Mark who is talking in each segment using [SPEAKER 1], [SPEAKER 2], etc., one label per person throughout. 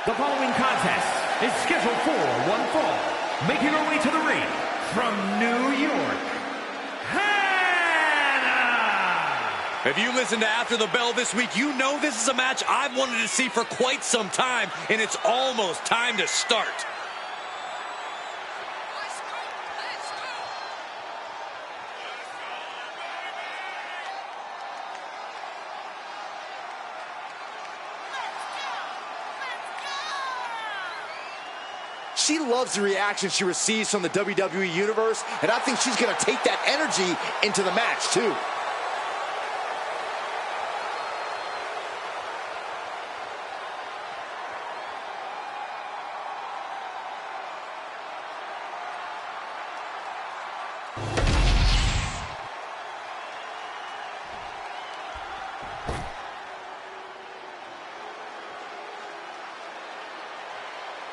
[SPEAKER 1] The following contest is scheduled for one fall. Making her way to the ring from New York, Hannah!
[SPEAKER 2] If you listen to After the Bell this week, you know this is a match I've wanted to see for quite some time, and it's almost time to start.
[SPEAKER 3] She loves the reaction she receives from the WWE Universe, and I think she's going to take that energy into the match, too.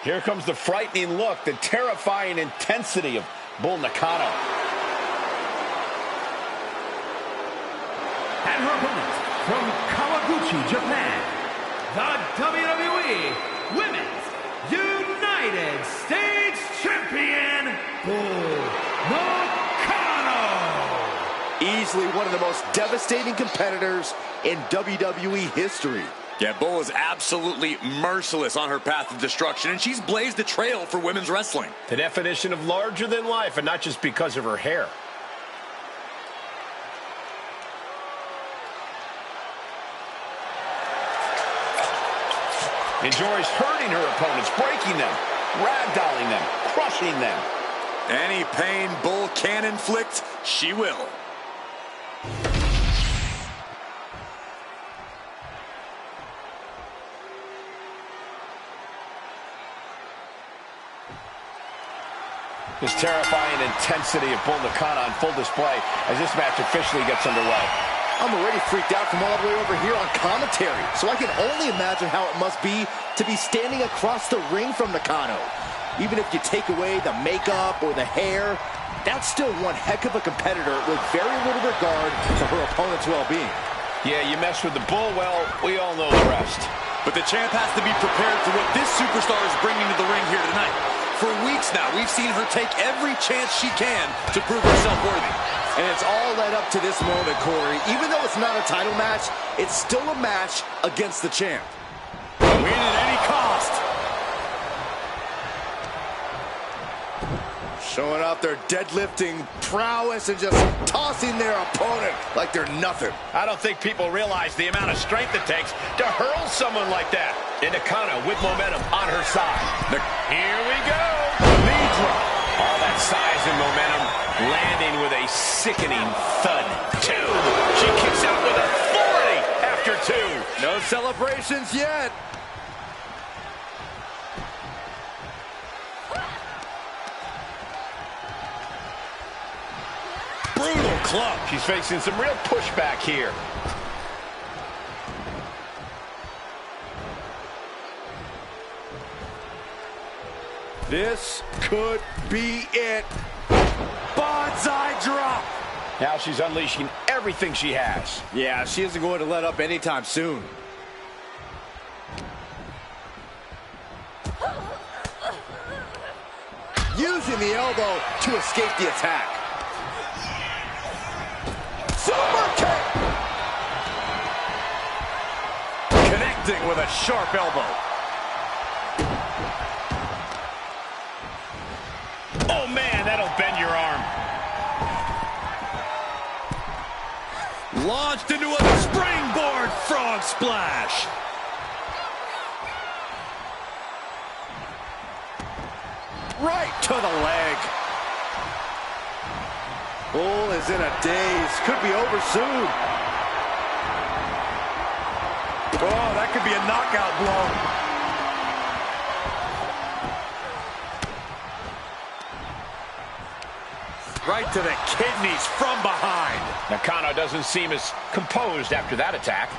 [SPEAKER 4] Here comes the frightening look, the terrifying intensity of Bull Nakano.
[SPEAKER 1] And her opponent from Kawaguchi, Japan, the WWE Women's United States Champion, Bull Nakano.
[SPEAKER 3] Easily one of the most devastating competitors in WWE history.
[SPEAKER 2] Yeah, Bull is absolutely merciless on her path of destruction, and she's blazed a trail for women's wrestling.
[SPEAKER 4] The definition of larger than life, and not just because of her hair. Enjoys hurting her opponents, breaking them, ragdolling them, crushing them.
[SPEAKER 2] Any pain Bull can inflict, she will.
[SPEAKER 4] This terrifying intensity of Bull Nakano on full display as this match officially gets underway.
[SPEAKER 3] I'm already freaked out from all the way over here on commentary, so I can only imagine how it must be to be standing across the ring from Nakano. Even if you take away the makeup or the hair, that's still one heck of a competitor with very little regard for her opponent's well-being.
[SPEAKER 4] Yeah, you mess with the Bull, well, we all know the rest.
[SPEAKER 2] But the champ has to be prepared for what this superstar is bringing to the ring here tonight. For weeks now, we've seen her take every chance she can to prove herself worthy.
[SPEAKER 3] And it's all led up to this moment, Corey. Even though it's not a title match, it's still a match against the champ.
[SPEAKER 2] Win at any cost.
[SPEAKER 3] Showing off their deadlifting prowess and just tossing their opponent like they're nothing.
[SPEAKER 4] I don't think people realize the amount of strength it takes to hurl someone like that. And Nakano with momentum on her side. Here we go. Knee drop. All that size and momentum landing with a sickening thud. Two. She kicks out with authority after two.
[SPEAKER 3] No celebrations yet.
[SPEAKER 2] Brutal club.
[SPEAKER 4] She's facing some real pushback here.
[SPEAKER 3] This could be it. Bonsai drop.
[SPEAKER 4] Now she's unleashing everything she has.
[SPEAKER 3] Yeah, she isn't going to let up anytime soon. Using the elbow to escape the attack. Super kick.
[SPEAKER 2] Connecting with a sharp elbow.
[SPEAKER 4] Oh, man, that'll bend your arm.
[SPEAKER 2] Launched into a springboard frog splash.
[SPEAKER 3] Right to the leg. Bull is in a daze. Could be over soon.
[SPEAKER 2] Oh, that could be a knockout blow. Right to the kidneys from behind.
[SPEAKER 4] Nakano doesn't seem as composed after that attack.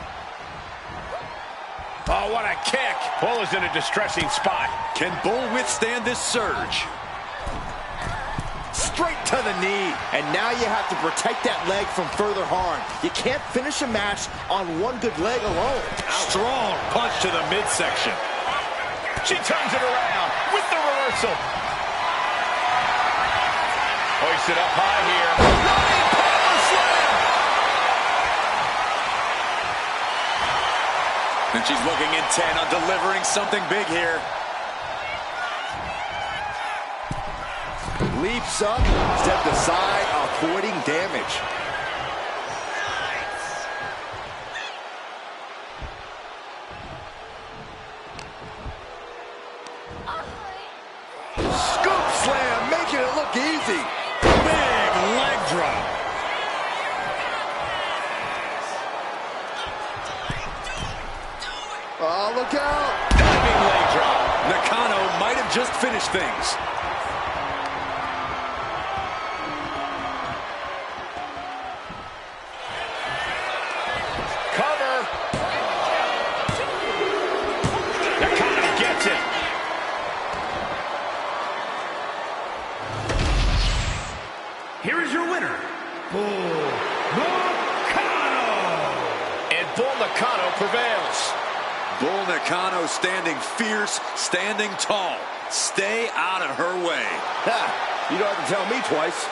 [SPEAKER 4] Oh, what a kick. Bull is in a distressing spot.
[SPEAKER 2] Can Bull withstand this surge?
[SPEAKER 3] Straight to the knee. And now you have to protect that leg from further harm. You can't finish a match on one good leg alone.
[SPEAKER 2] Strong punch to the midsection.
[SPEAKER 4] She turns it around with the reversal. Hoisted up high here. Running power slam.
[SPEAKER 2] And she's looking intent on delivering something big here.
[SPEAKER 3] Leaps up, stepped aside, avoiding damage. Scoop slam, making it look easy.
[SPEAKER 2] Big leg drop.
[SPEAKER 3] Oh, look out.
[SPEAKER 2] Diving leg drop. Nakano might have just finished things.
[SPEAKER 4] Cover. Nakano gets it.
[SPEAKER 1] Here is your winner, Bull Nakano.
[SPEAKER 4] And Bull Nakano prevails.
[SPEAKER 2] Bull Nakano standing fierce, standing tall. Stay out of her way.
[SPEAKER 3] Ha, you don't have to tell me twice.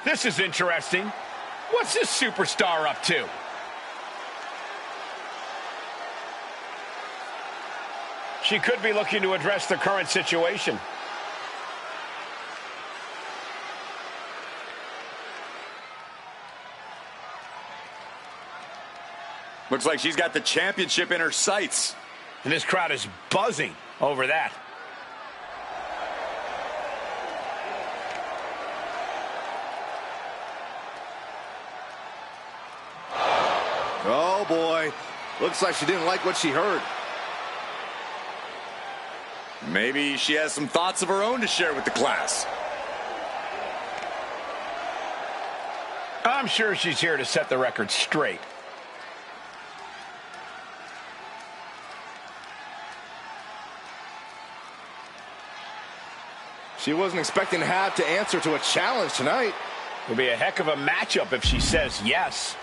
[SPEAKER 4] This is interesting. What's this superstar up to? She could be looking to address the current situation.
[SPEAKER 2] Looks like she's got the championship in her sights.
[SPEAKER 4] And this crowd is buzzing over that.
[SPEAKER 3] Oh, boy. Looks like she didn't like what she heard.
[SPEAKER 2] Maybe she has some thoughts of her own to share with the class.
[SPEAKER 4] I'm sure she's here to set the record straight.
[SPEAKER 3] She wasn't expecting to have to answer to a challenge tonight.
[SPEAKER 4] It'll be a heck of a matchup if she says yes.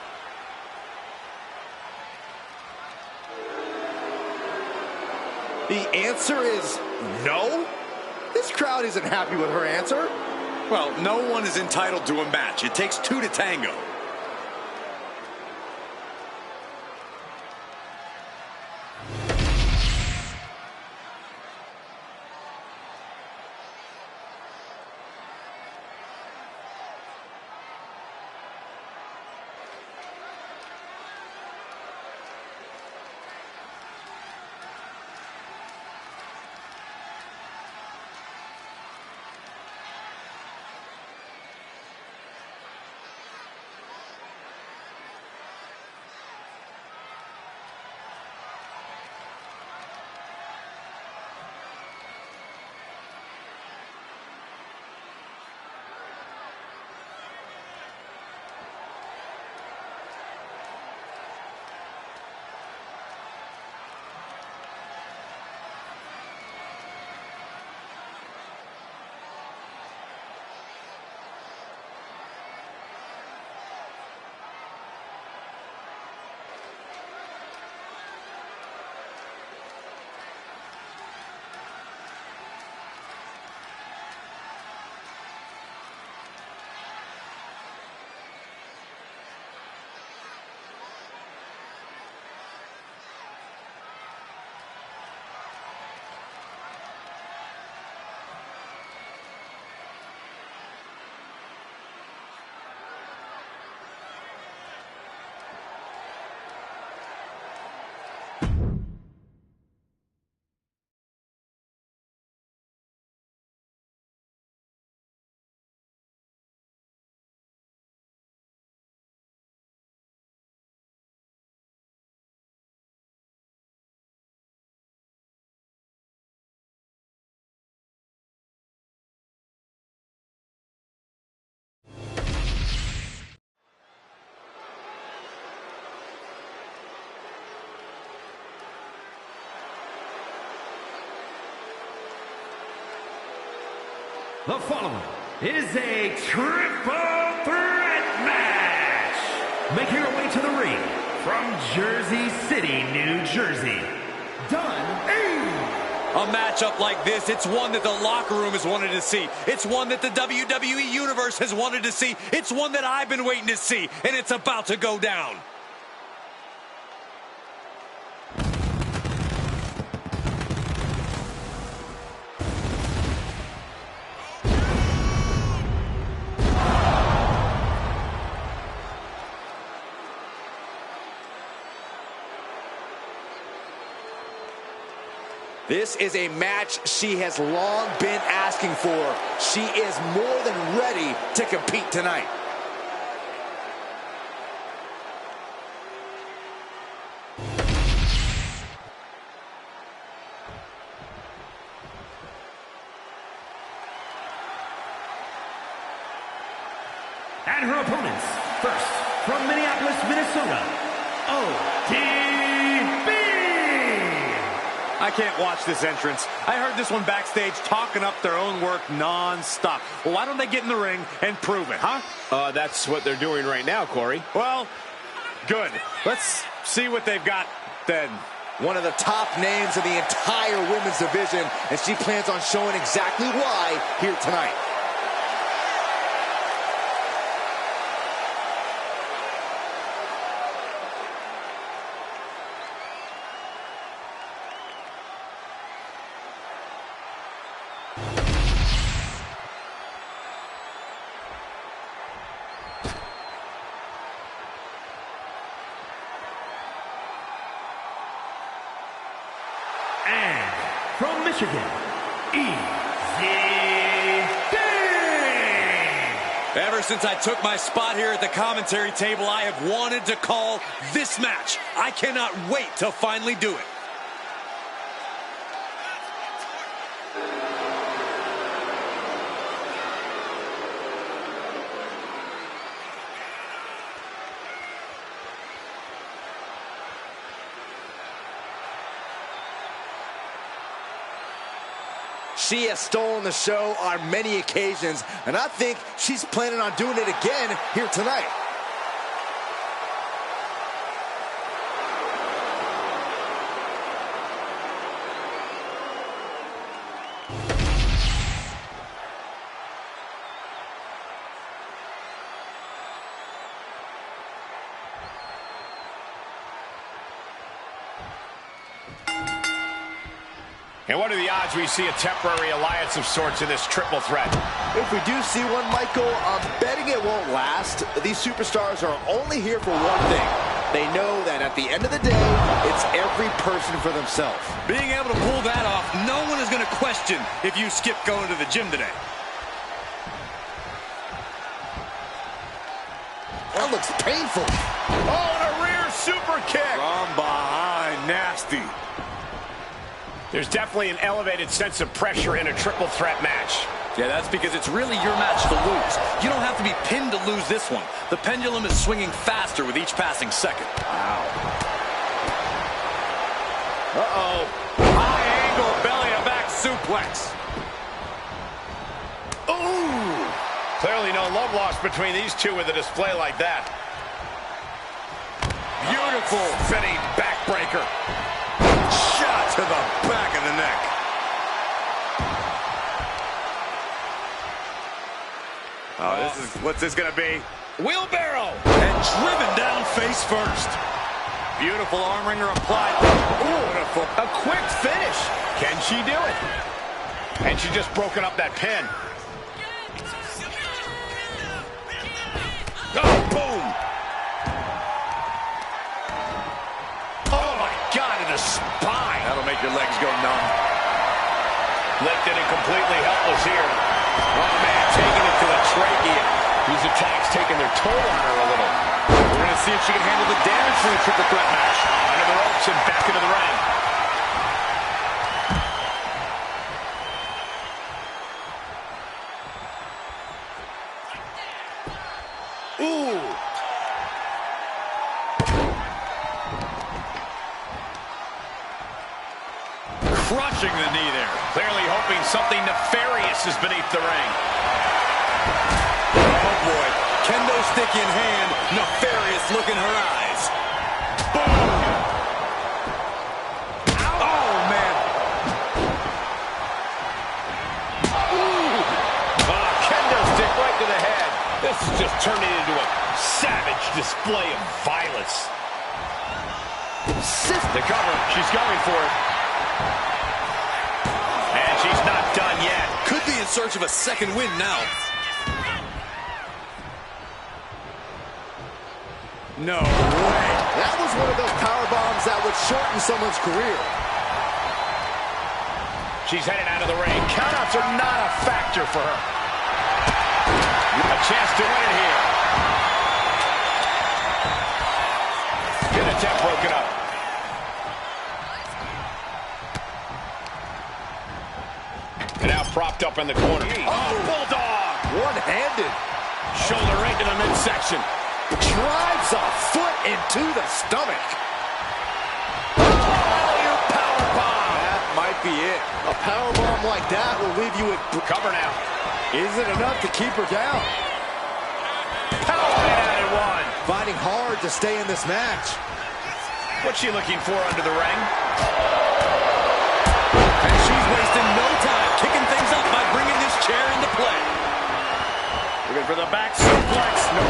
[SPEAKER 3] The answer is no? This crowd isn't happy with her answer.
[SPEAKER 2] Well, no one is entitled to a match. It takes two to tango.
[SPEAKER 1] The following is a triple threat match. Making her way to the ring from Jersey City, New Jersey,
[SPEAKER 2] A matchup like this, it's one that the locker room has wanted to see. It's one that the WWE Universe has wanted to see. It's one that I've been waiting to see, and it's about to go down.
[SPEAKER 3] This is a match she has long been asking for. She is more than ready to compete tonight.
[SPEAKER 1] And her opponents, first, from Minneapolis, Minnesota, ODB.
[SPEAKER 5] I can't watch this entrance. I heard this one backstage talking up their own work non-stop. Well, why don't they get in the ring and prove it, huh?
[SPEAKER 4] That's what they're doing right now, Corey.
[SPEAKER 5] Well, good. Let's see what they've got then.
[SPEAKER 3] One of the top names in the entire women's division, and she plans on showing exactly why here tonight.
[SPEAKER 1] And from Michigan, Easy.
[SPEAKER 2] Ever since I took my spot here at the commentary table, I have wanted to call this match. I cannot wait to finally do it.
[SPEAKER 3] She has stolen the show on many occasions, and I think she's planning on doing it again here tonight.
[SPEAKER 4] And what are the odds we see a temporary alliance of sorts in this triple threat?
[SPEAKER 3] If we do see one, Michael, I'm betting it won't last. These superstars are only here for one thing. They know that at the end of the day, it's every person for themselves.
[SPEAKER 2] Being able to pull that off, no one is going to question if you skip going to the gym today.
[SPEAKER 3] That looks painful.
[SPEAKER 4] Oh, and a rear super kick.
[SPEAKER 5] From behind, nasty.
[SPEAKER 4] There's definitely an elevated sense of pressure in a triple threat match.
[SPEAKER 2] Yeah, that's because it's really your match to lose. You don't have to be pinned to lose this one. The pendulum is swinging faster with each passing second.
[SPEAKER 5] Wow. Uh-oh. High angle belly-to-back suplex.
[SPEAKER 4] Ooh! Clearly no love lost between these two with a display like that. Beautiful fitting backbreaker.
[SPEAKER 2] Shot to the back of the neck.
[SPEAKER 5] Oh, what's this gonna be?
[SPEAKER 4] Wheelbarrow!
[SPEAKER 2] And driven down face first.
[SPEAKER 5] Beautiful arm wringer applied.
[SPEAKER 4] Beautiful. A quick finish. Can she do it? And she just broken up that pin. Oh, boom! Oh, my God, in the spine.
[SPEAKER 5] That'll make your legs go numb.
[SPEAKER 4] Lifted and completely helpless here. Oh, man, taking it to the trachea. These attacks taking their toll on her a little.
[SPEAKER 5] We're going to see if she can handle the damage from the triple threat match.
[SPEAKER 4] Under the ropes and back into the ring. Ooh.
[SPEAKER 5] Crushing the knee there.
[SPEAKER 4] Clearly hoping something nefarious is beneath the ring.
[SPEAKER 2] Oh, boy. Kendo stick in hand, nefarious look in her eyes. Boom! Oh, man.
[SPEAKER 4] Kendo stick right to the head. This is just turning into a savage display of violence. The cover. She's going for it. And she's not done yet.
[SPEAKER 2] Could be in search of a second win now. No way.
[SPEAKER 3] That was one of those power bombs that would shorten someone's career.
[SPEAKER 4] She's headed out of the ring. Countouts are not a factor for her. A chance to win it here. Good attempt broken up. And now propped up in the corner. Oh, bulldog!
[SPEAKER 3] One-handed.
[SPEAKER 4] Shoulder right to the midsection.
[SPEAKER 3] Drives a foot into the stomach.
[SPEAKER 4] Oh, powerbomb!
[SPEAKER 3] That might be it. A powerbomb like that will leave you with...
[SPEAKER 4] Cover now.
[SPEAKER 3] Is it enough to keep her down?
[SPEAKER 4] Powerbomb at one.
[SPEAKER 3] Fighting hard to stay in this match.
[SPEAKER 4] What's she looking for under the ring?
[SPEAKER 2] And she's wasting no time kicking things up by bringing this chair into play.
[SPEAKER 5] Looking for the back suplex. No.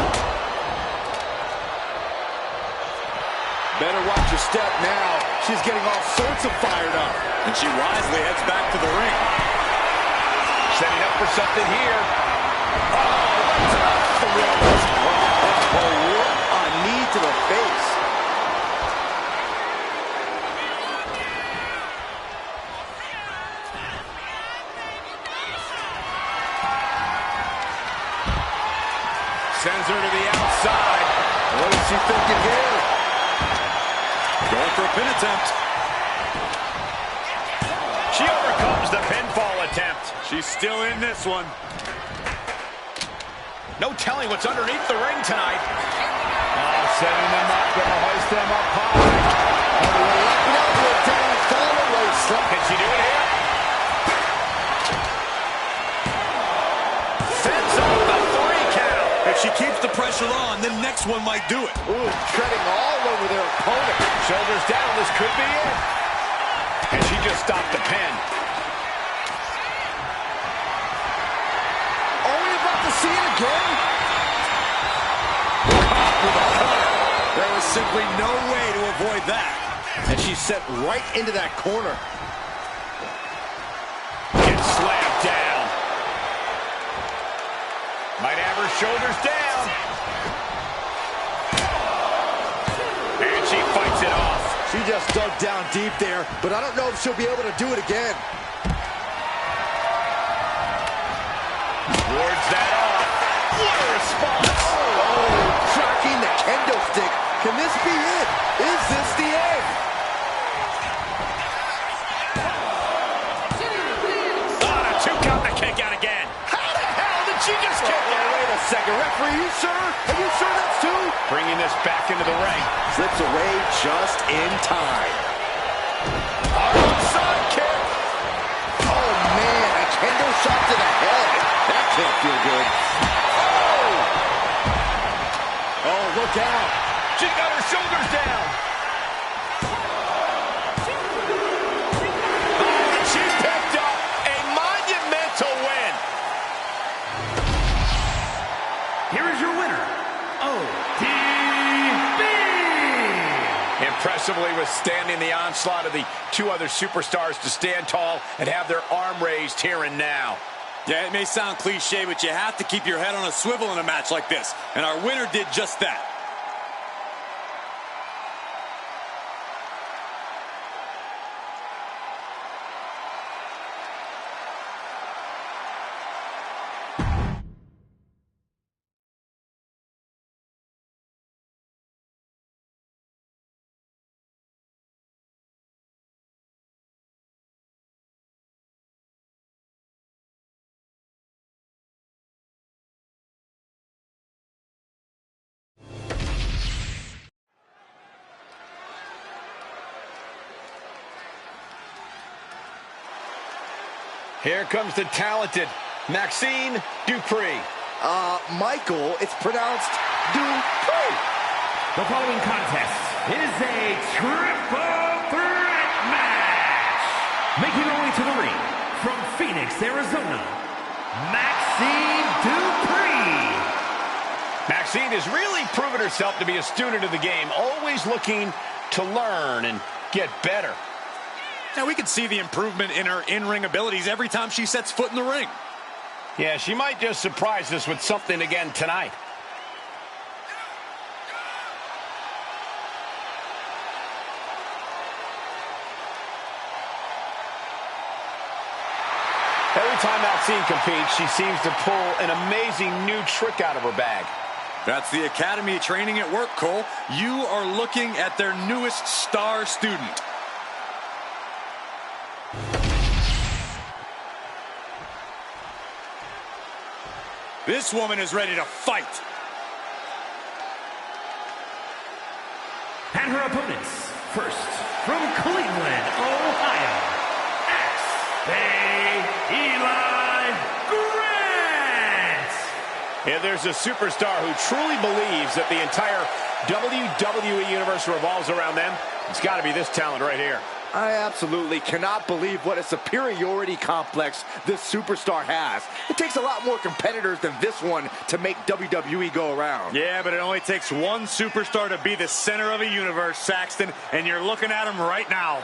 [SPEAKER 3] Better watch your step now. She's getting all sorts of fired up.
[SPEAKER 2] And she wisely heads back to the ring.
[SPEAKER 4] Setting up for something here.
[SPEAKER 3] A knee to the face.
[SPEAKER 4] Sends her to the outside.
[SPEAKER 3] What is she thinking here?
[SPEAKER 2] Going for a pin attempt.
[SPEAKER 4] She overcomes the pinfall attempt.
[SPEAKER 5] She's still in this one.
[SPEAKER 4] No telling what's underneath the ring tonight.
[SPEAKER 3] Setting them up, gonna hoist them up high. Reluctant down, fall away.
[SPEAKER 4] Can she do it here? Fence off the 3 count.
[SPEAKER 2] If she keeps the pressure on, the next one might do it.
[SPEAKER 3] Ooh, treading all over their opponent.
[SPEAKER 4] Shoulders down, this could be it. And she just stopped the pin.
[SPEAKER 3] Are we about to see it again?
[SPEAKER 2] There was simply no way to avoid that.
[SPEAKER 3] And she's set right into that corner.
[SPEAKER 4] Gets slammed down. Might have her shoulders down. And she fights it off.
[SPEAKER 3] She just dug down deep there, but I don't know if she'll be able to do it again.
[SPEAKER 4] Wards that off. What a response.
[SPEAKER 3] Oh, tracking the kendo stick. Can this be it? Is this the end?
[SPEAKER 4] On a 2 count to kick out again. How the hell did she just kick out?
[SPEAKER 3] Wait a second, referee, you sure? Are you sure that's two?
[SPEAKER 4] Bringing this back into the ring.
[SPEAKER 3] Slips away just in time.
[SPEAKER 4] Side kick.
[SPEAKER 3] Oh, man, a kendo shot to the head. That can't feel good. Oh, look out.
[SPEAKER 4] She got her shoulders down. Oh, and she picked up a monumental win.
[SPEAKER 1] Here is your winner, ODB!
[SPEAKER 4] Impressively withstanding the onslaught of the 2 other superstars to stand tall and have their arm raised here and now.
[SPEAKER 2] Yeah, it may sound cliche, but you have to keep your head on a swivel in a match like this. And our winner did just that.
[SPEAKER 4] Here comes the talented Maxine Dupree.
[SPEAKER 3] Michael, it's pronounced Dupree.
[SPEAKER 1] The following contest is a triple threat match. Making her way to the ring from Phoenix, Arizona, Maxine Dupree.
[SPEAKER 4] Maxine has really proven herself to be a student of the game, always looking to learn and get better.
[SPEAKER 5] Now we can see the improvement in her in-ring abilities every time she sets foot in the ring.
[SPEAKER 4] Yeah, she might just surprise us with something again tonight. Every time Maxine competes, she seems to pull an amazing new trick out of her bag.
[SPEAKER 5] That's the Academy training at work, Cole. You are looking at their newest star student. This woman is ready to fight.
[SPEAKER 1] And her opponents, first, from Cleveland, Ohio, Eli Grant.
[SPEAKER 4] Yeah, there's a superstar who truly believes that the entire WWE Universe revolves around them. It's got to be this talent right here.
[SPEAKER 3] I absolutely cannot believe what a superiority complex this superstar has. It takes a lot more competitors than this one to make WWE go around.
[SPEAKER 5] Yeah, but it only takes one superstar to be the center of a universe, Saxton, and you're looking at him right now.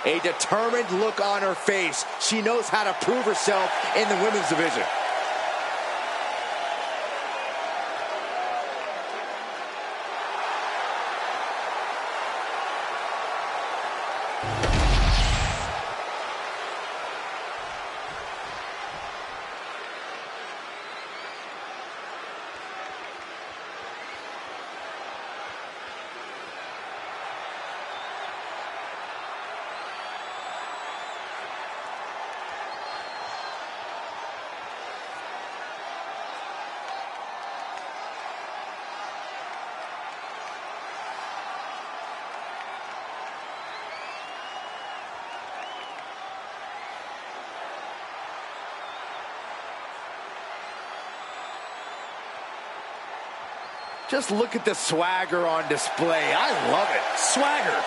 [SPEAKER 3] A determined look on her face. She knows how to prove herself in the women's division. Just look at the swagger on display. I love it.
[SPEAKER 5] Swagger?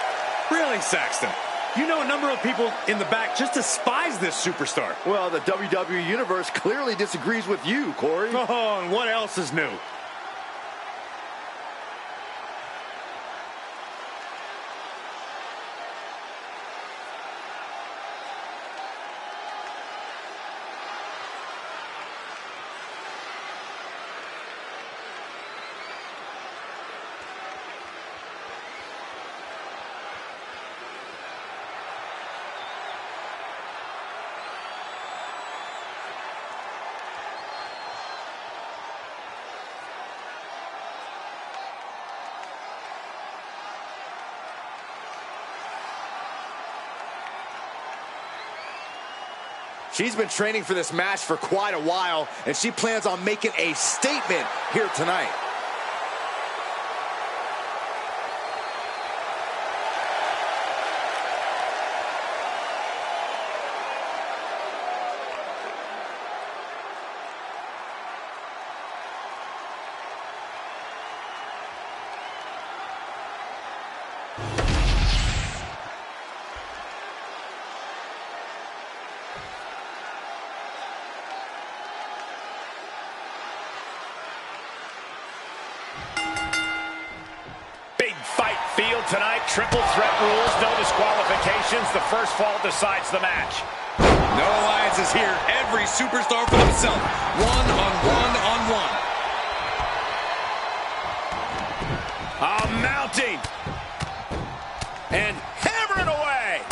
[SPEAKER 5] Really, Saxton? You know a number of people in the back just despise this superstar.
[SPEAKER 3] Well, the WWE Universe clearly disagrees with you, Corey.
[SPEAKER 5] Oh, and what else is new?
[SPEAKER 3] She's been training for this match for quite a while, and she plans on making a statement here tonight.
[SPEAKER 4] Tonight, triple threat rules, no disqualifications. The first fall decides the match.
[SPEAKER 5] No alliances here. Every superstar for himself. One on one.
[SPEAKER 4] Mounting. And hammering away.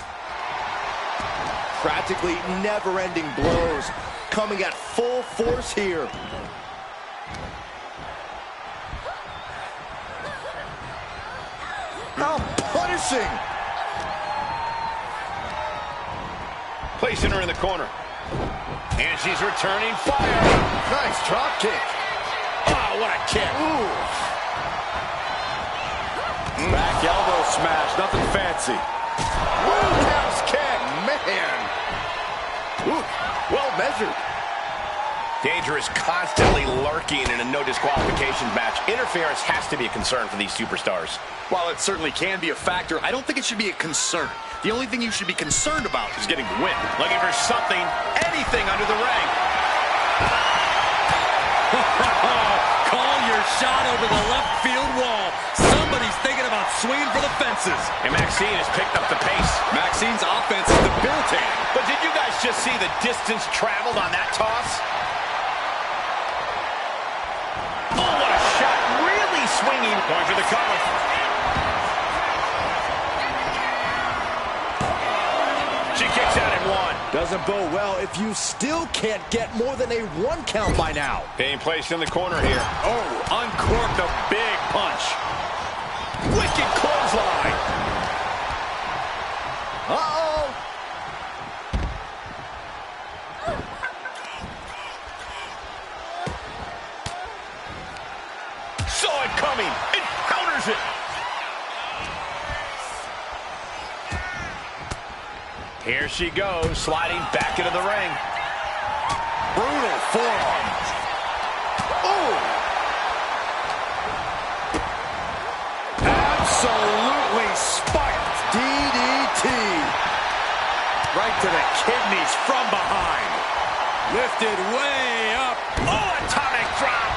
[SPEAKER 3] Practically never-ending blows coming at full force here. Now punishing.
[SPEAKER 4] Placing her in the corner. And she's returning fire.
[SPEAKER 3] Nice drop kick.
[SPEAKER 4] Oh, what a kick.
[SPEAKER 3] Ooh.
[SPEAKER 5] Back elbow smash, nothing fancy.
[SPEAKER 3] Roundhouse kick. Man. Ooh, well measured.
[SPEAKER 4] Danger is constantly lurking in a no disqualification match. Interference has to be a concern for these superstars.
[SPEAKER 6] While it certainly can be a factor, I don't think it should be a concern. The only thing you should be concerned about is getting the win.
[SPEAKER 4] Looking for something, anything under the ring.
[SPEAKER 2] Call your shot over the left field wall. Somebody's thinking about swinging for the fences.
[SPEAKER 4] And Maxine has picked up the pace.
[SPEAKER 6] Maxine's offense is debilitating.
[SPEAKER 4] But did you guys just see the distance traveled on that toss? Oh, what a shot. Really swinging. Going for the cover. She kicks out at one.
[SPEAKER 3] Doesn't bode well if you still can't get more than a 1 count by now.
[SPEAKER 4] Being placed in the corner here.
[SPEAKER 5] Oh, uncorked a big punch.
[SPEAKER 4] Wicked clothesline.
[SPEAKER 3] Uh-oh.
[SPEAKER 4] Saw it coming. And counters it. Here she goes, sliding back into the ring.
[SPEAKER 5] Brutal forearm.
[SPEAKER 3] Oh.
[SPEAKER 5] Absolutely spiked.
[SPEAKER 3] DDT.
[SPEAKER 5] Right to the kidneys from behind. Lifted way up.
[SPEAKER 4] Oh, atomic drop.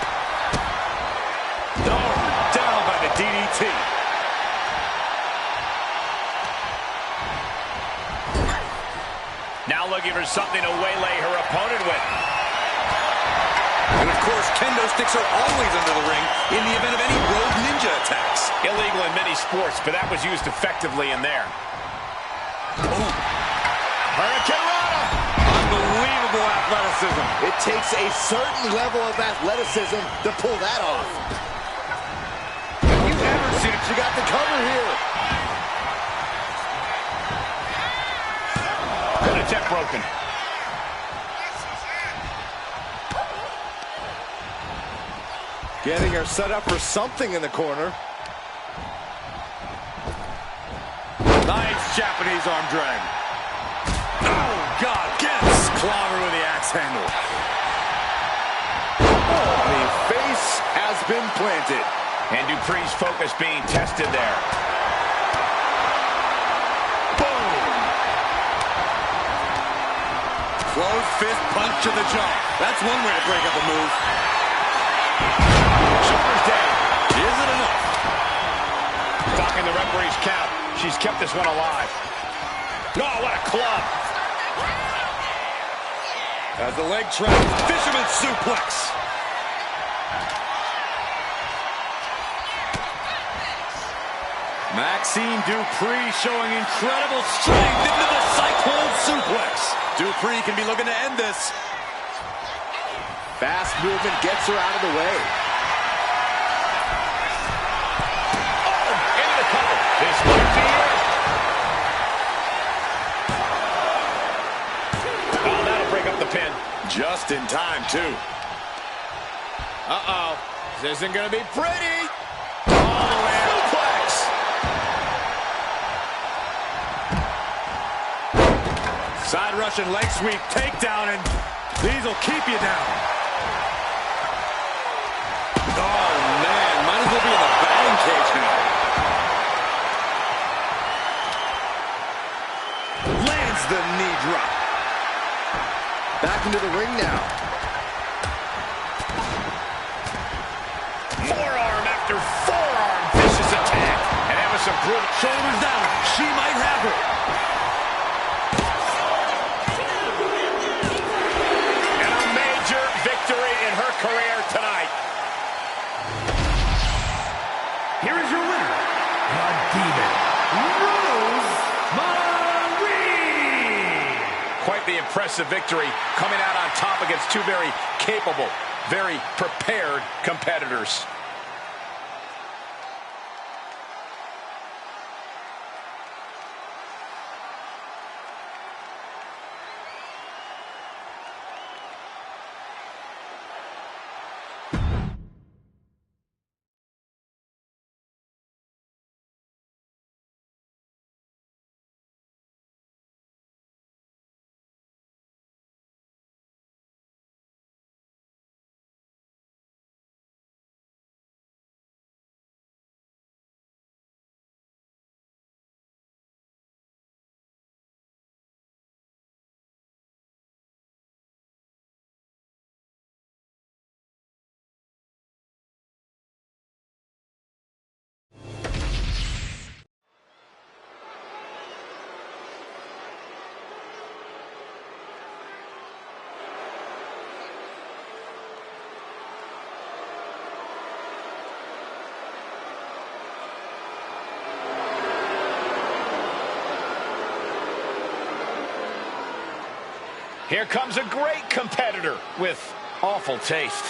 [SPEAKER 5] Down by the DDT.
[SPEAKER 4] Now looking for something to waylay her opponent with.
[SPEAKER 6] And of course, kendo sticks are always under the ring in the event of any rogue ninja attacks.
[SPEAKER 4] Illegal in many sports, but that was used effectively in there. Hurricane Rana.
[SPEAKER 5] Unbelievable athleticism.
[SPEAKER 3] It takes a certain level of athleticism to pull that off. Have you ever seen it? She got the cover here.
[SPEAKER 4] Good attempt broken.
[SPEAKER 3] Getting her set up for something in the corner.
[SPEAKER 5] Nice Japanese arm drag. Oh, God. Gets clobber with the axe handle.
[SPEAKER 3] The face has been planted.
[SPEAKER 4] And Dupree's focus being tested there.
[SPEAKER 6] Closed fist punch to the jaw. That's one way to break up a move.
[SPEAKER 4] Shoulders down.
[SPEAKER 6] Is it enough?
[SPEAKER 4] Stalking the referee's count. She's kept this one alive. Oh, what a club.
[SPEAKER 5] As the leg trap, fisherman suplex. Maxine Dupree showing incredible strength into the cyclone suplex.
[SPEAKER 6] Dupree can be looking to end this.
[SPEAKER 3] Fast movement gets her out of the way.
[SPEAKER 4] Oh, into the cover. This might be it. Oh, that'll break up the pin.
[SPEAKER 6] Just in time, too.
[SPEAKER 4] Uh-oh. This isn't going to be pretty.
[SPEAKER 5] Side Russian leg sweep, takedown, and these will keep you down.
[SPEAKER 6] Oh, man. Might as well be in the batting cage now.
[SPEAKER 5] Lands the knee drop.
[SPEAKER 3] Back into the ring now.
[SPEAKER 4] Forearm after forearm. Vicious attack. And that was some brutal.
[SPEAKER 5] Shoulders down. She might have her.
[SPEAKER 4] Victory in her career tonight.
[SPEAKER 1] Here is your winner, the Demon, Rosemary.
[SPEAKER 4] Quite the impressive victory, coming out on top against two very capable, very prepared competitors. Here comes a great competitor with awful taste.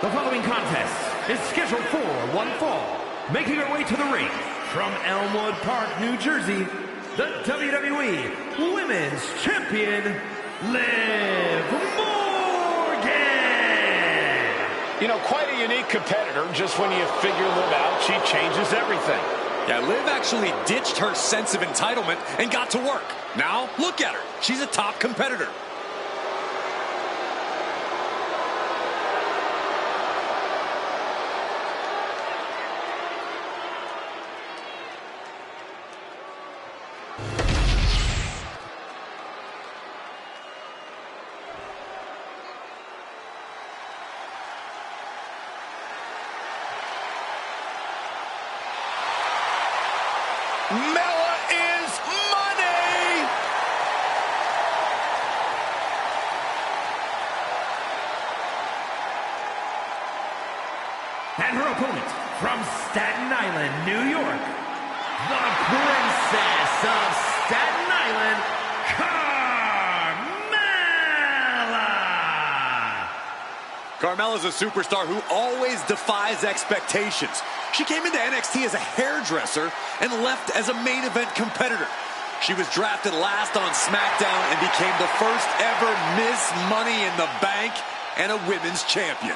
[SPEAKER 1] The following contest is scheduled for one fall. Making her way to the ring from Elmwood Park, New Jersey, the WWE Women's Champion, Liv Morgan.
[SPEAKER 4] You know, quite a unique competitor. Just when you figure Liv out, she changes everything.
[SPEAKER 6] Yeah, Liv actually ditched her sense of entitlement and got to work. Now, look at her. She's a top competitor.
[SPEAKER 4] Mella is money!
[SPEAKER 1] And her opponent from Staten Island, New York, the Princess of Staten Island, Carmella!
[SPEAKER 6] Carmella's a superstar who always defies expectations. She came into NXT as a hairdresser and left as a main event competitor. She was drafted last on SmackDown and became the first ever Miss Money in the Bank and a women's champion.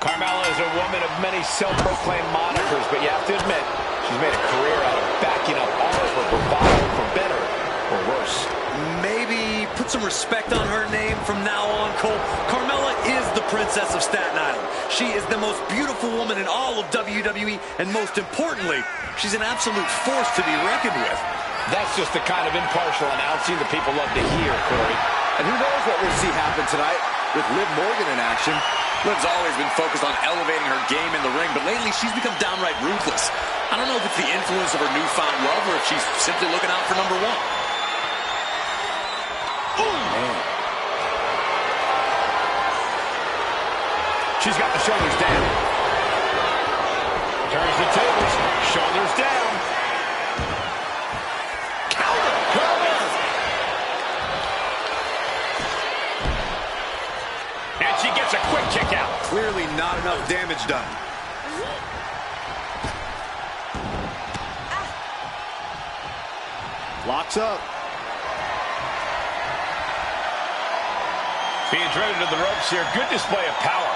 [SPEAKER 4] Carmella is a woman of many self-proclaimed monikers, but you have to admit, she's made a career out of backing up all of her bravado for better or worse.
[SPEAKER 6] Maybe put some respect on her name from now on, Cole. Carmella is the Princess of Staten Island. She is the most beautiful woman in all of WWE, and most importantly, she's an absolute force to be reckoned with.
[SPEAKER 4] That's just the kind of impartial announcing that people love to hear, Corey.
[SPEAKER 3] And who knows what we'll see happen tonight with Liv Morgan in action.
[SPEAKER 6] Liv's always been focused on elevating her game in the ring, but lately she's become downright ruthless. I don't know if it's the influence of her newfound love or if she's simply looking out for number one.
[SPEAKER 3] Man.
[SPEAKER 4] She's got the shoulders down. Turns the tables. Shoulders down. Counter. Cover. And she gets a quick kick out.
[SPEAKER 6] Clearly not enough damage done.
[SPEAKER 3] Locks up.
[SPEAKER 4] Being driven to the ropes here. Good display of power.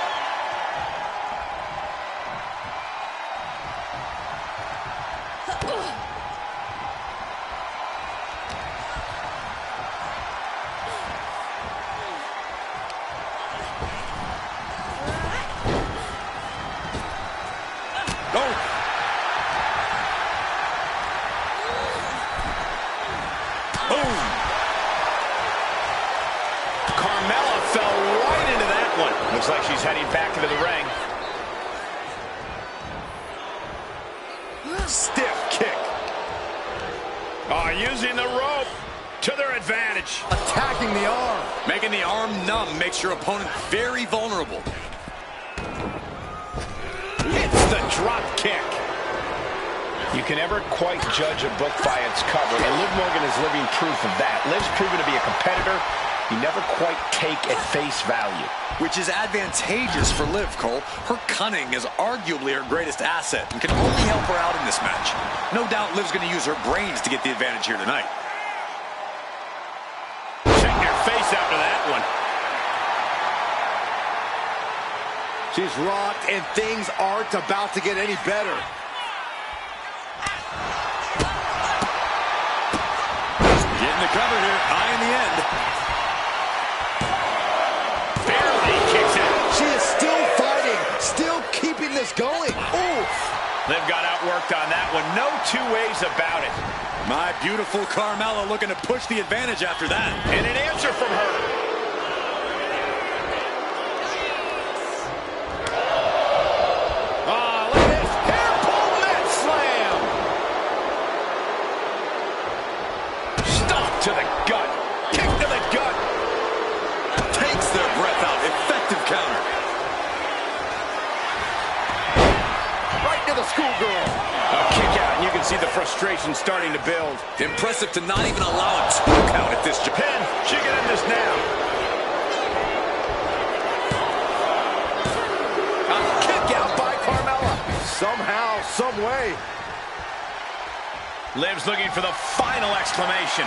[SPEAKER 4] Carmella fell right into that one. Looks like she's heading back into the ring.
[SPEAKER 6] Stiff kick.
[SPEAKER 4] Oh, using the rope to their advantage.
[SPEAKER 3] Attacking the arm.
[SPEAKER 6] Making the arm numb makes your opponent very vulnerable.
[SPEAKER 4] Hits the drop kick. You can never quite judge a book by its cover, and Liv Morgan is living proof of that. Liv's proven to be a competitor you never quite take at face value.
[SPEAKER 6] Which is advantageous for Liv, Cole. Her cunning is arguably her greatest asset and can only help her out in this match. No doubt Liv's going to use her brains to get the advantage here tonight.
[SPEAKER 4] Check your face after that one.
[SPEAKER 3] She's rocked, and things aren't about to get any better.
[SPEAKER 6] Getting the cover here, high in the end.
[SPEAKER 4] Barely kicks out.
[SPEAKER 3] She is still fighting, still keeping this going. Ooh.
[SPEAKER 4] Liv got outworked on that one. No two ways about it.
[SPEAKER 6] My beautiful Carmella looking to push the advantage after that.
[SPEAKER 4] And an answer from her. Oh, look at this. Hair pull
[SPEAKER 3] a schoolgirl.
[SPEAKER 4] A kick out, and you can see the frustration starting to build.
[SPEAKER 6] Impressive to not even allow a 2 count at this point.
[SPEAKER 4] Pin, she can end this now.
[SPEAKER 3] A kick out by Carmella. Somehow, some way.
[SPEAKER 4] Liv's looking for the final exclamation.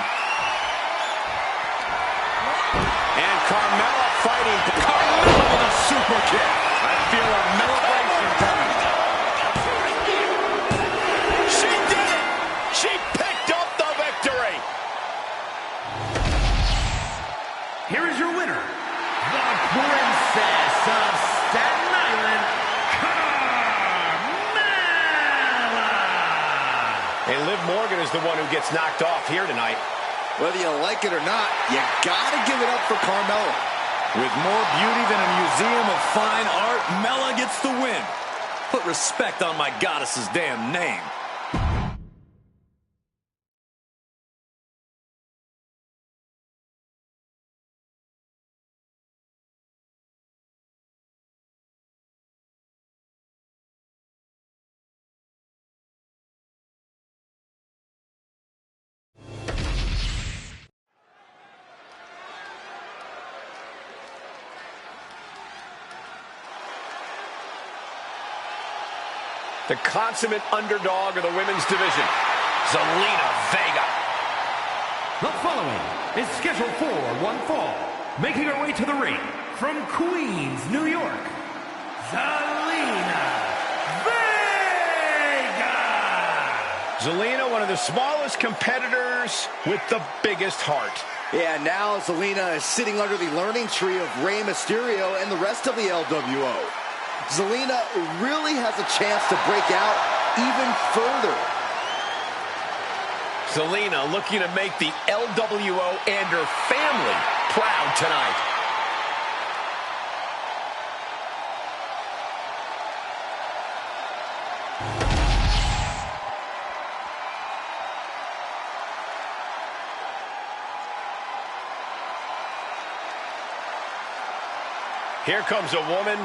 [SPEAKER 4] And Carmella fighting. Carmella with a super kick. I feel a celebration coming. She did it! She picked up the victory!
[SPEAKER 1] Here is your winner, the Princess of Staten Island, Carmella!
[SPEAKER 4] And Liv Morgan is the one who gets knocked off here tonight.
[SPEAKER 3] Whether you like it or not, you gotta give it up for Carmella.
[SPEAKER 6] With more beauty than a museum of fine art, Mella gets the win. Put respect on my goddess's damn name.
[SPEAKER 4] The consummate underdog of the women's division, Zelina Vega.
[SPEAKER 1] The following is scheduled for one fall, making her way to the ring from Queens, New York, Zelina Vega!
[SPEAKER 4] Zelina, one of the smallest competitors with the biggest heart.
[SPEAKER 3] Yeah, now Zelina is sitting under the learning tree of Rey Mysterio and the rest of the LWO. Zelina really has a chance to break out even further.
[SPEAKER 4] Zelina looking to make the LWO and her family proud tonight. Here comes a woman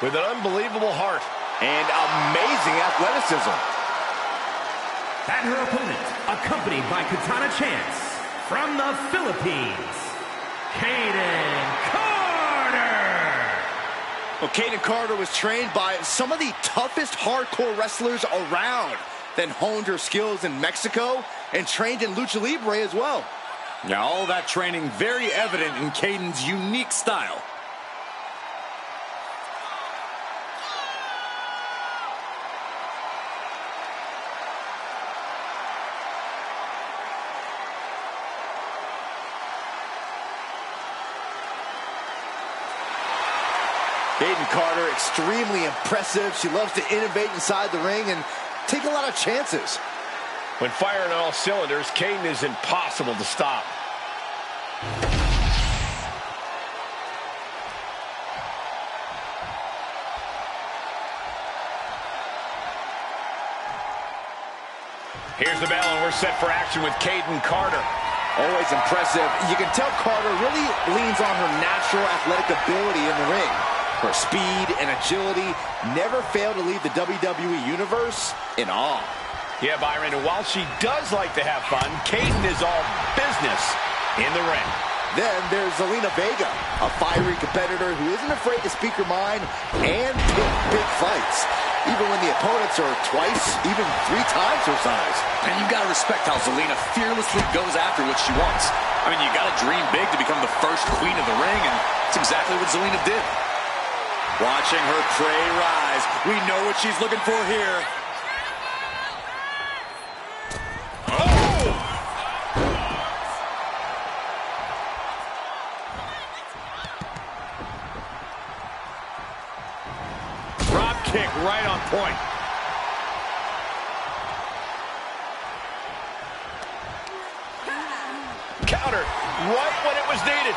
[SPEAKER 4] with an unbelievable heart
[SPEAKER 3] And amazing athleticism.
[SPEAKER 1] And her opponent, accompanied by Katana Chance, from the Philippines, Kaden Carter!
[SPEAKER 3] Well, Kaden Carter was trained by some of the toughest hardcore wrestlers around, then honed her skills in Mexico and trained in Lucha Libre as well.
[SPEAKER 6] Now, all that training very evident in Kaden's unique style.
[SPEAKER 3] Kaden Carter, extremely impressive. She loves to innovate inside the ring and take a lot of chances.
[SPEAKER 4] When firing on all cylinders, Kaden is impossible to stop. Here's the bell, and we're set for action with Kaden Carter.
[SPEAKER 3] Always impressive. You can tell Carter really leans on her natural athletic ability in the ring. Her speed and agility never fail to leave the WWE Universe in awe.
[SPEAKER 4] Yeah, Byron, and while she does like to have fun, Kaden is all business in the ring.
[SPEAKER 3] Then there's Zelina Vega, a fiery competitor who isn't afraid to speak her mind and pick big fights, even when the opponents are twice, even 3 times her size.
[SPEAKER 6] And you gotta respect how Zelina fearlessly goes after what she wants. I mean, you gotta dream big to become the first queen of the ring, and it's exactly what Zelina did. Watching her prey rise, we know what she's looking for here.
[SPEAKER 4] Drop kick right on point. Counter right when it was needed.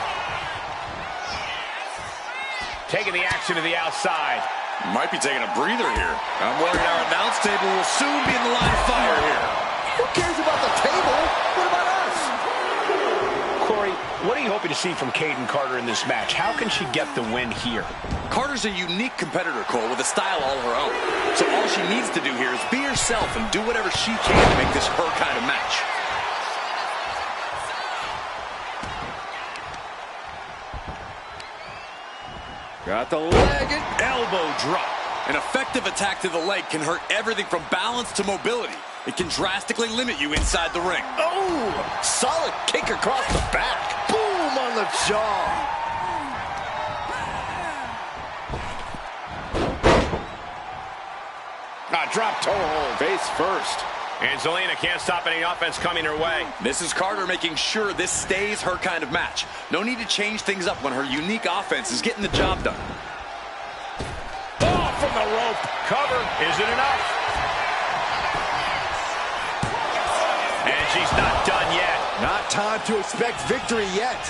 [SPEAKER 4] Taking the action to the outside.
[SPEAKER 6] Might be taking a breather here. I'm worried our announce table will soon be in the line of fire here.
[SPEAKER 3] Who cares about the table? What about us?
[SPEAKER 4] Corey, what are you hoping to see from Kayden Carter in this match? How can she get the win here?
[SPEAKER 6] Carter's a unique competitor, Cole, with a style all her own. So all she needs to do here is be herself and do whatever she can to make this her kind of match.
[SPEAKER 5] Got the leg and elbow drop.
[SPEAKER 6] An effective attack to the leg can hurt everything from balance to mobility. It can drastically limit you inside the ring.
[SPEAKER 3] Oh, solid kick across the back. Boom on the jaw.
[SPEAKER 4] Drop toe hold.
[SPEAKER 3] Face first.
[SPEAKER 4] And Zelina can't stop any offense coming her way.
[SPEAKER 6] This is Carter making sure this stays her kind of match. No need to change things up when her unique offense is getting the job done.
[SPEAKER 4] Ball from the rope. Cover. Isn't enough. And she's not done yet.
[SPEAKER 3] Not time to expect victory yet.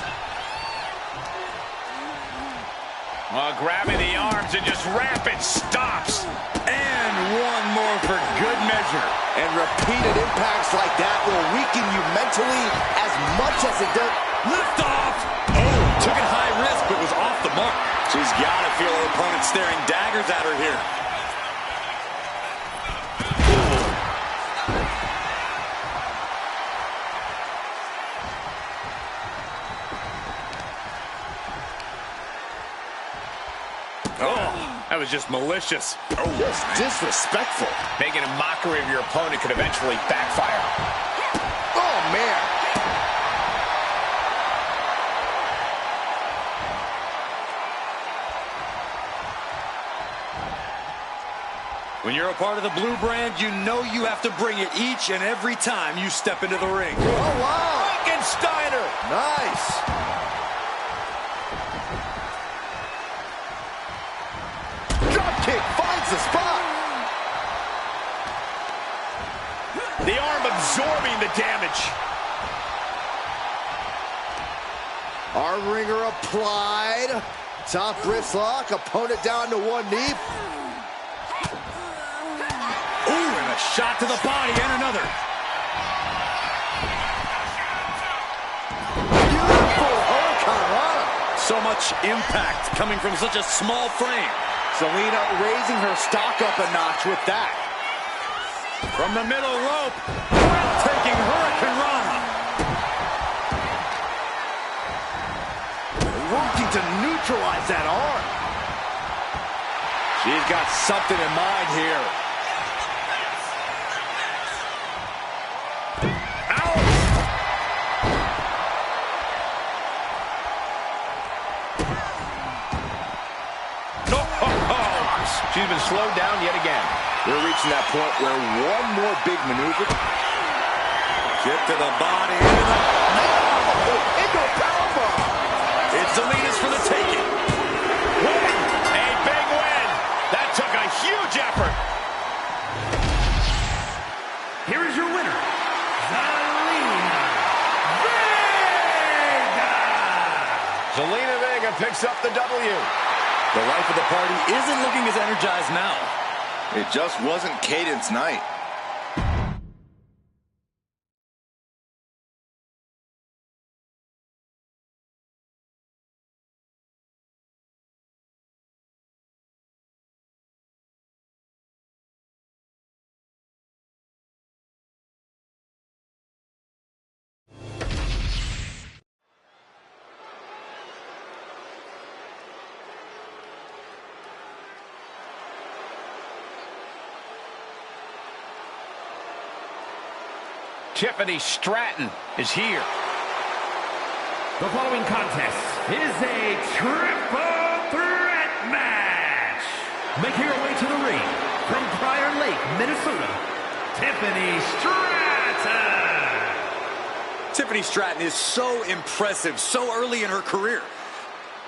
[SPEAKER 4] Grabbing the arms and just rapid stops.
[SPEAKER 6] And one more for good measure.
[SPEAKER 3] And repeated impacts like that will weaken you mentally as much as it does.
[SPEAKER 6] Lift off. Oh, took it high risk, but was off the mark. She's got to feel her opponent staring daggers at her here. That was just malicious.
[SPEAKER 3] Oh, just disrespectful.
[SPEAKER 4] Making a mockery of your opponent could eventually backfire.
[SPEAKER 3] Oh, man.
[SPEAKER 6] When you're a part of the blue brand, you know you have to bring it each and every time you step into the ring.
[SPEAKER 3] Oh, wow.
[SPEAKER 4] Frankensteiner.
[SPEAKER 3] Nice. Kick finds the spot.
[SPEAKER 4] The arm absorbing the damage.
[SPEAKER 3] Arm wringer applied. Top wrist lock. Opponent down to one knee.
[SPEAKER 6] Ooh, and a shot to the body and another.
[SPEAKER 3] Beautiful hurricane.
[SPEAKER 6] So much impact coming from such a small frame.
[SPEAKER 3] Zelina raising her stock up a notch with that.
[SPEAKER 6] From the middle rope, breathtaking hurricane rana.
[SPEAKER 3] Working to neutralize that arm. She's got something in mind here.
[SPEAKER 4] She's been slowed down yet again.
[SPEAKER 3] We're reaching that point where one more big maneuver.
[SPEAKER 6] Kick to the body.
[SPEAKER 3] Into a powerbomb.
[SPEAKER 6] It's Zelina's for the taking.
[SPEAKER 4] Win! A big win! That took a huge effort.
[SPEAKER 1] Here is your winner, Zelina Vega.
[SPEAKER 4] Zelina Vega picks up the W.
[SPEAKER 6] The life of the party isn't looking as energized now.
[SPEAKER 3] It just wasn't Kayden's night.
[SPEAKER 4] Tiffany Stratton is here.
[SPEAKER 1] The following contest is a triple threat match. Making her way to the ring from Prior Lake, Minnesota, Tiffany Stratton.
[SPEAKER 6] Tiffany Stratton is so impressive so early in her career.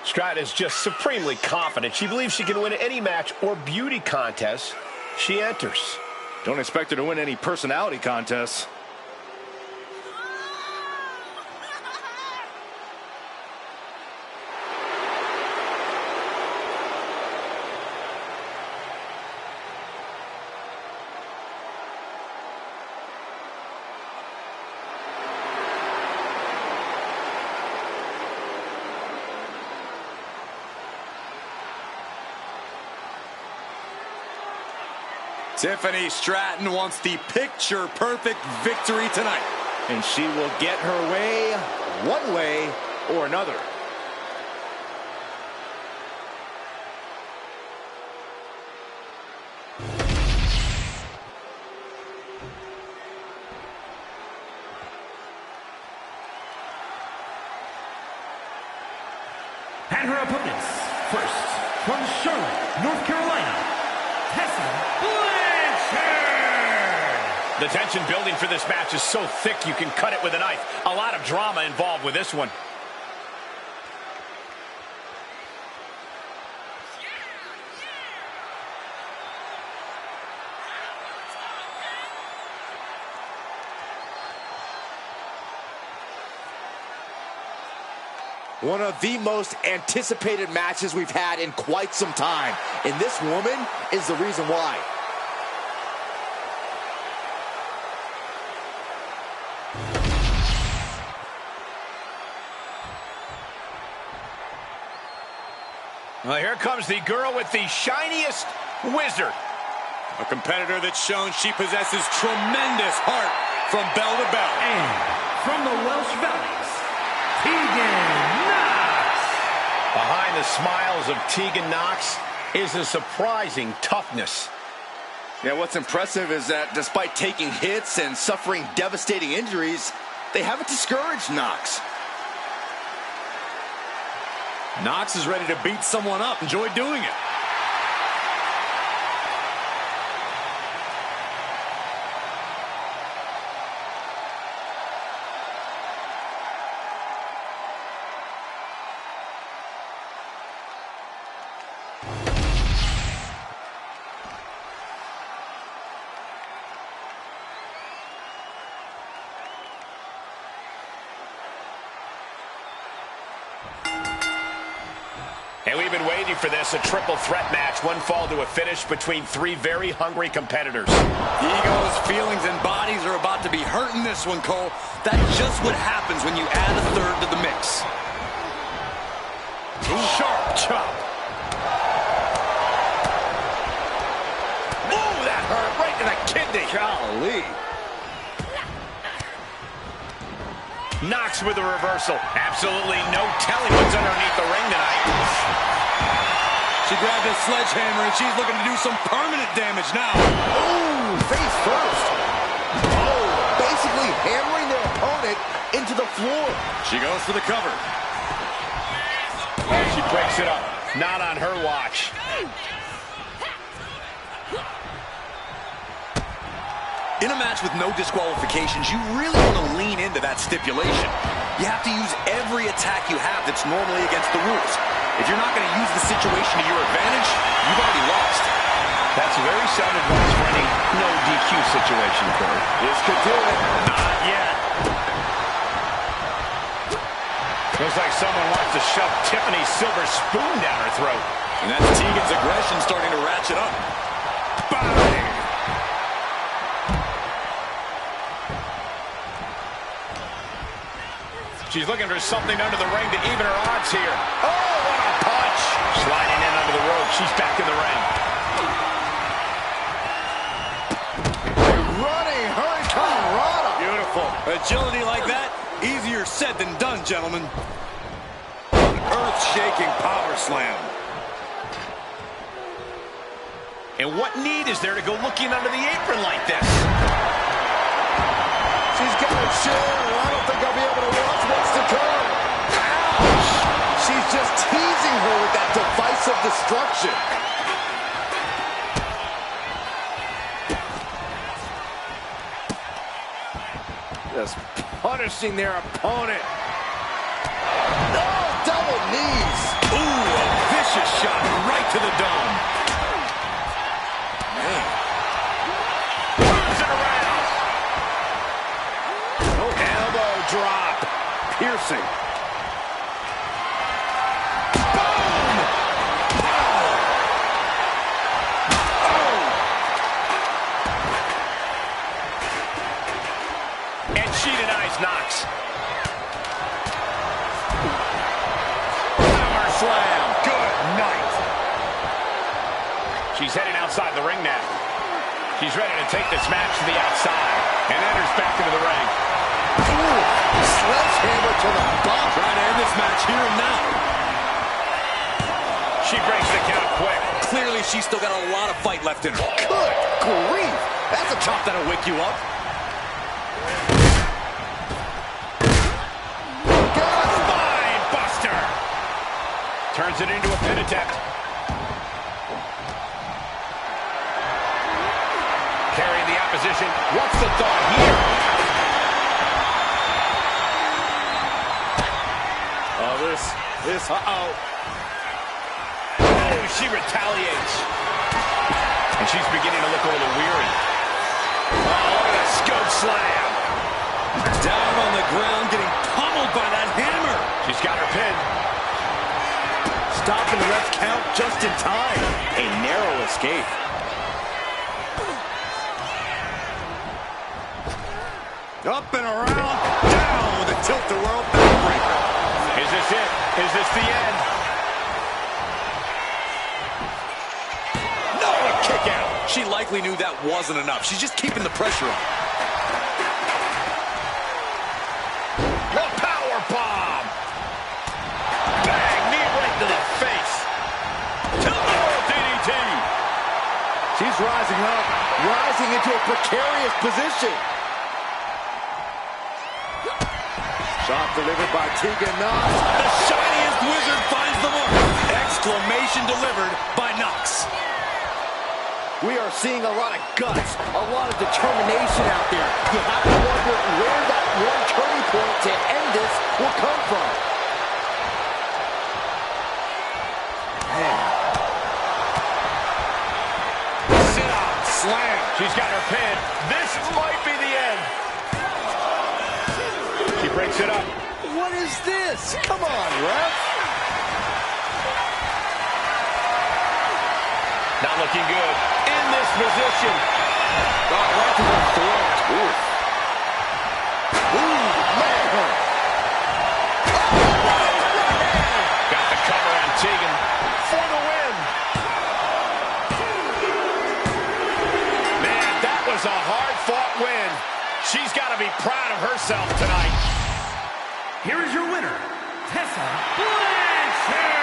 [SPEAKER 4] Stratton is just supremely confident. She believes she can win any match or beauty contest she enters.
[SPEAKER 5] Don't expect her to win any personality contests.
[SPEAKER 6] Tiffany Stratton wants the picture-perfect victory tonight.
[SPEAKER 3] And she will get her way, one way or another.
[SPEAKER 1] And her opponents, first, from Charlotte, North Carolina, Tessa Blanchard.
[SPEAKER 4] The tension building for this match is so thick you can cut it with a knife. A lot of drama involved with this one.
[SPEAKER 3] One of the most anticipated matches we've had in quite some time. And this woman is the reason why.
[SPEAKER 4] Well, here comes the girl with the shiniest wizard.
[SPEAKER 6] A competitor that's shown she possesses tremendous heart from bell to bell.
[SPEAKER 1] And from the Welsh Valleys, Tegan Knox.
[SPEAKER 4] Behind the smiles of Tegan Knox is a surprising toughness.
[SPEAKER 3] Yeah, what's impressive is that despite taking hits and suffering devastating injuries, they haven't discouraged Knox.
[SPEAKER 6] Knox is ready to beat someone up. Enjoy doing it.
[SPEAKER 4] And we've been waiting for this, a triple threat match, one fall to a finish between three very hungry competitors.
[SPEAKER 6] Egos, feelings, and bodies are about to be hurt in this one, Cole. That's just what happens when you add a third to the mix.
[SPEAKER 4] Sharp chop. Ooh, that hurt right to the kidney.
[SPEAKER 3] Golly.
[SPEAKER 4] Knox with a reversal. Absolutely no telling what's underneath the ring tonight.
[SPEAKER 6] She grabbed a sledgehammer and she's looking to do some permanent damage now.
[SPEAKER 3] Ooh, face first. Oh, basically hammering their opponent into the floor.
[SPEAKER 6] She goes for the cover.
[SPEAKER 4] And she breaks it up. Not on her watch.
[SPEAKER 6] In a match with no disqualifications, you really want to lean into that stipulation. You have to use every attack you have that's normally against the rules. If you're not going to use the situation to your advantage, you've already lost.
[SPEAKER 4] That's very sound advice for any no DQ situation, Corey.
[SPEAKER 3] This could do it.
[SPEAKER 4] Not yet. Looks like someone wants to shove Tiffany's silver spoon down her throat.
[SPEAKER 6] And that's Tegan's aggression starting to ratchet up.
[SPEAKER 4] Bang! She's looking for something under the ring to even her odds here. Oh, what a punch! Sliding in under the rope. She's back in the ring.
[SPEAKER 3] Running Hurricane Rana.
[SPEAKER 6] Beautiful. Agility like that, easier said than done, gentlemen. An earth-shaking power slam.
[SPEAKER 4] And what need is there to go looking under the apron like this?
[SPEAKER 3] She's got a chair. I don't think I'll be able to watch what's to come. Ouch! She's just teasing her with that device of destruction. Just punishing their opponent. Oh, double knees.
[SPEAKER 6] Ooh, a vicious shot right to the dome. Man.
[SPEAKER 4] Turns it around.
[SPEAKER 3] Elbow drop. Piercing.
[SPEAKER 4] Boom! And she denies Knox. Power slam. Good night. She's heading outside the ring now. She's ready to take this match to the outside and enters back into the ring.
[SPEAKER 3] Ooh, sledgehammer to the bump.
[SPEAKER 6] Trying to end this match here and now.
[SPEAKER 4] She breaks the count quick.
[SPEAKER 6] Clearly, she's still got a lot of fight left in her.
[SPEAKER 3] Good grief. That's a chop that'll wake you up.
[SPEAKER 4] Spine buster. Turns it into a pin attempt. Carrying the opposition. What's the thought here?
[SPEAKER 3] Oh, uh-oh.
[SPEAKER 4] Oh, she retaliates. And she's beginning to look a little weary. Oh, look at that scope slam.
[SPEAKER 6] Down on the ground, getting pummeled by that hammer.
[SPEAKER 4] She's got her pin.
[SPEAKER 3] Stopping the ref's count just in time. A narrow escape.
[SPEAKER 6] Up and around, down with a tilt-the-world backbreaker.
[SPEAKER 4] Is this it? Is this the end? No, a kick out.
[SPEAKER 6] She likely knew that wasn't enough. She's just keeping the pressure on.
[SPEAKER 4] A power bomb. Bang, knee right to the face. Tilt-the-world DDT.
[SPEAKER 3] She's rising up, rising into a precarious position. Shot delivered by Tegan Knox.
[SPEAKER 6] The shiniest wizard finds the mark. Exclamation delivered by Knox.
[SPEAKER 3] We are seeing a lot of guts, a lot of determination out there. You have to wonder where that one turning point to end this will come from. Man.
[SPEAKER 4] Sit-out, slam. She's got her pin. This might be the end. She breaks it up.
[SPEAKER 3] What is this? Come on, ref.
[SPEAKER 4] Not looking good. In this position.
[SPEAKER 3] Right to the throat. Ooh. Ooh, man.
[SPEAKER 4] Got the cover on Tegan for the win. Man, that was a hard-fought win. She's got to be proud of herself tonight.
[SPEAKER 1] Here is your winner, Tessa Blanchard.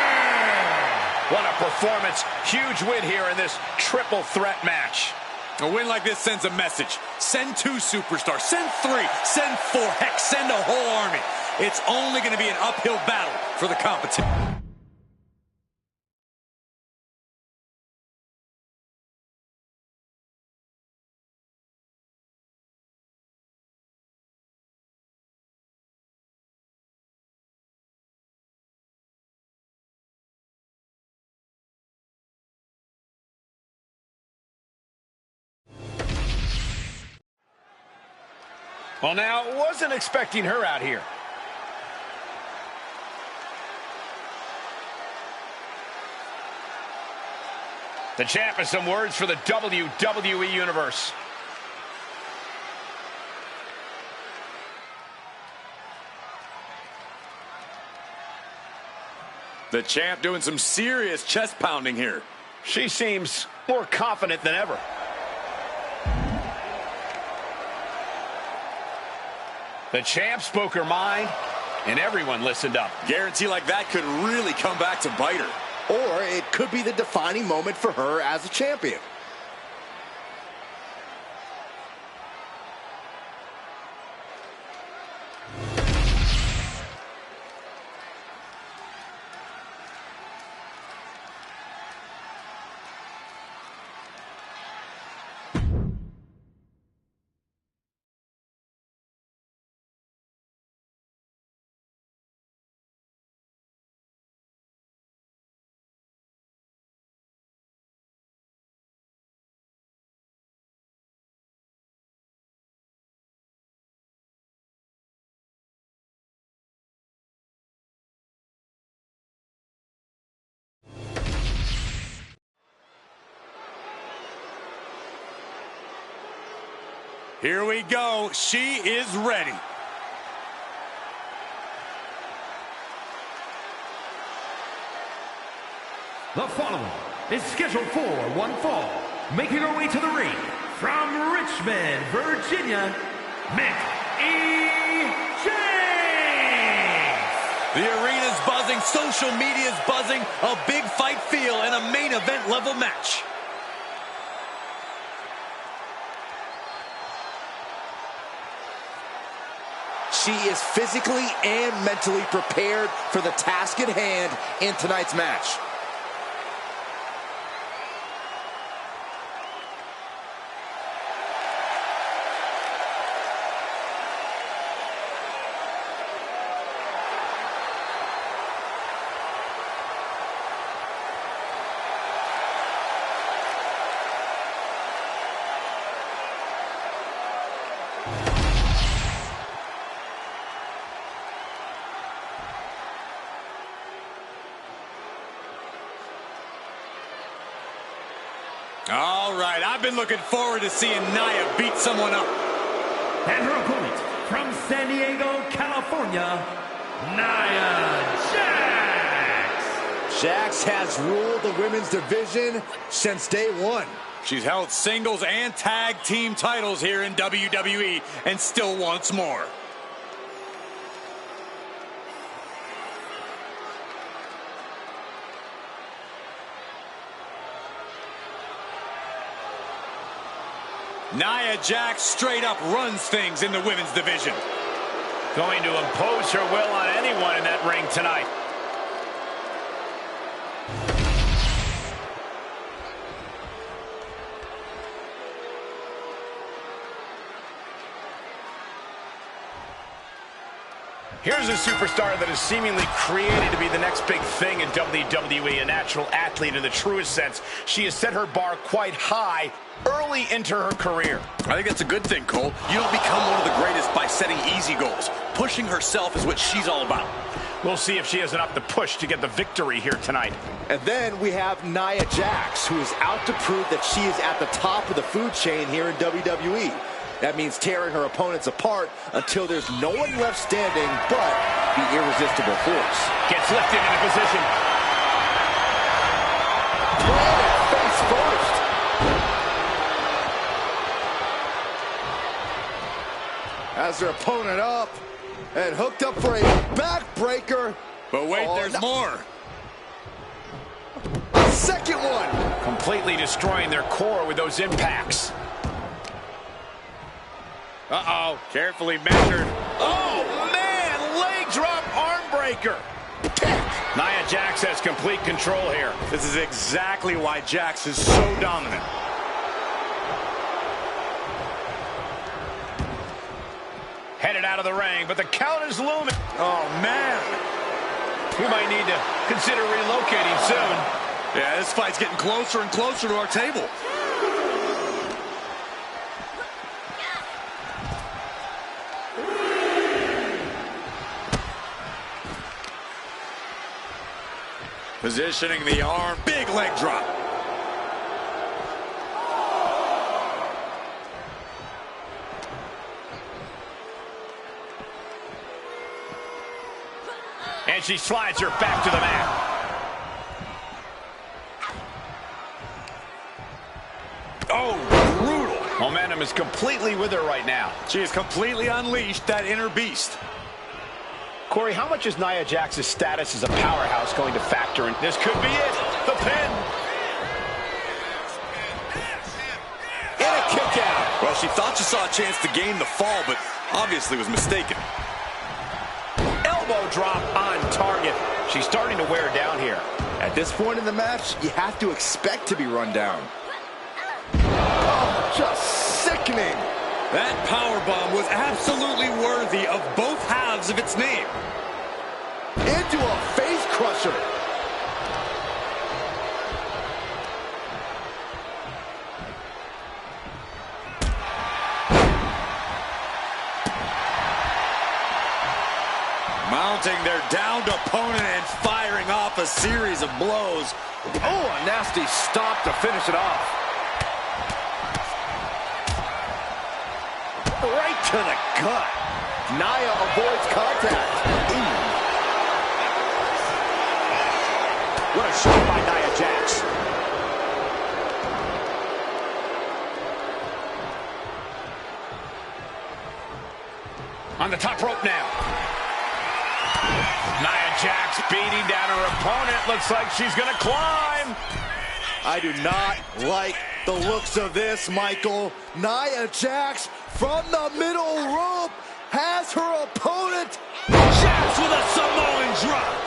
[SPEAKER 4] What a performance. Huge win here in this triple threat match.
[SPEAKER 6] A win like this sends a message. Send 2 superstars, send 3, send 4, heck, send a whole army. It's only going to be an uphill battle for the competition.
[SPEAKER 4] Well, now, wasn't expecting her out here. The champ has some words for the WWE Universe.
[SPEAKER 6] The champ doing some serious chest pounding here.
[SPEAKER 4] She seems more confident than ever. The champ spoke her mind, and everyone listened up.
[SPEAKER 6] Guarantee like that could really come back to bite her.
[SPEAKER 3] Or it could be the defining moment for her as a champion.
[SPEAKER 6] Here we go. She is ready.
[SPEAKER 1] The following is scheduled for one fall. Making her way to the ring from Richmond, Virginia, Mickey James.
[SPEAKER 2] The arena's buzzing, social media's buzzing, a big fight feel and a main event level match.
[SPEAKER 3] She is physically and mentally prepared for the task at hand in tonight's match.
[SPEAKER 2] All right, I've been looking forward to seeing Nia beat someone up.
[SPEAKER 1] And her opponent from San Diego, California, Nia Jax.
[SPEAKER 3] Jax has ruled the women's division since day one.
[SPEAKER 2] She's held singles and tag team titles here in WWE and still wants more. Nia Jax straight up runs things in the women's division.
[SPEAKER 4] Going to impose her will on anyone in that ring tonight. Here's a superstar that is seemingly created to be the next big thing in WWE, a natural athlete in the truest sense. She has set her bar quite high early into her career.
[SPEAKER 6] I think that's a good thing, Cole. You don't become one of the greatest by setting easy goals. Pushing herself is what she's all about.
[SPEAKER 4] We'll see if she has enough to push to get the victory here tonight.
[SPEAKER 3] And then we have Nia Jax, who is out to prove that she is at the top of the food chain here in WWE. That means tearing her opponents apart until there's no one left standing but the irresistible force.
[SPEAKER 4] Gets lifted into position.
[SPEAKER 3] Planted face first. Has her opponent up and hooked up for a backbreaker.
[SPEAKER 2] But wait, there's more.
[SPEAKER 3] Second one.
[SPEAKER 4] Completely destroying their core with those impacts.
[SPEAKER 2] Uh-oh, carefully measured.
[SPEAKER 4] Oh, man, leg drop arm breaker. Nia Jax has complete control here.
[SPEAKER 5] This is exactly why Jax is so dominant.
[SPEAKER 4] Headed out of the ring, but the count is looming.
[SPEAKER 5] Oh, man.
[SPEAKER 4] We might need to consider relocating soon.
[SPEAKER 6] Yeah, this fight's getting closer and closer to our table. Positioning the arm, big leg drop.
[SPEAKER 4] And she slides her back to the mat. Oh, brutal. Momentum is completely with her right now.
[SPEAKER 5] She has completely unleashed that inner beast.
[SPEAKER 4] Corey, how much is Nia Jax's status as a powerhouse going to factor in? This could be it. The pin.
[SPEAKER 3] And a kick out.
[SPEAKER 6] Well, she thought she saw a chance to gain the fall, but obviously was mistaken.
[SPEAKER 4] Elbow drop on target. She's starting to wear down here.
[SPEAKER 3] At this point in the match, you have to expect to be run down. Oh, just sickening.
[SPEAKER 6] That powerbomb was absolutely worthy of both halves of its name.
[SPEAKER 3] Into a face crusher.
[SPEAKER 6] Mounting their downed opponent and firing off a series of blows.
[SPEAKER 3] Oh, a nasty stop to finish it off. Right to the gut. Nia avoids contact. Ooh.
[SPEAKER 4] What a shot by Nia Jax. on the top rope now. Nia Jax beating down her opponent. Looks like she's going to climb.
[SPEAKER 3] I do not like the looks of this, Michael. Nia Jax from the middle rope has her opponent.
[SPEAKER 2] Jax with a Samoan drop.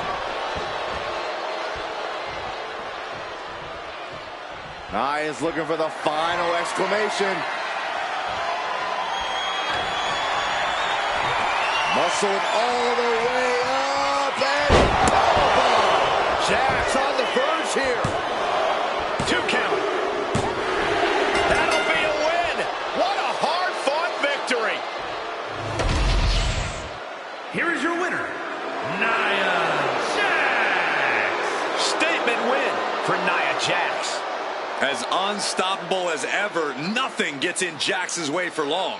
[SPEAKER 3] Nia's looking for the final exclamation. Muscled all the way up and powerbomb. Jax on the verge here.
[SPEAKER 4] 2 count. That'll be a win. What a hard-fought victory.
[SPEAKER 1] Here is your winner, Nia Jax.
[SPEAKER 4] Statement win for Nia Jax.
[SPEAKER 6] As unstoppable as ever, nothing gets in Jax's way for long.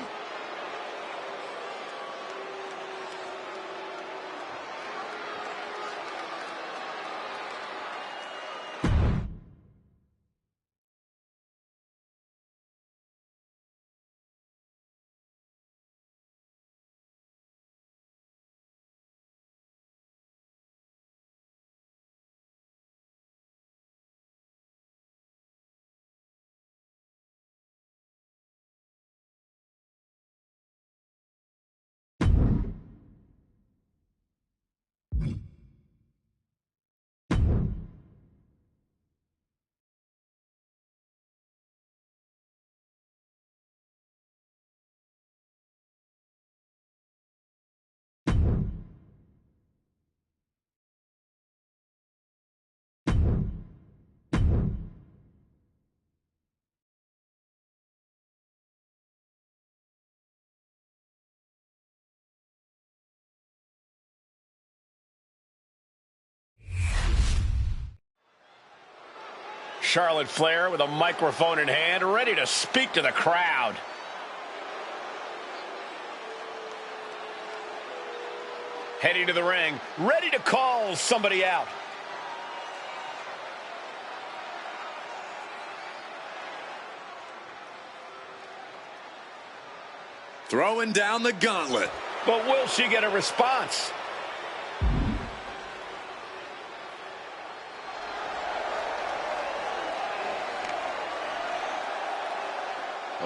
[SPEAKER 4] Charlotte Flair with a microphone in hand, ready to speak to the crowd. Heading to the ring, ready to call somebody out.
[SPEAKER 6] Throwing down the gauntlet.
[SPEAKER 4] But will she get a response?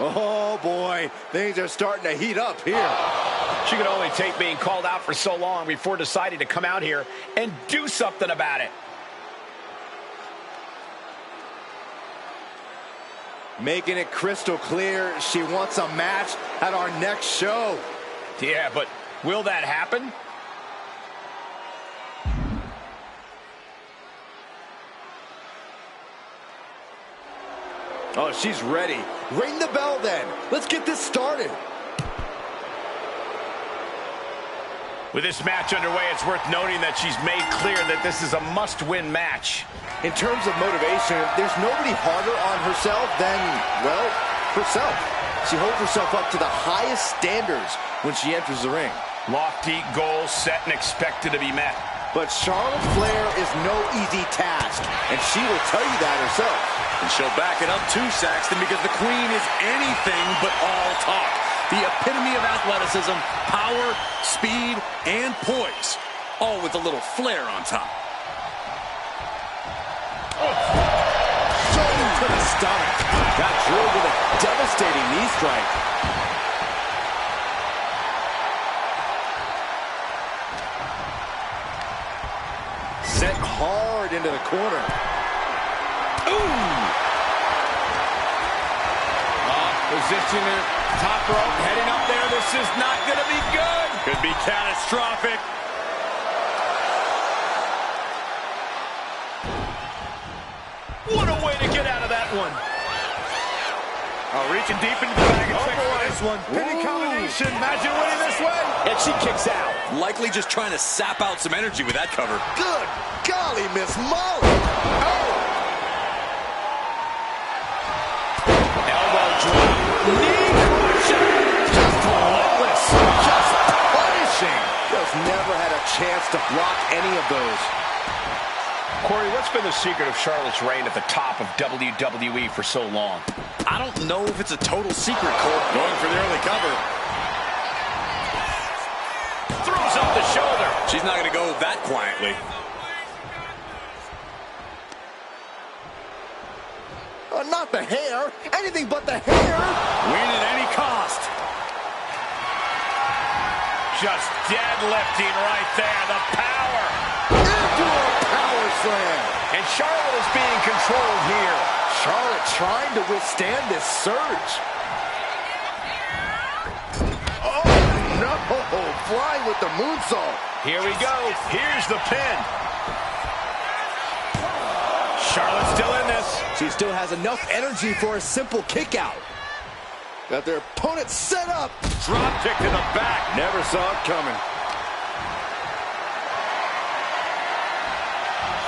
[SPEAKER 3] Oh boy, things are starting to heat up here.
[SPEAKER 4] She could only take being called out for so long before deciding to come out here and do something about it.
[SPEAKER 3] Making it crystal clear she wants a match at our next show.
[SPEAKER 4] Yeah, but will that happen?
[SPEAKER 3] Oh, she's ready. Ring the bell then. Let's get this started.
[SPEAKER 4] With this match underway, it's worth noting that she's made clear that this is a must-win match.
[SPEAKER 3] In terms of motivation, there's nobody harder on herself than, well, herself. She holds herself up to the highest standards when she enters the ring.
[SPEAKER 4] Lofty goals set and expected to be met.
[SPEAKER 3] But Charlotte Flair is no easy task, and she will tell you that herself.
[SPEAKER 6] And she'll back it up too, Saxton, because the Queen is anything but all talk. The epitome of athleticism, power, speed, and poise. All with a little flair on top.
[SPEAKER 3] Shoulder to the stomach. Got drilled with a devastating knee strike. Sent hard into the corner. Ooh!
[SPEAKER 4] Position top rope, heading up there. This is not going to be good.
[SPEAKER 6] Could be catastrophic.
[SPEAKER 4] What a way to get out of that one.
[SPEAKER 5] Oh, reaching deep into the bag of tricks for this one. Pinning combination. Imagine winning this way.
[SPEAKER 4] And she kicks out.
[SPEAKER 6] Likely just trying to sap out some energy with that cover.
[SPEAKER 3] Good golly, Miss Molly. Oh!
[SPEAKER 4] Elbow drop. Knee crusher.
[SPEAKER 3] Just relentless. Just punishing. Just never had a chance to block any of those.
[SPEAKER 4] Corey, what's been the secret of Charlotte's reign at the top of WWE for so long?
[SPEAKER 6] I don't know if it's a total secret, Cole. Going for the early cover.
[SPEAKER 4] Goes off the shoulder.
[SPEAKER 6] She's not going to go that quietly.
[SPEAKER 3] Not the hair. Anything but the hair.
[SPEAKER 6] Win at any cost.
[SPEAKER 4] Just deadlifting right there. The power.
[SPEAKER 3] Into a power slam.
[SPEAKER 4] And Charlotte is being controlled here.
[SPEAKER 3] Charlotte trying to withstand this surge. Oh, no. Flying with the moonsault.
[SPEAKER 4] Here we go. Here's the pin. Charlotte's still in this.
[SPEAKER 3] She still has enough energy for a simple kick out. Got their opponent set up.
[SPEAKER 5] Drop kick to the back. Never saw it coming.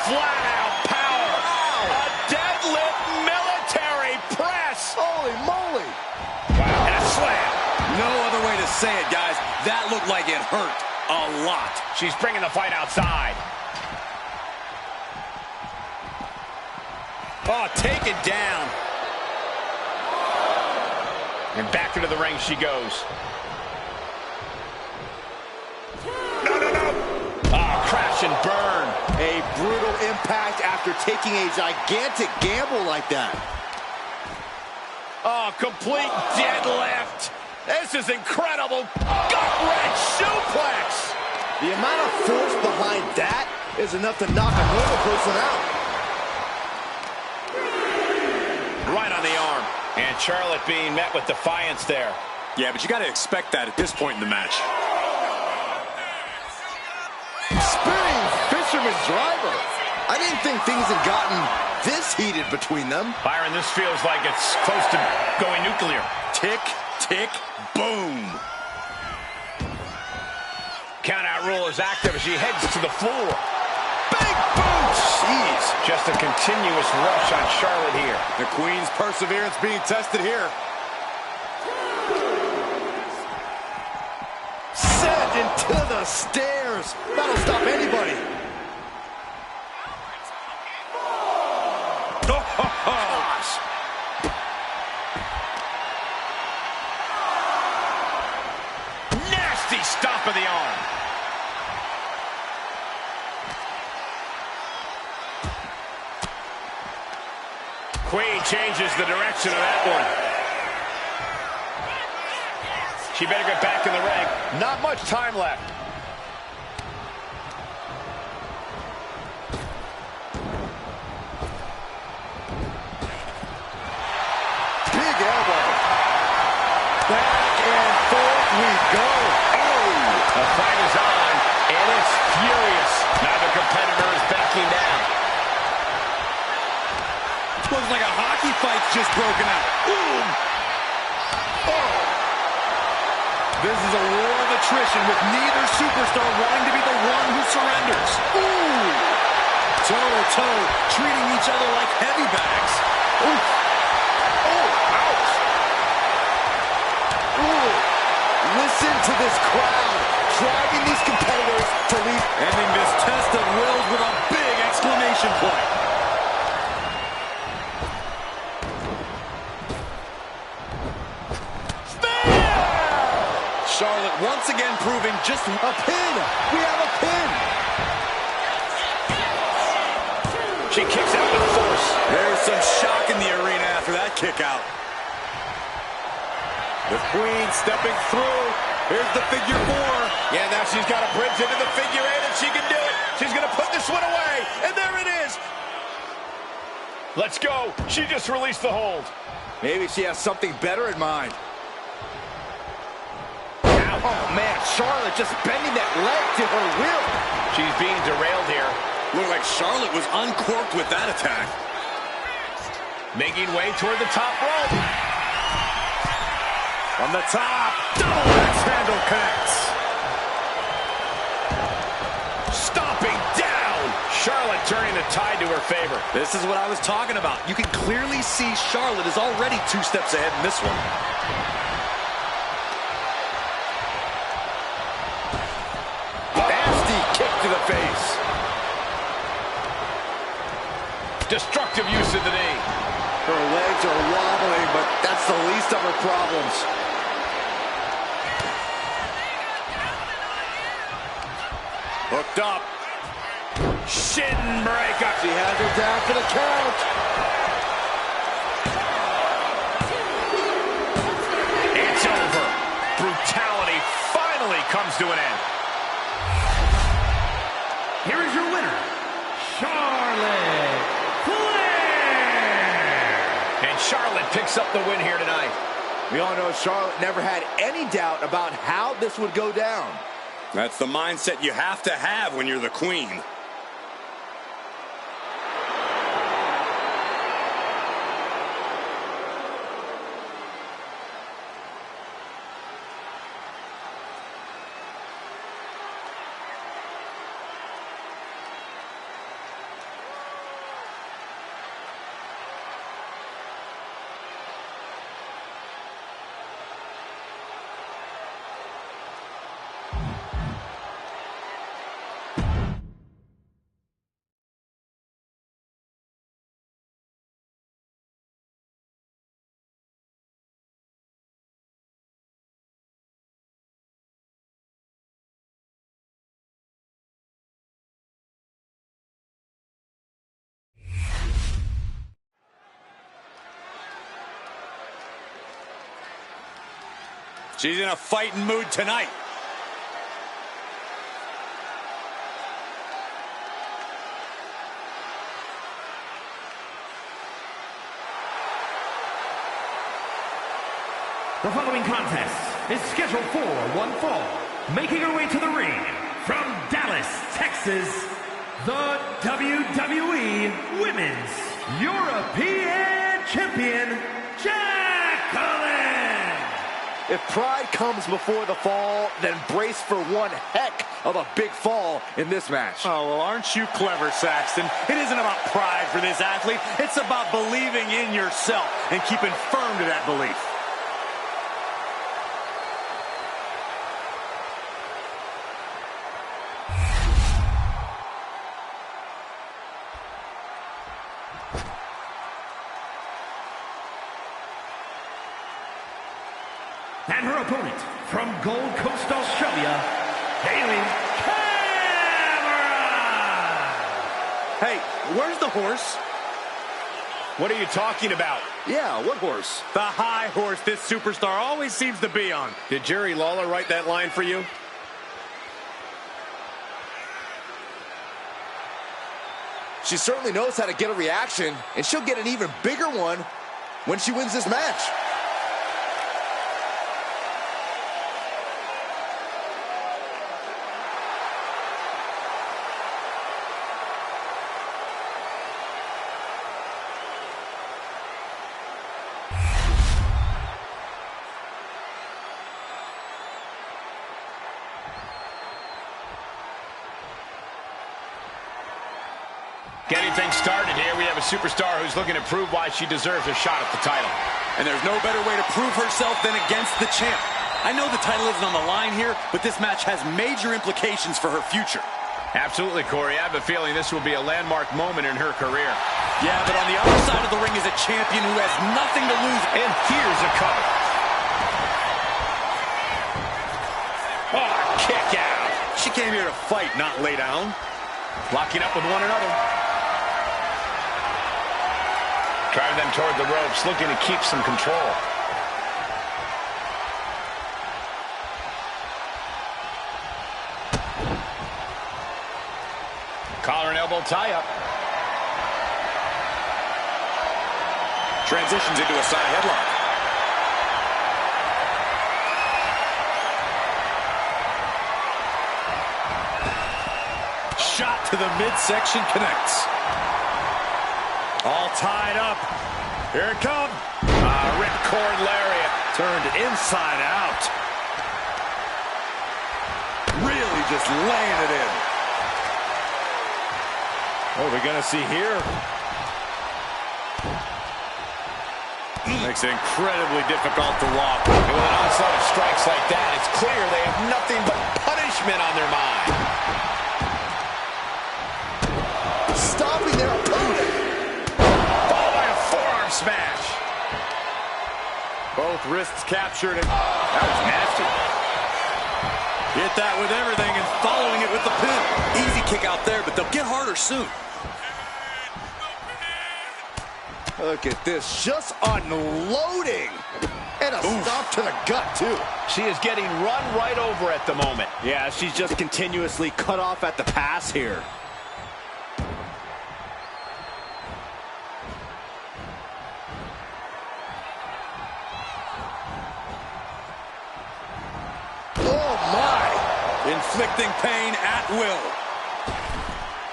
[SPEAKER 4] Flat out power. A deadlift military press.
[SPEAKER 3] Holy moly.
[SPEAKER 4] Wow. And a slam.
[SPEAKER 6] No other way to say it, guys. That looked like it hurt a lot.
[SPEAKER 4] She's bringing the fight outside. Oh, taken down. And back into the ring she goes. No, no, no. Oh, crash and burn.
[SPEAKER 3] A brutal impact after taking a gigantic gamble like that.
[SPEAKER 4] Oh, complete deadlift. This is incredible. Gut-wrench suplex.
[SPEAKER 3] The amount of force behind that is enough to knock a normal person out.
[SPEAKER 4] Right on the arm. And Charlotte being met with defiance there.
[SPEAKER 6] Yeah, but you got to expect that at this point in the match.
[SPEAKER 3] Spinning fisherman driver. I didn't think things had gotten this heated between them.
[SPEAKER 4] Byron, this feels like it's close to going nuclear.
[SPEAKER 6] Tick, tick, boom.
[SPEAKER 4] Count-out rule is active as she heads to the floor. Big boot! Jeez. Just a continuous rush on Charlotte here.
[SPEAKER 6] The Queen's perseverance being tested here.
[SPEAKER 3] Sent into the stairs. That'll stop anybody.
[SPEAKER 4] Gosh. Nasty stomp of the arm. Queen changes the direction of that one. She better get back in the ring. Not much time left.
[SPEAKER 3] Big elbow. Back and forth we go. Oh!
[SPEAKER 4] The fight is on, and it's furious. Neither competitor is backing down.
[SPEAKER 6] Looks like a hockey fight's just broken out.
[SPEAKER 3] Boom! Oh!
[SPEAKER 6] This is a war of attrition with neither superstar wanting to be the one who surrenders.
[SPEAKER 3] Ooh!
[SPEAKER 6] Toe-to-toe, treating each other like heavy bags.
[SPEAKER 3] Oof! Oh! Ouch! Ooh! Listen to this crowd driving these competitors to leave.
[SPEAKER 6] Ending this test of wills with a big exclamation point. Charlotte once again proving just
[SPEAKER 3] A pin! We have a pin!
[SPEAKER 4] She kicks out with force.
[SPEAKER 6] There's some shock in the arena after that kick out. The Queen stepping through. Here's the figure four.
[SPEAKER 4] Yeah, now she's got a bridge into the figure eight, and she can do it. She's going to put this one away, and there it is. Let's go. She just released the hold.
[SPEAKER 3] Maybe she has something better in mind. Ow. Oh, man, Charlotte just bending that leg to her will.
[SPEAKER 4] She's being derailed here.
[SPEAKER 6] Looked like Charlotte was uncorked with that attack.
[SPEAKER 4] Making way toward the top rope.
[SPEAKER 6] On the top, double axe handle connects.
[SPEAKER 4] Stomping down. Charlotte turning the tide to her favor.
[SPEAKER 6] This is what I was talking about. You can clearly see Charlotte is already 2 steps ahead in this one.
[SPEAKER 3] Nasty kick to the face.
[SPEAKER 4] Destructive use of the knee.
[SPEAKER 3] Her legs are wobbling, but that's the least of her problems.
[SPEAKER 4] Hooked up. Shin breaker.
[SPEAKER 3] She has her down for the count.
[SPEAKER 4] It's over. Brutality finally comes to an end.
[SPEAKER 1] Here is your winner, Charlotte Flair.
[SPEAKER 4] And Charlotte picks up the win here tonight.
[SPEAKER 3] We all know Charlotte never had any doubt about how this would go down.
[SPEAKER 6] That's the mindset you have to have when you're the queen. She's in a fighting mood tonight.
[SPEAKER 1] The following contest is scheduled for one fall. Making her way to the ring from Dallas, Texas, the WWE Women's European Champion, Jacqueline.
[SPEAKER 3] If pride comes before the fall, then brace for one heck of a big fall in this match.
[SPEAKER 5] Oh, well, aren't you clever, Saxton? It isn't about pride for this athlete. It's about believing in yourself and keeping firm to that belief.
[SPEAKER 1] And her opponent, from Gold Coast, Australia, Haley Cameron.
[SPEAKER 5] Hey, where's the horse?
[SPEAKER 4] What are you talking about?
[SPEAKER 3] Yeah, what horse?
[SPEAKER 5] The high horse this superstar always seems to be on.
[SPEAKER 4] Did Jerry Lawler write that line for you?
[SPEAKER 3] She certainly knows how to get a reaction, and she'll get an even bigger one when she wins this match.
[SPEAKER 4] Getting things started here, we have a superstar who's looking to prove why she deserves a shot at the title.
[SPEAKER 6] And there's no better way to prove herself than against the champ. I know the title isn't on the line here, but this match has major implications for her future.
[SPEAKER 4] Absolutely, Corey. I have a feeling this will be a landmark moment in her career.
[SPEAKER 6] Yeah, but on the other side of the ring is a champion who has nothing to lose.
[SPEAKER 4] And here's a cover. Oh, kick out.
[SPEAKER 5] She came here to fight, not lay down.
[SPEAKER 4] Locking up with one another. Drive them toward the ropes, looking to keep some control. Collar and elbow tie-up.
[SPEAKER 6] Transitions into a side headlock.
[SPEAKER 5] Shot to the midsection connects. All tied up. Here it comes.
[SPEAKER 4] Ripcord lariat.
[SPEAKER 5] Turned inside out. Really just laying it in. What are we going to see here? Makes it incredibly difficult to walk.
[SPEAKER 4] And with an onslaught of strikes like that, it's clear they have nothing but punishment on their mind.
[SPEAKER 3] Stopping their opponent.
[SPEAKER 4] Followed by a forearm smash.
[SPEAKER 5] Both wrists captured, and that was nasty.
[SPEAKER 6] Hit that with everything and following it with the pin. Easy kick out there, but they'll get harder soon.
[SPEAKER 3] Look at this, just unloading. And a stomp to the gut, too.
[SPEAKER 4] She is getting run right over at the moment.
[SPEAKER 3] Yeah, she's just continuously cut off at the pass here. Oh, my.
[SPEAKER 6] Inflicting pain at will.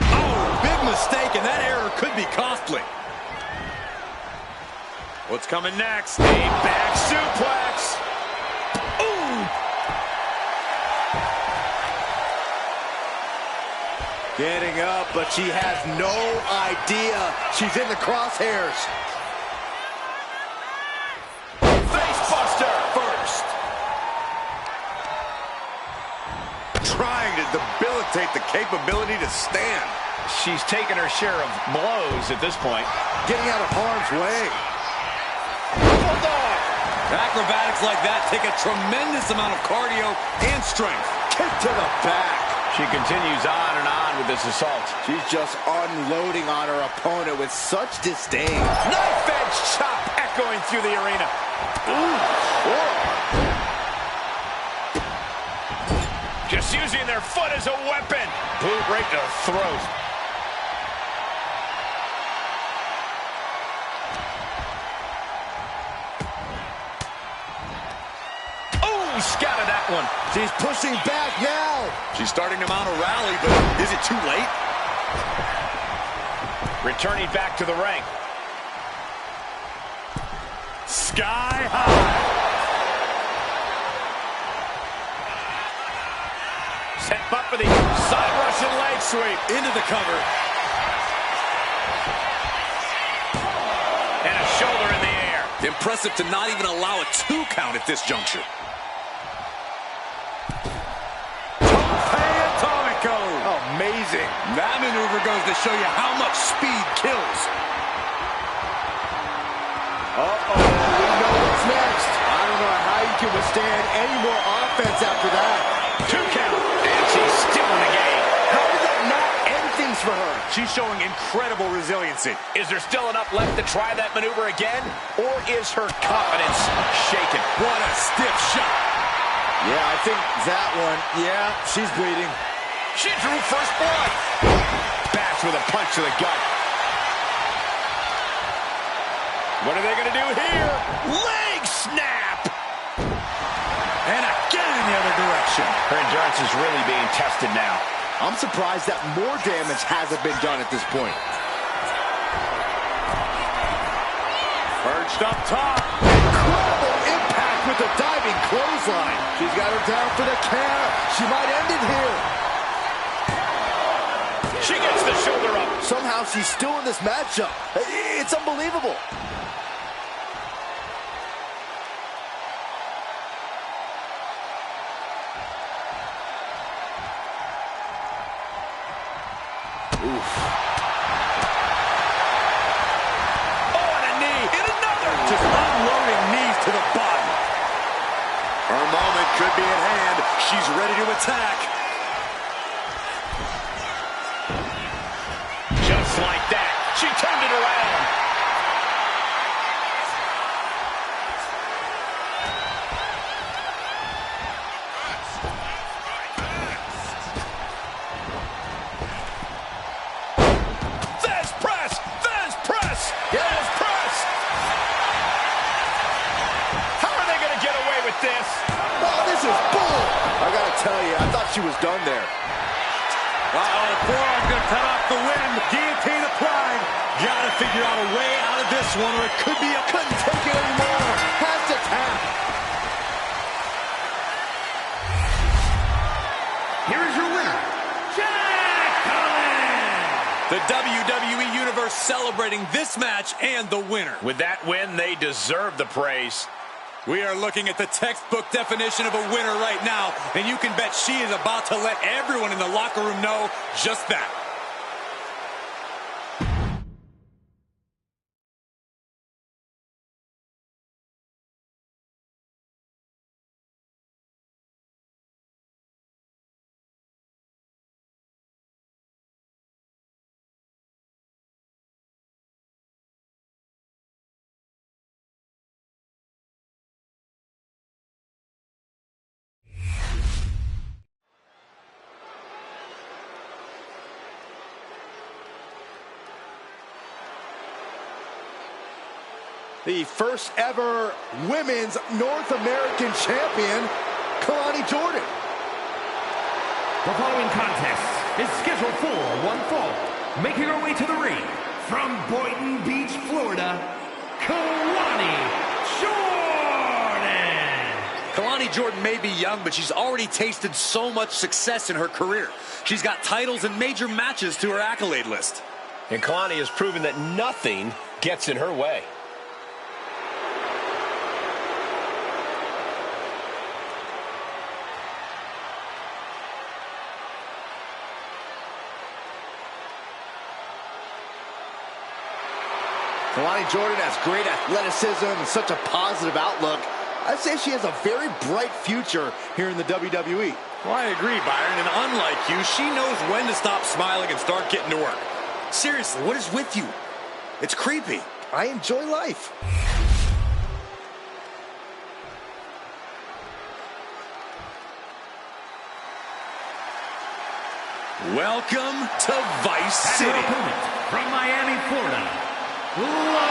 [SPEAKER 6] Oh, big mistake, and that error could be costly.
[SPEAKER 5] What's coming next? A back suplex.
[SPEAKER 6] Ooh!
[SPEAKER 3] Getting up, but she has no idea she's in the crosshairs.
[SPEAKER 4] Face buster first.
[SPEAKER 5] Trying to debilitate the capability to stand.
[SPEAKER 4] She's taken her share of blows at this point.
[SPEAKER 3] Getting out of harm's way.
[SPEAKER 4] Bulldog.
[SPEAKER 6] Acrobatics like that take a tremendous amount of cardio and strength.
[SPEAKER 3] Kick to the back.
[SPEAKER 4] She continues on and on with this assault.
[SPEAKER 3] She's just unloading on her opponent with such disdain.
[SPEAKER 4] Knife edge chop echoing through the arena. Just using their foot as a weapon. Boot right to the throat. Scouted that one.
[SPEAKER 3] She's pushing back now.
[SPEAKER 6] She's starting to mount a rally, but is it too late?
[SPEAKER 4] Returning back to the ring.
[SPEAKER 5] Sky high.
[SPEAKER 4] Set up for the side Russian leg sweep.
[SPEAKER 6] Into the cover.
[SPEAKER 4] And a shoulder in the air.
[SPEAKER 6] Impressive to not even allow a 2 count at this juncture.
[SPEAKER 3] Amazing.
[SPEAKER 6] That maneuver goes to show you how much speed kills.
[SPEAKER 3] Uh-oh, we know what's next. I don't know how you can withstand any more offense after that.
[SPEAKER 4] 2 count. And she's still in the game.
[SPEAKER 3] How did that not end things for her?
[SPEAKER 5] She's showing incredible resiliency.
[SPEAKER 4] Is there still enough left to try that maneuver again? Or is her confidence shaken?
[SPEAKER 6] What a stiff shot.
[SPEAKER 3] Yeah, I think that one, yeah, she's bleeding.
[SPEAKER 4] She drew first blood. Bash with a punch to the gut. What are they going to do here? Leg snap!
[SPEAKER 6] And again in the other direction.
[SPEAKER 4] Her endurance is really being tested now.
[SPEAKER 3] I'm surprised that more damage hasn't been done at this point.
[SPEAKER 5] Perched up top.
[SPEAKER 3] Incredible impact with the diving clothesline. She's got her down for the count. She might end it here.
[SPEAKER 4] She gets the shoulder up.
[SPEAKER 3] Somehow she's still in this matchup. It's unbelievable. Oof.
[SPEAKER 4] Oh, and a knee. And another.
[SPEAKER 6] Just unloading knees to the body. Her moment could be at hand. She's ready to attack.
[SPEAKER 4] Just like that, she turned it around. There's press! There's press! There's press! How are they going to get away with this?
[SPEAKER 3] Oh, this is bull. I got to tell you, I thought she was done there.
[SPEAKER 6] Uh-oh, forearm gonna cut off the wind. Guillotine applied. Gotta figure out a way out of this one, or it could be a...
[SPEAKER 3] Couldn't take it anymore. Has to tap.
[SPEAKER 1] Here is your winner, Jack Collins!
[SPEAKER 6] The WWE Universe celebrating this match and the winner.
[SPEAKER 4] With that win, they deserve the praise.
[SPEAKER 6] We are looking at the textbook definition of a winner right now, and you can bet she is about to let everyone in the locker room know just that.
[SPEAKER 3] the first ever Women's North American Champion, Kalani Jordan.
[SPEAKER 1] The following contest is scheduled for one fall. Making her way to the ring from Boynton Beach, Florida, Kalani Jordan.
[SPEAKER 6] Kalani Jordan may be young, but she's already tasted so much success in her career. She's got titles and major matches to her accolade list.
[SPEAKER 4] And Kalani has proven that nothing gets in her way.
[SPEAKER 3] Kalani Jordan has great athleticism and such a positive outlook. I'd say she has a very bright future here in the WWE.
[SPEAKER 6] Well, I agree, Byron, and unlike you, she knows when to stop smiling and start getting to work. Seriously, what is with you? It's creepy.
[SPEAKER 3] I enjoy life.
[SPEAKER 6] Welcome to Vice City.
[SPEAKER 1] Her opponent from Miami, Florida, Lola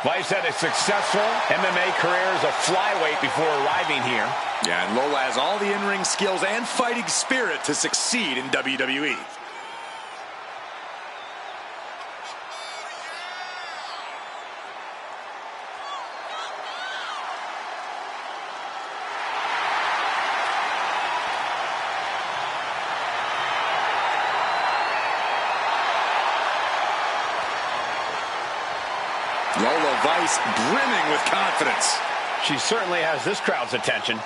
[SPEAKER 4] Vice had a successful MMA career as a flyweight before arriving here.
[SPEAKER 6] Yeah, and Lola has all the in-ring skills and fighting spirit to succeed in WWE. Lola Vice brimming with confidence.
[SPEAKER 4] She certainly has this crowd's attention.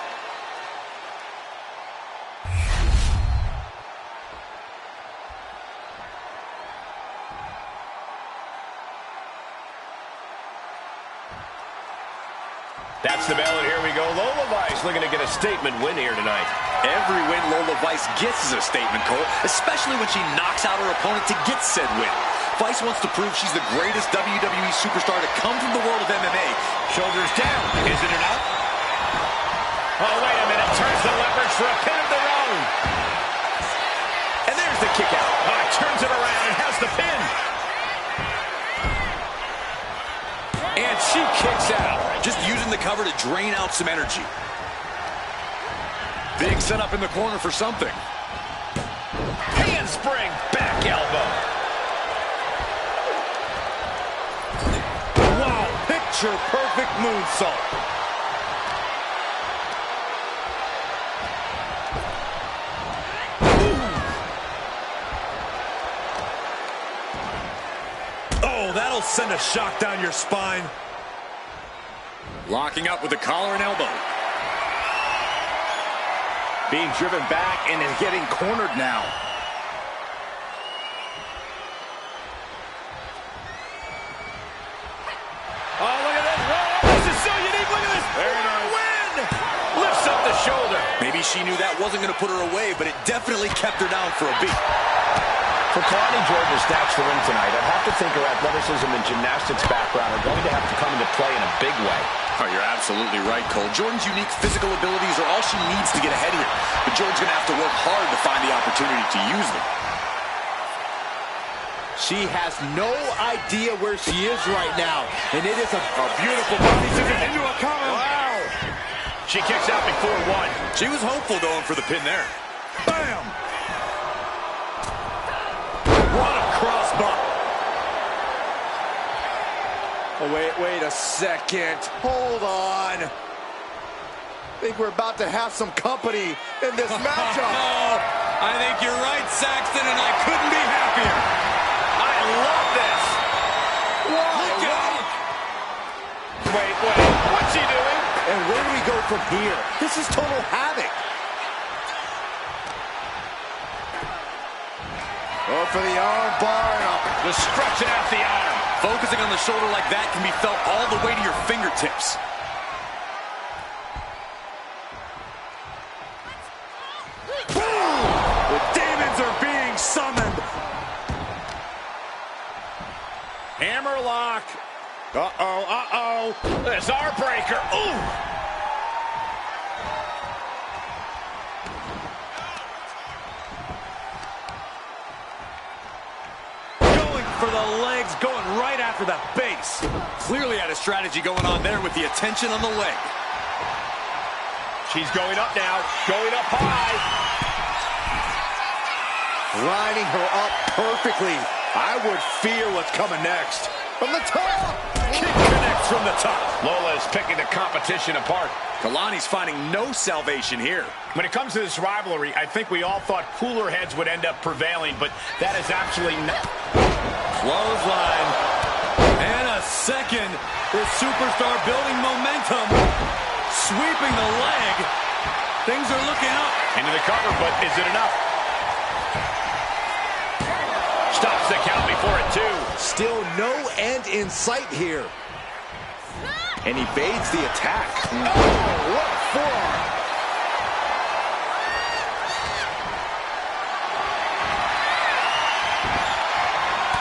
[SPEAKER 4] That's the bell, and here we go. Lola Vice looking to get a statement win here tonight.
[SPEAKER 6] Every win Lola Vice gets is a statement, Cole, especially when she knocks out her opponent to get said win. Vice wants to prove she's the greatest WWE superstar to come from the world of MMA.
[SPEAKER 4] Shoulders down. Isn't it up? Oh, wait a minute. Turns the leverage for a pin of their own. And there's the kick out. Oh, turns it around and has the pin.
[SPEAKER 6] And she kicks out. Just using the cover to drain out some energy. Big setup in the corner for something.
[SPEAKER 4] Handspring. Back elbow.
[SPEAKER 3] Picture-perfect moonsault.
[SPEAKER 6] Oh, that'll send a shock down your spine. Locking up with the collar and elbow.
[SPEAKER 3] Being driven back and is getting cornered now.
[SPEAKER 4] Oh, look at this. Oh, this is so unique. Look at this. Very nice. Win. Lifts up the shoulder.
[SPEAKER 6] Maybe she knew that wasn't going to put her away, but it definitely kept her down for a beat.
[SPEAKER 4] For Kalani Jordan to snatch the win tonight, I'd have to think her athleticism and gymnastics background are going to have to come into play in a big way.
[SPEAKER 6] Oh, you're absolutely right, Cole. Jordan's unique physical abilities are all she needs to get ahead here. But Jordan's going to have to work hard to find the opportunity to use them.
[SPEAKER 3] She has no idea where she is right now. And it is a beautiful body scissors into a cover.
[SPEAKER 4] Wow. She kicks out before one.
[SPEAKER 6] She was hopeful going for the pin there.
[SPEAKER 3] Bam!
[SPEAKER 6] What a crossbar.
[SPEAKER 3] Oh, wait a second. Hold on. I think we're about to have some company in this matchup.
[SPEAKER 6] Oh, I think you're right, Saxton, and I couldn't be happier.
[SPEAKER 4] I love this.
[SPEAKER 6] Look out.
[SPEAKER 4] Wait. What's he doing?
[SPEAKER 3] And where do we go from here? This is total havoc. Oh, for the arm bar.
[SPEAKER 4] Just stretching out the arm.
[SPEAKER 6] Focusing on the shoulder like that can be felt all the way to your fingertips.
[SPEAKER 3] Boom! The demons are being summoned.
[SPEAKER 4] Hammerlock. Uh-oh. There's our breaker. Ooh.
[SPEAKER 6] Going for the legs, going right after the base. Clearly had a strategy going on there with the attention on the leg.
[SPEAKER 4] She's going up now, going up high.
[SPEAKER 3] Lining her up perfectly. I would fear what's coming next. From the top.
[SPEAKER 6] Kick connects from the top.
[SPEAKER 4] Lola is picking the competition apart.
[SPEAKER 6] Kalani's finding no salvation here.
[SPEAKER 4] When it comes to this rivalry, I think we all thought cooler heads would end up prevailing, but that is absolutely not.
[SPEAKER 6] Clothesline. And a second. This superstar building momentum. Sweeping the leg. Things are looking up.
[SPEAKER 4] Into the cover, but is it enough? Stops the count before it, too.
[SPEAKER 3] Still no end in sight here. And evades the attack. Oh, what a forearm.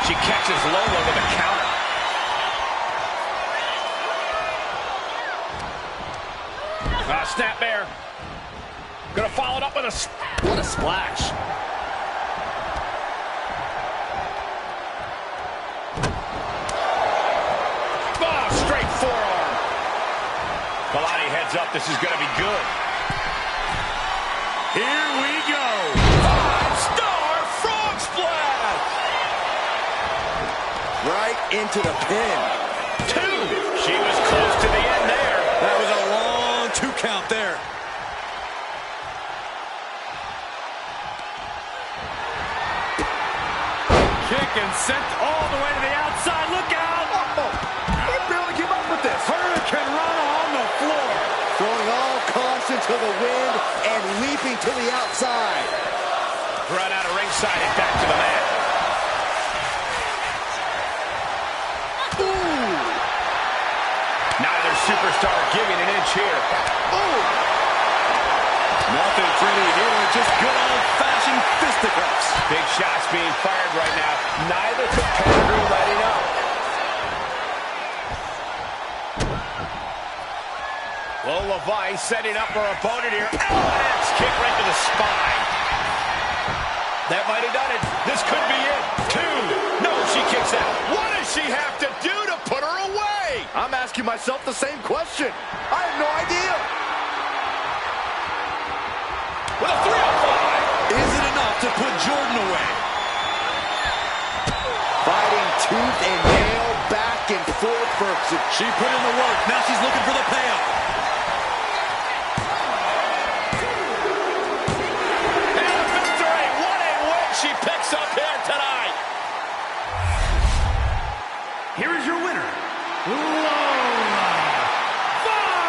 [SPEAKER 4] She catches Lola with a counter. Snap there. Gonna follow it up with a...
[SPEAKER 3] What a splash.
[SPEAKER 4] Oh, straight forearm. Kalani heads up. This is gonna be good.
[SPEAKER 6] Here we go.
[SPEAKER 4] 5-star frog splash.
[SPEAKER 3] Right into the pin.
[SPEAKER 4] 2. She was close to the end there.
[SPEAKER 6] That was a long 2 count there. Kick and sent all the way to the outside. Look out!
[SPEAKER 3] Oh, he barely came up with this.
[SPEAKER 6] Hurricane Rana on the floor.
[SPEAKER 3] Throwing all caution to the wind and leaping to the outside.
[SPEAKER 4] Run out of ringside and back to the mat.
[SPEAKER 3] Ooh.
[SPEAKER 4] Neither superstar giving an inch here.
[SPEAKER 3] Ooh.
[SPEAKER 6] Nothing pretty here, just good old-fashioned fisticuffs.
[SPEAKER 4] Big shots being fired right now. Neither competitor letting up. Lola Vice setting up her opponent here. L&X kick right to the spine. That might have done it. This could be it. 2. No, she kicks out. What does she have to do to put her away?
[SPEAKER 3] I'm asking myself the same question. I have no idea.
[SPEAKER 4] With a 3-on-5.
[SPEAKER 6] Is it enough to put Jordan away?
[SPEAKER 3] Fighting tooth and nail, back and forth.
[SPEAKER 6] She put in the work. Now she's looking for the payoff.
[SPEAKER 4] And a victory. What a win she picks up here tonight.
[SPEAKER 1] Here is your winner, Lola Vice.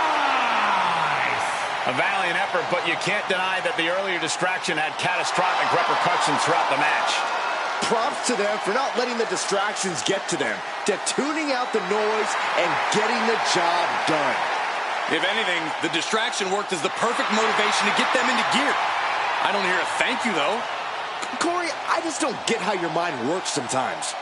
[SPEAKER 4] A valiant effort, but you can't deny that the earlier distraction had catastrophic repercussions throughout the match.
[SPEAKER 3] Props to them for not letting the distractions get to them, to tuning out the noise and getting the job done.
[SPEAKER 6] If anything, the distraction worked as the perfect motivation to get them into gear. I don't hear a thank you, though.
[SPEAKER 3] Corey, I just don't get how your mind works sometimes.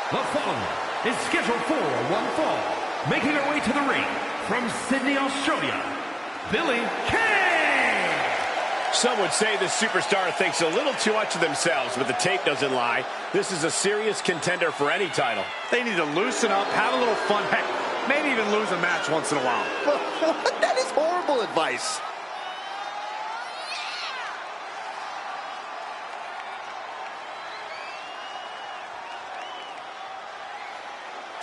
[SPEAKER 1] The following is scheduled for one fall. Making her way to the ring from Sydney, Australia, Billie Kay.
[SPEAKER 4] Some would say this superstar thinks a little too much of themselves, but the tape doesn't lie. This is a serious contender for any title.
[SPEAKER 5] They need to loosen up, have a little fun. Heck, maybe even lose a match once in a while.
[SPEAKER 3] That is horrible advice.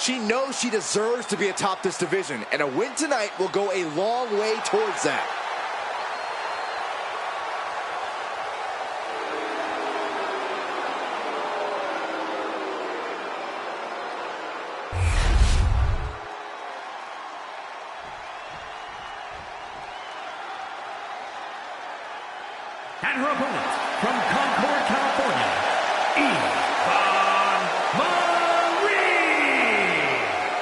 [SPEAKER 3] She knows she deserves to be atop this division, and a win tonight will go a long way towards that.
[SPEAKER 1] And her opponent, from Concord, California,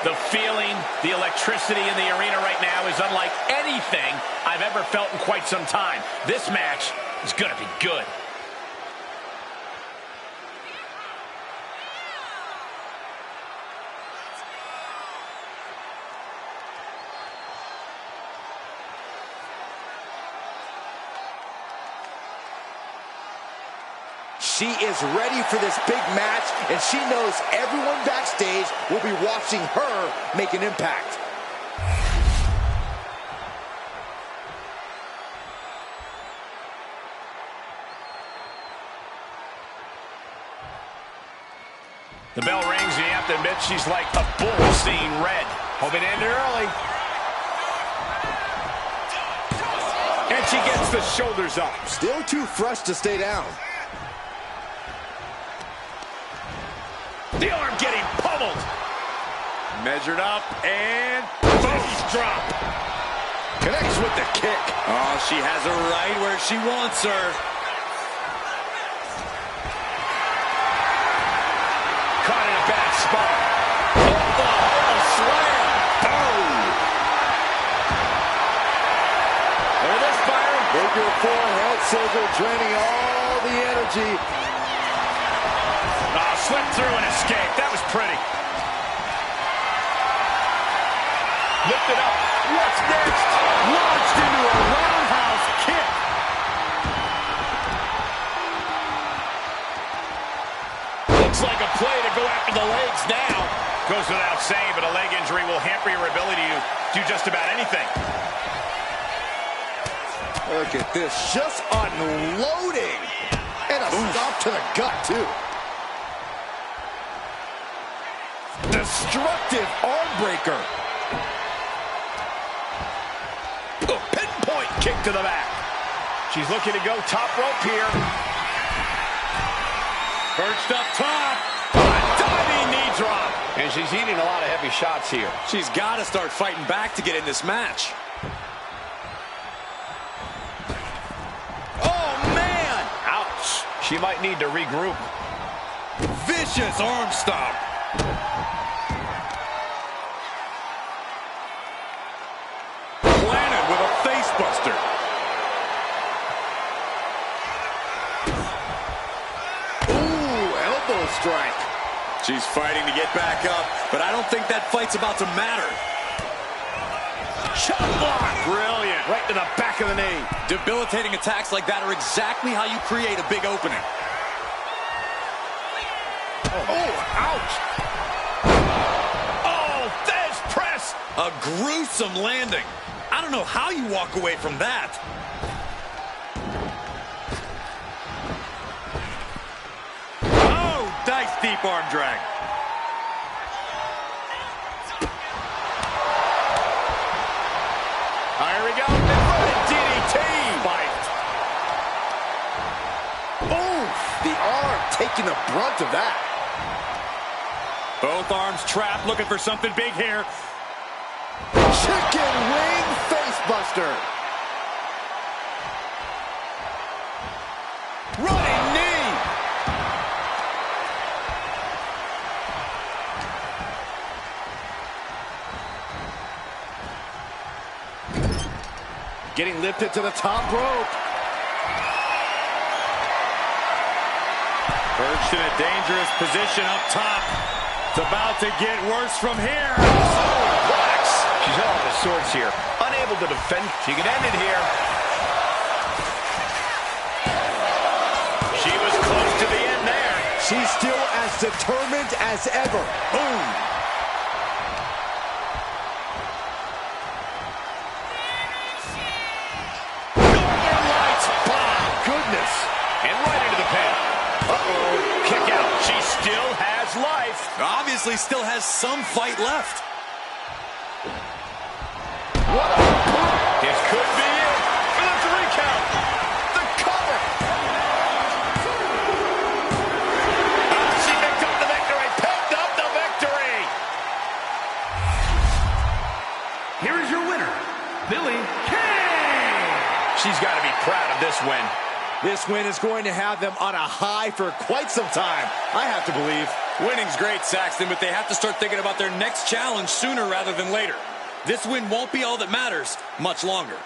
[SPEAKER 4] the feeling, the electricity in the arena right now is unlike anything I've ever felt in quite some time. This match is going to be good.
[SPEAKER 3] She is ready for this big match, and she knows everyone backstage will be watching her make an impact.
[SPEAKER 4] The bell rings, and you have to admit she's like a bull seeing red. Hope it ended early. And she gets the shoulders up.
[SPEAKER 3] Still too fresh to stay down.
[SPEAKER 4] The arm getting pummeled. Measured up and face drop.
[SPEAKER 3] Connects with the kick.
[SPEAKER 6] Oh, she has her right where she wants her.
[SPEAKER 4] Caught in a bad spot. Oh, slam. Boom. Look at this, Byron.
[SPEAKER 3] Figure 4 head scissor, draining all the energy.
[SPEAKER 4] Oh, slipped through and escaped. That was pretty. Lifted up. What's next? Launched into a roundhouse kick. Looks like a play to go after the legs now. Goes without saying, but a leg injury will hamper your ability to do just about anything.
[SPEAKER 3] Look at this, just unloading. And a stop to the gut, too. Destructive arm breaker.
[SPEAKER 4] A pinpoint kick to the back. She's looking to go top rope here. Perched up top. A diving knee drop. And she's eating a lot of heavy shots here.
[SPEAKER 6] She's got to start fighting back to get in this match.
[SPEAKER 4] Oh, man. Ouch. She might need to regroup.
[SPEAKER 6] Vicious arm stomp. Planted with a face buster.
[SPEAKER 3] Ooh, elbow strike.
[SPEAKER 6] She's fighting to get back up, but I don't think that fight's about to matter.
[SPEAKER 4] Shot block. Brilliant. Right to the back of the knee.
[SPEAKER 6] Debilitating attacks like that are exactly how you create a big opening.
[SPEAKER 4] Oh, ouch. Oh, Thesz press.
[SPEAKER 6] A gruesome landing. I don't know how you walk away from that. Oh, nice deep arm drag.
[SPEAKER 4] Here we go. DDT. Fight.
[SPEAKER 3] Ooh, the arm taking the brunt of that.
[SPEAKER 6] Both arms trapped, looking for something big here.
[SPEAKER 3] Chicken wing face buster.
[SPEAKER 4] Running knee.
[SPEAKER 3] Getting lifted to the top rope.
[SPEAKER 6] Perched in a dangerous position up top. It's about to get worse from here.
[SPEAKER 4] Relax. She's all out of sorts here. Unable to defend. She can end it here. She was close to the end there.
[SPEAKER 3] She's still as determined as ever. Boom.
[SPEAKER 4] Northern Lights bomb.
[SPEAKER 3] Goodness.
[SPEAKER 4] And right into the pin. Uh-oh. Kick out. She still has his life.
[SPEAKER 6] Obviously still has some fight left.
[SPEAKER 4] This could be it for the 3 count. The cover. She picked up the victory. Picked up the victory.
[SPEAKER 1] Here is your winner, Billie Kay.
[SPEAKER 4] She's got to be proud of this win.
[SPEAKER 3] This win is going to have them on a high for quite some time, I have to believe.
[SPEAKER 6] Winning's great, Saxton, but they have to start thinking about their next challenge sooner rather than later. This win won't be all that matters much longer.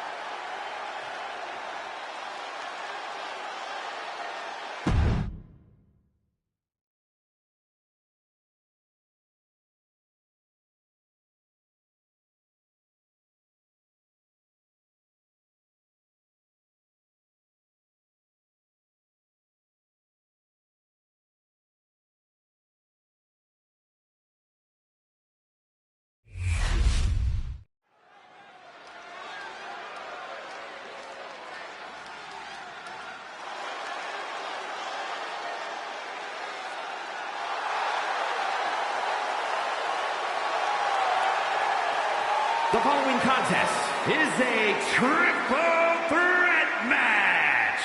[SPEAKER 1] The following contest is a triple threat match.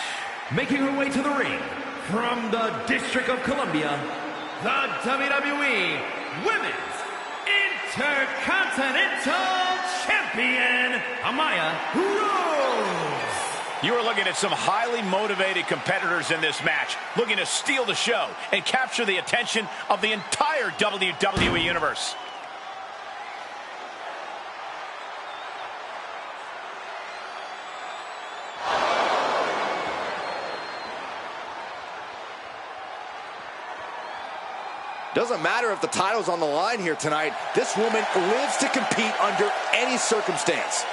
[SPEAKER 1] Making her way to the ring from the District of Columbia, the WWE Women's Intercontinental Champion, Amaya Rose.
[SPEAKER 4] You are looking at some highly motivated competitors in this match, looking to steal the show and capture the attention of the entire WWE Universe.
[SPEAKER 3] Doesn't matter if the title's on the line here tonight. This woman lives to compete under any circumstance.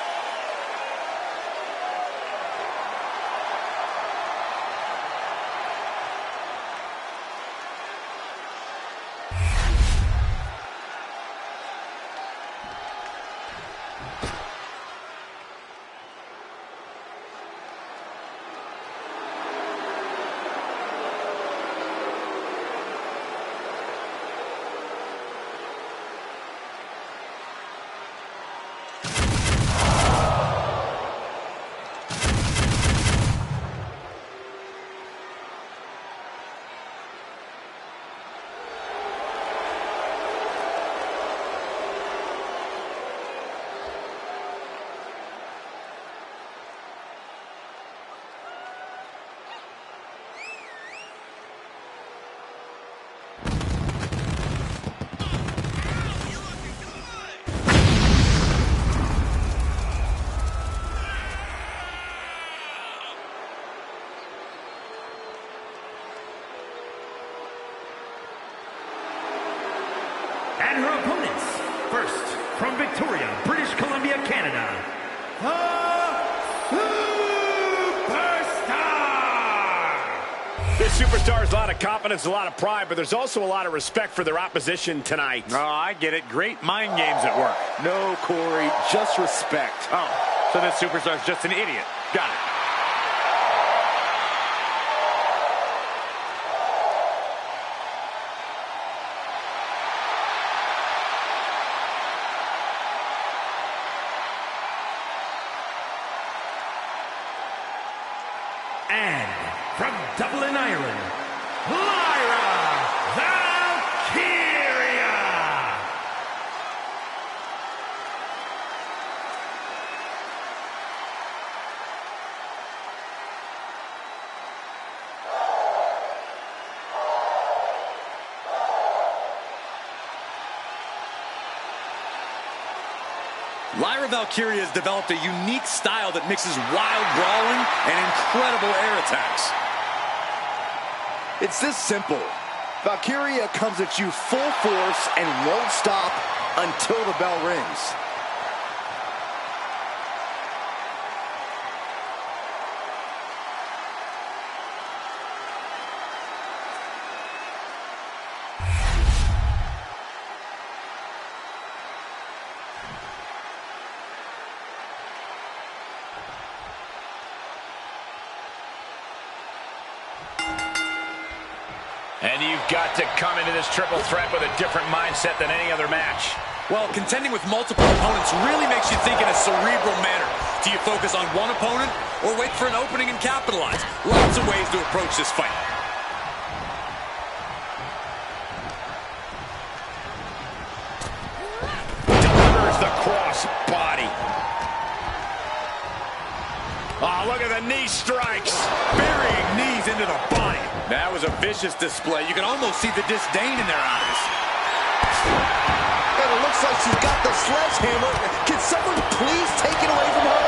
[SPEAKER 1] And her opponents, first, from Victoria, British Columbia, Canada, the Superstar!
[SPEAKER 4] This superstar has a lot of confidence, a lot of pride, but there's also a lot of respect for their opposition tonight.
[SPEAKER 5] Oh, I get it. Great mind games at work.
[SPEAKER 3] No, Corey, just respect.
[SPEAKER 5] Oh, so this superstar's just an idiot. Got it.
[SPEAKER 1] And from Dublin, Ireland, Lyra Valkyria!
[SPEAKER 6] Lyra Valkyria has developed a unique style that mixes wild brawling and incredible air attacks.
[SPEAKER 3] It's this simple. Valkyria comes at you full force and won't stop until the bell rings.
[SPEAKER 4] And you've got to come into this triple threat with a different mindset than any other match.
[SPEAKER 6] Well, contending with multiple opponents really makes you think in a cerebral manner. Do you focus on one opponent or wait for an opening and capitalize? Lots of ways to approach this fight.
[SPEAKER 4] Delivers the cross body. Oh, look at the knee strikes.
[SPEAKER 5] Burying knees into the body.
[SPEAKER 6] That was a vicious display. You can almost see the disdain in their eyes.
[SPEAKER 3] And it looks like she's got the sledgehammer. Can someone please take it away from her?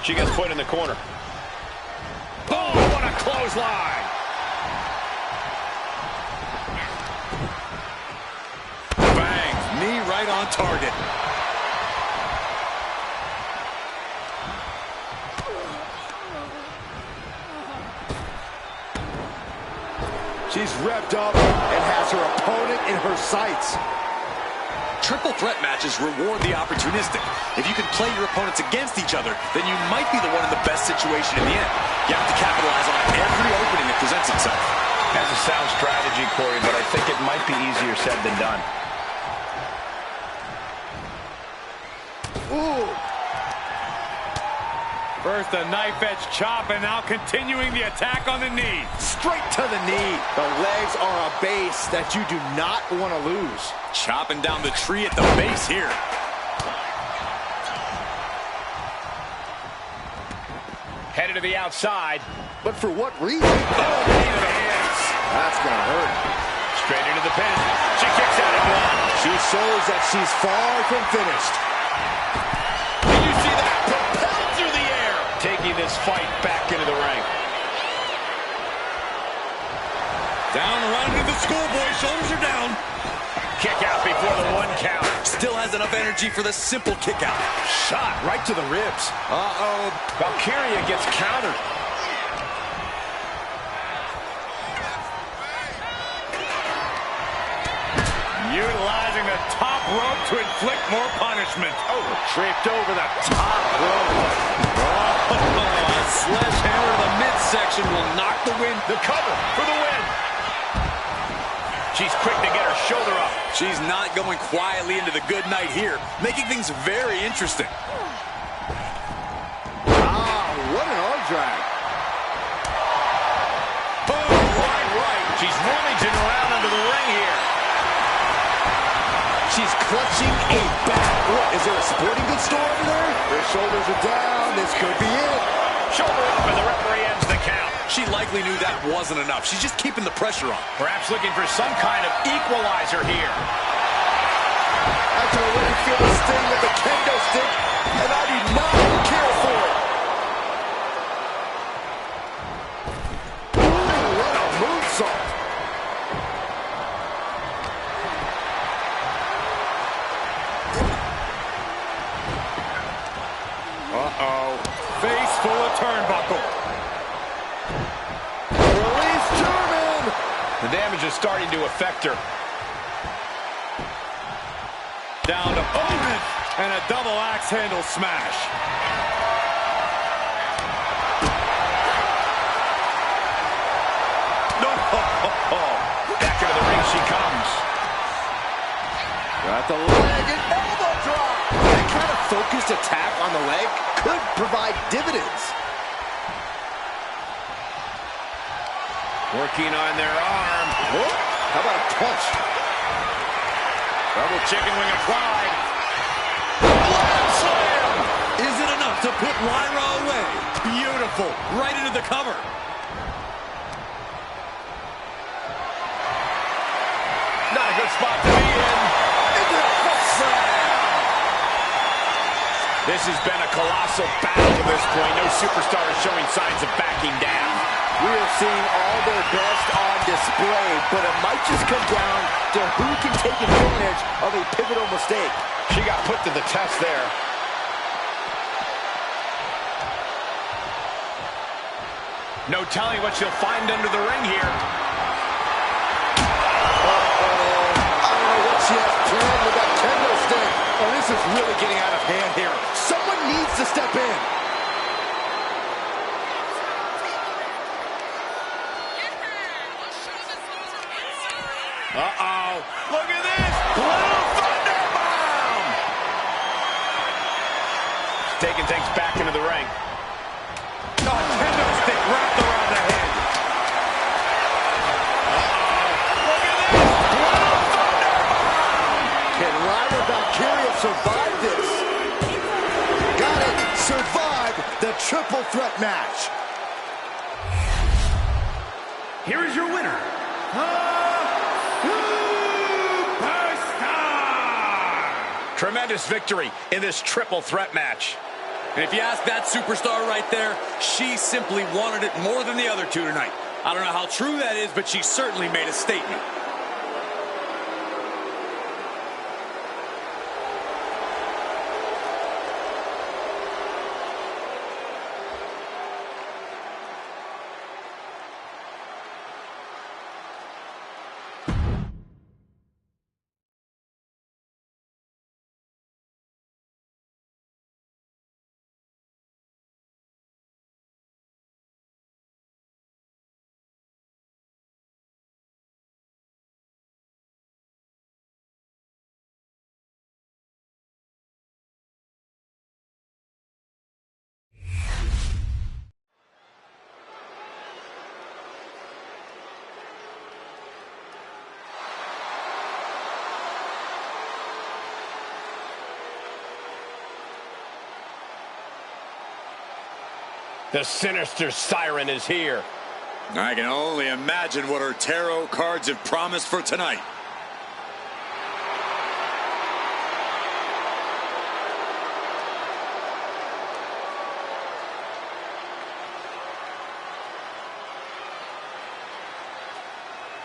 [SPEAKER 4] She gets put in the corner. Boom, what a clothesline.
[SPEAKER 6] Bang, knee right on target.
[SPEAKER 3] She's revved up and has her opponent in her sights.
[SPEAKER 6] Triple threat matches reward the opportunistic. If you can play your opponents against each other, then you might be the one in the best situation in the end. You have to capitalize on every opening that presents itself.
[SPEAKER 4] That's a sound strategy, Corey, but I think it might be easier said than done.
[SPEAKER 3] Ooh.
[SPEAKER 5] First a knife edge chop, and now continuing the attack on the knee.
[SPEAKER 3] Straight to the knee. The legs are a base that you do not want to lose.
[SPEAKER 6] Chopping down the tree at the base here.
[SPEAKER 4] Headed to the outside.
[SPEAKER 3] But for what reason?
[SPEAKER 4] Oh, knee to the hands.
[SPEAKER 3] That's going to hurt.
[SPEAKER 4] Straight into the pin. She kicks out at one.
[SPEAKER 3] She shows that she's far from finished.
[SPEAKER 4] Did you see that? Propelled through the air. Taking this fight back into the ring.
[SPEAKER 6] Down around to the schoolboy. Shoulders are down.
[SPEAKER 4] Kick out before the 1 count.
[SPEAKER 6] Still has enough energy for the simple kick out.
[SPEAKER 4] Shot right to the ribs. Uh-oh. Valkyria gets countered.
[SPEAKER 5] Utilizing the top rope to inflict more punishment.
[SPEAKER 4] Oh, draped over the top rope.
[SPEAKER 6] Oh, a sledgehammer to the midsection will knock the wind.
[SPEAKER 4] The cover for the win. She's quick to get her shoulder up.
[SPEAKER 6] She's not going quietly into the good night here, making things very interesting.
[SPEAKER 3] Ah, what an arm drag.
[SPEAKER 4] Boom, right. She's rummaging around under the ring here.
[SPEAKER 3] She's clutching a bat. What, is there a sporting goods store over there? Her shoulders are down. This could be it.
[SPEAKER 4] Shoulder up, and the referee ends the count.
[SPEAKER 6] She likely knew that wasn't enough. She's just keeping the pressure on.
[SPEAKER 4] Perhaps looking for some kind of equalizer here.
[SPEAKER 3] I can already feel the sting of the kendo stick, and I do not care for it. Ooh, what a moonsault.
[SPEAKER 5] Uh-oh. Face full of turnbuckle.
[SPEAKER 3] Release German.
[SPEAKER 4] The damage is starting to affect her.
[SPEAKER 5] Down to opponent, and a double axe handle smash.
[SPEAKER 4] No. Back into the ring she comes.
[SPEAKER 3] Got the leg and elbow drop. That kind of focused attack on the leg could provide dividends.
[SPEAKER 4] Working on their arm.
[SPEAKER 3] Whoa. How about a punch?
[SPEAKER 4] Double chicken wing applied.
[SPEAKER 6] Slam! Is it enough to put Lyra away? Beautiful. Right into the cover.
[SPEAKER 4] Not a good spot to be in. This has been a colossal battle to this point. No superstar is showing signs of backing down.
[SPEAKER 3] We are seeing all their best on display, but it might just come down to who can take advantage of a pivotal mistake.
[SPEAKER 4] She got put to the test there. No telling what she'll find under the ring here.
[SPEAKER 3] I don't know what she has planned with that kendo stick. Oh, this is really getting
[SPEAKER 6] in.
[SPEAKER 4] Uh-oh. Look at this. Blue Thunder Bomb. Taking things back into the ring.
[SPEAKER 5] Oh, kendo stick wrapped around the head.
[SPEAKER 4] Look at this. Blue Thunder Bomb.
[SPEAKER 3] Can Ryder Valkyria survive this? Got it. Survived the triple threat match.
[SPEAKER 1] Here is your winner,
[SPEAKER 4] Tremendous victory in this triple threat match.
[SPEAKER 6] And if you ask that superstar right there, she simply wanted it more than the other two tonight. I don't know how true that is, but she certainly made a statement.
[SPEAKER 4] The sinister siren is here.
[SPEAKER 6] I can only imagine what her tarot cards have promised for tonight.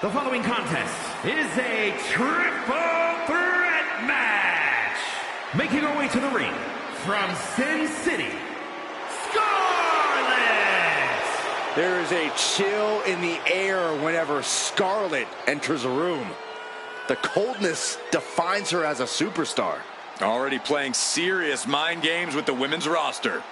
[SPEAKER 1] The following contest is a triple threat match. Making her way to the ring from Sin City, Scarlett.
[SPEAKER 3] There is a chill in the air whenever Scarlett enters a room. The coldness defines her as a superstar.
[SPEAKER 6] Already playing serious mind games with the women's roster.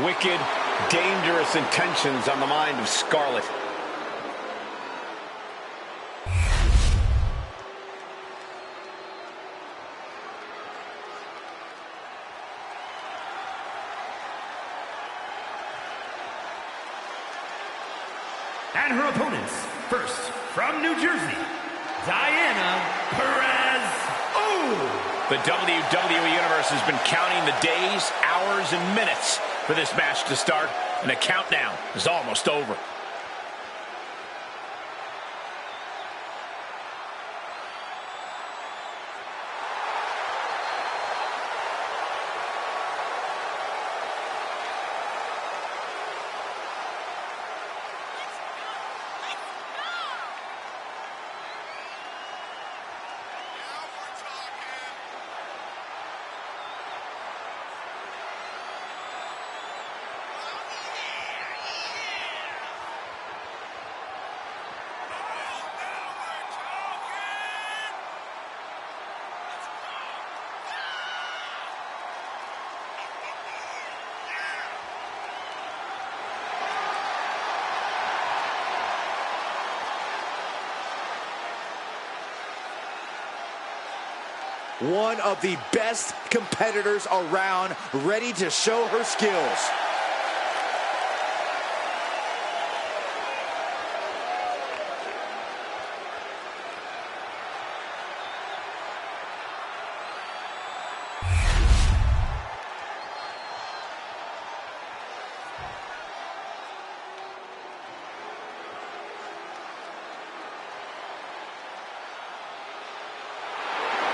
[SPEAKER 4] Wicked, dangerous intentions on the mind of Scarlett.
[SPEAKER 1] And her opponents, first from New Jersey, Diana Perez. Oh!
[SPEAKER 4] The WWE Universe has been counting the days, hours, and minutes for this match to start, and the countdown is almost over.
[SPEAKER 3] One of the best competitors around, ready to show her skills.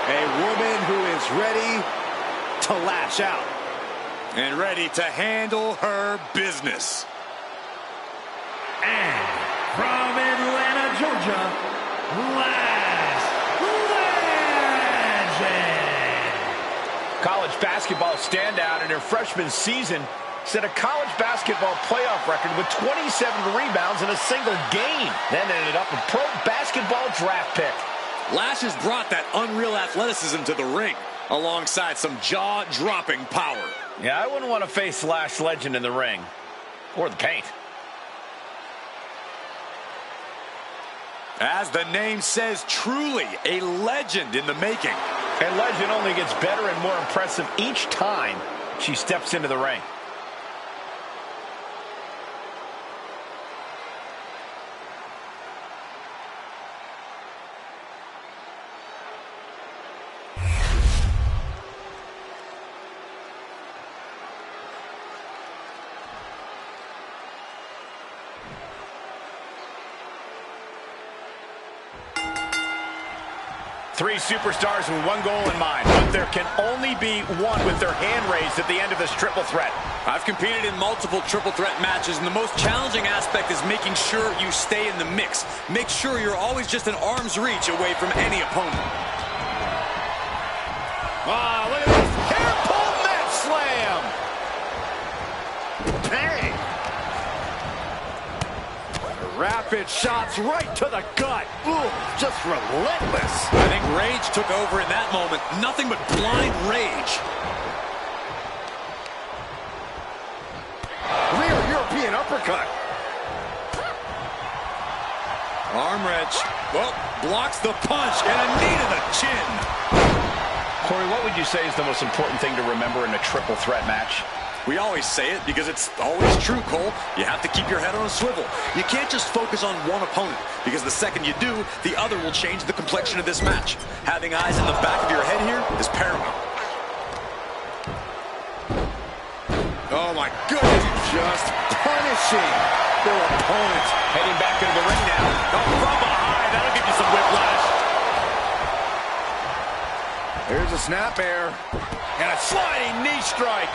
[SPEAKER 5] A woman who is ready to lash out. And ready to handle her business.
[SPEAKER 1] And from Atlanta, Georgia, Lash Legend.
[SPEAKER 4] College basketball standout in her freshman season set a college basketball playoff record with 27 rebounds in a single game. Then ended up a pro basketball draft pick.
[SPEAKER 6] Lash has brought that unreal athleticism to the ring, alongside some jaw-dropping power.
[SPEAKER 4] Yeah, I wouldn't want to face Lash Legend in the ring. Or the paint.
[SPEAKER 6] As the name says, truly a legend in the making.
[SPEAKER 4] And Legend only gets better and more impressive each time she steps into the ring. Three superstars with one goal in mind, but there can only be one with their hand raised at the end of this triple threat.
[SPEAKER 6] I've competed in multiple triple threat matches, and the most challenging aspect is making sure you stay in the mix. Make sure you're always just an arm's reach away from any opponent.
[SPEAKER 5] Ah, look at this. Hair pull mat slam. Bang. Rapid shots right to the gut. Ooh, just relentless.
[SPEAKER 6] I think rage took over in that moment. Nothing but blind rage.
[SPEAKER 5] Rear European uppercut.
[SPEAKER 6] Arm wrench. Well, blocks the punch and a knee to the chin.
[SPEAKER 4] Corey, what would you say is the most important thing to remember in a triple threat match?
[SPEAKER 6] We always say it because it's always true, Cole. You have to keep your head on a swivel. You can't just focus on one opponent, because the second you do, the other will change the complexion of this match. Having eyes in the back of your head here is paramount. Oh my goodness.
[SPEAKER 5] Just punishing their opponent.
[SPEAKER 4] Heading back into the ring now.
[SPEAKER 6] Oh, from behind. That'll give you some whiplash.
[SPEAKER 5] Here's a snap air.
[SPEAKER 4] And a sliding knee strike.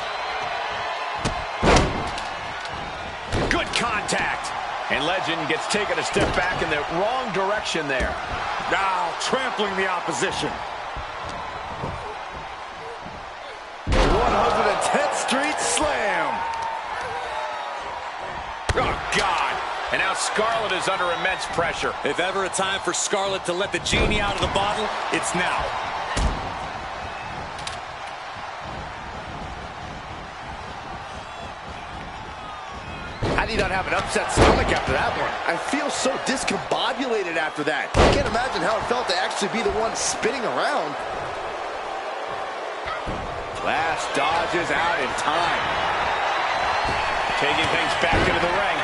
[SPEAKER 4] Good contact. And Legend gets taken a step back in the wrong direction there.
[SPEAKER 5] Now trampling the opposition. 110th Street Slam.
[SPEAKER 4] Oh, God. And now Scarlett is under immense pressure.
[SPEAKER 6] If ever a time for Scarlett to let the genie out of the bottle, it's now.
[SPEAKER 5] How do you not have an upset stomach after that one? I feel so discombobulated after that. I can't imagine how it felt to actually be the one spinning around. Lash dodges out in time.
[SPEAKER 4] Taking things back into the ring.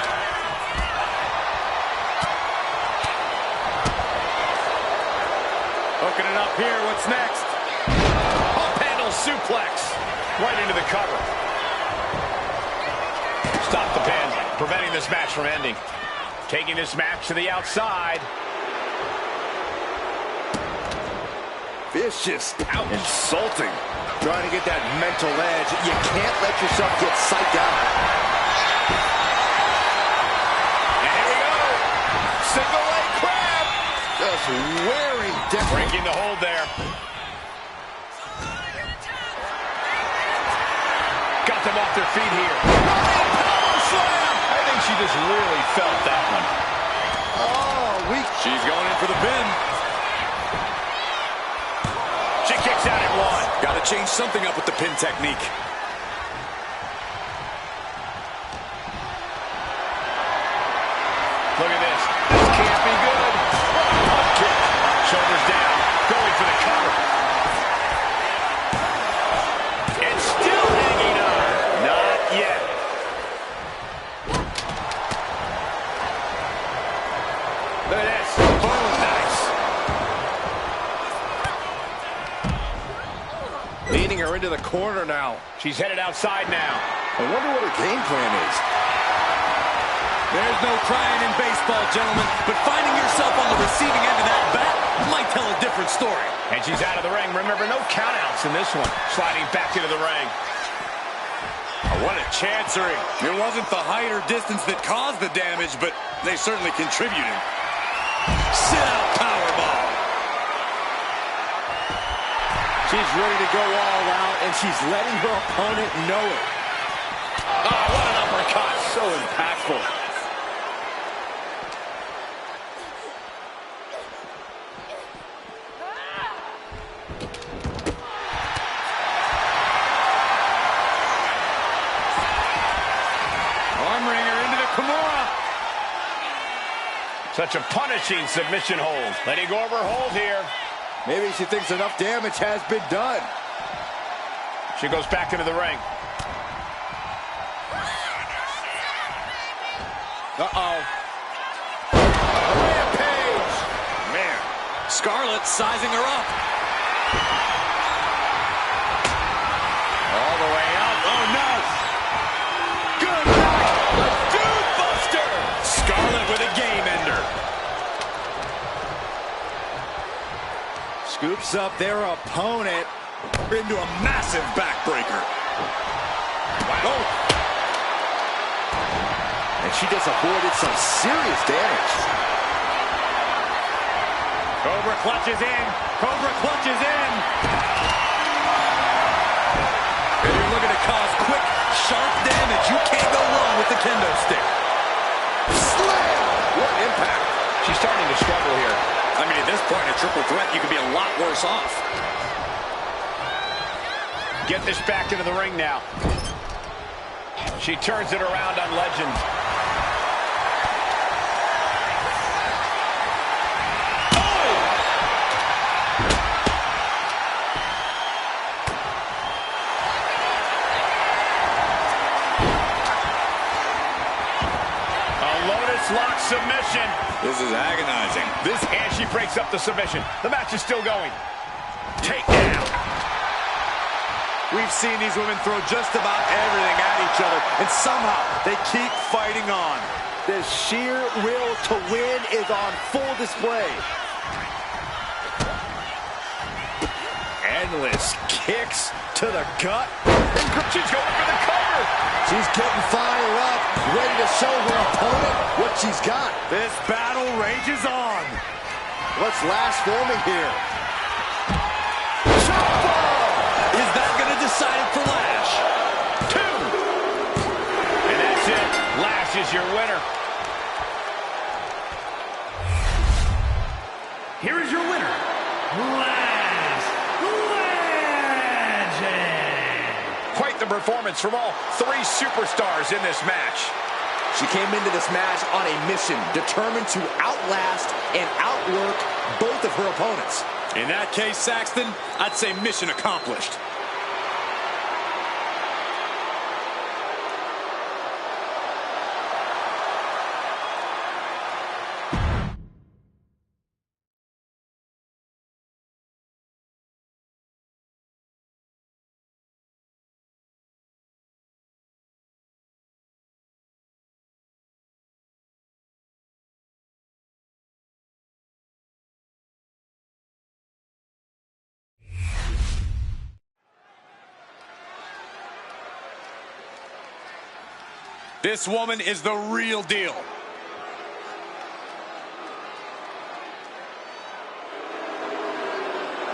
[SPEAKER 5] Hooking it up here. What's next?
[SPEAKER 4] Up handle suplex. Right into the cover. Stop the pin, preventing this match from ending. Taking this match to the outside.
[SPEAKER 5] Vicious. Ouch. Insulting. Trying to get that mental edge. You can't let yourself get psyched out.
[SPEAKER 4] And here we go.
[SPEAKER 5] Single leg crab. Just wearing down.
[SPEAKER 4] Breaking the hold there. Got them off their feet here. I think she just really felt that one.
[SPEAKER 5] Oh, weak.
[SPEAKER 6] She's going in for the pin.
[SPEAKER 4] She kicks out at one.
[SPEAKER 6] Got to change something up with the pin technique.
[SPEAKER 4] Look at this. This can't be good. Pump kick. Shoulders down. Going for the cover. And still hanging on. Not yet. Look at this. Boom. Nice.
[SPEAKER 5] Leading her into the corner now.
[SPEAKER 4] She's headed outside now.
[SPEAKER 5] I wonder what her game plan is.
[SPEAKER 6] There's no crying in baseball, gentlemen, but finding yourself on the receiving end of that bat might tell a different story.
[SPEAKER 4] And she's out of the ring. Remember, no countouts in this one. Sliding back into the ring.
[SPEAKER 6] Oh, what a chancery. It wasn't the height or distance that caused the damage, but they certainly contributed. Sit-out powerbomb.
[SPEAKER 3] She's ready to go all out, and she's letting her opponent know it.
[SPEAKER 4] Oh, what an uppercut. So impactful.
[SPEAKER 6] Armringer into the Kimura.
[SPEAKER 4] Such a punishing submission hold. Letting go of her hold here.
[SPEAKER 3] Maybe she thinks enough damage has been done.
[SPEAKER 4] She goes back into the ring. Uh-oh. Rampage!
[SPEAKER 6] Man, Scarlett sizing her up.
[SPEAKER 4] All the way up. Oh, no! Good night! A dude buster!
[SPEAKER 6] Scarlett with a game ender.
[SPEAKER 3] Scoops up their opponent
[SPEAKER 6] Into a massive backbreaker.
[SPEAKER 4] Wow.
[SPEAKER 6] Oh.
[SPEAKER 3] and she just avoided some serious damage.
[SPEAKER 5] Cobra clutches in. Cobra clutches in.
[SPEAKER 6] And you're looking to cause quick, sharp damage. You can't go wrong with the kendo stick.
[SPEAKER 3] Slam! What impact.
[SPEAKER 4] She's starting to struggle here.
[SPEAKER 6] I mean, at this point, a triple threat, you could be a lot worse off.
[SPEAKER 4] Get this back into the ring now. She turns it around on Legend. Lock submission.
[SPEAKER 6] This is agonizing.
[SPEAKER 4] And she breaks up the submission. The match is still going. Takedown.
[SPEAKER 5] We've seen these women throw just about everything at each other, and somehow they keep fighting on.
[SPEAKER 3] The sheer will to win is on full display.
[SPEAKER 5] Endless kicks to the gut.
[SPEAKER 4] And she's going for the cover.
[SPEAKER 3] She's getting fired up, ready to show her opponent what she's got.
[SPEAKER 5] This battle rages on.
[SPEAKER 3] What's last forming here?
[SPEAKER 6] Is that going to decide it for Lash?
[SPEAKER 4] 2. And that's it. Lash is your winner.
[SPEAKER 1] Here is your winner, Lash Legend.
[SPEAKER 4] Quite the performance from all 3 superstars in this match.
[SPEAKER 3] She came into this match on a mission, determined to outlast and outwork both of her opponents.
[SPEAKER 6] In that case, Saxton, I'd say mission accomplished. This woman is the real deal.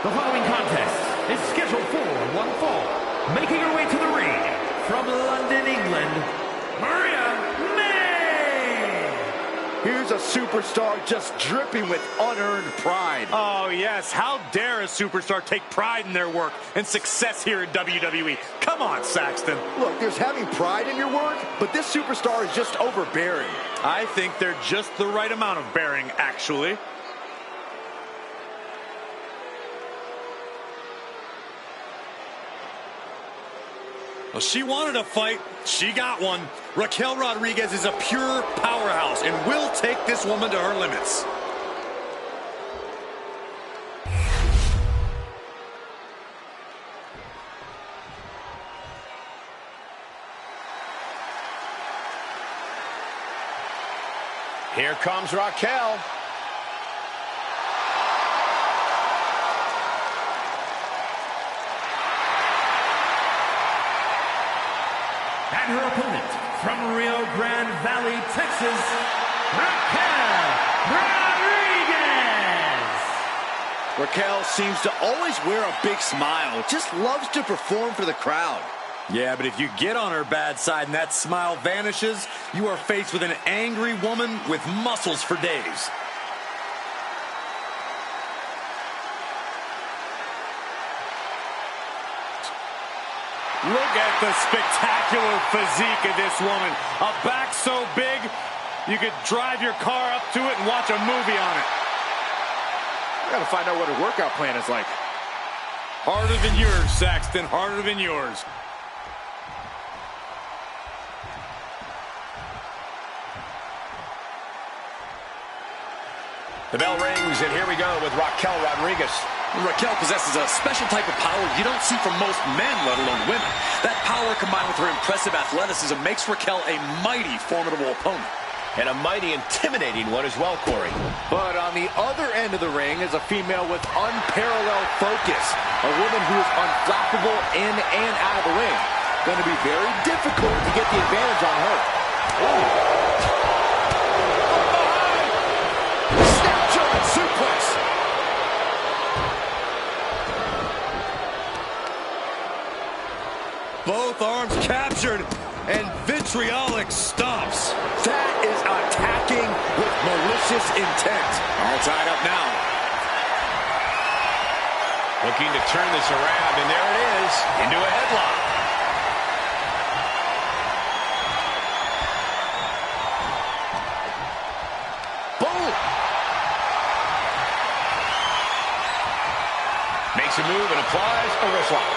[SPEAKER 1] The following contest is scheduled for one fall. Making her way to the ring from London, England, Maria May.
[SPEAKER 3] Here's a superstar just dripping with unearned pride.
[SPEAKER 5] Oh, yes. How dare a superstar take pride in their work and success here in WWE? Come on, Saxton.
[SPEAKER 3] Look, there's having pride in your work, but this superstar is just overbearing.
[SPEAKER 5] I think they're just the right amount of bearing, actually.
[SPEAKER 6] Well, she wanted a fight. She got one. Raquel Rodriguez is a pure powerhouse and will take this woman to her limits.
[SPEAKER 4] Here comes Raquel.
[SPEAKER 1] And her opponent from Rio Grande Valley, Texas, Raquel Rodriguez.
[SPEAKER 3] Raquel seems to always wear a big smile. Just loves to perform for the crowd.
[SPEAKER 6] Yeah, but if you get on her bad side and that smile vanishes, you are faced with an angry woman with muscles for days.
[SPEAKER 5] Look at the spectacular physique of this woman. A back so big, you could drive your car up to it and watch a movie on it.
[SPEAKER 3] I gotta find out what her workout plan is like.
[SPEAKER 5] Harder than yours, Saxton, harder than yours.
[SPEAKER 4] The bell rings, and here we go with Raquel Rodriguez.
[SPEAKER 6] Raquel possesses a special type of power you don't see from most men, let alone women. That power combined with her impressive athleticism makes Raquel a mighty formidable opponent.
[SPEAKER 4] And a mighty intimidating one as well, Corey.
[SPEAKER 3] But on the other end of the ring is a female with unparalleled focus. A woman who is unflappable in and out of the ring. Going to be very difficult to get the advantage on her. Snapshot suplex.
[SPEAKER 6] Both arms captured and vitriolic stomps.
[SPEAKER 3] That is attacking with malicious intent.
[SPEAKER 6] All tied up now.
[SPEAKER 4] Looking to turn this around, and there it is, into a headlock.
[SPEAKER 3] Boom!
[SPEAKER 4] Makes a move and applies a wrist lock.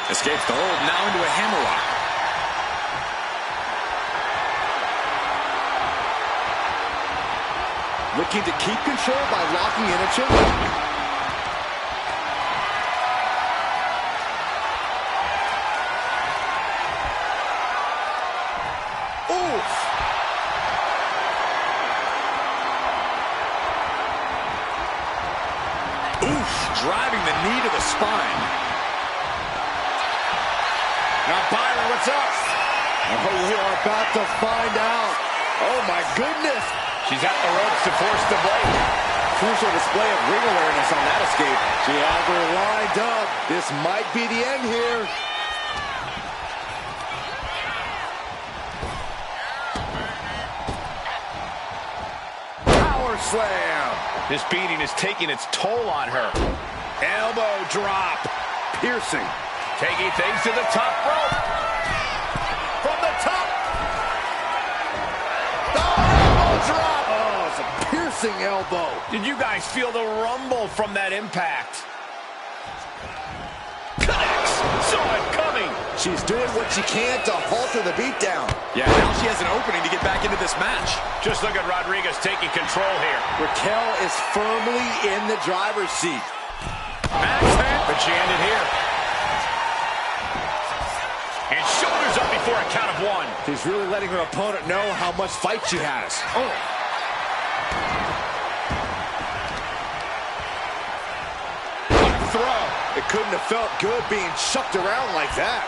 [SPEAKER 6] Escapes the hold, now into a hammerlock.
[SPEAKER 3] Looking to keep control by locking in a choke. Oof!
[SPEAKER 6] Oof, driving the knee to the spine.
[SPEAKER 3] Now, Byron, what's up? Oh, we are about to find out. Oh, my goodness.
[SPEAKER 4] She's at the ropes to force the blade.
[SPEAKER 3] Crucial display of ring awareness on that escape. She has her lined up. This might be the end here. Power slam.
[SPEAKER 4] This beating is taking its toll on her.
[SPEAKER 3] Elbow drop. Piercing.
[SPEAKER 4] Taking things to the top rope. From the top.
[SPEAKER 3] Elbow drop. Oh, it's a piercing elbow.
[SPEAKER 4] Did you guys feel the rumble from that impact? Connects. Saw it coming.
[SPEAKER 3] She's doing what she can to halter the beatdown.
[SPEAKER 6] Yeah, now she has an opening to get back into this match.
[SPEAKER 4] Just look at Rodriguez taking control here.
[SPEAKER 3] Raquel is firmly in the driver's seat.
[SPEAKER 4] Max head, but she ended here. And shoulders up before a count of one.
[SPEAKER 3] She's really letting her opponent know how much fight she has. Oh. What a throw. It couldn't have felt good being chucked around like that.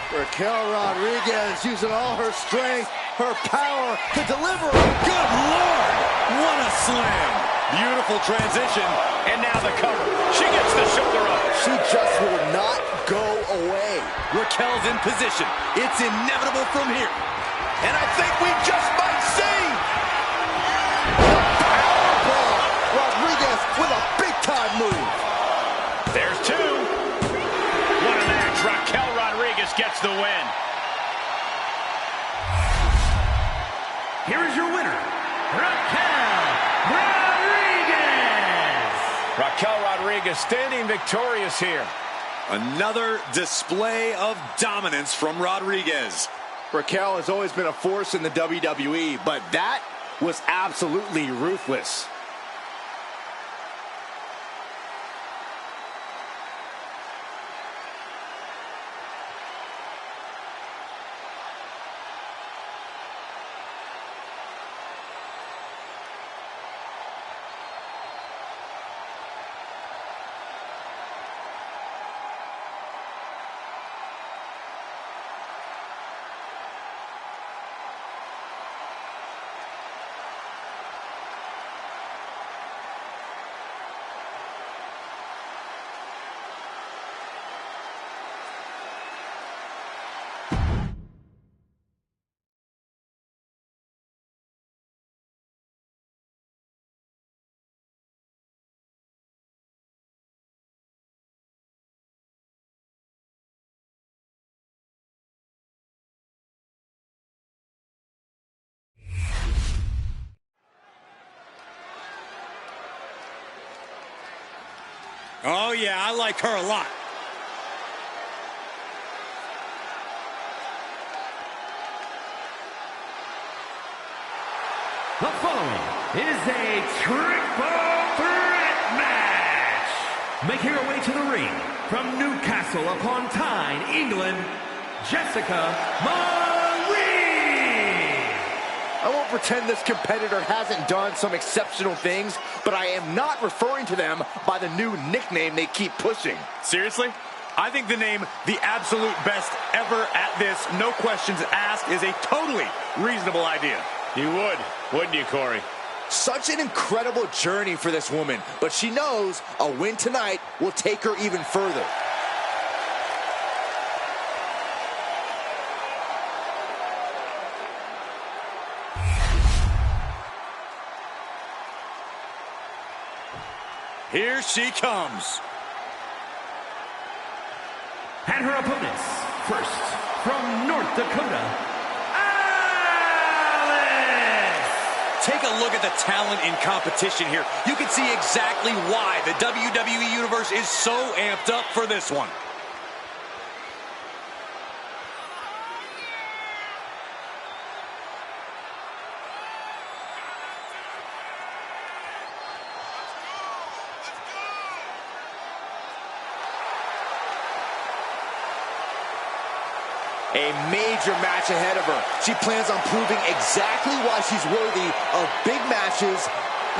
[SPEAKER 3] Raquel Rodriguez using all her strength, her power to deliver.
[SPEAKER 6] Good Lord! What a slam! Beautiful transition.
[SPEAKER 4] And now the cover. She gets the shoulder up.
[SPEAKER 3] She just will not go away.
[SPEAKER 6] Raquel's in position. It's inevitable from here.
[SPEAKER 4] And I think we just might see.
[SPEAKER 3] Powerbomb. Rodriguez with a big-time move.
[SPEAKER 4] There's two. What a match. Raquel Rodriguez gets the win.
[SPEAKER 1] Here is your winner, Raquel Rodriguez.
[SPEAKER 4] Raquel Rodriguez standing victorious here.
[SPEAKER 6] Another display of dominance from Rodriguez.
[SPEAKER 3] Raquel has always been a force in the WWE, but that was absolutely ruthless.
[SPEAKER 6] Oh, yeah, I like her a lot.
[SPEAKER 1] The following is a triple threat match. Making her way to the ring from Newcastle upon Tyne, England, Jessica Marie.
[SPEAKER 3] I won't pretend this competitor hasn't done some exceptional things, but I am not referring to them by the new nickname they keep pushing.
[SPEAKER 5] Seriously? I think the name the absolute best ever at this, no questions asked, is a totally reasonable idea.
[SPEAKER 4] You would, wouldn't you, Corey?
[SPEAKER 3] Such an incredible journey for this woman, but she knows a win tonight will take her even further.
[SPEAKER 6] Here she comes.
[SPEAKER 1] And her opponents, first, from North Dakota,
[SPEAKER 6] Take a look at the talent in competition here. You can see exactly why the WWE Universe is so amped up for this one.
[SPEAKER 3] A major match ahead of her. She plans on proving exactly why she's worthy of big matches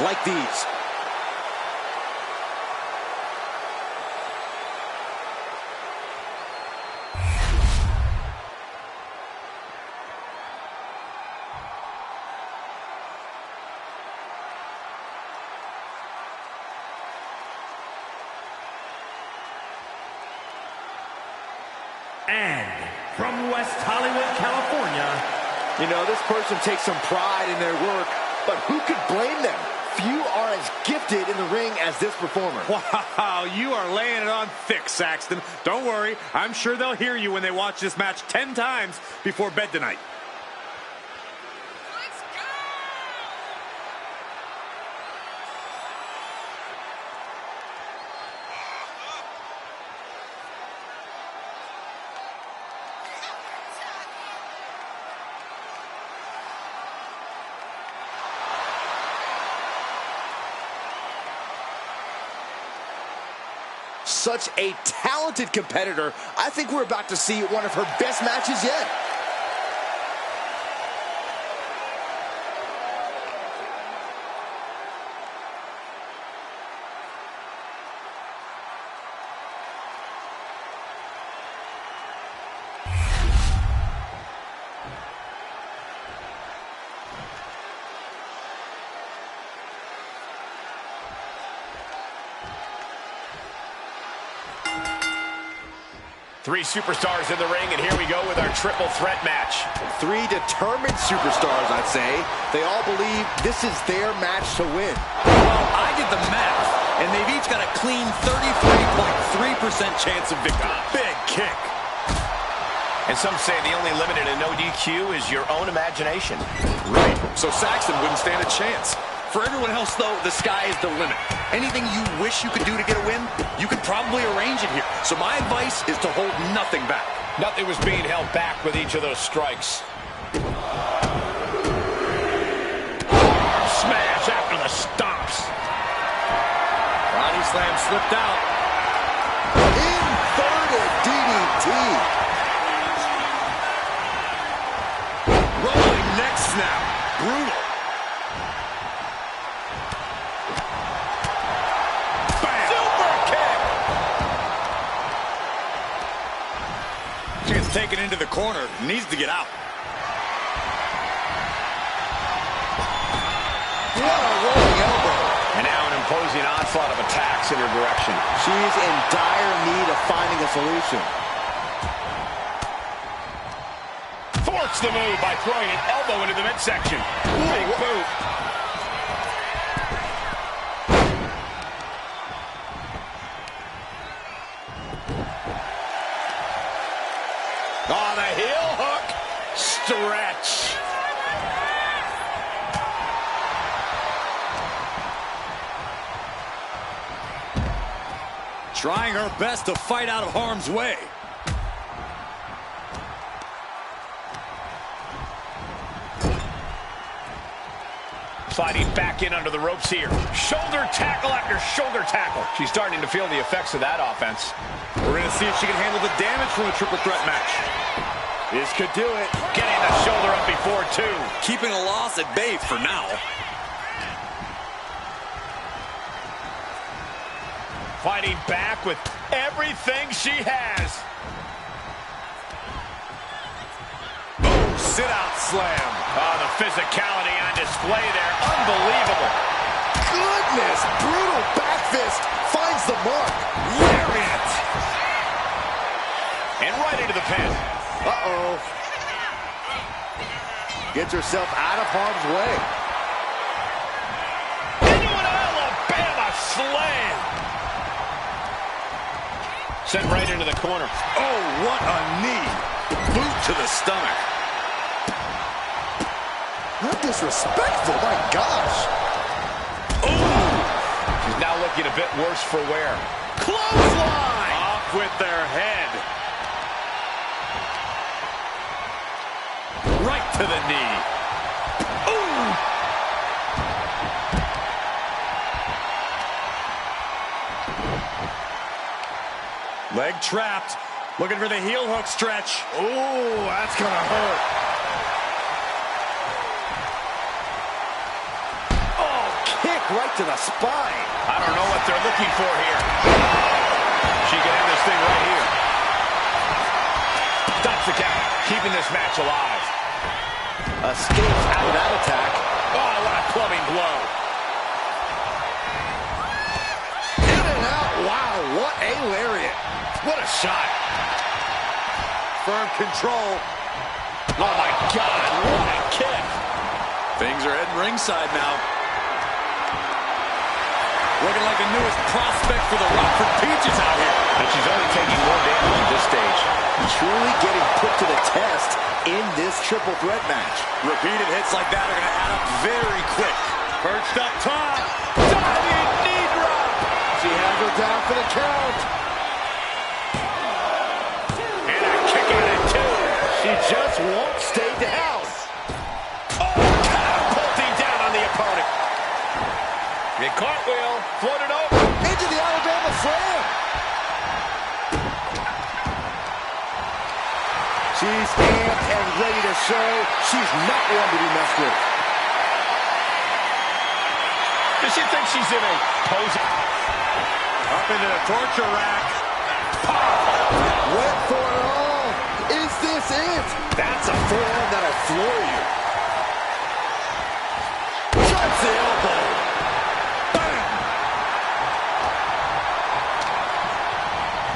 [SPEAKER 3] like these.
[SPEAKER 1] and from West Hollywood, California.
[SPEAKER 3] You know, this person takes some pride in their work, but who could blame them? Few are as gifted in the ring as this performer.
[SPEAKER 5] Wow, you are laying it on thick, Saxton. Don't worry, I'm sure they'll hear you when they watch this match 10 times before bed tonight.
[SPEAKER 3] Such a talented competitor. I think we're about to see one of her best matches yet.
[SPEAKER 4] Three superstars in the ring, and here we go with our triple threat match.
[SPEAKER 3] Three determined superstars, I'd say. They all believe this is their match to win.
[SPEAKER 6] Well, I did the math, and they've each got a clean 33.3% chance of victory.
[SPEAKER 5] Big kick.
[SPEAKER 4] And some say the only limit in a no DQ is your own imagination.
[SPEAKER 6] Right, so Saxton wouldn't stand a chance. For everyone else, though, the sky is the limit. Anything you wish you could do to get a win, you could probably arrange it here. So my advice is to hold nothing back.
[SPEAKER 4] Nothing was being held back with each of those strikes. Smash after the stomps.
[SPEAKER 6] Body slam slipped out.
[SPEAKER 3] Inverted DDT.
[SPEAKER 6] Rolling neck snap. Brutal. Taken into the corner, needs to get out.
[SPEAKER 3] What a rolling elbow.
[SPEAKER 4] And now an imposing onslaught of attacks in her direction.
[SPEAKER 3] She's in dire need of finding a solution.
[SPEAKER 4] Thwarts the move by throwing an elbow into the midsection. Big boot. On the heel hook. Stretch.
[SPEAKER 6] Trying her best to fight out of harm's way.
[SPEAKER 4] Sliding back in under the ropes here. Shoulder tackle after shoulder tackle. She's starting to feel the effects of that offense.
[SPEAKER 5] We're going to see if she can handle the damage from a triple threat match. This could do it.
[SPEAKER 4] Getting the shoulder up before two.
[SPEAKER 6] Keeping a loss at bay for now.
[SPEAKER 4] Fighting back with everything she has.
[SPEAKER 5] Sit-out slam.
[SPEAKER 4] Oh, the physicality on display there. Unbelievable.
[SPEAKER 3] Goodness, brutal back fist finds the mark.
[SPEAKER 4] Lariat. And right into the pin.
[SPEAKER 3] Uh-oh. Gets herself out of harm's way.
[SPEAKER 4] Into an Alabama slam. Sent right into the corner.
[SPEAKER 5] Oh, what a knee. Boot to the stomach.
[SPEAKER 3] Not disrespectful, my gosh.
[SPEAKER 4] Ooh. She's now looking a bit worse for wear.
[SPEAKER 5] Clothesline. Off with their head. Right to the knee. Ooh. Leg trapped. Looking for the heel hook stretch.
[SPEAKER 3] Ooh, that's gonna hurt. Oh, kick right to the spine.
[SPEAKER 4] I don't know what they're looking for here. She can end this thing right here. Stops the count, keeping this match alive.
[SPEAKER 3] Escapes out of that attack.
[SPEAKER 4] Oh, what a clubbing blow.
[SPEAKER 3] In and out. Wow, what a lariat.
[SPEAKER 4] What a shot.
[SPEAKER 5] Firm control.
[SPEAKER 4] Oh, my God, what a kick.
[SPEAKER 6] Things are heading ringside now. Looking like the newest prospect for the Rockford Peaches out here.
[SPEAKER 4] And she's only taking one damage at this stage.
[SPEAKER 3] Truly getting put to the test in this triple threat match.
[SPEAKER 6] Repeated hits like that are going to add up very quick.
[SPEAKER 5] Perched up top.
[SPEAKER 4] Diving knee drop.
[SPEAKER 3] She has her down for the count.
[SPEAKER 4] And a kick out at two.
[SPEAKER 3] She just won't stay down.
[SPEAKER 4] Oh, catapulting down on the opponent. The cartwheel, floated over.
[SPEAKER 3] Into the Alabama slam. She's amped and ready to show she's not one to be messed with.
[SPEAKER 4] Does she think she's in a pose?
[SPEAKER 5] Up into the torture rack.
[SPEAKER 3] Went for it all. Is this it? That's a forearm that'll floor you. Drops the elbow. Bam!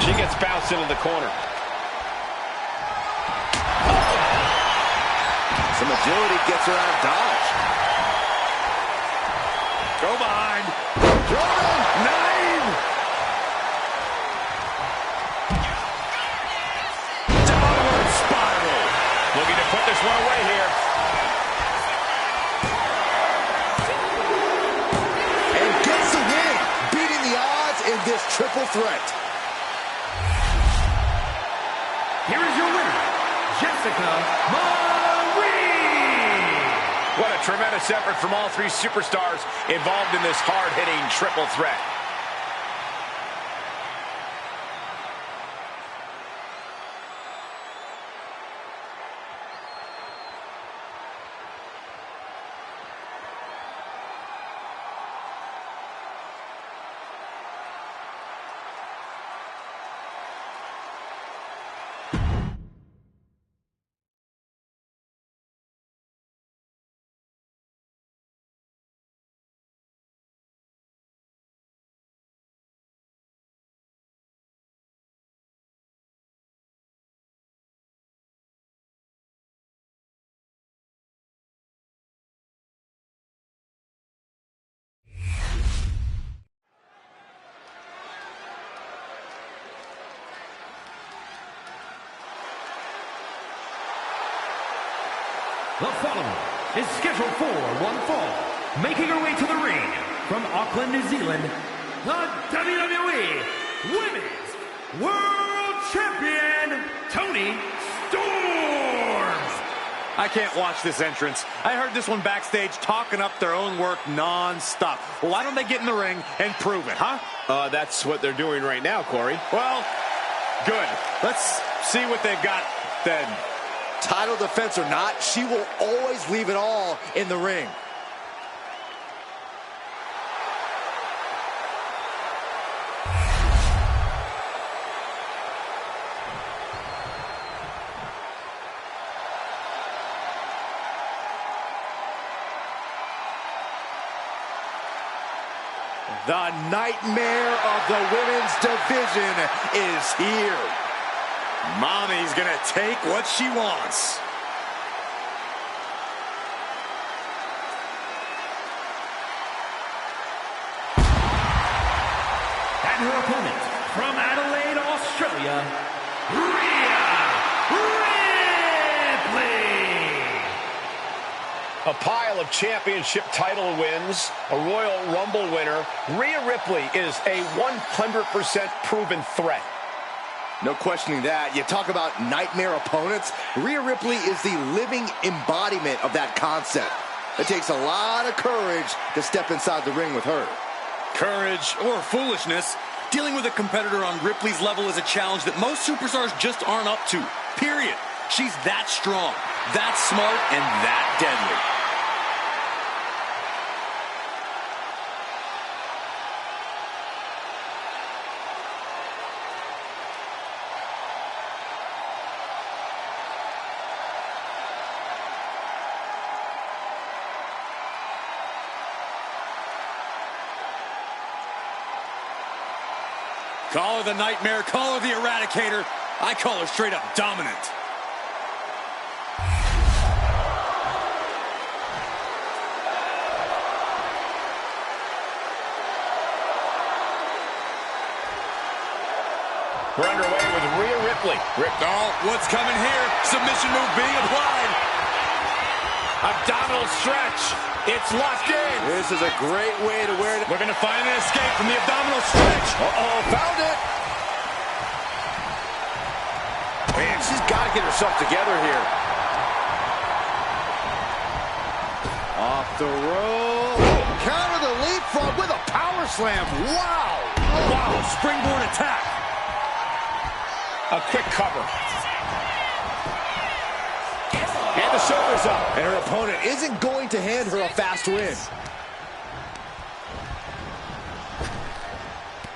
[SPEAKER 4] She gets bounced into the corner.
[SPEAKER 3] Some agility gets her out of dodge.
[SPEAKER 5] Go behind.
[SPEAKER 3] Jordan! 9!
[SPEAKER 4] Downward spiral. Looking to put this one away here.
[SPEAKER 3] And gets the win, beating the odds in this triple threat.
[SPEAKER 1] Here is your winner, Jessica Marie.
[SPEAKER 4] What a tremendous effort from all three superstars involved in this hard-hitting triple threat.
[SPEAKER 1] The following is scheduled for one fall. Making her way to the ring from Auckland, New Zealand, the WWE Women's World Champion, Toni Storm.
[SPEAKER 5] I can't watch this entrance. I heard this one backstage talking up their own work non-stop. Well, why don't they get in the ring and prove it, huh?
[SPEAKER 4] That's what they're doing right now, Corey.
[SPEAKER 5] Well, good. Let's see what they've got then.
[SPEAKER 3] Title defense or not, she will always leave it all in the ring. The nightmare of the women's division is here.
[SPEAKER 5] Mommy's gonna take what she wants.
[SPEAKER 1] And her opponent, from Adelaide, Australia, Rhea Ripley.
[SPEAKER 4] A pile of championship title wins, a Royal Rumble winner. Rhea Ripley is a 100% proven threat.
[SPEAKER 3] No questioning that. You talk about nightmare opponents. Rhea Ripley is the living embodiment of that concept. It takes a lot of courage to step inside the ring with her.
[SPEAKER 6] Courage or foolishness, dealing with a competitor on Ripley's level is a challenge that most superstars just aren't up to. Period. She's that strong, that smart, and that deadly. Call her the Nightmare, call her the Eradicator. I call her straight up dominant.
[SPEAKER 4] We're underway with Rhea Ripley.
[SPEAKER 6] Oh, what's coming here? Submission move being applied.
[SPEAKER 4] Abdominal stretch. It's locked in.
[SPEAKER 3] This is a great way to wear it.
[SPEAKER 6] We're going to find an escape from the abdominal stretch.
[SPEAKER 3] Uh-oh, found it. Man, she's got to get herself together here. Off the rope. Counter the leapfrog with a power slam. Wow.
[SPEAKER 6] Wow, springboard attack.
[SPEAKER 4] A quick cover. And the shoulders up.
[SPEAKER 3] And her opponent isn't going to hand her a fast win.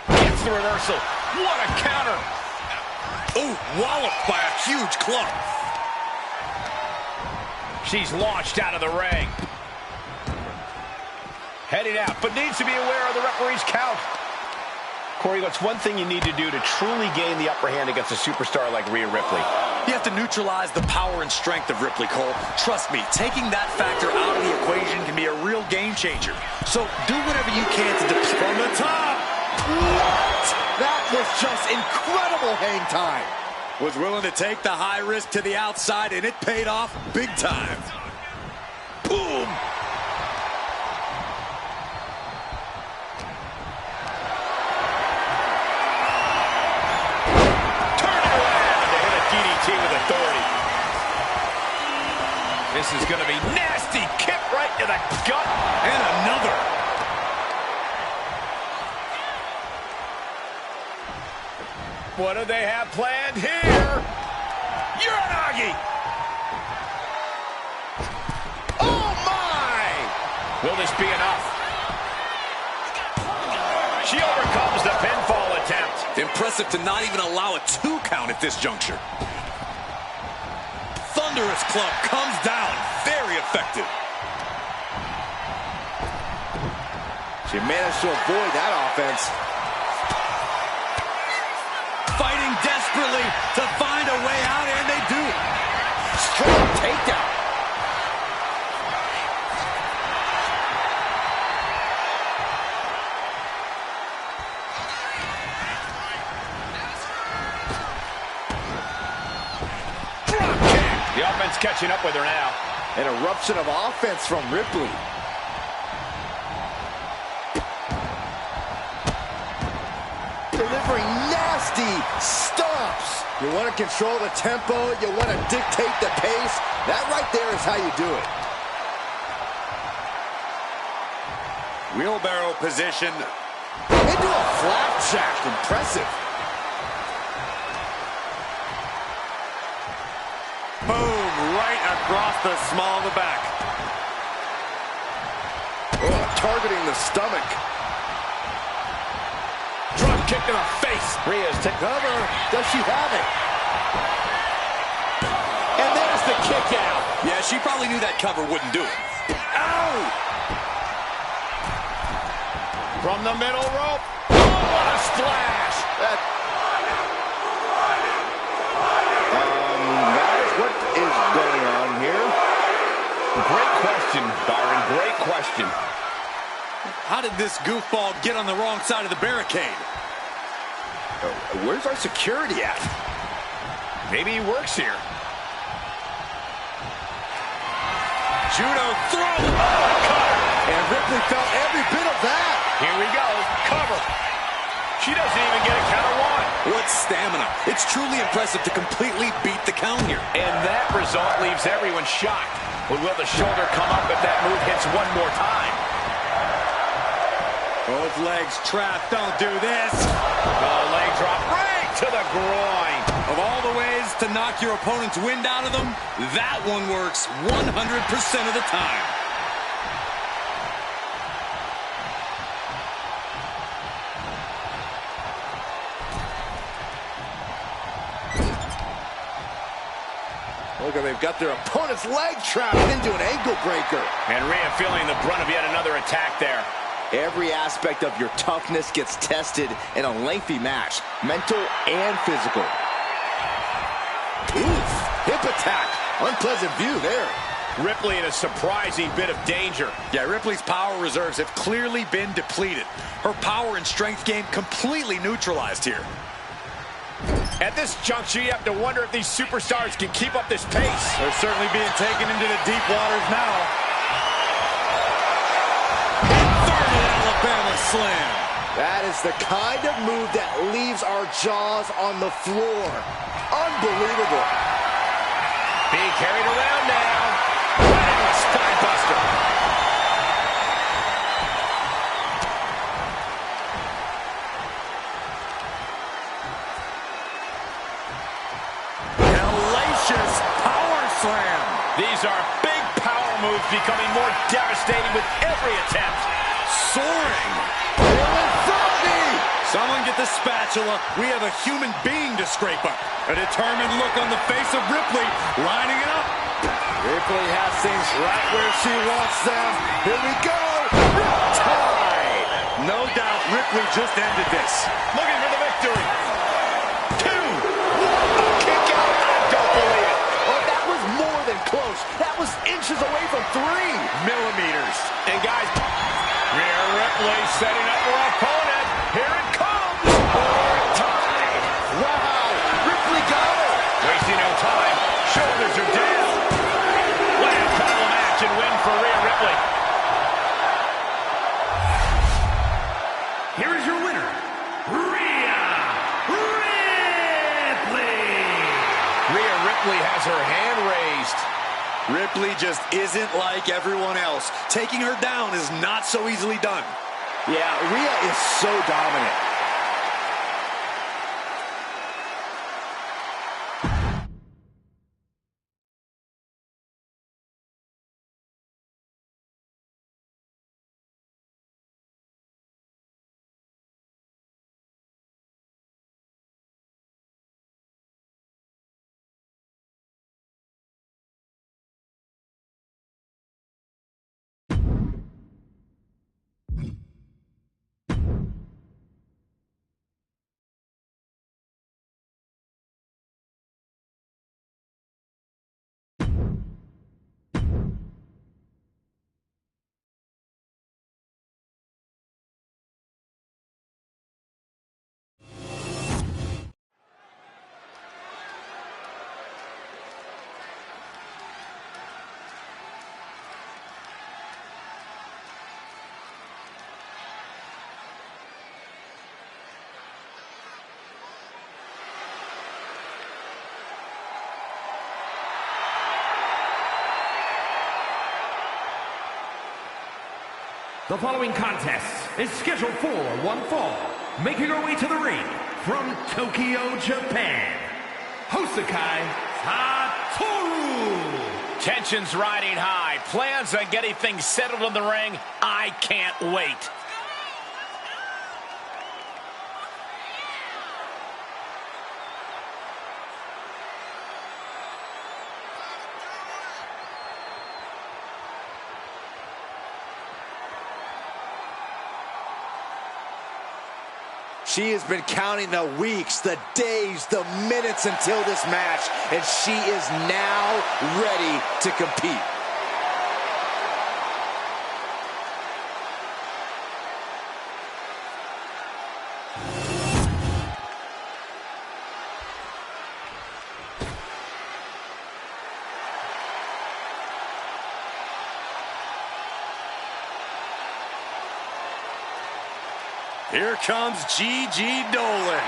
[SPEAKER 4] Gets the reversal. What a counter.
[SPEAKER 6] Ooh, walloped by a huge club.
[SPEAKER 4] She's launched out of the ring. Heading out, but needs to be aware of the referee's count. Corey, what's one thing you need to do to truly gain the upper hand against a superstar like Rhea Ripley?
[SPEAKER 6] You have to neutralize the power and strength of Ripley, Cole. Trust me, taking that factor out of the equation can be a real game changer. So do whatever you can to defend from the top.
[SPEAKER 3] What? That was just incredible hang time.
[SPEAKER 6] Was willing to take the high risk to the outside, and it paid off big time. Boom.
[SPEAKER 4] With authority. This is going to be nasty. Kick right to the gut.
[SPEAKER 6] And another.
[SPEAKER 4] What do they have planned here? Uranagi. Oh, my. Will this be enough? She overcomes the pinfall attempt.
[SPEAKER 6] Impressive to not even allow a 2 count at this juncture. Thunderous club comes down. Very effective.
[SPEAKER 3] She managed to avoid that offense.
[SPEAKER 6] Fighting desperately to find a way out, and they do.
[SPEAKER 3] Strong takedown.
[SPEAKER 4] The offense catching up with her now.
[SPEAKER 3] An eruption of offense from Ripley. delivering nasty stomps. You want to control the tempo, you want to dictate the pace. That right there is how you do it.
[SPEAKER 6] Wheelbarrow position.
[SPEAKER 3] Into a flapjack. Impressive.
[SPEAKER 5] Boom, right across the small of the back.
[SPEAKER 3] Oh, targeting the stomach.
[SPEAKER 4] Drop kick to the face. Rhea's to
[SPEAKER 3] Cover. Does she have it?
[SPEAKER 4] And there's the kick out.
[SPEAKER 6] Yeah, she probably knew that cover wouldn't do it.
[SPEAKER 3] Ow!
[SPEAKER 4] From the middle rope. Oh, what a splash.
[SPEAKER 3] That is what is going on here.
[SPEAKER 4] Great question, Byron. Great question.
[SPEAKER 6] How did this goofball get on the wrong side of the barricade?
[SPEAKER 3] Where's our security at?
[SPEAKER 4] Maybe he works here.
[SPEAKER 6] Judo throw.
[SPEAKER 3] And Ripley felt every bit of that.
[SPEAKER 4] Here we go. Cover. She doesn't even get a count of one.
[SPEAKER 6] What stamina. It's truly impressive to completely beat the count here.
[SPEAKER 4] And that result leaves everyone shocked. But will the shoulder come up if that move hits one more time?
[SPEAKER 5] Both legs trapped. Don't do this.
[SPEAKER 4] Oh, leg drop right to the groin.
[SPEAKER 6] Of all the ways to knock your opponent's wind out of them, that one works 100% of the time.
[SPEAKER 3] Look, they've got their opponent's leg trapped into an ankle breaker.
[SPEAKER 4] And Rhea feeling the brunt of yet another attack there.
[SPEAKER 3] Every aspect of your toughness gets tested in a lengthy match, mental and physical. Oof, hip attack. Unpleasant view there.
[SPEAKER 4] Ripley in a surprising bit of danger.
[SPEAKER 6] Yeah, Ripley's power reserves have clearly been depleted. Her power and strength game completely neutralized here.
[SPEAKER 4] At this juncture, you have to wonder if these superstars can keep up this pace.
[SPEAKER 5] They're certainly being taken into the deep waters now.
[SPEAKER 6] Inverted Alabama slam.
[SPEAKER 3] That is the kind of move that leaves our jaws on the floor. Unbelievable.
[SPEAKER 4] Being carried around now. Right into a spine buster.
[SPEAKER 5] Hellacious power slam.
[SPEAKER 4] These are big power moves becoming more devastating with every attempt.
[SPEAKER 6] Soaring. Someone get the spatula. We have a human being to scrape up. A determined look on the face of Ripley, lining it up.
[SPEAKER 3] Ripley has things right where she wants them. Here we go. Riptide.
[SPEAKER 5] No doubt Ripley just ended this.
[SPEAKER 4] Looking for the victory. 2, 1. A kick out. I don't believe it.
[SPEAKER 3] Oh, that was more than close. That was inches away from 3
[SPEAKER 4] millimeters. And guys, Rhea Ripley setting up her opponent. Here it comes. Riptide.
[SPEAKER 3] Wow. Ripley got her.
[SPEAKER 4] Wasting no time. Shoulders are down. What a title match and win for Rhea Ripley.
[SPEAKER 1] Here is your winner, Rhea Ripley.
[SPEAKER 4] Rhea Ripley has her hand raised.
[SPEAKER 6] Ripley just isn't like everyone else. Taking her down is not so easily done.
[SPEAKER 3] Yeah, Rhea is so dominant.
[SPEAKER 1] The following contest is scheduled for one fall. Making her way to the ring from Tokyo, Japan, Hosakai Satoru.
[SPEAKER 4] Tensions riding high. Plans on getting things settled in the ring. I can't wait.
[SPEAKER 3] She has been counting the weeks, the days, the minutes until this match, and she is now ready to compete.
[SPEAKER 6] Here comes Gigi Dolan.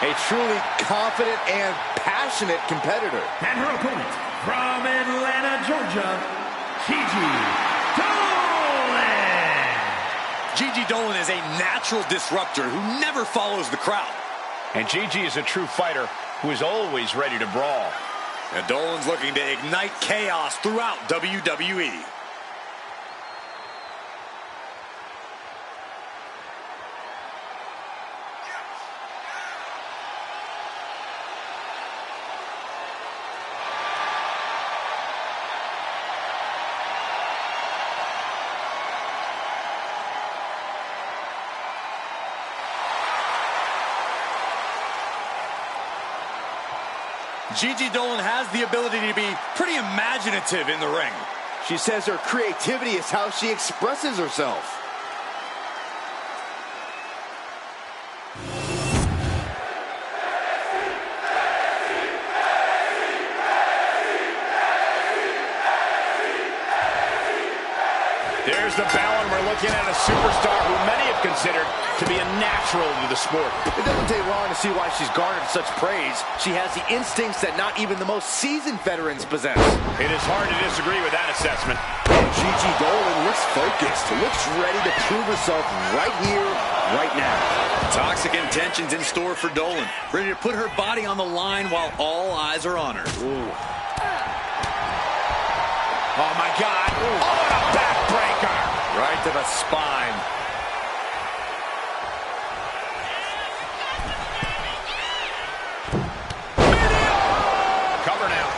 [SPEAKER 3] A truly confident and passionate competitor.
[SPEAKER 1] And her opponent from Atlanta, Georgia, Gigi Dolan.
[SPEAKER 6] Gigi Dolan is a natural disruptor who never follows the crowd.
[SPEAKER 4] And Gigi is a true fighter who is always ready to brawl.
[SPEAKER 6] And Dolan's looking to ignite chaos throughout WWE. Gigi Dolan has the ability to be pretty imaginative in the ring.
[SPEAKER 3] She says her creativity is how she expresses herself.
[SPEAKER 4] There's the bell, and we're looking at a superstar who many have considered to be a natural to the sport.
[SPEAKER 3] It doesn't take long to see why she's garnered such praise. She has the instincts that not even the most seasoned veterans possess.
[SPEAKER 4] It is hard to disagree with that assessment.
[SPEAKER 3] And Gigi Dolan looks focused, looks ready to prove herself right here, right now.
[SPEAKER 6] Toxic intentions in store for Dolan. Ready to put her body on the line while all eyes are on her.
[SPEAKER 3] Ooh.
[SPEAKER 4] Oh, my God. Oh, what a backbreaker.
[SPEAKER 6] Right to the spine.
[SPEAKER 4] Cover now.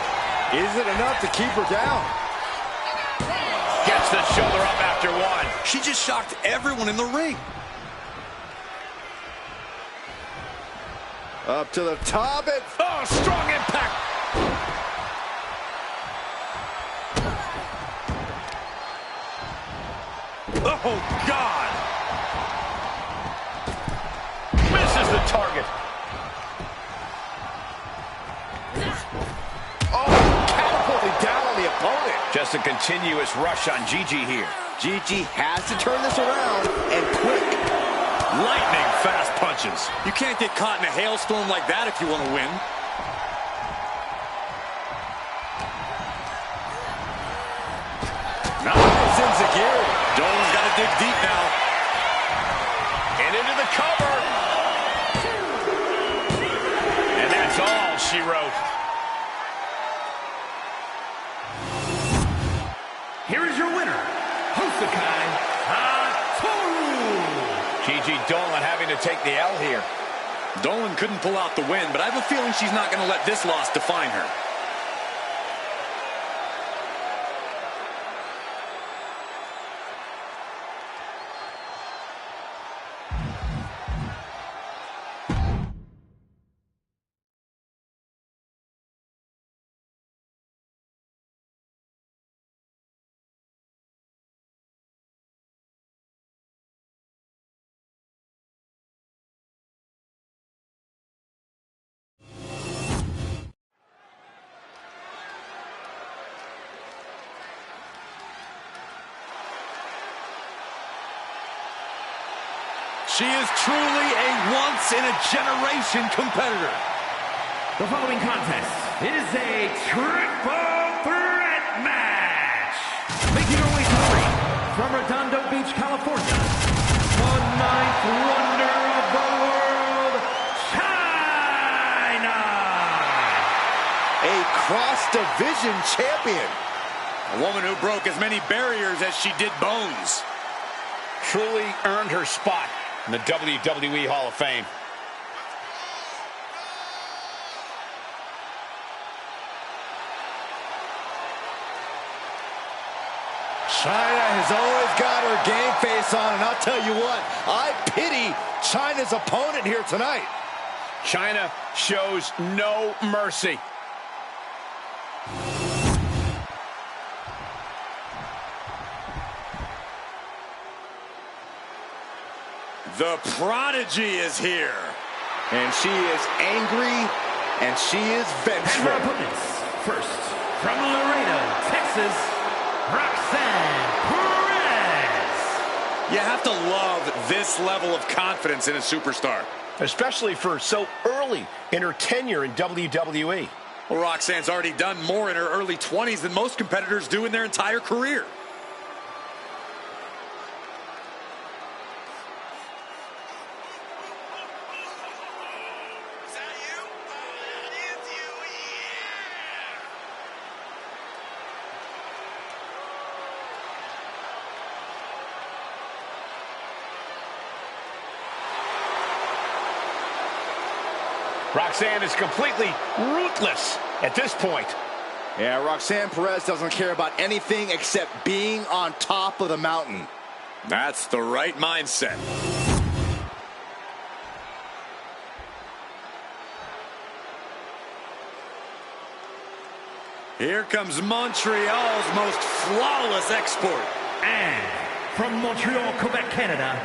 [SPEAKER 3] Is it enough to keep her down?
[SPEAKER 4] Gets the shoulder up after one.
[SPEAKER 6] She just shocked everyone in the ring.
[SPEAKER 3] Up to the top and...
[SPEAKER 4] Oh, strong impact.
[SPEAKER 6] Oh, God.
[SPEAKER 4] Misses the target.
[SPEAKER 3] Oh, catapulting down on the opponent.
[SPEAKER 4] Just a continuous rush on Gigi here.
[SPEAKER 3] Gigi has to turn this around, and quick.
[SPEAKER 6] Lightning fast punches. You can't get caught in a hailstorm like that if you want to win. Nice enziguri. Dolan's got to dig deep now.
[SPEAKER 4] And into the cover. And that's all she wrote.
[SPEAKER 1] Here is your winner, Hosakai Satoru.
[SPEAKER 4] Gigi Dolan having to take the L here.
[SPEAKER 6] Dolan couldn't pull out the win, but I have a feeling she's not going to let this loss define her. She is truly a once-in-a-generation competitor.
[SPEAKER 1] The following contest is a triple threat match. Making her way to the ring from Redondo Beach, California, the ninth wonder of the world, China!
[SPEAKER 3] A cross-division champion.
[SPEAKER 6] A woman who broke as many barriers as she did bones.
[SPEAKER 4] Truly earned her spot in the WWE Hall of Fame.
[SPEAKER 3] China has always got her game face on, and I'll tell you what, I pity China's opponent here tonight.
[SPEAKER 4] China shows no mercy.
[SPEAKER 6] The Prodigy is here.
[SPEAKER 3] And she is angry, and she is
[SPEAKER 1] And her
[SPEAKER 3] vengeful.
[SPEAKER 1] opponents, first, from Laredo, Texas, Roxanne Perez.
[SPEAKER 6] You have to love this level of confidence in a superstar.
[SPEAKER 4] Especially for so early in her tenure in WWE.
[SPEAKER 6] Well, Roxanne's already done more in her early 20s than most competitors do in their entire career.
[SPEAKER 4] Roxanne is completely ruthless at this point.
[SPEAKER 3] Yeah, Roxanne Perez doesn't care about anything except being on top of the mountain.
[SPEAKER 6] That's the right mindset. Here comes Montreal's most flawless export.
[SPEAKER 1] And from Montreal, Quebec, Canada,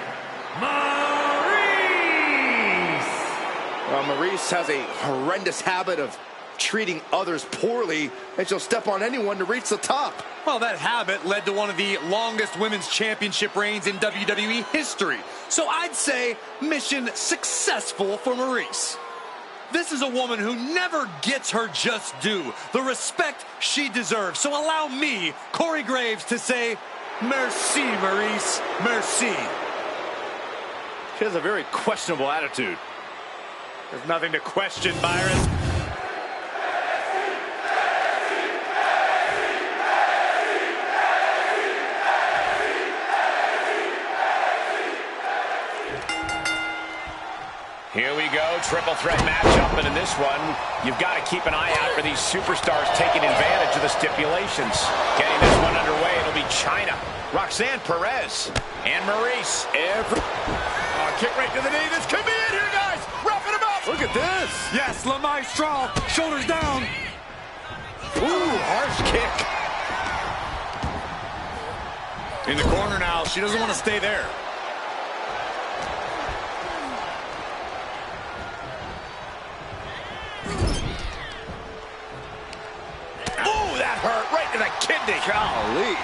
[SPEAKER 3] Maurice has a horrendous habit of treating others poorly, and she'll step on anyone to reach the top.
[SPEAKER 6] Well, that habit led to one of the longest women's championship reigns in WWE history. So I'd say mission successful for Maurice. This is a woman who never gets her just due, the respect she deserves. So allow me, Corey Graves, to say, merci, Maurice, merci.
[SPEAKER 3] She has a very questionable attitude.
[SPEAKER 6] There's nothing to question, Byron.
[SPEAKER 4] Here we go, triple threat matchup, and in this one, you've got to keep an eye out for these superstars taking advantage of the stipulations. Getting this one underway, it'll be China, Roxanne Perez, and Maurice.
[SPEAKER 3] Kick right to the knee. This could be it here, guys. Wrapping him up. Look at this.
[SPEAKER 6] Yes, Le Maestro, shoulders down.
[SPEAKER 3] Ooh, harsh kick.
[SPEAKER 6] In the corner now, she doesn't want to stay there.
[SPEAKER 3] Kidney. Golly.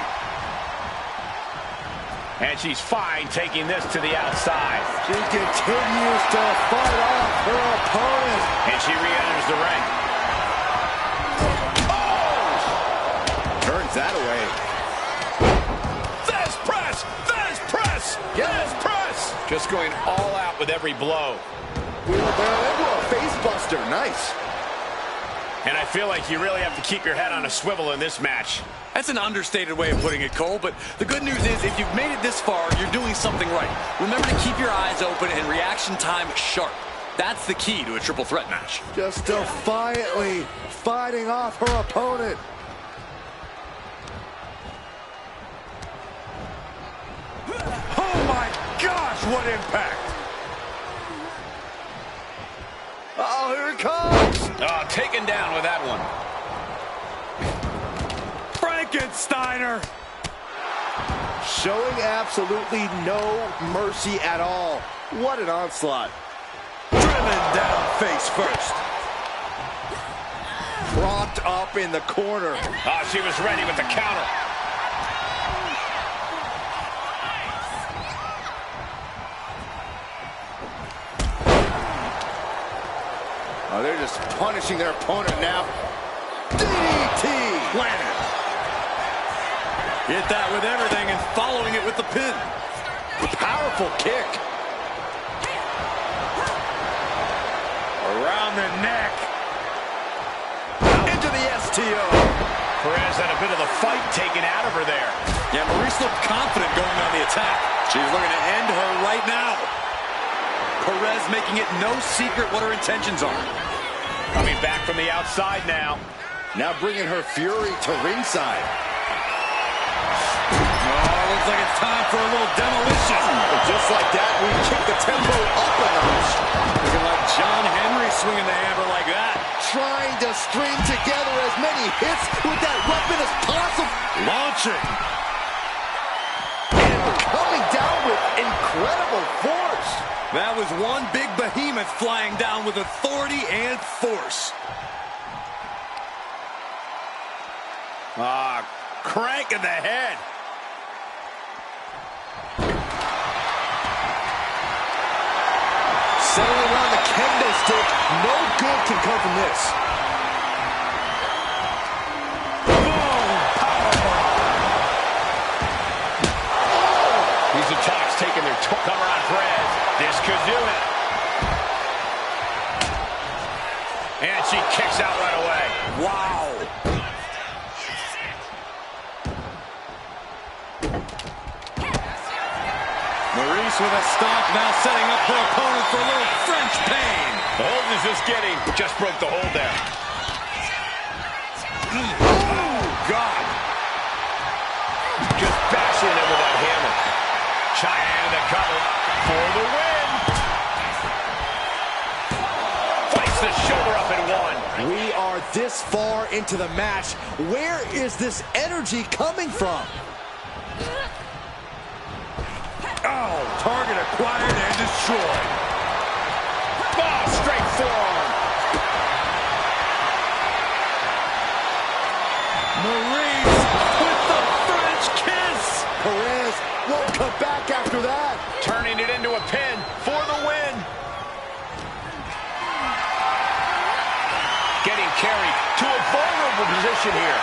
[SPEAKER 4] And she's fine taking this to the outside.
[SPEAKER 3] She continues to fight off her opponent.
[SPEAKER 4] And she re-enters the ring.
[SPEAKER 3] Oh! Turns that away.
[SPEAKER 4] There's press! There's press! There's press! Just going all out with every blow.
[SPEAKER 3] A face buster. Nice.
[SPEAKER 4] And I feel like you really have to keep your head on a swivel in this match.
[SPEAKER 6] That's an understated way of putting it, Cole, but the good news is if you've made it this far, you're doing something right. Remember to keep your eyes open and reaction time sharp. That's the key to a triple threat match.
[SPEAKER 3] Just defiantly fighting off her opponent.
[SPEAKER 6] Oh my gosh, what impact!
[SPEAKER 3] Oh, here it comes!
[SPEAKER 4] Oh, taken down with that one.
[SPEAKER 6] Frankensteiner!
[SPEAKER 3] Showing absolutely no mercy at all. What an onslaught.
[SPEAKER 6] Driven down face first.
[SPEAKER 3] Propped up in the corner.
[SPEAKER 4] Oh, she was ready with the counter.
[SPEAKER 3] Oh, they're just punishing their opponent now. DDT!
[SPEAKER 6] Landed. Hit that with everything and following it with the pin.
[SPEAKER 3] Powerful kick.
[SPEAKER 5] Around the neck.
[SPEAKER 3] Into the STO.
[SPEAKER 4] Perez had a bit of the fight taken out of her there.
[SPEAKER 6] Yeah, Maurice looked confident going on the attack. She's looking to end her right now. Perez making it no secret what her intentions are.
[SPEAKER 4] Coming back from the outside now.
[SPEAKER 3] Now bringing her fury to ringside.
[SPEAKER 6] Oh, looks like it's time for a little demolition.
[SPEAKER 3] But just like that, we kick the tempo up a notch.
[SPEAKER 6] Looking like John Henry swinging the hammer like that.
[SPEAKER 3] Trying to string together as many hits with that weapon as possible.
[SPEAKER 6] Launching.
[SPEAKER 3] And coming down with incredible force.
[SPEAKER 6] That was one big behemoth flying down with authority and force.
[SPEAKER 4] Crank in the head.
[SPEAKER 3] Settling around the kendo stick. No good can come from this.
[SPEAKER 4] These attacks taking their toll. Cover on Perez. This could do it. And she kicks out right away.
[SPEAKER 6] Wow. Maurice with a stomp, now setting up her opponent for a little French pain.
[SPEAKER 4] The hold is just broke the hold there.
[SPEAKER 6] Oh, God.
[SPEAKER 4] Just bashing it with that hammer. China into the cover for the win. Fights the shoulder up and one.
[SPEAKER 3] We are this far into the match. Where is this energy coming from?
[SPEAKER 6] Oh, target acquired and destroyed.
[SPEAKER 4] Oh, straight forearm.
[SPEAKER 6] Maurice with the French kiss.
[SPEAKER 3] Perez won't come back after that.
[SPEAKER 4] Turning it into a pin for the win. Getting carried to a vulnerable position here.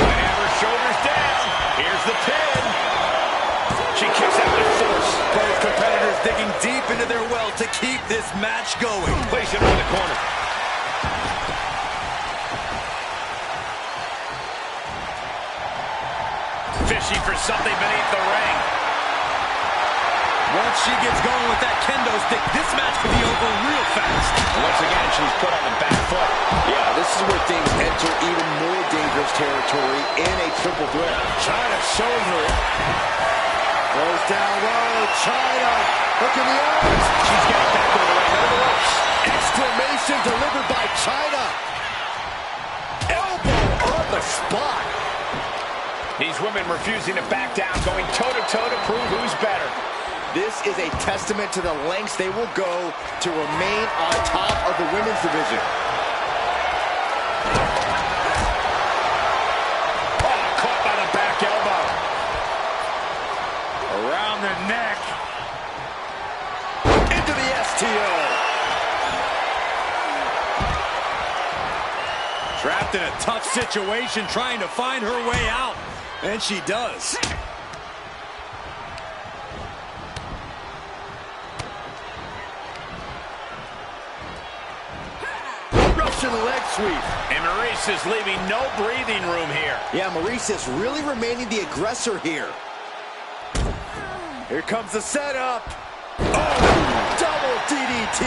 [SPEAKER 4] Hammer, shoulders down. Here's the pin. She kicks out with force.
[SPEAKER 6] Both competitors digging deep into their well to keep this match going.
[SPEAKER 4] Place it on the corner. Fishing for something beneath the ring.
[SPEAKER 6] Once she gets going with that kendo stick, this match could be over real fast.
[SPEAKER 4] Once again, she's put on the back foot.
[SPEAKER 3] Yeah, this is where things enter even more dangerous territory in a triple threat.
[SPEAKER 6] China showing her.
[SPEAKER 3] Goes down low, China. Look in the eyes.
[SPEAKER 4] She's got back over the ropes.
[SPEAKER 3] Exclamation delivered by China. Elbow on the spot.
[SPEAKER 4] These women refusing to back down, going toe-to-toe to prove who's better.
[SPEAKER 3] This is a testament to the lengths they will go to remain on top of the women's division.
[SPEAKER 4] Oh, caught by the back elbow.
[SPEAKER 5] Around the neck.
[SPEAKER 3] Into the STO.
[SPEAKER 6] Trapped in a tough situation, trying to find her way out. And she does.
[SPEAKER 3] Russian leg sweep.
[SPEAKER 4] And Maurice is leaving no breathing room here.
[SPEAKER 3] Yeah, Maurice is really remaining the aggressor here. Here comes the setup. Oh, double DDT.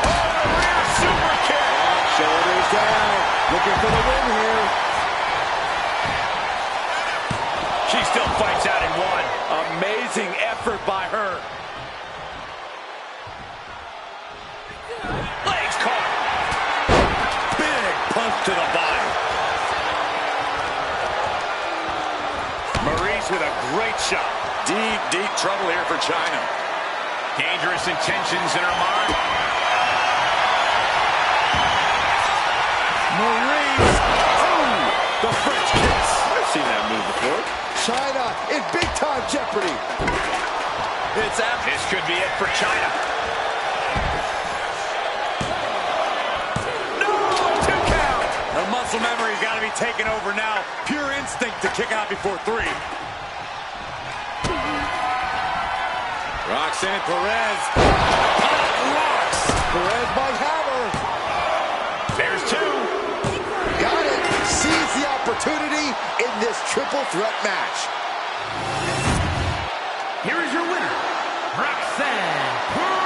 [SPEAKER 4] Oh, the rear super kick.
[SPEAKER 3] Shoulders down. Looking for the win here.
[SPEAKER 4] She still fights out in one.
[SPEAKER 3] Amazing effort by her.
[SPEAKER 4] Legs caught.
[SPEAKER 6] Big punch to the body.
[SPEAKER 4] Maurice with a great shot.
[SPEAKER 6] Deep, deep trouble here for China.
[SPEAKER 4] Dangerous intentions in her mind.
[SPEAKER 6] Maurice. Oh, the French kiss.
[SPEAKER 3] I've seen that move before. China in big-time jeopardy.
[SPEAKER 6] It's after.
[SPEAKER 4] This could be it for China.
[SPEAKER 6] The muscle memory's got to be
[SPEAKER 5] taking over now. Pure instinct to kick out before 3. Roxanne Perez. Rocks.
[SPEAKER 3] Perez might have her.
[SPEAKER 4] There's 2.
[SPEAKER 3] Got it. Seize the opportunity in this triple threat match.
[SPEAKER 1] Here is your winner, Roxanne Perez.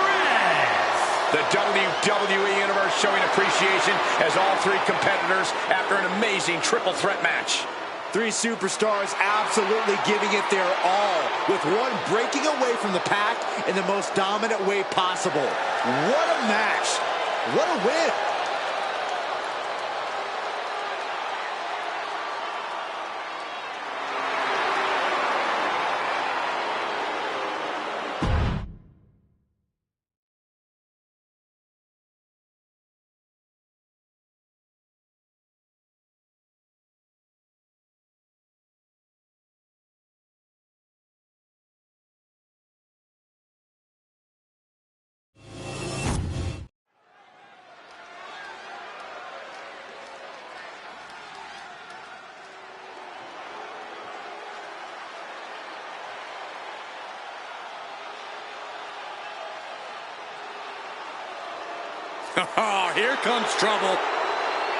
[SPEAKER 4] The WWE Universe showing appreciation as all 3 competitors after an amazing triple threat match.
[SPEAKER 3] 3 superstars absolutely giving it their all, with one breaking away from the pack in the most dominant way possible. What a match. What a win.
[SPEAKER 5] Oh, here comes trouble.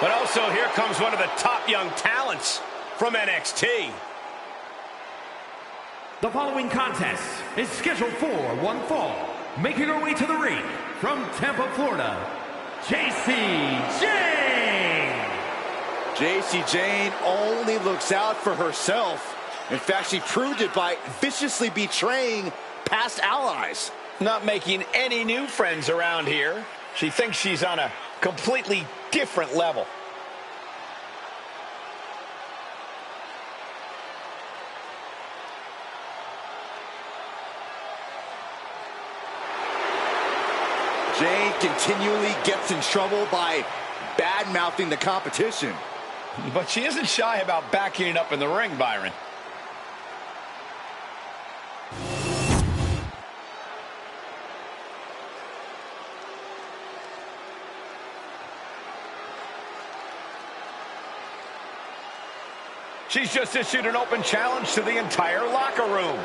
[SPEAKER 4] But also here comes one of the top young talents from NXT.
[SPEAKER 1] The following contest is scheduled for one fall. Making her way to the ring from Tampa, Florida, Jacy Jayne.
[SPEAKER 3] Jacy Jayne only looks out for herself. In fact, she proved it by viciously betraying past allies.
[SPEAKER 4] Not making any new friends around here. She thinks she's on a completely different level.
[SPEAKER 3] Jayne continually gets in trouble by bad-mouthing the competition.
[SPEAKER 4] But she isn't shy about backing it up in the ring, Byron. She's just issued an open challenge to the entire locker room.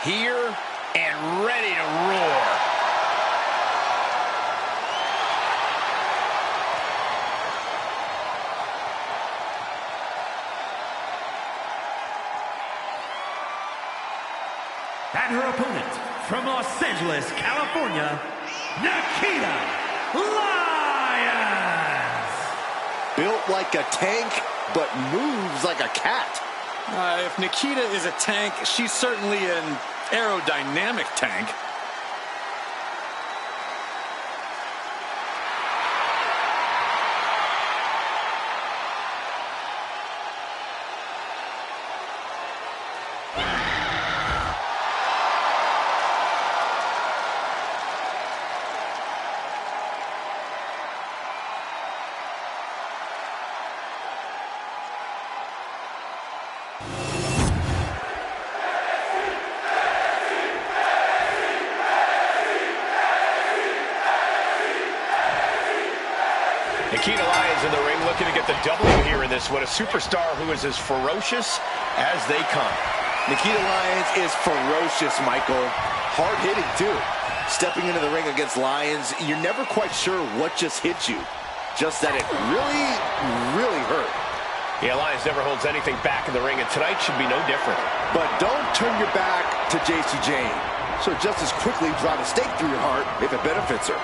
[SPEAKER 4] Here and ready to roar.
[SPEAKER 1] And her opponent from Los Angeles, California, Nikita Lyons.
[SPEAKER 3] Built like a tank, but moves like a cat.
[SPEAKER 6] If Nikita is a tank, she's certainly an aerodynamic tank.
[SPEAKER 4] Nikita Lyons in the ring looking to get the W here in this one. A superstar who is as ferocious as they come.
[SPEAKER 3] Nikita Lyons is ferocious, Michael. Hard-hitting, too. Stepping into the ring against Lyons, you're never quite sure what just hit you. Just that it really, really hurt.
[SPEAKER 4] Yeah, Lyons never holds anything back in the ring, and tonight should be no different.
[SPEAKER 3] But don't turn your back to Jacy Jayne. So just as quickly drive a stake through your heart if it benefits her.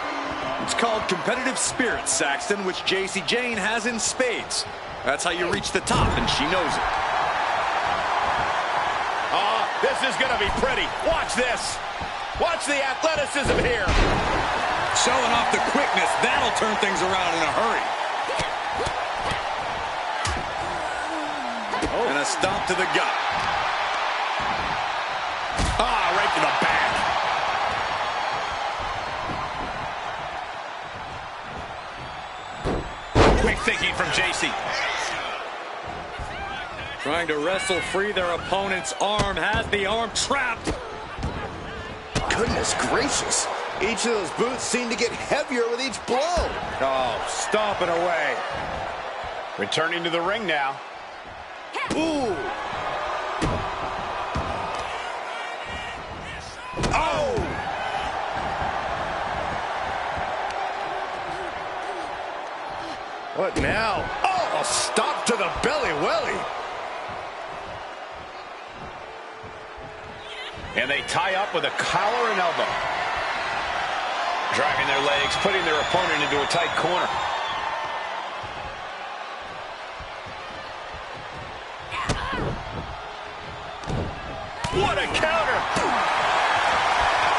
[SPEAKER 6] It's called competitive spirit, Saxton, which Jacy Jayne has in spades. That's how you reach the top, and she knows it.
[SPEAKER 4] This is going to be pretty. Watch this. Watch the athleticism here.
[SPEAKER 6] Showing off the quickness, that'll turn things around in a hurry. Oh. And a stomp to the gut.
[SPEAKER 4] Right to the back. Quick thinking from Jacy.
[SPEAKER 5] Trying to wrestle free their opponent's arm. Has the arm trapped.
[SPEAKER 3] Goodness gracious. Each of those boots seem to get heavier with each blow.
[SPEAKER 5] Oh, stomping away.
[SPEAKER 4] Returning to the ring now.
[SPEAKER 3] Ooh. Oh! What now? Oh, a stop to the belly welly.
[SPEAKER 4] And they tie up with a collar and elbow. Driving their legs, putting their opponent into a tight corner. What a counter!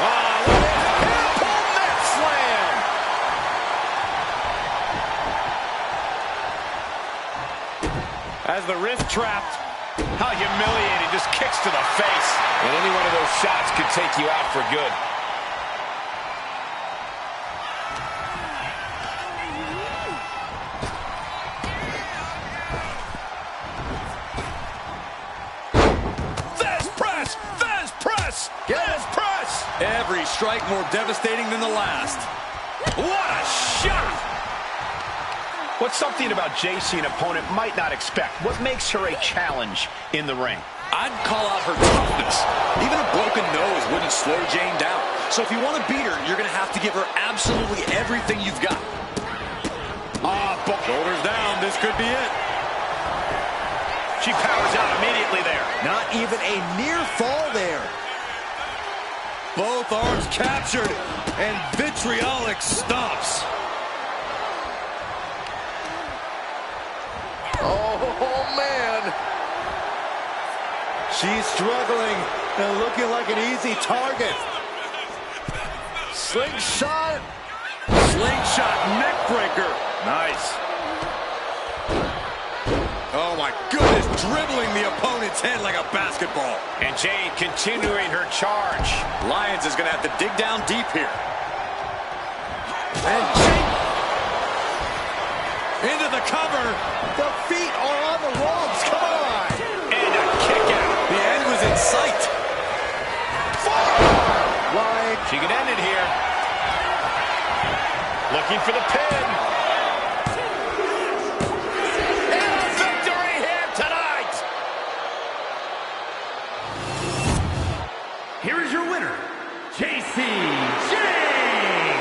[SPEAKER 4] Oh, look at that pull net slam!
[SPEAKER 5] As the wrist trapped.
[SPEAKER 4] How humiliating, just kicks to the face. And any one of those shots could take you out for good.
[SPEAKER 5] Every strike more devastating than the last.
[SPEAKER 4] What a shot! What's something about JC an opponent might not expect? What makes her a challenge in the ring?
[SPEAKER 6] I'd call out her toughness. Even a broken nose wouldn't slow Jane down. So if you want to beat her, you're going to have to give her absolutely everything you've got.
[SPEAKER 5] Shoulders down. This could be it.
[SPEAKER 4] She powers out immediately there.
[SPEAKER 3] Not even a near fall there.
[SPEAKER 5] Both arms captured, and vitriolic stomps.
[SPEAKER 3] Oh, man. She's struggling and looking like an easy target. Slingshot.
[SPEAKER 5] Slingshot neckbreaker.
[SPEAKER 3] Nice.
[SPEAKER 5] Oh, my goodness, dribbling the opponent's head like a basketball.
[SPEAKER 4] And Jane continuing her charge.
[SPEAKER 6] Lyons is going to have to dig down deep here.
[SPEAKER 3] And Jane
[SPEAKER 5] into the cover.
[SPEAKER 3] The feet are on the ropes. Come on.
[SPEAKER 4] And a kick out.
[SPEAKER 6] The end was in sight.
[SPEAKER 3] Like
[SPEAKER 4] She can end it here. Looking for the pin.
[SPEAKER 1] Here is your winner, JC Jane.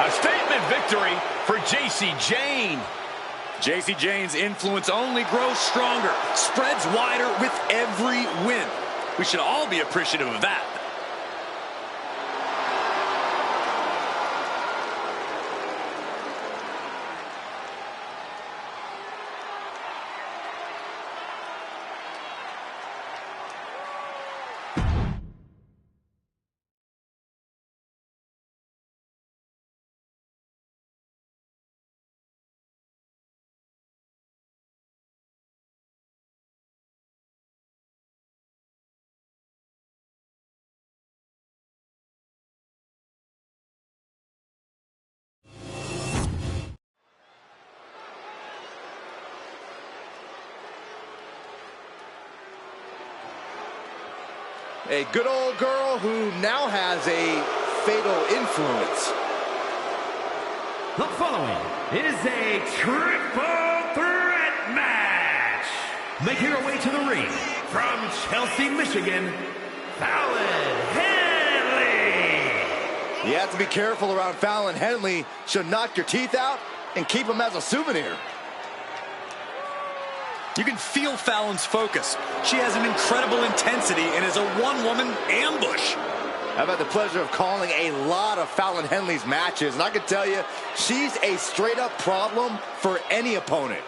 [SPEAKER 4] A statement victory for JC Jane.
[SPEAKER 6] JC Jane's influence only grows stronger, spreads wider with every win. We should all be appreciative of that.
[SPEAKER 3] a good old girl who now has a fatal influence.
[SPEAKER 1] The following is a triple threat match. Making her way to the ring from Chelsea, Michigan, Fallon Henley.
[SPEAKER 3] You have to be careful around Fallon Henley. She'll knock your teeth out and keep them as a souvenir.
[SPEAKER 6] You can feel Fallon's focus. She has an incredible intensity and is a one-woman ambush.
[SPEAKER 3] I've had the pleasure of calling a lot of Fallon Henley's matches, and I can tell you, she's a straight-up problem for any opponent.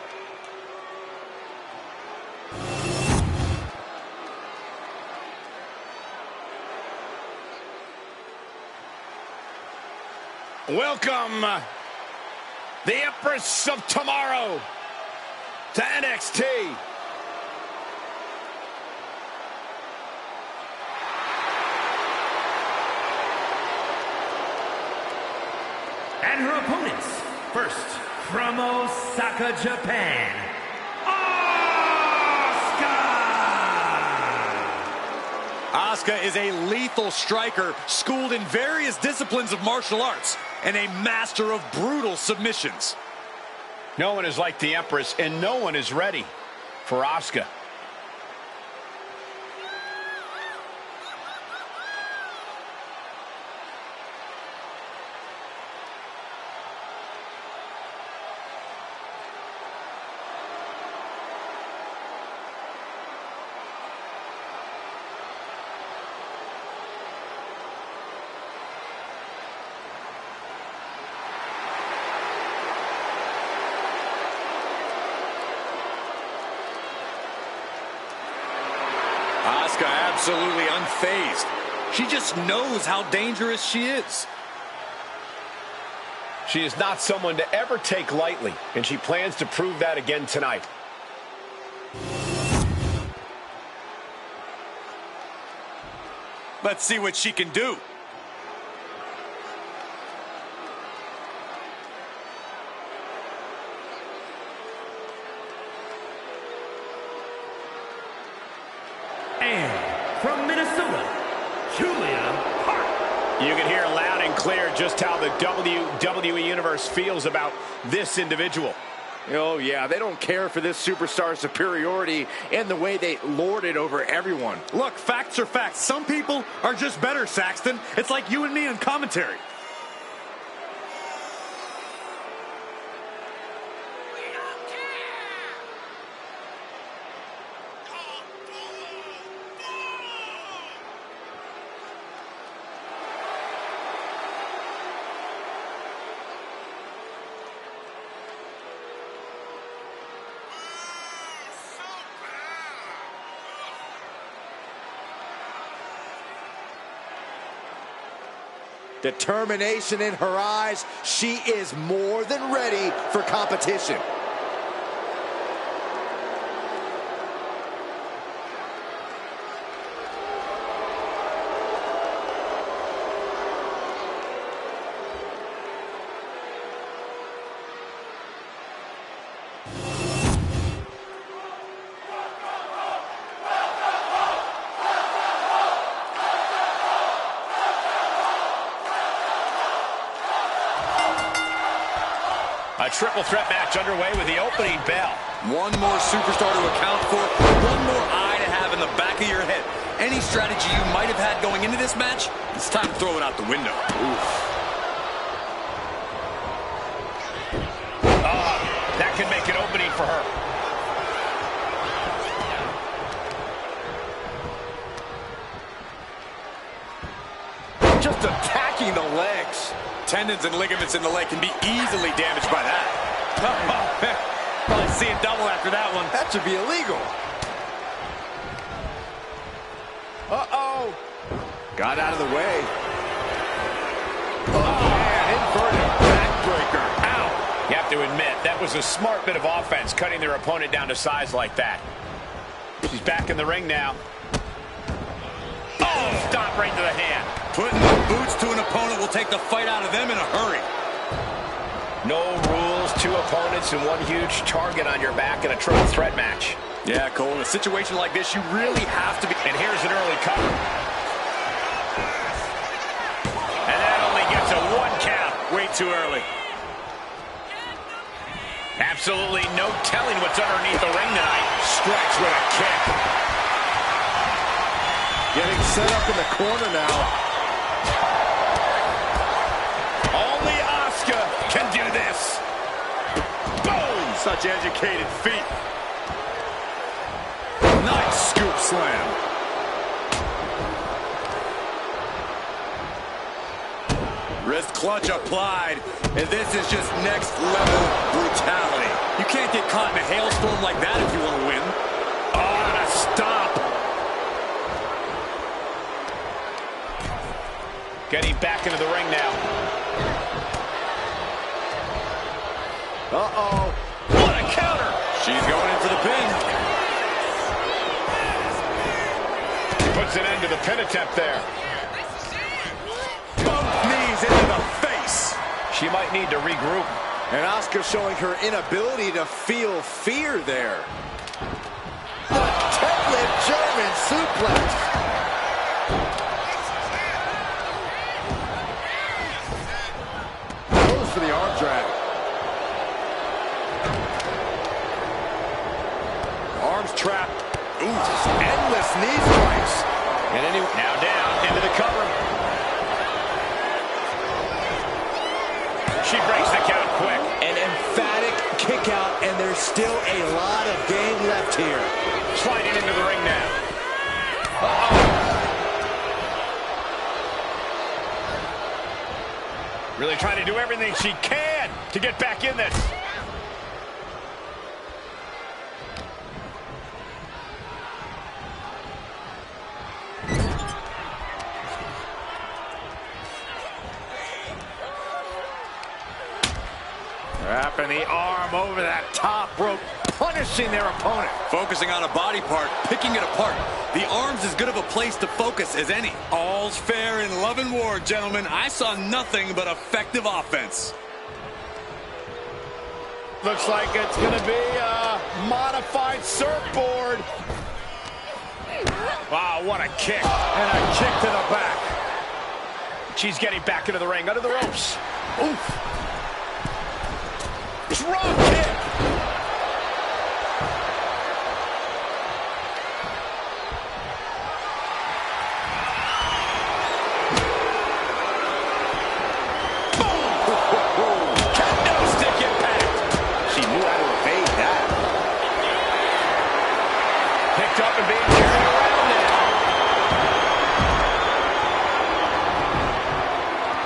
[SPEAKER 4] Welcome, the Empress of Tomorrow, to NXT.
[SPEAKER 1] And her opponents, first, from Osaka, Japan, Asuka!
[SPEAKER 6] Asuka is a lethal striker, schooled in various disciplines of martial arts, and a master of brutal submissions.
[SPEAKER 4] No one is like the Empress, and no one is ready for Asuka.
[SPEAKER 6] Asuka absolutely unfazed. She just knows how dangerous she is.
[SPEAKER 4] She is not someone to ever take lightly, and she plans to prove that again tonight.
[SPEAKER 6] Let's see what she can do.
[SPEAKER 1] And from Minnesota, Julia Hart.
[SPEAKER 4] You can hear loud and clear just how the WWE Universe feels about this individual.
[SPEAKER 3] Oh, yeah, they don't care for this superstar's superiority and the way they lord it over everyone.
[SPEAKER 5] Look, facts are facts. Some people are just better, Saxton. It's like you and me in commentary.
[SPEAKER 3] Determination in her eyes. She is more than ready for competition.
[SPEAKER 4] A triple threat match underway with the opening bell.
[SPEAKER 6] One more superstar to account for, one more eye to have in the back of your head. Any strategy you might have had going into this match, it's time to throw it out the window.
[SPEAKER 4] That could make an opening for her.
[SPEAKER 3] Just attacking the legs.
[SPEAKER 6] Tendons and ligaments in the leg can be easily damaged by that.
[SPEAKER 5] Probably seeing double after that one.
[SPEAKER 3] That should be illegal. Uh-oh. Got out of the way. Oh, man, inverted backbreaker. Ow.
[SPEAKER 4] You have to admit, that was a smart bit of offense, cutting their opponent down to size like that. She's back in the ring now. Oh, stop right to the hand.
[SPEAKER 6] Putting the boots to an opponent will take the fight out of them in a hurry.
[SPEAKER 4] No rules, two opponents and one huge target on your back in a triple threat match.
[SPEAKER 6] Yeah, Cole, in a situation like this, you really have to be...
[SPEAKER 4] And here's an early cover. And that only gets a one count.
[SPEAKER 6] Way too early.
[SPEAKER 4] Absolutely no telling what's underneath the ring tonight. Strikes with a kick.
[SPEAKER 3] Getting set up in the corner now.
[SPEAKER 4] Only Asuka can do this. Boom!
[SPEAKER 5] Such educated feet.
[SPEAKER 6] Nice scoop slam. Wrist clutch applied, and this is just next level brutality. You can't get caught in a hailstorm like that if you want to win.
[SPEAKER 4] Oh, and a stop. Getting back into the ring now.
[SPEAKER 3] Uh-oh.
[SPEAKER 4] What a counter!
[SPEAKER 6] She's going in for the pin.
[SPEAKER 4] Puts an end to the pin attempt there.
[SPEAKER 6] Both knees into the face.
[SPEAKER 4] She might need to regroup.
[SPEAKER 3] And Asuka showing her inability to feel fear there. The deadlift German suplex.
[SPEAKER 6] for the arm drag. Arms trapped. Ooh, just endless knee strikes.
[SPEAKER 4] And now down into the cover. She breaks the count quick.
[SPEAKER 3] An emphatic kick out, and there's still a lot of game left here.
[SPEAKER 4] Sliding into the ring now. Uh-oh. Really trying to do everything she can to get back in this.
[SPEAKER 5] Wrapping the arm over that top rope, punishing their opponent.
[SPEAKER 6] Focusing on a body part, picking it apart. The arm's as good of a place to focus as any. All's fair in love and war, gentlemen. I saw nothing but effective offense.
[SPEAKER 4] Looks like it's going to be a modified surfboard. Wow, what a kick.
[SPEAKER 5] And a kick to the back.
[SPEAKER 4] She's getting back into the ring, under the ropes. Oof. Drop kick. Picked up and being carried around now.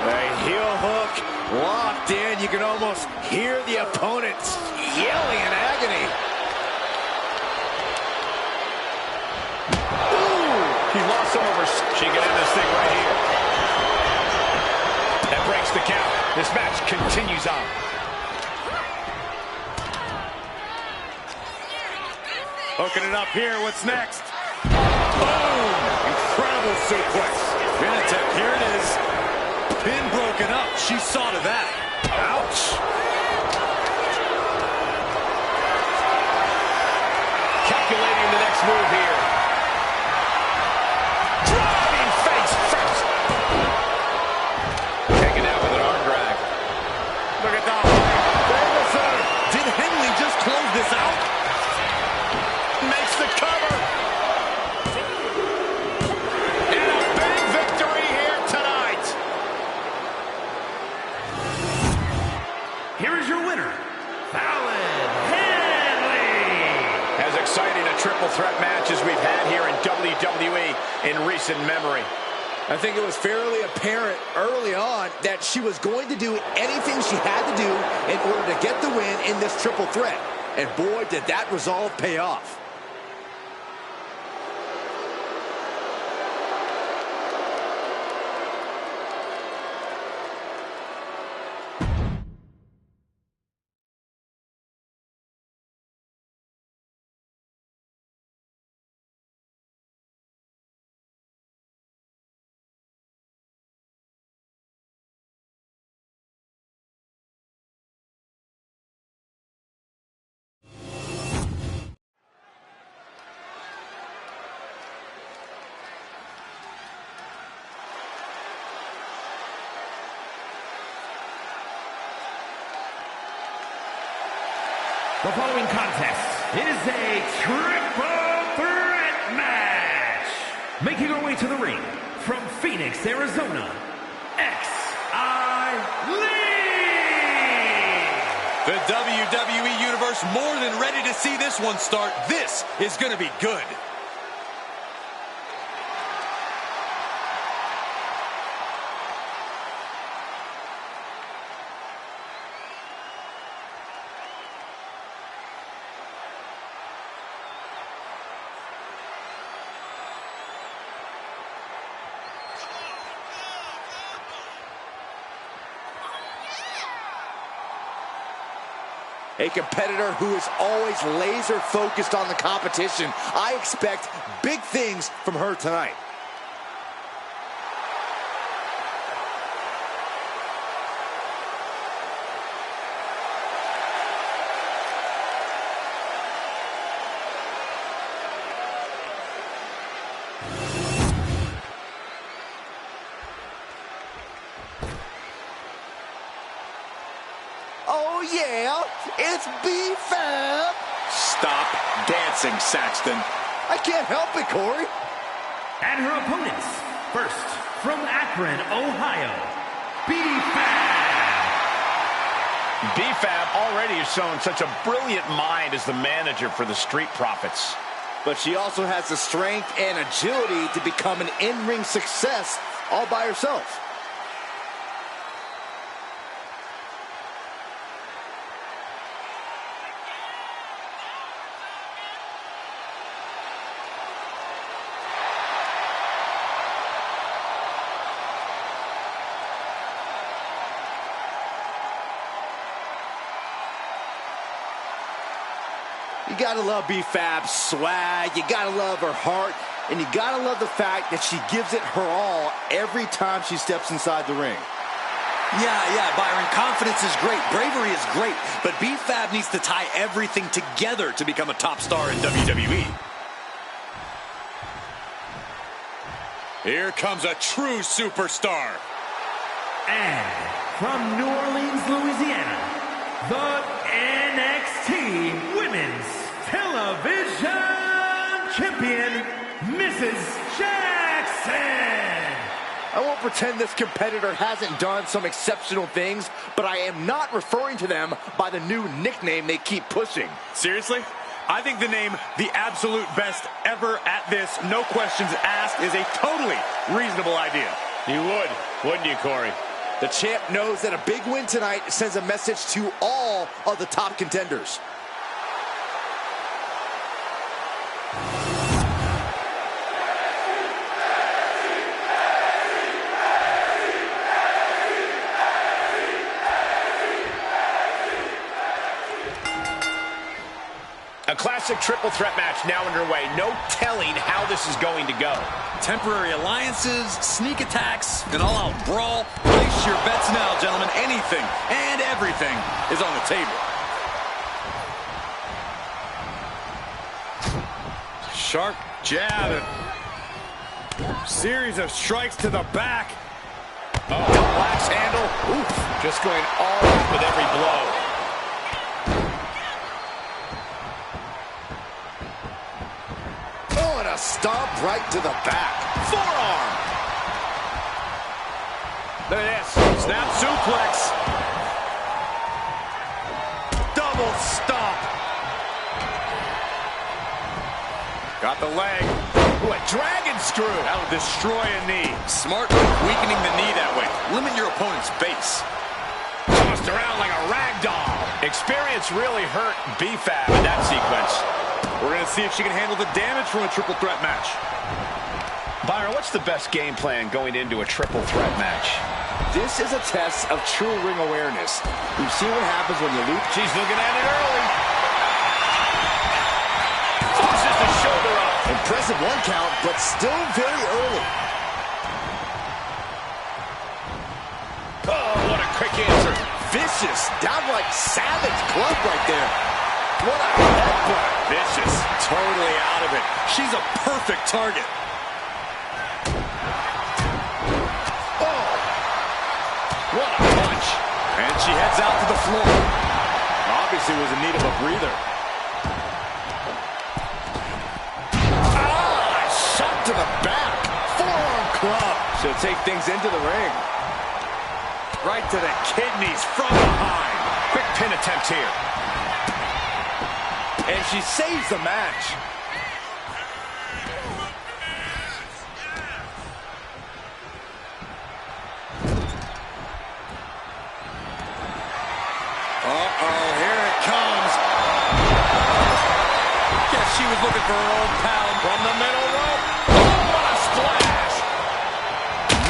[SPEAKER 5] A heel hook locked in. You can almost hear the opponents yelling in agony.
[SPEAKER 4] Ooh, he lost some of her. She can end this thing right here. That breaks the count. This match continues on.
[SPEAKER 5] Hooking it up here. What's next? Boom! Incredible suplex. Pin attempt. Here it is. Pin broken up. She saw to that. Ouch.
[SPEAKER 4] Calculating the next move here. Driving face first. Taken out with an arm drag.
[SPEAKER 5] Look at that. Did Henley just close this out?
[SPEAKER 4] Makes the cover. And a big victory here tonight.
[SPEAKER 1] Here is your winner, Fallon Henley.
[SPEAKER 4] As exciting a triple threat match as we've had here in WWE in recent memory.
[SPEAKER 3] I think it was fairly apparent early on that she was going to do anything she had to do in order to get the win in this triple threat. And boy, did that resolve pay off.
[SPEAKER 1] The following contest is a triple threat match. Making her way to the ring from Phoenix, Arizona, X.I. Lee.
[SPEAKER 6] The WWE Universe more than ready to see this one start. This is going to be good.
[SPEAKER 3] A competitor who is always laser focused on the competition. I expect big things from her tonight. Oh yeah, it's B-Fab.
[SPEAKER 6] Stop dancing, Saxton.
[SPEAKER 3] I can't help it, Corey.
[SPEAKER 1] And her opponents, first from Akron, Ohio, B-Fab.
[SPEAKER 4] B-Fab already has shown such a brilliant mind as the manager for the Street Profits.
[SPEAKER 3] But she also has the strength and agility to become an in-ring success all by herself. You gotta love B-Fab's swag, you gotta love her heart, and you gotta love the fact that she gives it her all every time she steps inside the ring.
[SPEAKER 6] Yeah, Byron, confidence is great, bravery is great, but B-Fab needs to tie everything together to become a top star in WWE. Here comes a true superstar.
[SPEAKER 1] And from New Orleans, Louisiana, the NXT Women's Television Champion, Mrs. Jackson.
[SPEAKER 3] I won't pretend this competitor hasn't done some exceptional things, but I am not referring to them by the new nickname they keep pushing.
[SPEAKER 5] Seriously? I think the name the absolute best ever at this, no questions asked, is a totally reasonable idea.
[SPEAKER 4] You would, wouldn't you, Corey?
[SPEAKER 3] The champ knows that a big win tonight sends a message to all of the top contenders.
[SPEAKER 4] A classic triple threat match now underway. No telling how this is going to go.
[SPEAKER 6] Temporary alliances, sneak attacks, an all-out brawl. Place your bets now, gentlemen. Anything and everything is on the table.
[SPEAKER 5] Sharp jab. Series of strikes to the back.
[SPEAKER 4] Oh, lax handle. Oof. Just going all out with every blow.
[SPEAKER 3] A stomp right to the back. Forearm.
[SPEAKER 5] Look at this. Snap suplex. Double stomp. Got the leg.
[SPEAKER 4] Ooh, a dragon screw.
[SPEAKER 5] That'll destroy a knee.
[SPEAKER 6] Smart move, weakening the knee that way. Limit your opponent's base.
[SPEAKER 4] Tossed around like a rag doll. Experience really hurt B-Fab in that sequence.
[SPEAKER 5] We're going to see if she can handle the damage from a triple threat match.
[SPEAKER 4] Byron, what's the best game plan going into a triple threat match?
[SPEAKER 3] This is a test of true ring awareness. We've seen what happens when you loop.
[SPEAKER 4] She's looking at it early. Forces the shoulder up.
[SPEAKER 3] Impressive one count, but still very early.
[SPEAKER 4] Oh, what a quick answer.
[SPEAKER 3] Vicious, downright savage club right there. What a headbutt.
[SPEAKER 6] Vicious, totally out of it. She's a perfect target.
[SPEAKER 3] Oh,
[SPEAKER 4] What a punch.
[SPEAKER 6] And she heads out to the floor.
[SPEAKER 5] Obviously was in need of a breather.
[SPEAKER 3] shot to the back. Forearm club.
[SPEAKER 5] She'll take things into the ring. Right to the kidneys from behind.
[SPEAKER 4] Quick pin attempt here.
[SPEAKER 3] And she saves the match.
[SPEAKER 6] Uh-oh, here it comes. Guess she was looking for her old pal
[SPEAKER 4] From the middle rope. Oh, what a splash.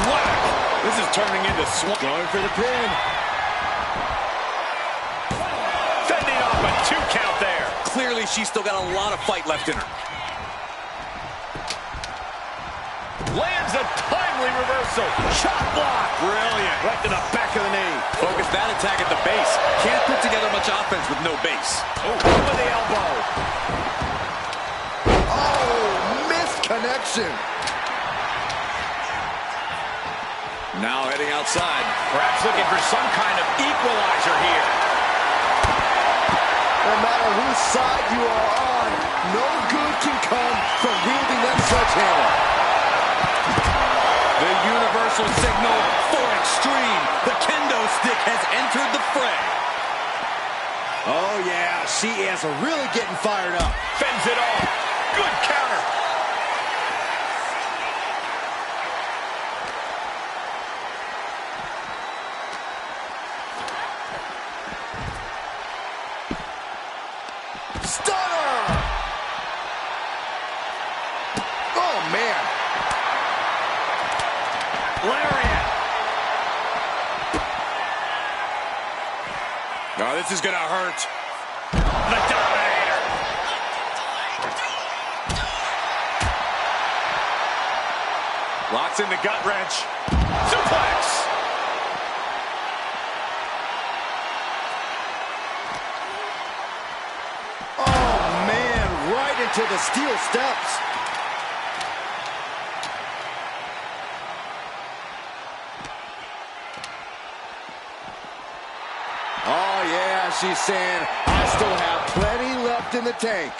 [SPEAKER 5] Whack! This is turning into going for the pin.
[SPEAKER 4] Fending off a 2 count there.
[SPEAKER 6] Clearly, she's still got a lot of fight left in her.
[SPEAKER 4] Lands a timely reversal. Chop block.
[SPEAKER 6] Brilliant.
[SPEAKER 4] Right to the back of the knee.
[SPEAKER 6] Focus that attack at the base. Can't put together much offense with no base.
[SPEAKER 4] Oh, over the elbow.
[SPEAKER 3] Oh, missed connection.
[SPEAKER 6] Now heading outside.
[SPEAKER 4] Perhaps looking for some kind of equalizer here.
[SPEAKER 3] No matter whose side you are on, no good can come from wielding that sledgehammer.
[SPEAKER 6] The universal signal for extreme. The kendo stick has entered the fray.
[SPEAKER 3] Oh, yeah, she is really getting fired up.
[SPEAKER 4] Fends it off. Good counter.
[SPEAKER 3] Stunner! Oh, man.
[SPEAKER 4] Lariat.
[SPEAKER 5] Oh, this is going to hurt.
[SPEAKER 4] The Dominator.
[SPEAKER 5] Locks in the gut wrench.
[SPEAKER 4] Suplex.
[SPEAKER 3] Oh, man, right into the steel steps. Oh, yeah, she's saying, I still have plenty left in the tank.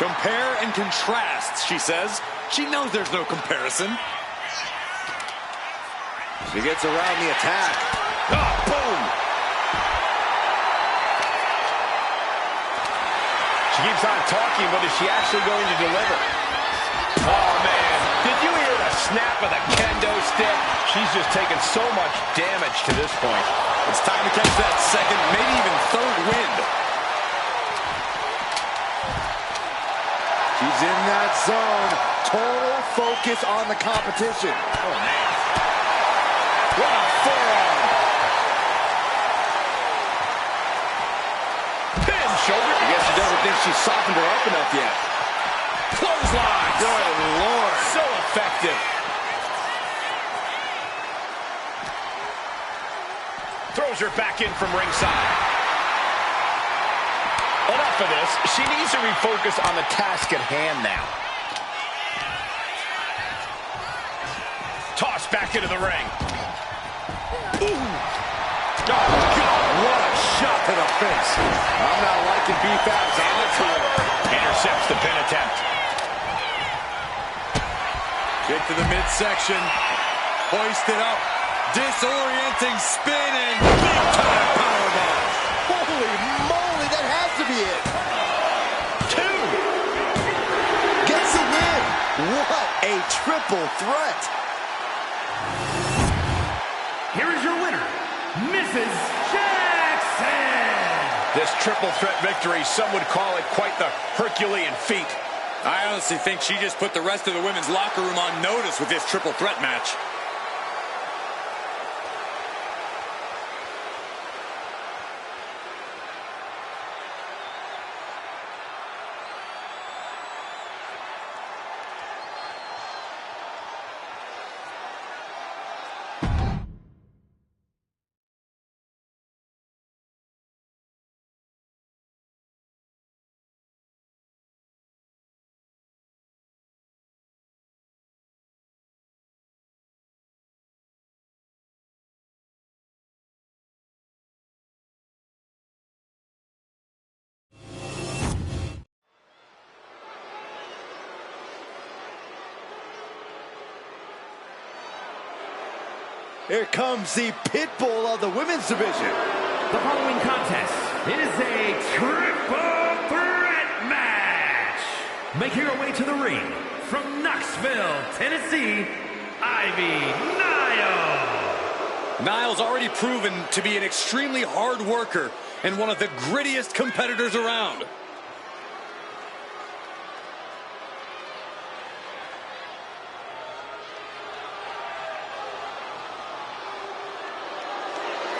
[SPEAKER 6] Compare and contrast, she says. She knows there's no comparison.
[SPEAKER 3] She gets around the attack.
[SPEAKER 4] Oh, boom. She keeps on talking, but is she actually going to deliver? Oh, man. Did you hear the snap of the kendo stick? She's just taken so much damage to this point.
[SPEAKER 6] It's time to catch that second, maybe even third wind.
[SPEAKER 3] She's in that zone. Total focus on the competition.
[SPEAKER 4] Oh, man. What a forearm. Pin shoulder.
[SPEAKER 3] I guess she doesn't think she's softened her up enough yet.
[SPEAKER 4] Clothesline.
[SPEAKER 3] Good Lord.
[SPEAKER 4] So effective. Throws her back in from ringside. Enough of this. She needs to refocus on the task at hand now. Toss back into the ring. Ooh. Oh, God. What a shot to the face.
[SPEAKER 3] I'm not liking B-Fab's
[SPEAKER 4] And the cover. Intercepts the pin attempt.
[SPEAKER 5] Kick to the midsection. Hoisted up. Disorienting spin and big time powerbomb.
[SPEAKER 3] Holy moly, that has to be it.
[SPEAKER 4] 2.
[SPEAKER 3] Gets the win. What a triple threat.
[SPEAKER 1] Here is your winner, Mrs. Jackson.
[SPEAKER 4] This triple threat victory, some would call it quite the Herculean feat.
[SPEAKER 5] I honestly think she just put the rest of the women's locker room on notice with this triple threat match.
[SPEAKER 3] Here comes the pit bull of the women's division.
[SPEAKER 1] The following contest is a triple threat match. Making her way to the ring from Knoxville, Tennessee, Ivy Nile.
[SPEAKER 6] Nile's already proven to be an extremely hard worker and one of the grittiest competitors around.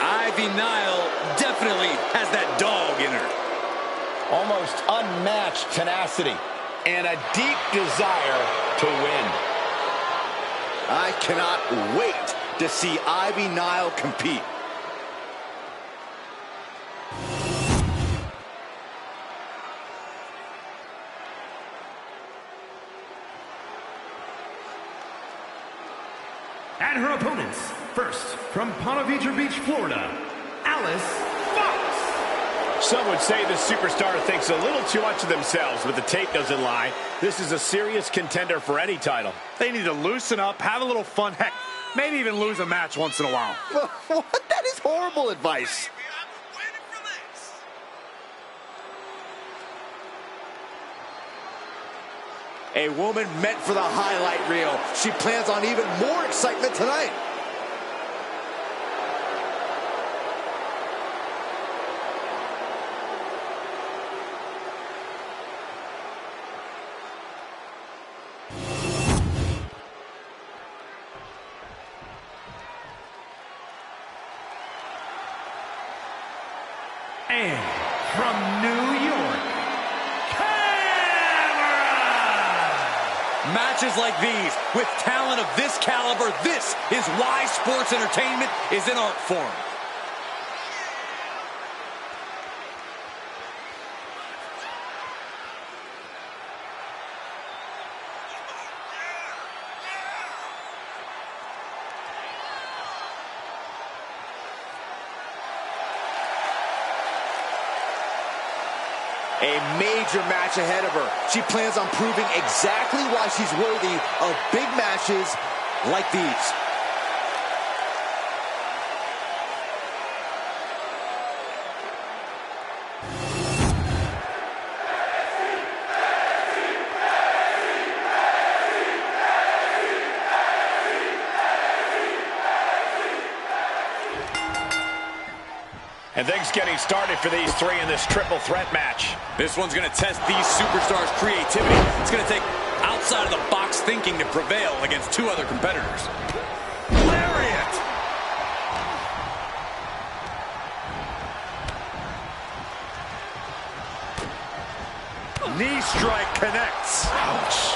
[SPEAKER 6] Ivy Nile definitely has that dog in her.
[SPEAKER 4] Almost unmatched tenacity and a deep desire to win.
[SPEAKER 3] I cannot wait to see Ivy Nile compete.
[SPEAKER 1] And her opponents, first, from Ponte Vedra Beach, Florida, Alice Fox.
[SPEAKER 4] Some would say this superstar thinks a little too much of themselves, but the tape doesn't lie. This is a serious contender for any title.
[SPEAKER 5] They need to loosen up, have a little fun, heck, maybe even lose a match once in a while.
[SPEAKER 3] What? That is horrible advice. A woman meant for the highlight reel. She plans on even more excitement tonight.
[SPEAKER 1] And from New York,
[SPEAKER 2] matches like these, with talent of this caliber, this is why sports entertainment is an art form.
[SPEAKER 3] A major match ahead of her. She plans on proving exactly why she's worthy of big matches like these.
[SPEAKER 4] And things getting started for these three in this triple threat match.
[SPEAKER 2] This one's going to test these superstars' creativity. It's going to take outside-of-the-box thinking to prevail against two other competitors.
[SPEAKER 5] Lariat! Knee strike connects.
[SPEAKER 3] Ouch.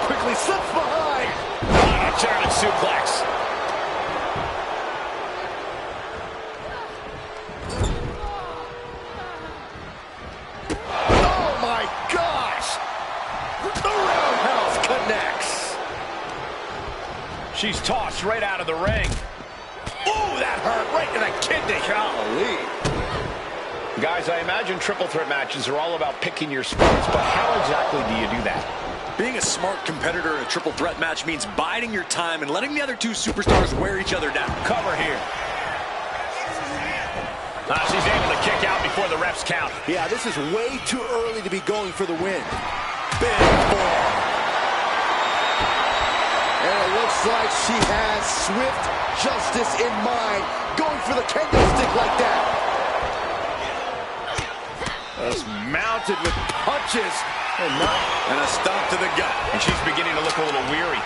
[SPEAKER 3] Quickly slips behind.
[SPEAKER 4] A German suplex. She's tossed right out of the ring. Ooh, that hurt right to the kidney. Golly. Guys, I imagine triple threat matches are all about picking your spots, but how exactly do you do that?
[SPEAKER 2] Being a smart competitor in a triple threat match means biding your time and letting the other two superstars wear each other down.
[SPEAKER 4] Cover here. She's able to kick out before the refs count.
[SPEAKER 3] Yeah, this is way too early to be going for the win. Big ball. And it looks like she has swift justice in mind, going for the kendo stick like that. Just mounted with punches
[SPEAKER 5] And a stomp to the gut.
[SPEAKER 4] And she's beginning to look a little weary.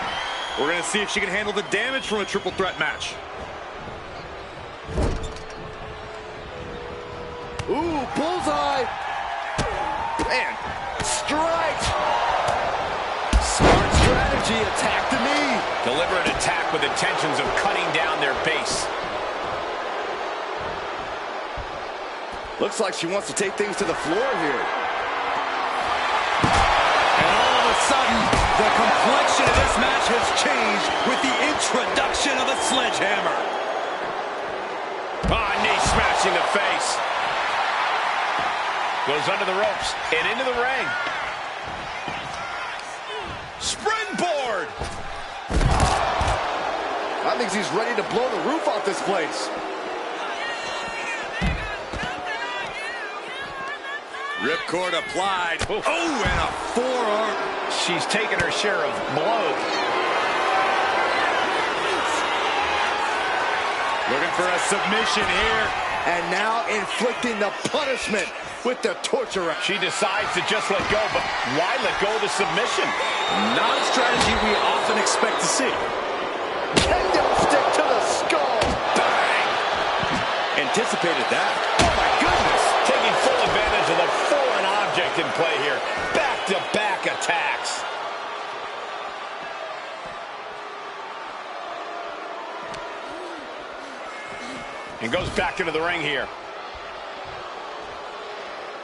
[SPEAKER 5] We're going to see if she can handle the damage from a triple threat match.
[SPEAKER 3] Ooh, bullseye. And strike. Smart strategy, attack the knee.
[SPEAKER 4] Deliberate attack with intentions of cutting down their base.
[SPEAKER 3] Looks like she wants to take things to the floor here.
[SPEAKER 2] And all of a sudden, the complexion of this match has changed with the introduction of a sledgehammer.
[SPEAKER 4] Knee smashing the face. Goes under the ropes and into the ring. Springboard!
[SPEAKER 3] I think he's ready to blow the roof off this place.
[SPEAKER 2] Ripcord applied. Oh, and a forearm.
[SPEAKER 4] She's taken her share of blows.
[SPEAKER 5] Looking for a submission here.
[SPEAKER 3] And now inflicting the punishment with the torture.
[SPEAKER 4] She decides to just let go, but why let go of the submission?
[SPEAKER 2] Not a strategy we often expect to see.
[SPEAKER 3] Kendo stick to the skull.
[SPEAKER 4] Bang!
[SPEAKER 3] Anticipated that.
[SPEAKER 4] Oh my goodness! Taking full advantage of the foreign object in play here. Back-to-back attacks. And goes back into the ring here.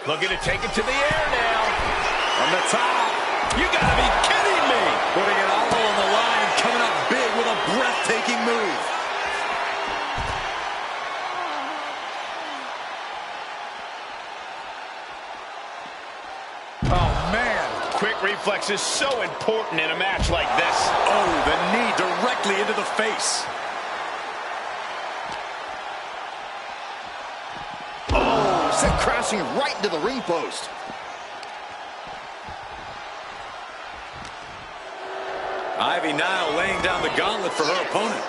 [SPEAKER 4] Looking to take it to the air now.
[SPEAKER 2] From the top. You gotta be kidding me! Putting it all on the line, coming up big with a breath
[SPEAKER 4] reflex is so important in a match like this.
[SPEAKER 6] Oh, the knee directly into the face.
[SPEAKER 3] Oh, sent crashing right into the ring post.
[SPEAKER 6] Ivy Nile laying down the gauntlet for her opponent.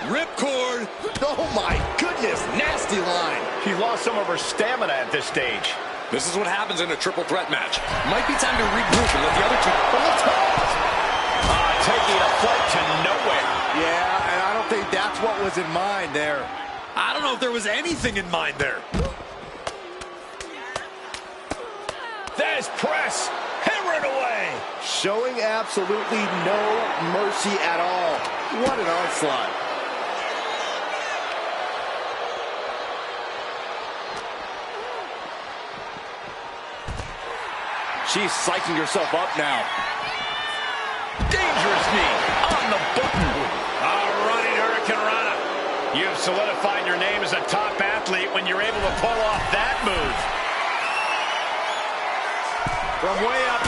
[SPEAKER 6] Ripcord.
[SPEAKER 3] Oh my goodness, nasty line.
[SPEAKER 4] She lost some of her stamina at this stage.
[SPEAKER 6] This is what happens in a triple threat match. Might be time to regroup and let the other two...
[SPEAKER 4] Taking a flight to nowhere.
[SPEAKER 3] Yeah, and I don't think that's what was in mind there.
[SPEAKER 6] I don't know if there was anything in mind there.
[SPEAKER 4] There's press. Hammering away.
[SPEAKER 3] Showing absolutely no mercy at all. What an onslaught. She's psyching herself up now.
[SPEAKER 4] Dangerous knee on the button. Running Hurricane Rana. You've solidified your name as a top athlete when you're able to pull off that move.
[SPEAKER 6] From way up.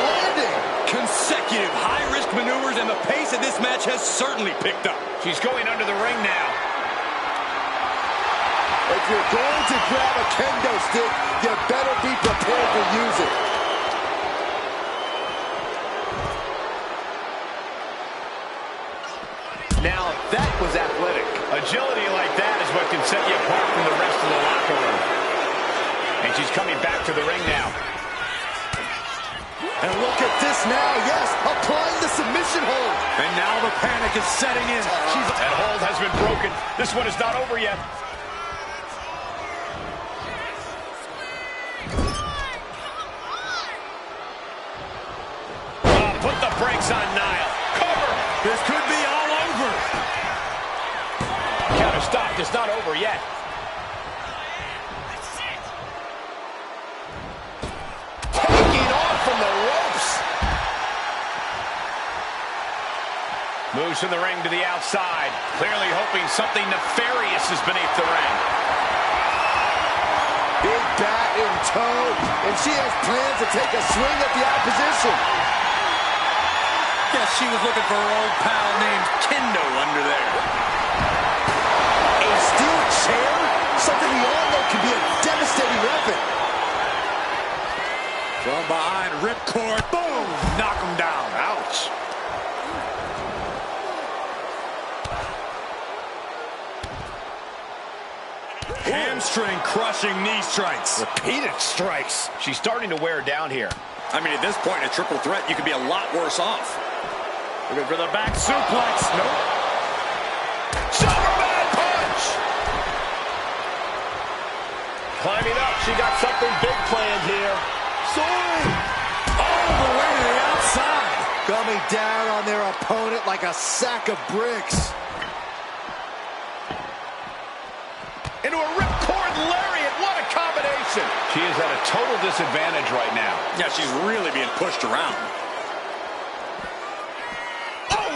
[SPEAKER 3] Landing.
[SPEAKER 6] Consecutive high-risk maneuvers, and the pace of this match has certainly picked up.
[SPEAKER 4] She's going under the ring now.
[SPEAKER 3] If you're going to grab a kendo stick, you better be prepared to use it.
[SPEAKER 4] Now, that was athletic. Agility like that is what can set you apart from the rest of the locker room. And she's coming back to the ring now.
[SPEAKER 3] And look at this now, yes, applying the submission hold.
[SPEAKER 6] And now the panic is setting in.
[SPEAKER 4] That hold has been broken. This one is not over yet. Put the brakes on Nile. Cover.
[SPEAKER 6] This could be all over.
[SPEAKER 4] Counter stopped. It's not over yet. Taking off from the ropes. Moves from the ring to the outside. Clearly hoping something nefarious is beneath the ring.
[SPEAKER 3] Big bat in tow, and she has plans to take a swing at the opposition.
[SPEAKER 6] Guess she was looking for her old pal named Kendo under there.
[SPEAKER 3] A steel chair? Something we all know can be a devastating weapon.
[SPEAKER 6] From behind, ripcord, boom, knock him down.
[SPEAKER 4] Ouch.
[SPEAKER 6] Hamstring crushing knee strikes.
[SPEAKER 4] Repeated strikes. She's starting to wear down here.
[SPEAKER 6] I mean, at this point in a triple threat, you could be a lot worse off.
[SPEAKER 4] Looking for the back suplex. Nope. Superman punch! Climbing up. She got something big planned here.
[SPEAKER 3] Soaring
[SPEAKER 6] All the way to the outside.
[SPEAKER 3] coming down on their opponent like a sack of bricks.
[SPEAKER 4] Into a ripcord lariat. What a combination. She is at a total disadvantage right now.
[SPEAKER 6] Yeah, she's really being pushed around.
[SPEAKER 4] Oh,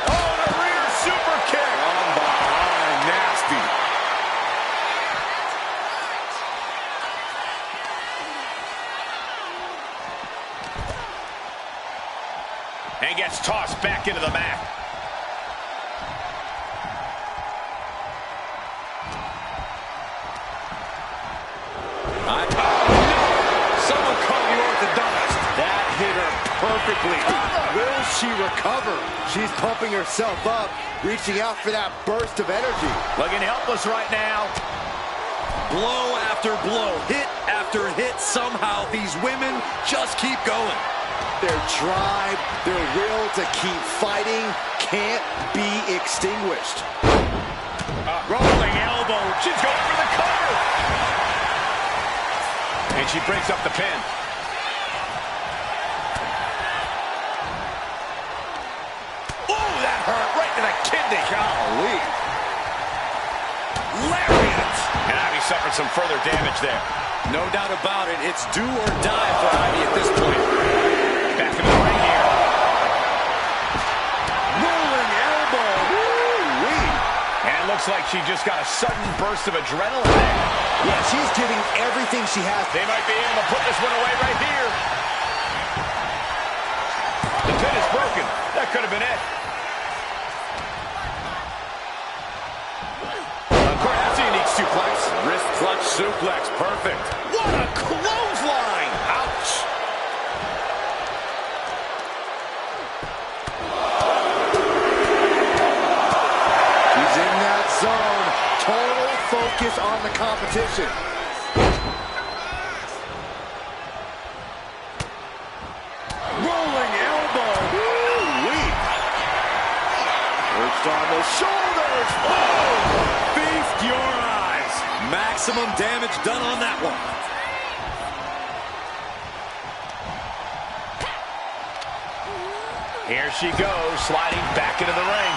[SPEAKER 4] the rear super kick.
[SPEAKER 6] From behind, nasty.
[SPEAKER 4] And gets tossed back into the mat.
[SPEAKER 6] Someone call the orthodontist.
[SPEAKER 3] That hit her perfectly. Will she recover? She's pumping herself up, reaching out for that burst of energy.
[SPEAKER 4] Looking helpless right now.
[SPEAKER 6] Blow after blow, hit after hit. Somehow these women just keep going.
[SPEAKER 3] Their drive, their will to keep fighting can't be extinguished.
[SPEAKER 4] Rolling elbow. She's going for the cover. And she breaks up the pin. Oh, that hurt right to the kidney. Golly. Lariat. And Ivy suffered some further damage there.
[SPEAKER 6] No doubt about it, it's do or die for Ivy at this point.
[SPEAKER 4] Back into the ring here.
[SPEAKER 6] Rolling elbow.
[SPEAKER 4] And it looks like she just got a sudden burst of adrenaline there.
[SPEAKER 3] Yeah, she's giving everything she has.
[SPEAKER 4] They might be able to put this one away right here. The pin is broken. That could have been it. That's a unique suplex.
[SPEAKER 5] Wrist clutch suplex. Perfect.
[SPEAKER 4] What a clothesline. Ouch.
[SPEAKER 3] He's in that zone. Total focus on the competition.
[SPEAKER 5] Rolling elbow.
[SPEAKER 3] Woo-wee. Perched on the shoulders. Oh!
[SPEAKER 5] Feast your eyes. Maximum damage done on that one.
[SPEAKER 4] Here she goes, sliding back into the ring.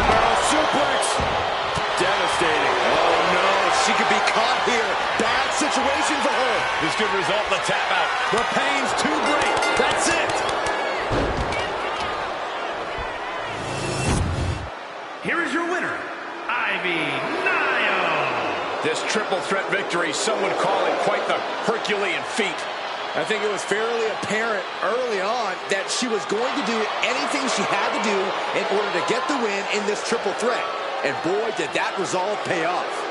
[SPEAKER 5] Barrel suplex. Devastating.
[SPEAKER 3] Oh, no. She could be caught here. Bad situation for her.
[SPEAKER 4] This could result in a tap out.
[SPEAKER 5] The pain's too great. That's it.
[SPEAKER 1] Here is your winner, Ivy Nile.
[SPEAKER 4] This triple threat victory, some would call it quite the Herculean feat.
[SPEAKER 3] I think it was fairly apparent early on that she was going to do anything she had to do in order to get the win in this triple threat. And boy, did that resolve pay off.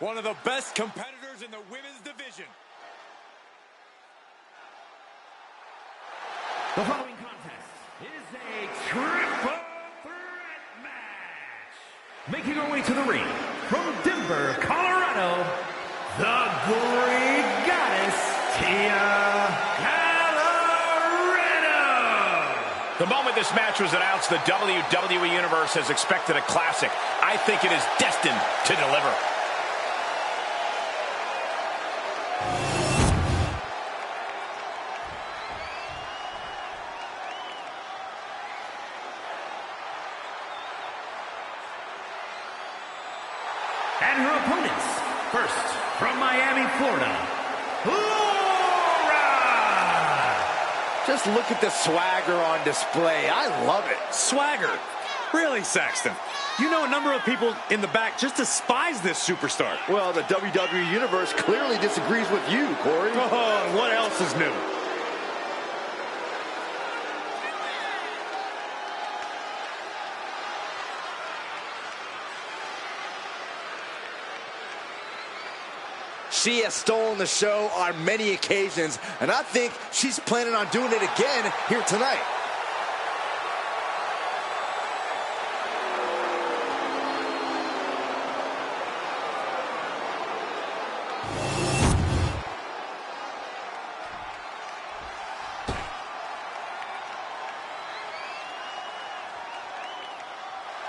[SPEAKER 6] One of the best competitors in the women's division.
[SPEAKER 1] The following contest is a triple threat match. Making her way to the ring from Denver, Colorado, the Greek Goddess, Tia Calorino.
[SPEAKER 4] The moment this match was announced, the WWE Universe has expected a classic. I think it is destined to deliver.
[SPEAKER 1] And her opponents, first from Miami, Florida, Laura!
[SPEAKER 3] Just look at the swagger on display. I love it.
[SPEAKER 6] Swagger? Really, Saxton? You know a number of people in the back just despise this superstar.
[SPEAKER 3] Well, the WWE Universe clearly disagrees with you, Corey.
[SPEAKER 6] Oh, and what else is new?
[SPEAKER 3] She has stolen the show on many occasions, and I think she's planning on doing it again here tonight.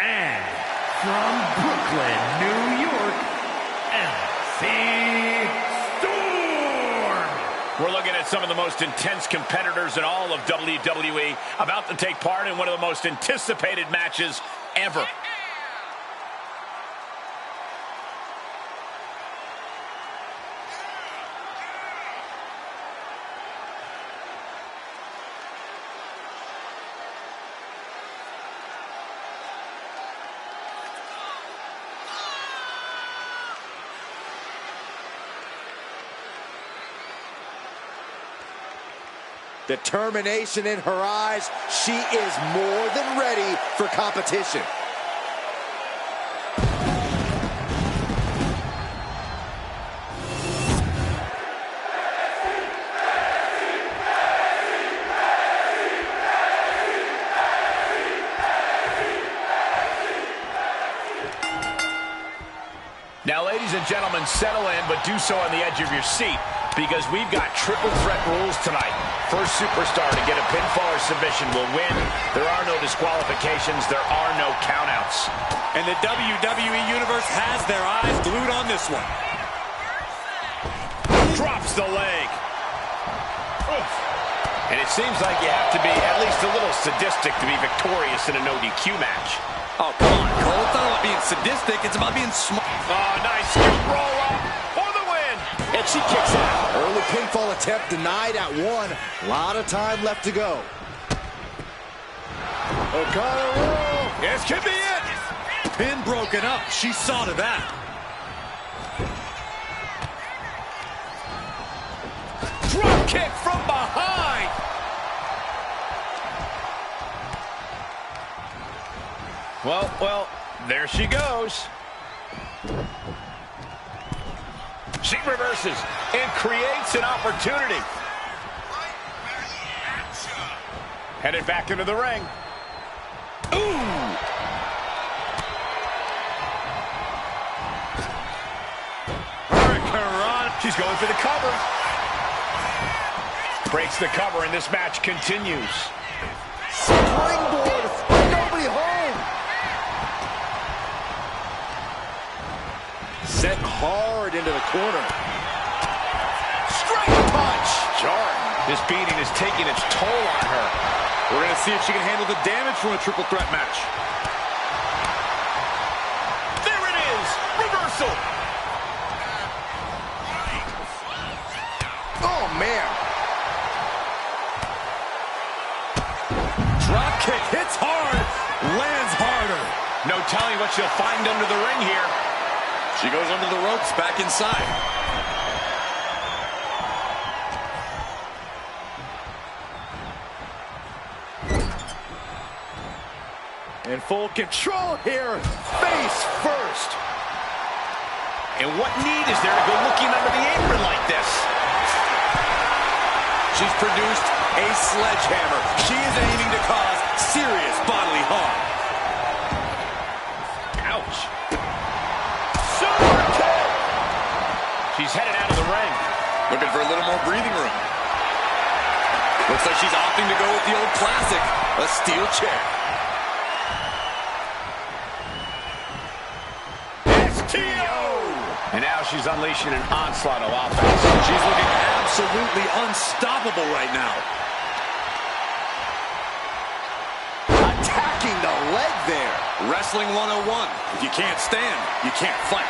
[SPEAKER 1] And from Brooklyn, New York, NXT Storm.
[SPEAKER 4] We're looking at some of the most intense competitors in all of WWE about to take part in one of the most anticipated matches ever.
[SPEAKER 3] Determination in her eyes. She is more than ready for competition.
[SPEAKER 4] Now, ladies and gentlemen, settle in, but do so on the edge of your seat, because we've got triple threat rules tonight. First superstar to get a pinfall or submission will win. There are no disqualifications. There are no countouts.
[SPEAKER 6] And the WWE Universe has their eyes glued on this one.
[SPEAKER 4] Drops the leg. Oof. And it seems like you have to be at least a little sadistic to be victorious in a no DQ match.
[SPEAKER 6] Oh, come on, Cole. It's not about being sadistic. It's about being smart.
[SPEAKER 4] Oh, nice scoop roll up for the win.
[SPEAKER 3] And she kicks out. Early pinfall attempt denied at one. A lot of time left to go. O'Connor roll.
[SPEAKER 6] This could be it. Pin broken up. She saw to that.
[SPEAKER 4] Drop kick from behind. Well, there she goes. She reverses and creates an opportunity. Headed back into the ring. Ooh!
[SPEAKER 6] Hurricane.
[SPEAKER 4] She's going for the cover. Breaks the cover, and this match continues.
[SPEAKER 3] Springboard. Nobody home. Set hard into the corner.
[SPEAKER 4] Straight punch. Jarring. This beating is taking its toll on her.
[SPEAKER 6] We're going to see if she can handle the damage from a triple threat match.
[SPEAKER 4] There it is. Reversal.
[SPEAKER 3] Oh, man.
[SPEAKER 6] Drop kick hits hard, lands harder.
[SPEAKER 4] No telling what she'll find under the ring here.
[SPEAKER 6] She goes under the ropes, back inside.
[SPEAKER 3] In full control here. Face first.
[SPEAKER 4] And what need is there to go looking under the apron like this?
[SPEAKER 6] She's produced a sledgehammer. She is aiming to cause serious bodily harm.
[SPEAKER 4] Ouch. Super kick. She's headed out of the ring.
[SPEAKER 6] Looking for a little more breathing room. Looks like she's opting to go with the old classic, a steel chair.
[SPEAKER 4] And now she's unleashing an onslaught of offense.
[SPEAKER 6] She's looking absolutely unstoppable right now.
[SPEAKER 3] Attacking the leg there.
[SPEAKER 6] Wrestling 101. If you can't stand, you can't fight.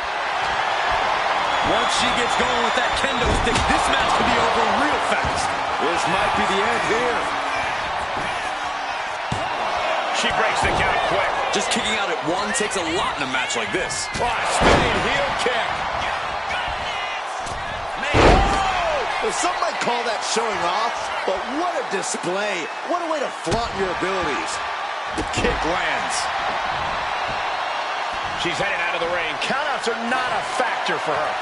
[SPEAKER 6] Once she gets going with that kendo stick, this match could be over real fast.
[SPEAKER 5] This might be the end here.
[SPEAKER 4] She breaks the count quick.
[SPEAKER 6] Just kicking out at one takes a lot in a match like this.
[SPEAKER 4] Oh, spinning heel kick.
[SPEAKER 3] Some might call that showing off, but what a display. What a way to flaunt your abilities.
[SPEAKER 4] The kick lands. She's headed out of the ring. Countouts are not a factor for her.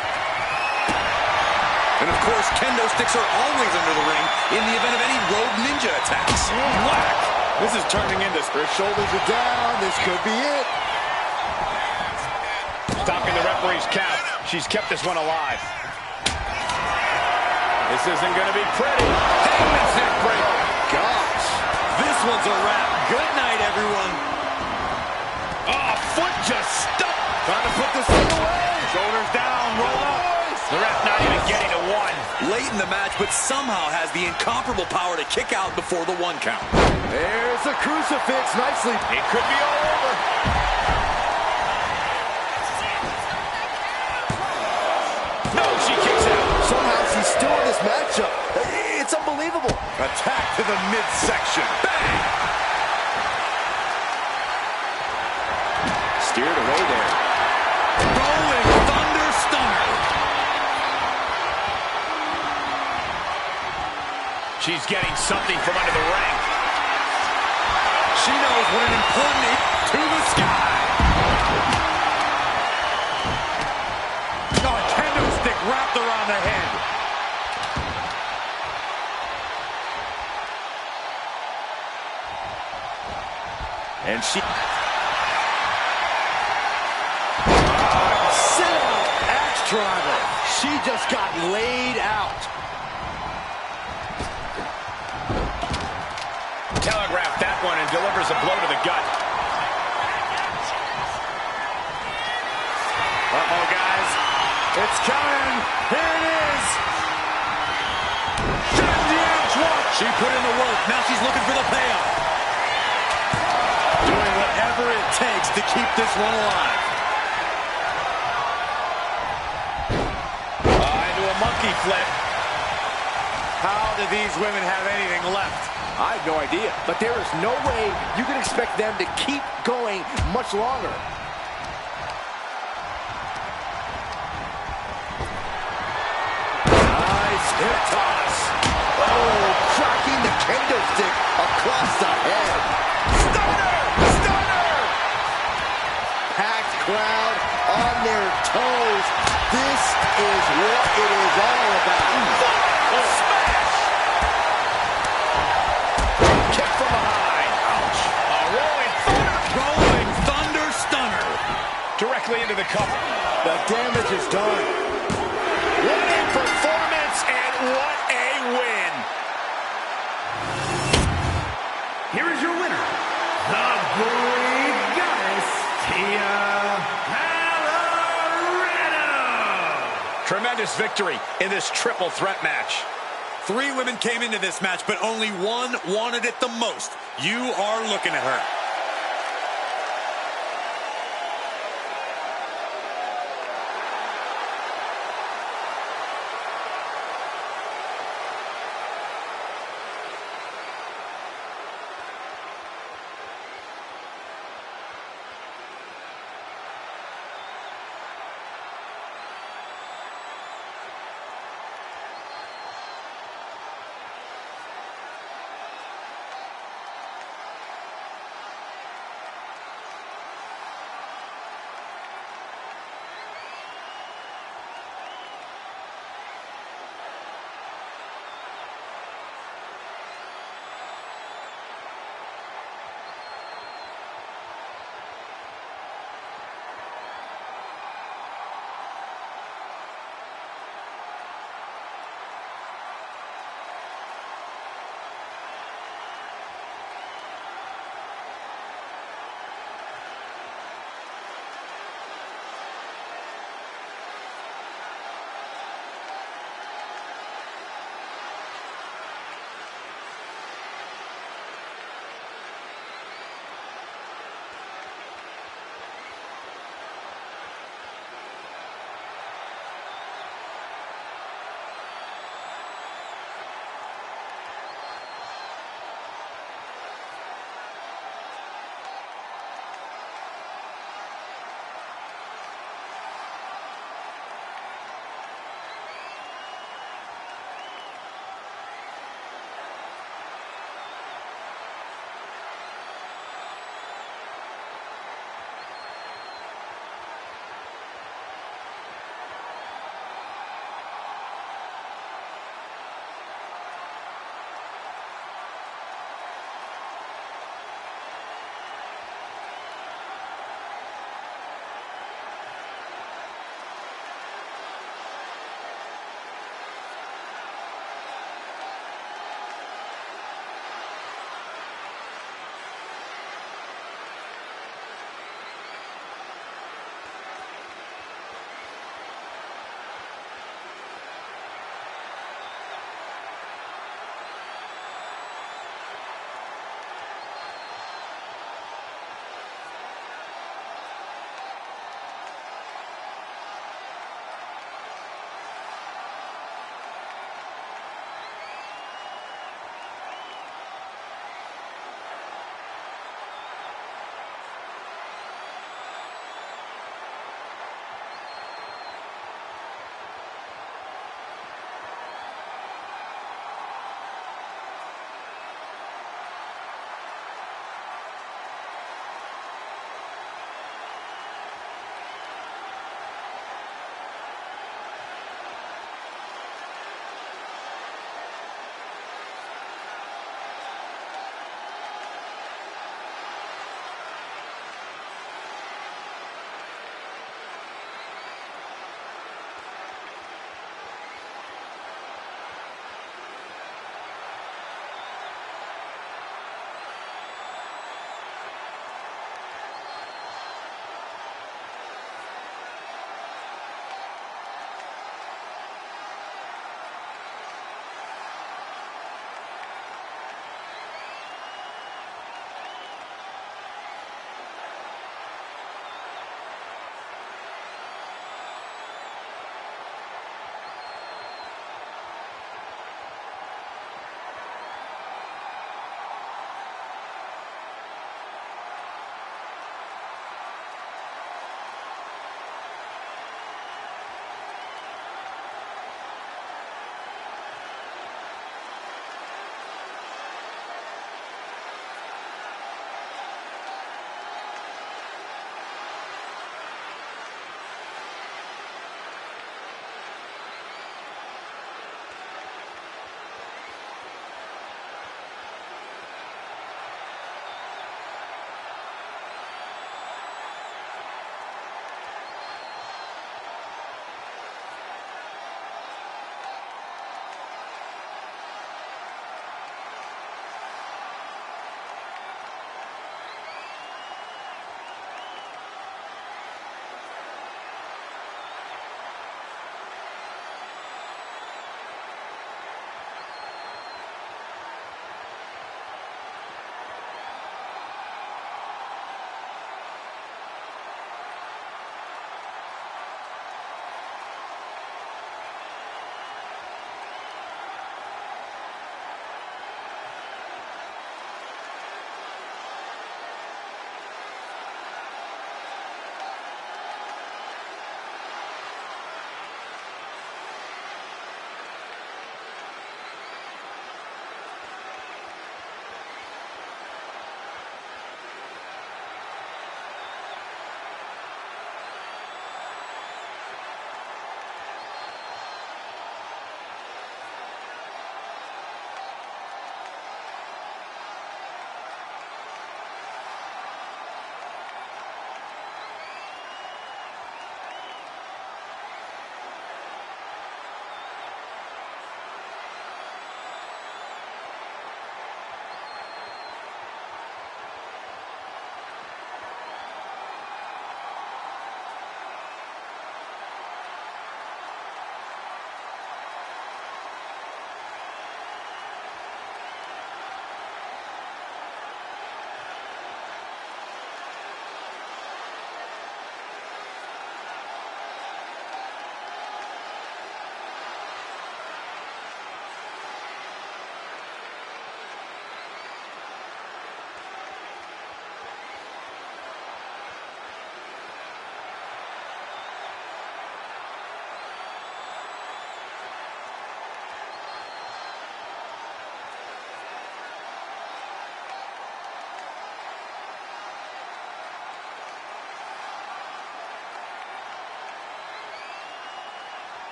[SPEAKER 6] And of course, kendo sticks are always under the ring in the event of any rogue ninja attacks.
[SPEAKER 5] Whack! This is turning into...
[SPEAKER 3] Her shoulders are down. This could be it.
[SPEAKER 4] Stopping the referee's count. She's kept this one alive. This isn't going to be pretty. Hangman's neck breaker.
[SPEAKER 3] Gosh.
[SPEAKER 6] This one's a wrap. Good night, everyone.
[SPEAKER 4] Oh, foot just stuck.
[SPEAKER 5] Trying to put this thing away. Shoulders down, roll up.
[SPEAKER 4] The ref not even getting to one.
[SPEAKER 6] Late in the match, but somehow has the incomparable power to kick out before the 1 count.
[SPEAKER 3] There's a crucifix. Nicely.
[SPEAKER 4] It could be all over. No, she kicks out.
[SPEAKER 3] Somehow she's still in this matchup. It's unbelievable.
[SPEAKER 5] Attack to the midsection.
[SPEAKER 6] Bang!
[SPEAKER 3] Steered away there.
[SPEAKER 6] Rolling Thunder Stunner.
[SPEAKER 4] She's getting something from under the ring.
[SPEAKER 6] She knows what an important hit to the sky.
[SPEAKER 5] Oh, a kendo stick wrapped around the head.
[SPEAKER 3] And she... sit-out axe driver. She just got laid out.
[SPEAKER 4] Telegraphed that one and delivers a blow to the gut.
[SPEAKER 5] Uh-oh, guys. It's coming. Here it is.
[SPEAKER 6] She put in the work. Now she's looking for the payoff. Doing whatever it takes to keep this one alive.
[SPEAKER 4] Into a monkey flip.
[SPEAKER 5] How do these women have anything left?
[SPEAKER 3] I have no idea, but there is no way you can expect them to keep going much longer. Nice hip toss. Oh, cracking the kendo stick across the head. Stunner! Stunner! Packed crowd on their toes. This is what it is all about.
[SPEAKER 4] Smash! Kick from behind. Ouch. A rolling thunder.
[SPEAKER 6] Rolling Thunder Stunner.
[SPEAKER 4] Directly into the cover.
[SPEAKER 3] The damage is done.
[SPEAKER 4] What a performance and what a win.
[SPEAKER 1] Here is your winner, the Great Goddess, Tia Halloran.
[SPEAKER 4] Tremendous victory in this triple threat match.
[SPEAKER 6] 3 women came into this match, but only one wanted it the most. You are looking at her.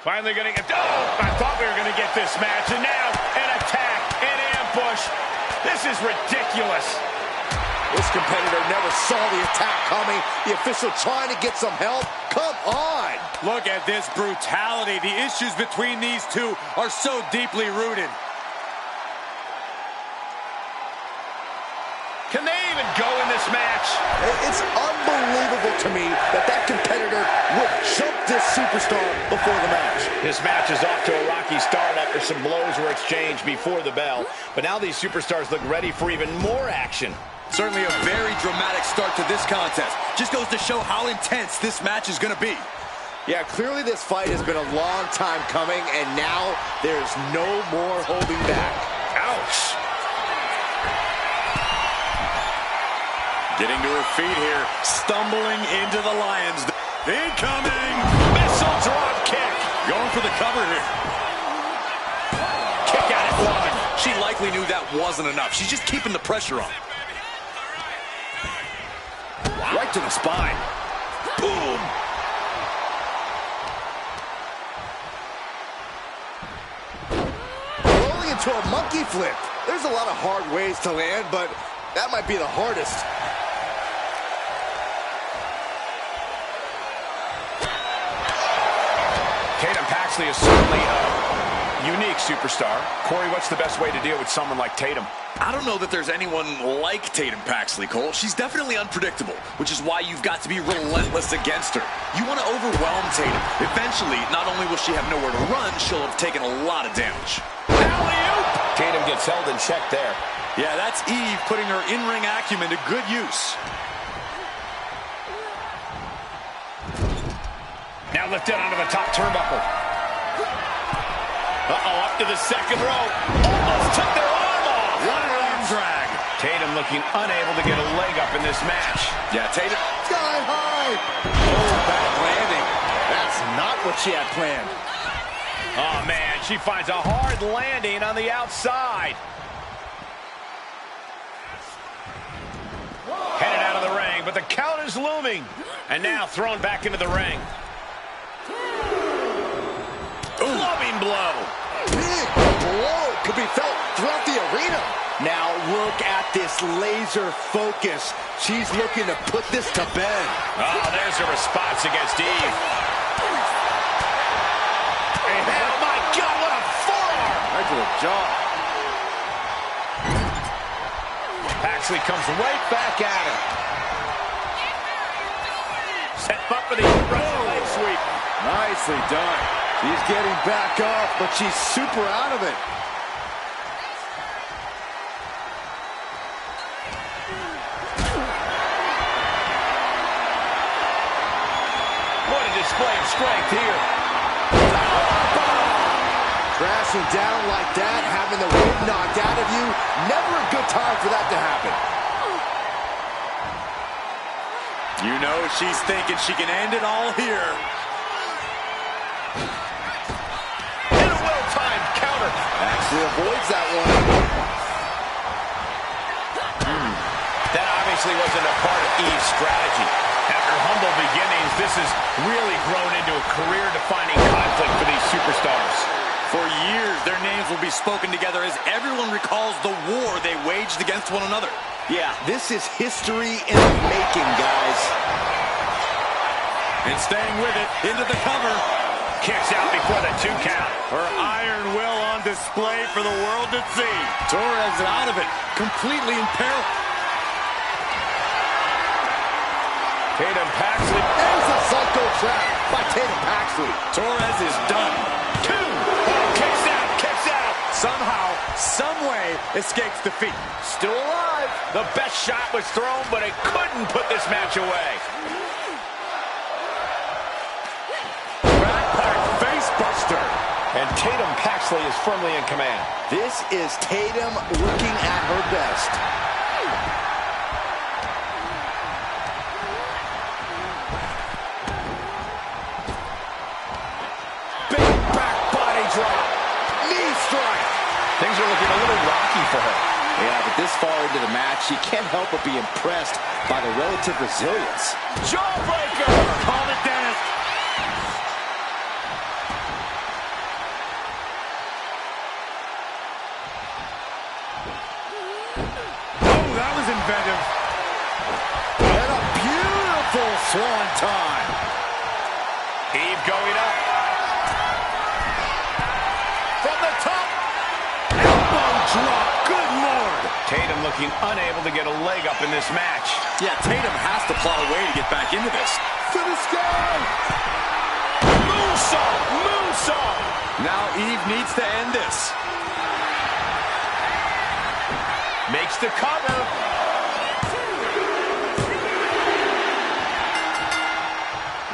[SPEAKER 4] Finally going to get... Oh, I thought we were going to get this match. And now an attack, an ambush. This is ridiculous.
[SPEAKER 3] This competitor never saw the attack coming. The official trying to get some help. Come on.
[SPEAKER 6] Look at this brutality. The issues between these two are so deeply rooted.
[SPEAKER 4] Can they even go in this match?
[SPEAKER 3] It's unbelievable to me that that competitor would jump this superstar before the match.
[SPEAKER 4] This match is off to a rocky start after some blows were exchanged before the bell. But now these superstars look ready for even more action.
[SPEAKER 6] Certainly a very dramatic start to this contest. Just goes to show how intense this match is going to be.
[SPEAKER 3] Yeah, clearly this fight has been a long time coming, and now there's no more holding back.
[SPEAKER 4] Ouch.
[SPEAKER 6] Getting to her feet here, stumbling into the Lions. Incoming!
[SPEAKER 4] Missile drop kick.
[SPEAKER 6] Going for the cover here.
[SPEAKER 4] Kick out at one.
[SPEAKER 6] She likely knew that wasn't enough. She's just keeping the pressure on.
[SPEAKER 3] Right to the spine. Boom! Rolling into a monkey flip. There's a lot of hard ways to land, but that might be the hardest.
[SPEAKER 4] Tatum Paxley is certainly a unique superstar. Corey, what's the best way to deal with someone like Tatum?
[SPEAKER 6] I don't know that there's anyone like Tatum Paxley, Cole. She's definitely unpredictable, which is why you've got to be relentless against her. You want to overwhelm Tatum. Eventually, not only will she have nowhere to run, she'll have taken a lot of damage.
[SPEAKER 4] Alley-oop! Tatum gets held in check there.
[SPEAKER 6] Yeah, that's Eve putting her in-ring acumen to good use.
[SPEAKER 4] Now lifted onto the top turnbuckle. Uh-oh, up to the second rope. Almost took their arm off.
[SPEAKER 6] What an arm drag.
[SPEAKER 4] Tatum looking unable to get a leg up in this match.
[SPEAKER 6] Yeah, Tatum.
[SPEAKER 3] Sky high.
[SPEAKER 6] Oh, back landing.
[SPEAKER 3] That's not what she had planned.
[SPEAKER 4] Oh, man, she finds a hard landing on the outside. Headed out of the ring, but the count is looming. And now thrown back into the ring. Loving blow.
[SPEAKER 3] Big blow could be felt throughout the arena. Now look at this laser focus. She's looking to put this to bed.
[SPEAKER 4] Oh, there's a response against Eve. Oh, my God, what a forearm.
[SPEAKER 3] Right to the jaw.
[SPEAKER 4] Paxley comes right back at her. Set up for the Russian leg sweep.
[SPEAKER 3] Nicely done. She's getting back up, but she's super out of it.
[SPEAKER 4] What a display of strength here.
[SPEAKER 3] Crashing down like that, having the wind knocked out of you, never a good time for that to happen.
[SPEAKER 6] You know she's thinking she can end it all here.
[SPEAKER 4] And a well-timed counter.
[SPEAKER 3] Actually avoids that one.
[SPEAKER 4] That obviously wasn't a part of Eve's strategy. After humble beginnings, this has really grown into a career-defining conflict for these superstars.
[SPEAKER 6] For years, their names will be spoken together as everyone recalls the war they waged against one another.
[SPEAKER 3] Yeah, this is history in the making, guys.
[SPEAKER 6] And staying with it, into the cover.
[SPEAKER 4] Kicks out before the 2 count.
[SPEAKER 6] Her iron will on display for the world to see. Torres out of it, completely in peril.
[SPEAKER 4] Tatum Paxley.
[SPEAKER 3] There's a psycho trap by Tatum Paxley.
[SPEAKER 6] Torres is done.
[SPEAKER 4] 2. Kicks out, kicks out.
[SPEAKER 6] Somehow, someway, escapes defeat.
[SPEAKER 4] Still alive. The best shot was thrown, but it couldn't put this match away.
[SPEAKER 6] Backpack face buster.
[SPEAKER 4] And Tatum Paxley is firmly in command.
[SPEAKER 3] This is Tatum looking at her best.
[SPEAKER 4] Big back body drop. Knee strike. Things are looking a little rocky for her.
[SPEAKER 3] Yeah, but this far into the match, you can't help but be impressed by the relative resilience.
[SPEAKER 4] Jawbreaker.
[SPEAKER 6] Call it, Dennis.
[SPEAKER 5] inventive.
[SPEAKER 3] And a beautiful swanton.
[SPEAKER 4] Eve going up. From the top.
[SPEAKER 5] Elbow drop. Good Lord.
[SPEAKER 4] Tatum looking unable to get a leg up in this match.
[SPEAKER 6] Yeah, Tatum has to plot a way to get back into this.
[SPEAKER 3] To the sky.
[SPEAKER 4] Moonsault. Moonsault.
[SPEAKER 6] Now Eve needs to end this.
[SPEAKER 4] Makes the cover.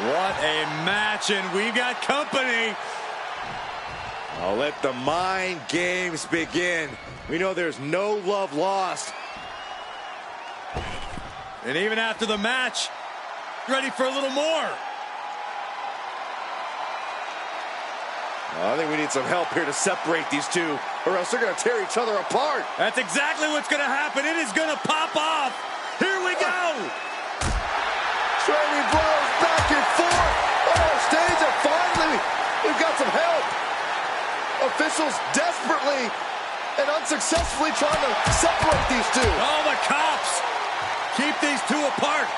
[SPEAKER 5] What a match, and we got company.
[SPEAKER 3] I'll let the mind games begin. We know there's no love lost.
[SPEAKER 5] And even after the match, ready for a little more.
[SPEAKER 3] I think we need some help here to separate these two, or else they're going to tear each other apart.
[SPEAKER 5] That's exactly what's going to happen. It is going to pop off. Here we go.
[SPEAKER 3] Trading blows back and forth on our stage, and finally, we've got some help. Officials desperately and unsuccessfully trying to separate these two.
[SPEAKER 5] Oh, the cops. Keep these two apart.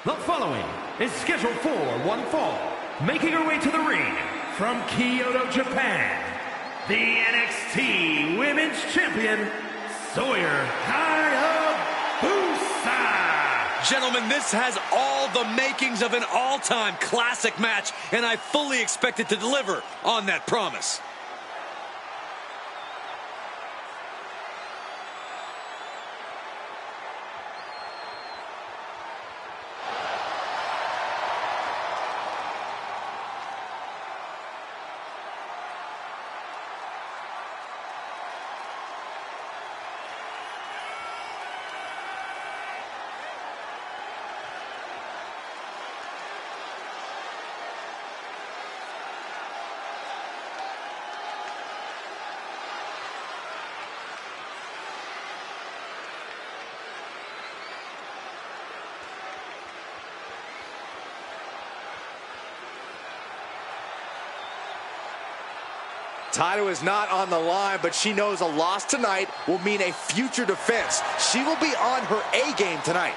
[SPEAKER 1] The following is scheduled for one fall, making her way to the ring from Kyoto, Japan, the NXT Women's Champion, Sawyer Hayabusa.
[SPEAKER 2] Gentlemen, this has all the makings of an all-time classic match, and I fully expect it to deliver on that promise.
[SPEAKER 3] Title is not on the line, but she knows a loss tonight will mean a future defense. She will be on her A game tonight.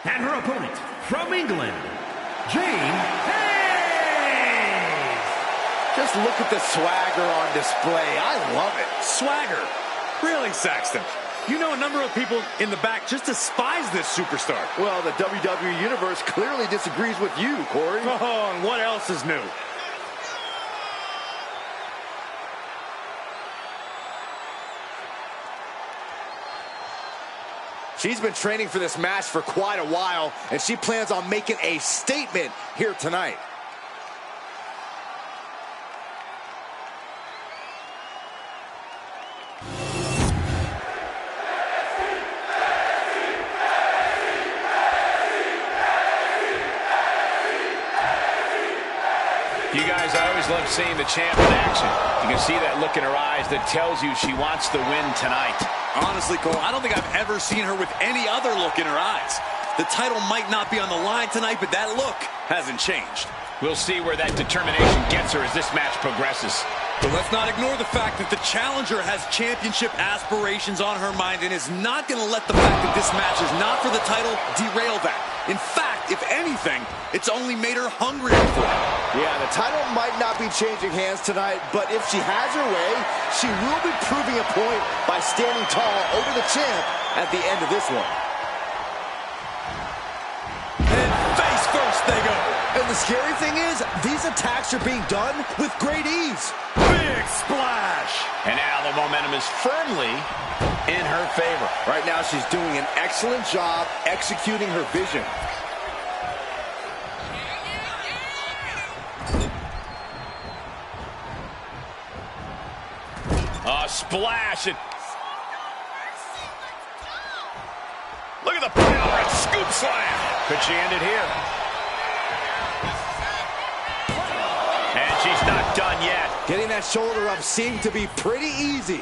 [SPEAKER 1] And her opponent, from England, Jane Hayes.
[SPEAKER 3] Just look at the swagger on display. I love it.
[SPEAKER 6] Swagger? Really, Saxton? You know a number of people in the back just despise this superstar.
[SPEAKER 3] Well, the WWE Universe clearly disagrees with you, Corey.
[SPEAKER 6] Oh, and what else is new?
[SPEAKER 3] She's been training for this match for quite a while, and she plans on making a statement here tonight.
[SPEAKER 4] You guys, I always love seeing the champ in action. You can see that look in her eyes that tells you she wants to win tonight.
[SPEAKER 2] Honestly, Cole, I don't think I've ever seen her with any other look in her eyes. The title might not be on the line tonight, but that look hasn't changed.
[SPEAKER 4] We'll see where that determination gets her as this match progresses.
[SPEAKER 2] But let's not ignore the fact that the challenger has championship aspirations on her mind and is not going to let the fact that this match is not for the title derail that. In fact, if anything, it's only made her hungrier for it.
[SPEAKER 3] Yeah, the title might not be changing hands tonight, but if she has her way, she will be proving a point by standing tall over the champ at the end of this one.
[SPEAKER 2] And face first they go.
[SPEAKER 3] And the scary thing is, these attacks are being done with great ease.
[SPEAKER 6] Big splash!
[SPEAKER 4] And now the momentum is firmly in her favor.
[SPEAKER 3] Right now, she's doing an excellent job executing her vision.
[SPEAKER 4] Splash it. Look at the power and scoop slam. Could she end it here? And she's not done yet.
[SPEAKER 3] Getting that shoulder up seemed to be pretty easy.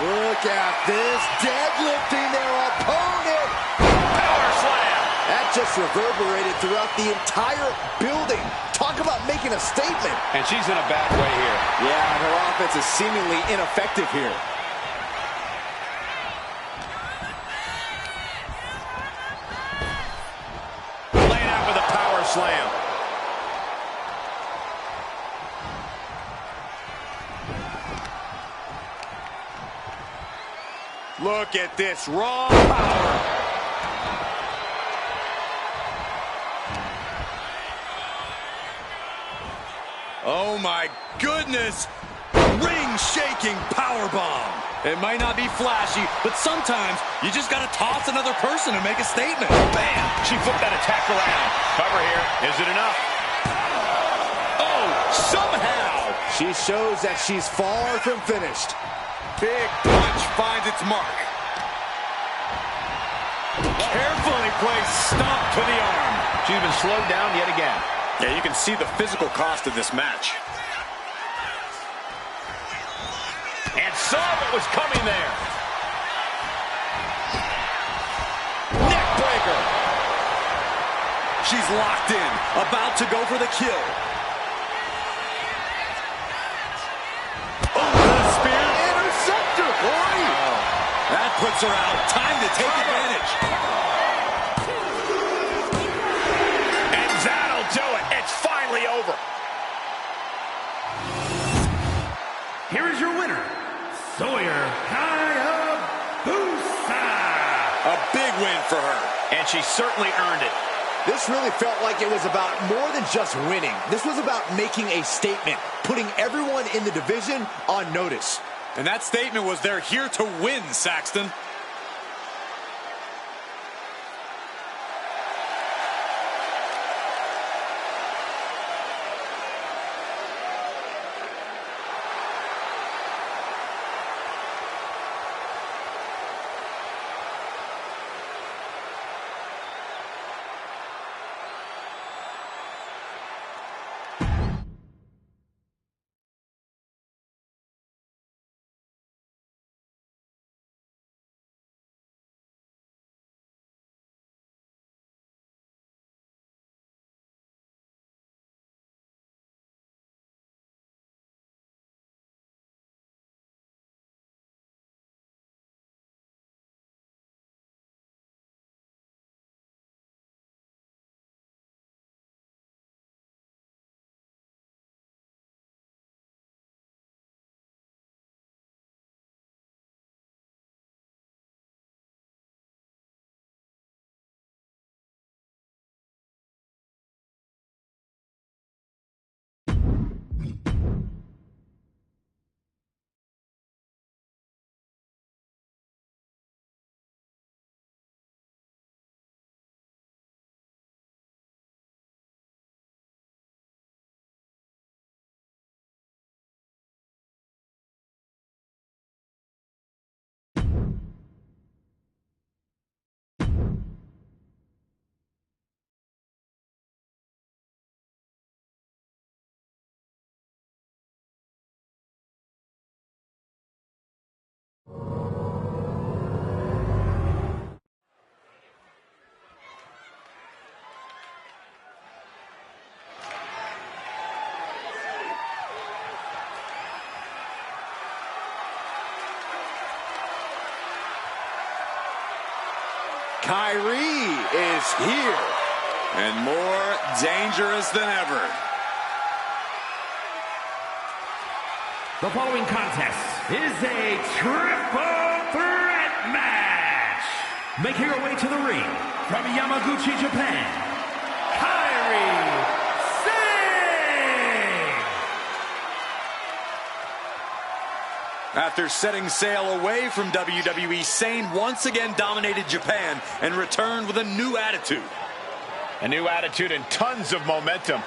[SPEAKER 3] Look at this, deadlifting their opponent.
[SPEAKER 4] Power slam.
[SPEAKER 3] That just reverberated throughout the entire building. Talk about making a statement.
[SPEAKER 4] And she's in a bad way here.
[SPEAKER 3] Yeah, her offense is seemingly ineffective here.
[SPEAKER 4] Laying out with a power slam.
[SPEAKER 6] Look at this raw power. Oh my goodness! Ring-shaking powerbomb. It might not be flashy, but sometimes you just gotta toss another person and make a statement.
[SPEAKER 4] Bam! She flipped that attack around. Cover here. Is it enough?
[SPEAKER 6] Oh, somehow!
[SPEAKER 3] She shows that she's far from finished.
[SPEAKER 6] Big punch finds its mark.
[SPEAKER 5] Carefully placed stomp to the arm.
[SPEAKER 4] She's been slowed down yet again.
[SPEAKER 5] Yeah, you can see the physical cost of this match.
[SPEAKER 4] And saw what was coming there.
[SPEAKER 6] Neckbreaker. She's locked in, about to go for the kill. Oh, the spear.
[SPEAKER 3] Interceptor, boy.
[SPEAKER 6] Oh, that puts her out. Time to take advantage.
[SPEAKER 4] And that'll do it. It's finally over.
[SPEAKER 1] Here is your winner, Sawyer Hayabusa.
[SPEAKER 6] A big win for her.
[SPEAKER 4] And she certainly earned it.
[SPEAKER 3] This really felt like it was about more than just winning. This was about making a statement, putting everyone in the division on notice.
[SPEAKER 6] And that statement was they're here to win, Saxton.
[SPEAKER 3] Kyrie is here.
[SPEAKER 6] And more dangerous than ever.
[SPEAKER 1] The following contest is a triple threat match. Making her way to the ring from Yamaguchi, Japan, Kyrie Sane.
[SPEAKER 6] After setting sail away from WWE, Sane once again dominated Japan and returned with a new attitude.
[SPEAKER 4] A new attitude and tons of momentum.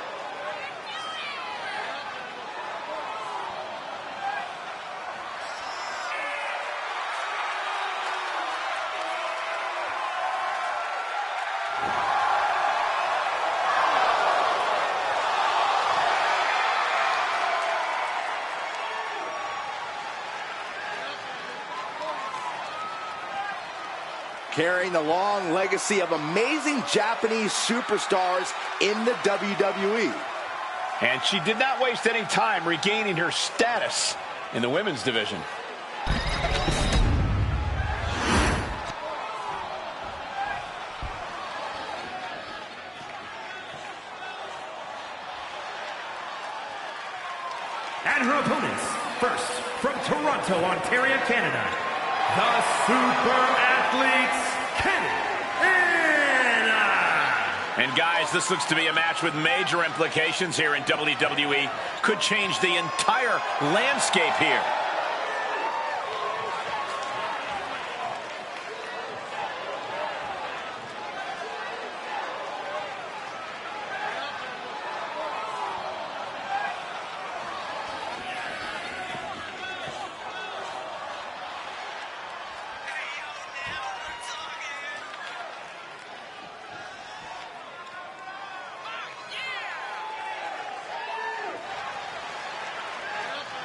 [SPEAKER 3] Carrying the long legacy of amazing Japanese superstars in the WWE.
[SPEAKER 4] And she did not waste any time regaining her status in the women's division.
[SPEAKER 1] And her opponents, first from Toronto, Ontario, Canada, the Super Athletes,
[SPEAKER 4] And guys, this looks to be a match with major implications here in WWE. Could change the entire landscape here.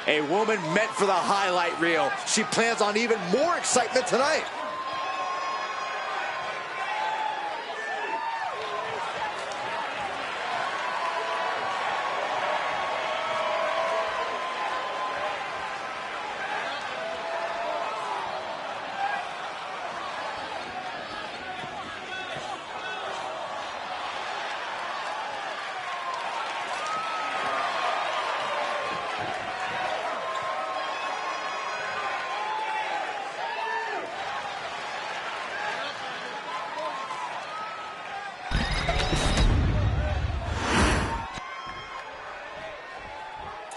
[SPEAKER 3] A woman meant for the highlight reel. She plans on even more excitement tonight.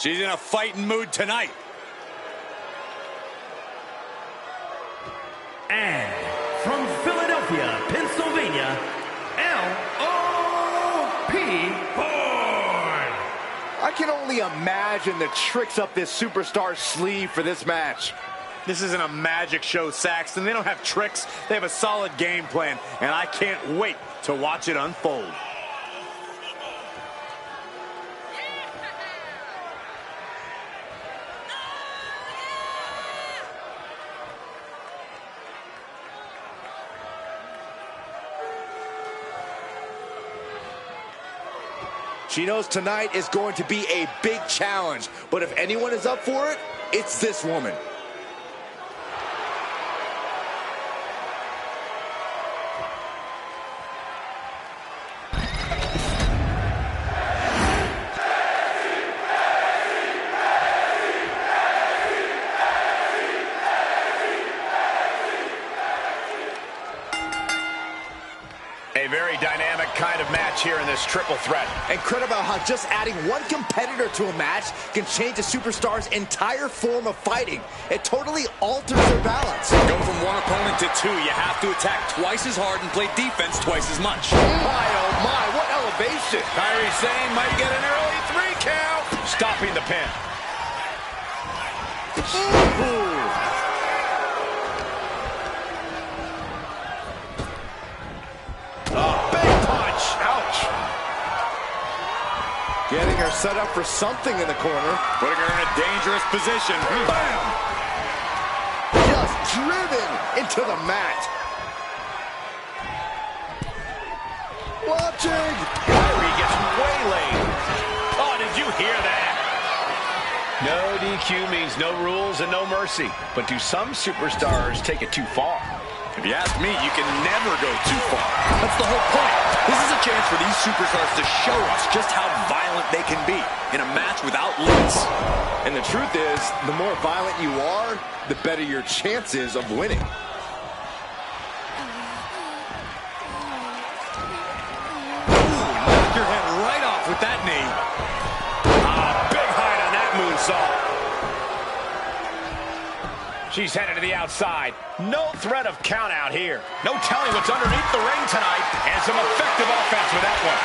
[SPEAKER 6] She's in a fighting mood tonight.
[SPEAKER 1] And from Philadelphia, Pennsylvania, L.O.P. Bourne.
[SPEAKER 3] I can only imagine the tricks up this superstar's sleeve for this match.
[SPEAKER 5] This isn't a magic show, Saxton. They don't have tricks. They have a solid game plan, and I can't wait to watch it unfold.
[SPEAKER 3] She knows tonight is going to be a big challenge, but if anyone is up for it, it's this woman.
[SPEAKER 4] A very dynamic kind of match here in this triple threat.
[SPEAKER 3] Incredible how just adding one competitor to a match can change a superstar's entire form of fighting. It totally alters their balance.
[SPEAKER 6] Go from one opponent to two. You have to attack twice as hard and play defense twice as much.
[SPEAKER 3] My, oh my, what elevation.
[SPEAKER 4] Kairi Sane might get an early 3 count. Stopping the pin.
[SPEAKER 3] Ooh. Getting her set up for something in the corner.
[SPEAKER 6] Putting her in a dangerous position.
[SPEAKER 3] Bam! Just driven into the mat. Watching.
[SPEAKER 4] Kairi gets waylaid. Oh, did you hear that? No DQ means no rules and no mercy. But do some superstars take it too far?
[SPEAKER 6] If you ask me, you can never go too far. That's the whole point. This is a chance for these superstars to show us just how violent they can be in a match without limits.
[SPEAKER 3] And the truth is, the more violent you are, the better your chances of winning.
[SPEAKER 6] Ooh, knock your head right off with that knee.
[SPEAKER 4] Big height on that moonsault. She's headed to the outside. No threat of count out here. No telling what's underneath the ring tonight. And some effective offense with that one.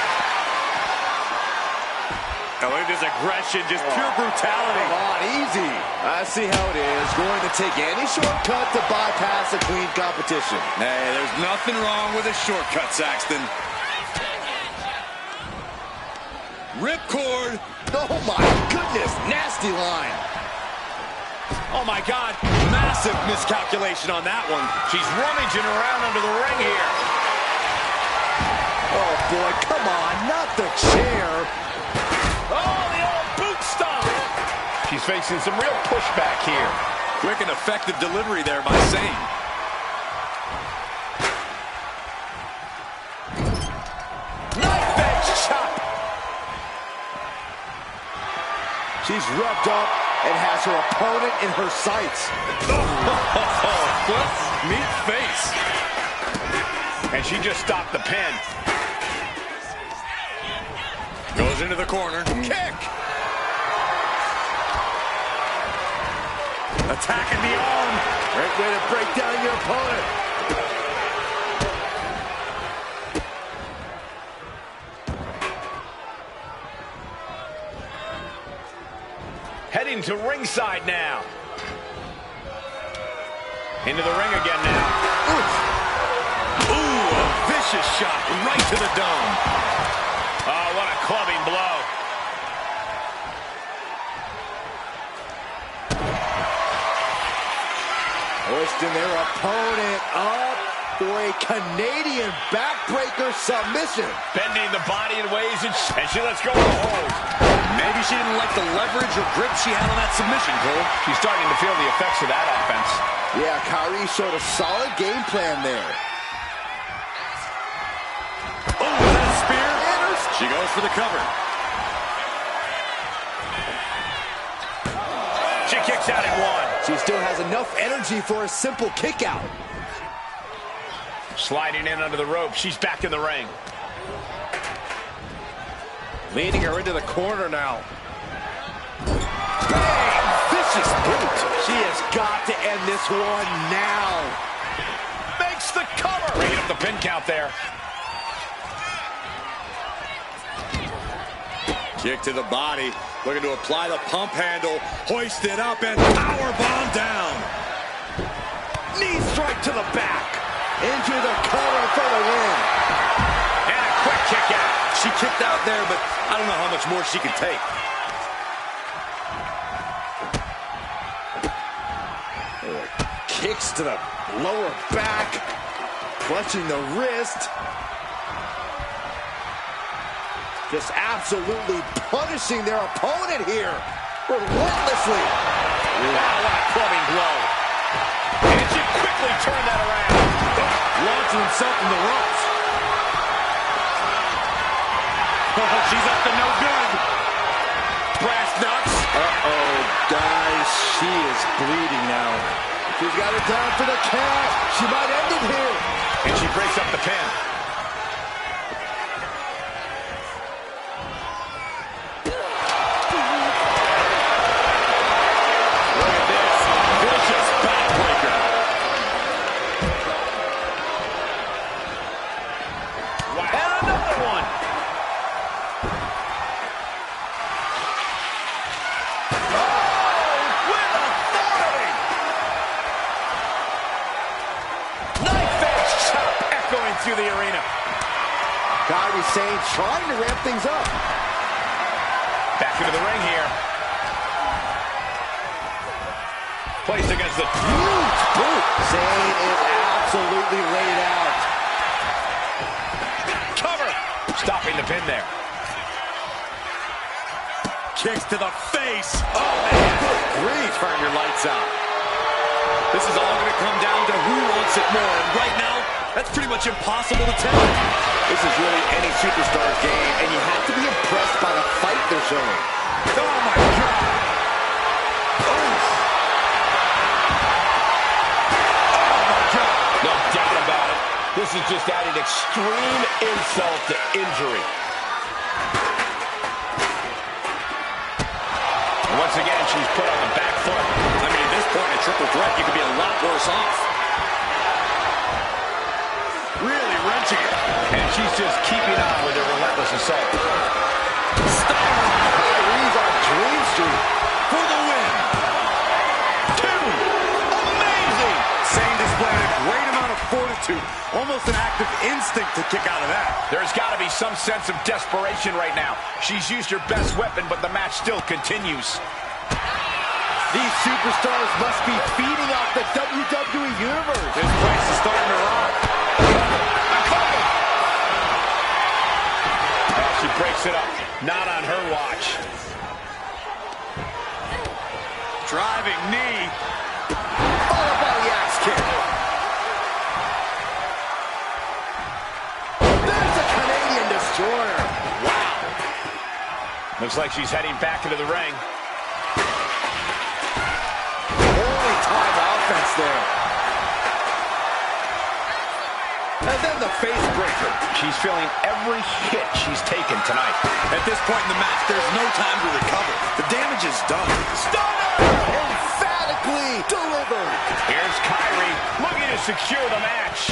[SPEAKER 5] Now look at this aggression, just pure brutality.
[SPEAKER 3] Come on, easy. I see how it is. Going to take any shortcut to bypass a clean competition.
[SPEAKER 6] Hey, there's nothing wrong with a shortcut, Saxton. Ripcord.
[SPEAKER 3] Oh my goodness, nasty line.
[SPEAKER 6] Oh my God, massive miscalculation on that one.
[SPEAKER 4] She's rummaging around under the ring here.
[SPEAKER 3] Oh boy, come on, not the chair.
[SPEAKER 4] Oh, the old boot stomp. She's facing some real pushback here.
[SPEAKER 6] Quick and effective delivery there by Sane.
[SPEAKER 3] Knife edge chop. She's revved up and has her opponent in her sights.
[SPEAKER 6] Foot, meet face.
[SPEAKER 4] And she just stopped the pin.
[SPEAKER 6] Goes into the corner.
[SPEAKER 4] Kick.
[SPEAKER 6] Attacking the arm.
[SPEAKER 3] Great way to break down your opponent.
[SPEAKER 4] Heading to ringside now. Into the ring again now.
[SPEAKER 6] Ooh, a vicious shot right to the dome.
[SPEAKER 4] Oh, what a clubbing blow.
[SPEAKER 3] their opponent up for a Canadian backbreaker submission.
[SPEAKER 4] Bending the body in ways, and she lets go of the hold.
[SPEAKER 6] Maybe she didn't like the leverage or grip she had on that submission, Cole.
[SPEAKER 4] She's starting to feel the effects of that offense.
[SPEAKER 3] Yeah, Kyrie showed a solid game plan there.
[SPEAKER 6] Oh, is that a spear? She goes for the cover.
[SPEAKER 4] She kicks out at one.
[SPEAKER 3] She still has enough energy for a simple kick out.
[SPEAKER 4] Sliding in under the rope. She's back in the ring.
[SPEAKER 3] Leading her into the corner now. Bang! Vicious boot. She has got to end this one now.
[SPEAKER 4] Makes the cover. Bringing up the pin count there.
[SPEAKER 6] Kick to the body. Looking to apply the pump handle. Hoist it up and powerbomb down.
[SPEAKER 3] Knee strike to the back. Into the cover for the win.
[SPEAKER 4] And a quick kick out.
[SPEAKER 6] She kicked out there, but I don't know how much more she can take.
[SPEAKER 3] Kicks to the lower back. Clutching the wrist. Just absolutely punishing their opponent here. Relentlessly.
[SPEAKER 4] Wow, what a clubbing blow. And she quickly turned that around.
[SPEAKER 6] Launching himself in the ropes. Oh, she's up to no good. Brass knucks.
[SPEAKER 3] Uh-oh, guys, she is bleeding now. She's got it down for the count. She might end it here.
[SPEAKER 4] And she breaks up the pin. Look at this. Vicious backbreaker. Wow. And another one. Through the arena.
[SPEAKER 3] Kyrie Sane trying to ramp things up.
[SPEAKER 4] Back into the ring here. Placed against the
[SPEAKER 3] Huge boot. Sane is absolutely laid out.
[SPEAKER 4] cover. Stopping the pin there.
[SPEAKER 6] Kicks to the face. Oh, man. Good grief. Turn your lights out. This is all going to come down to who wants it more. And right now, that's pretty much impossible to tell.
[SPEAKER 3] This is really any superstar's game, and you have to be impressed by the fight they're showing.
[SPEAKER 6] Oh, my God. Oh, my God.
[SPEAKER 4] No doubt about it. This is just adding extreme insult to injury. And once again, she's put on the back foot.
[SPEAKER 6] I mean, at this point in a triple threat, you could be a lot worse off. Really wrenching it.
[SPEAKER 4] And she's just keeping on with her relentless assault.
[SPEAKER 3] Kyrie's on Dream Street
[SPEAKER 6] For the win.
[SPEAKER 4] 2. Amazing.
[SPEAKER 6] Sane displaying a great amount of fortitude. Almost an act of instinct to kick out of that.
[SPEAKER 4] There's got to be some sense of desperation right now. She's used her best weapon, but the match still continues.
[SPEAKER 3] These superstars must be feeding off the WWE Universe.
[SPEAKER 6] This place is starting to rock.
[SPEAKER 4] She breaks it up. Not on her watch.
[SPEAKER 6] Driving knee.
[SPEAKER 3] Followed by the axe kick. There's a Canadian destroyer.
[SPEAKER 4] Wow. Looks like she's heading back into the ring.
[SPEAKER 3] Only time offense there. And then the face breaker.
[SPEAKER 4] She's feeling every hit she's taken tonight.
[SPEAKER 6] At this point in the match, there's no time to recover. The damage is done.
[SPEAKER 3] Stunner! Emphatically delivered.
[SPEAKER 4] Here's Kyrie looking to secure the match.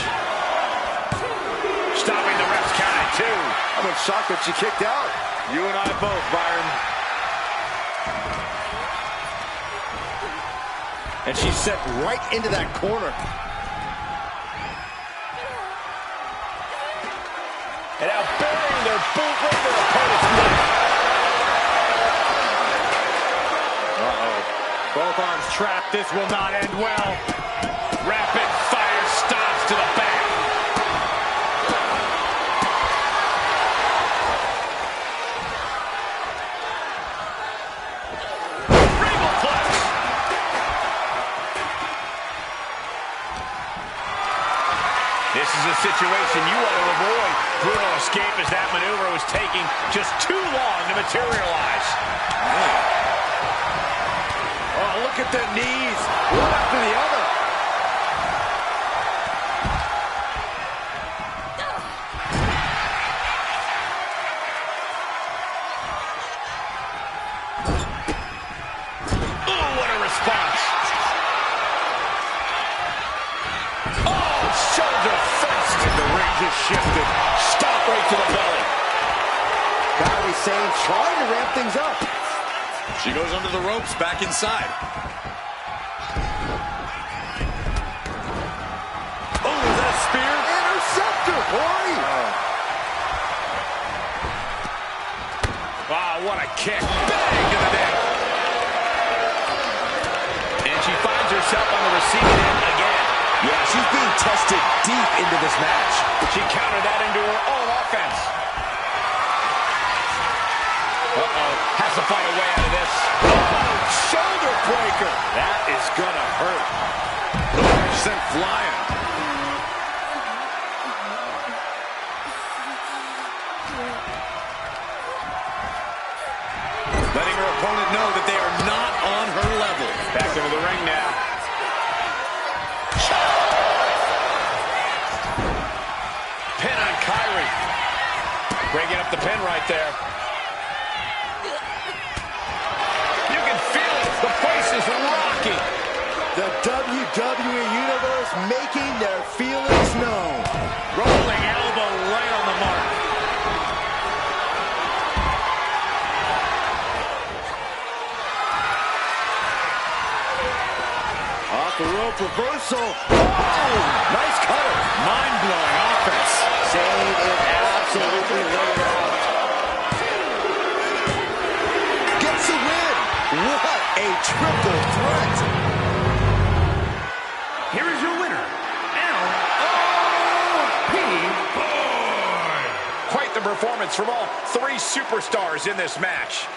[SPEAKER 4] Stopping the ref's count at 2.
[SPEAKER 3] I'm in shock that she kicked out.
[SPEAKER 6] You and I both, Byron.
[SPEAKER 3] And she's set right into that corner.
[SPEAKER 4] And now burying their boot right their opponent's neck.
[SPEAKER 6] Uh-oh. Both arms trapped. This will not end well.
[SPEAKER 4] Rapid fire stops to the back. Regal flex. This is a situation you want to avoid. Brutal escape as that maneuver was taking just too long to materialize.
[SPEAKER 5] Oh, look at the knees, one after the other.
[SPEAKER 4] Oh, what a response. Oh, shoulder first.
[SPEAKER 5] The ring just shifted.
[SPEAKER 4] Stop right to the belly.
[SPEAKER 3] Gotta be saying, trying to ramp things up.
[SPEAKER 6] She goes under the ropes, back inside.
[SPEAKER 5] Oh, is that a spear?
[SPEAKER 3] Interceptor, boy!
[SPEAKER 4] Wow, what a kick. Bang to the neck. And she finds herself on the receiving end again.
[SPEAKER 3] Yeah, she's being tested deep into this match.
[SPEAKER 4] She countered that into her own offense. Uh-oh, has to find a way out of this.
[SPEAKER 5] Oh, shoulder breaker. That is gonna hurt. Oh, sent flying.
[SPEAKER 6] Letting her opponent know that they are not on her level.
[SPEAKER 4] Back into the ring now. Pin on Kyrie. Breaking up the pin right there. You can feel it. The place is rocking.
[SPEAKER 3] The WWE Universe making their feelings known.
[SPEAKER 5] Rolling elbow right on the mark.
[SPEAKER 3] Off the rope reversal. Oh, nice cutter.
[SPEAKER 5] Mind-blowing offense.
[SPEAKER 3] Saying it absolutely laid out. Gets the win. What a triple threat.
[SPEAKER 1] Here is your winner, L.O.P. Boy.
[SPEAKER 4] Quite the performance from all three superstars in this match.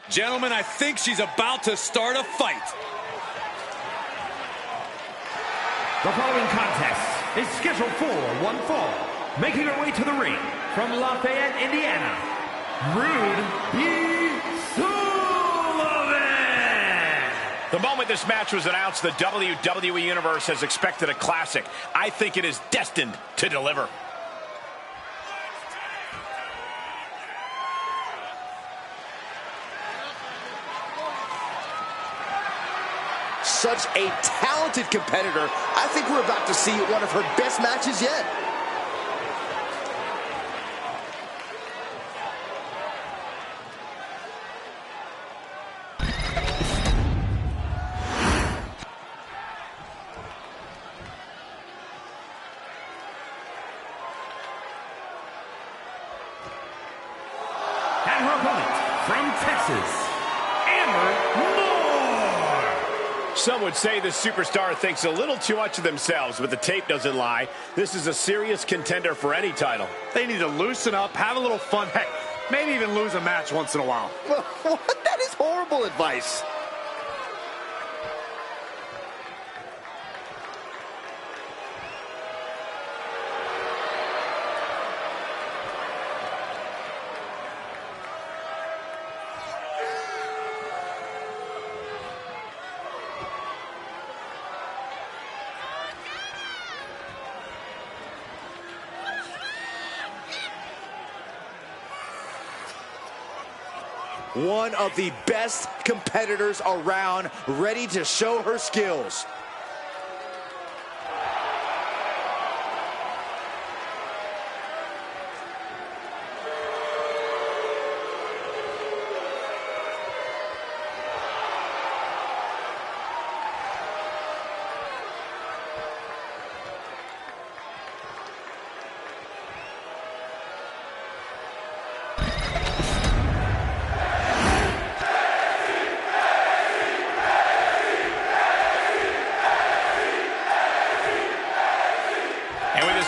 [SPEAKER 6] Gentlemen, I think she's about to start a fight.
[SPEAKER 1] The following contest is scheduled for one fall. Making her way to the ring from Lafayette, Indiana, Rude B. Sullivan.
[SPEAKER 4] The moment this match was announced, the WWE Universe has expected a classic. I think it is destined to deliver.
[SPEAKER 3] Such a talented competitor. I think we're about to see one of her best matches yet.
[SPEAKER 1] And her opponent from Texas,
[SPEAKER 4] Some would say this superstar thinks a little too much of themselves, but the tape doesn't lie. This is a serious contender for any title.
[SPEAKER 5] They need to loosen up, have a little fun. Heck, maybe even lose a match once in a while.
[SPEAKER 3] What? That is horrible advice. One of the best competitors around, ready to show her skills.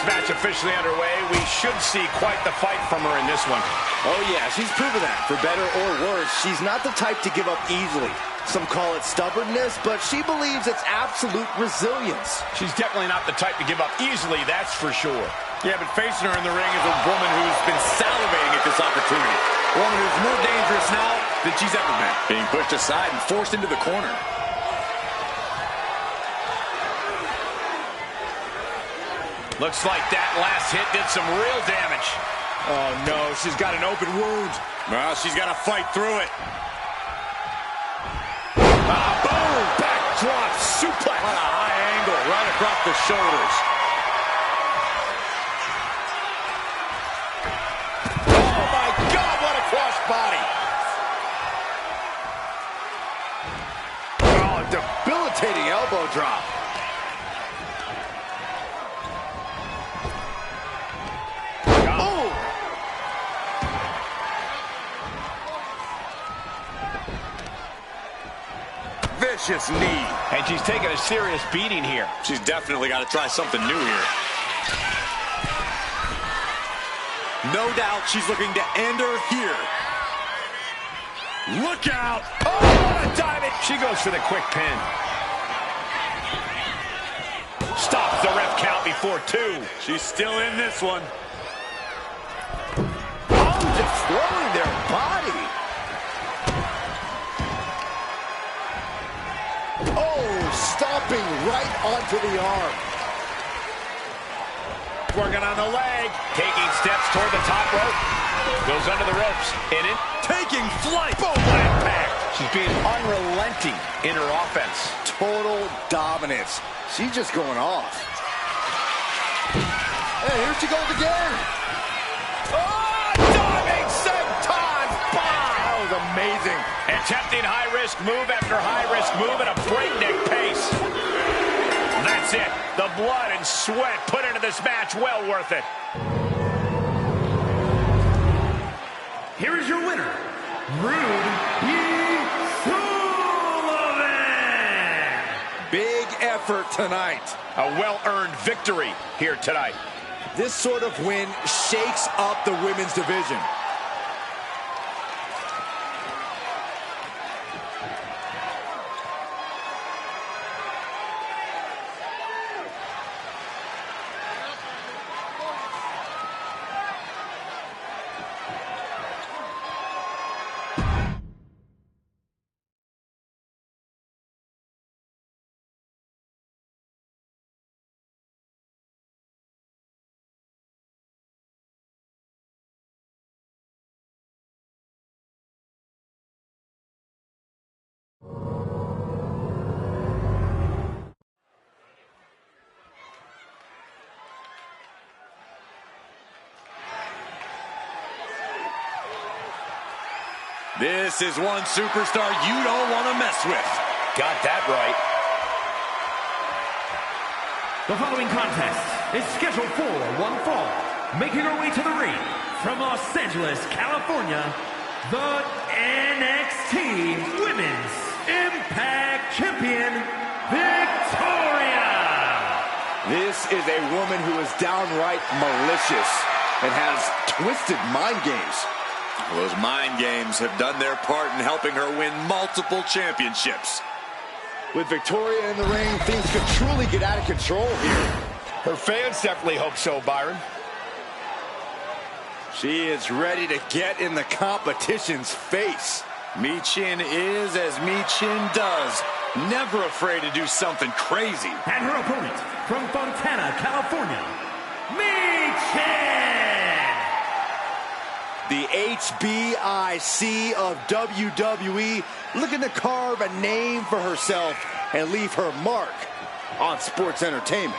[SPEAKER 4] Match officially underway. We should see quite the fight from her in this one.
[SPEAKER 3] Oh yeah, she's proven that. For better or worse, she's not the type to give up easily. Some call it stubbornness, but she believes it's absolute resilience.
[SPEAKER 4] She's definitely not the type to give up easily, that's for sure.
[SPEAKER 5] Yeah, but facing her in the ring is a woman who's been salivating at this opportunity. A woman who's more dangerous now than she's ever been. Being pushed aside and forced into the corner.
[SPEAKER 4] Looks like that last hit did some real damage.
[SPEAKER 5] Oh, no, she's got an open wound. Well, she's got to fight through it.
[SPEAKER 4] Boom! Backdrop suplex.
[SPEAKER 5] What a high angle right across the shoulders.
[SPEAKER 4] Oh, my God, what a crossbody.
[SPEAKER 3] Oh, debilitating elbow drop.
[SPEAKER 5] Vicious knee.
[SPEAKER 4] And she's taking a serious beating here.
[SPEAKER 5] She's definitely got to try something new here. No doubt she's looking to end her here. Look out!
[SPEAKER 4] Oh, diving! She goes for the quick pin. Stops the ref count before 2.
[SPEAKER 5] She's still in this one.
[SPEAKER 3] Oh, destroying their body. Oh, stomping right onto the arm.
[SPEAKER 4] Working on the leg. Taking steps toward the top rope. Goes under the ropes. In it.
[SPEAKER 5] Taking flight.
[SPEAKER 4] Boom, impact. She's being unrelenting in her offense.
[SPEAKER 3] Total dominance. She's just going off. Hey, here she goes again.
[SPEAKER 4] Oh, diving senton bomb.
[SPEAKER 3] That was amazing.
[SPEAKER 4] Attempting high-risk move after high-risk move at a breakneck pace. That's it. The blood and sweat put into this match, well worth it.
[SPEAKER 1] here is your winner, Rude B. Sullivan.
[SPEAKER 3] Big effort tonight.
[SPEAKER 4] A well-earned victory here tonight.
[SPEAKER 3] This sort of win shakes up the women's division.
[SPEAKER 6] This is one superstar you don't want to mess with.
[SPEAKER 4] Got that right.
[SPEAKER 1] The following contest is scheduled for one fall. Making her way to the ring from Los Angeles, California, the NXT Women's Impact Champion, Victoria.
[SPEAKER 3] This is a woman who is downright malicious and has twisted mind games.
[SPEAKER 6] Those mind games have done their part in helping her win multiple championships.
[SPEAKER 3] With Victoria in the ring, things could truly get out of control here.
[SPEAKER 4] Her fans definitely hope so, Byron.
[SPEAKER 3] She is ready to get in the competition's face.
[SPEAKER 6] Michin is as Michin does. Never afraid to do something crazy.
[SPEAKER 1] And her opponent from Fontana, California, Michin.
[SPEAKER 3] The HBIC of WWE looking to carve a name for herself and leave her mark on sports entertainment.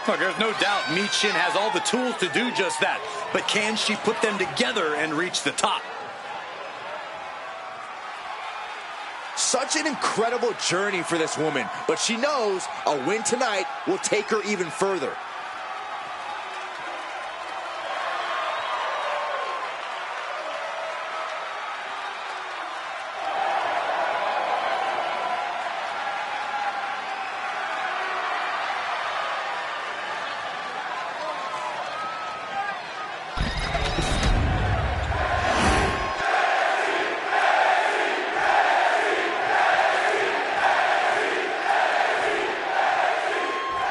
[SPEAKER 6] Look, there's no doubt Michin has all the tools to do just that. But can she put them together and reach the top?
[SPEAKER 3] Such an incredible journey for this woman, but she knows a win tonight will take her even further.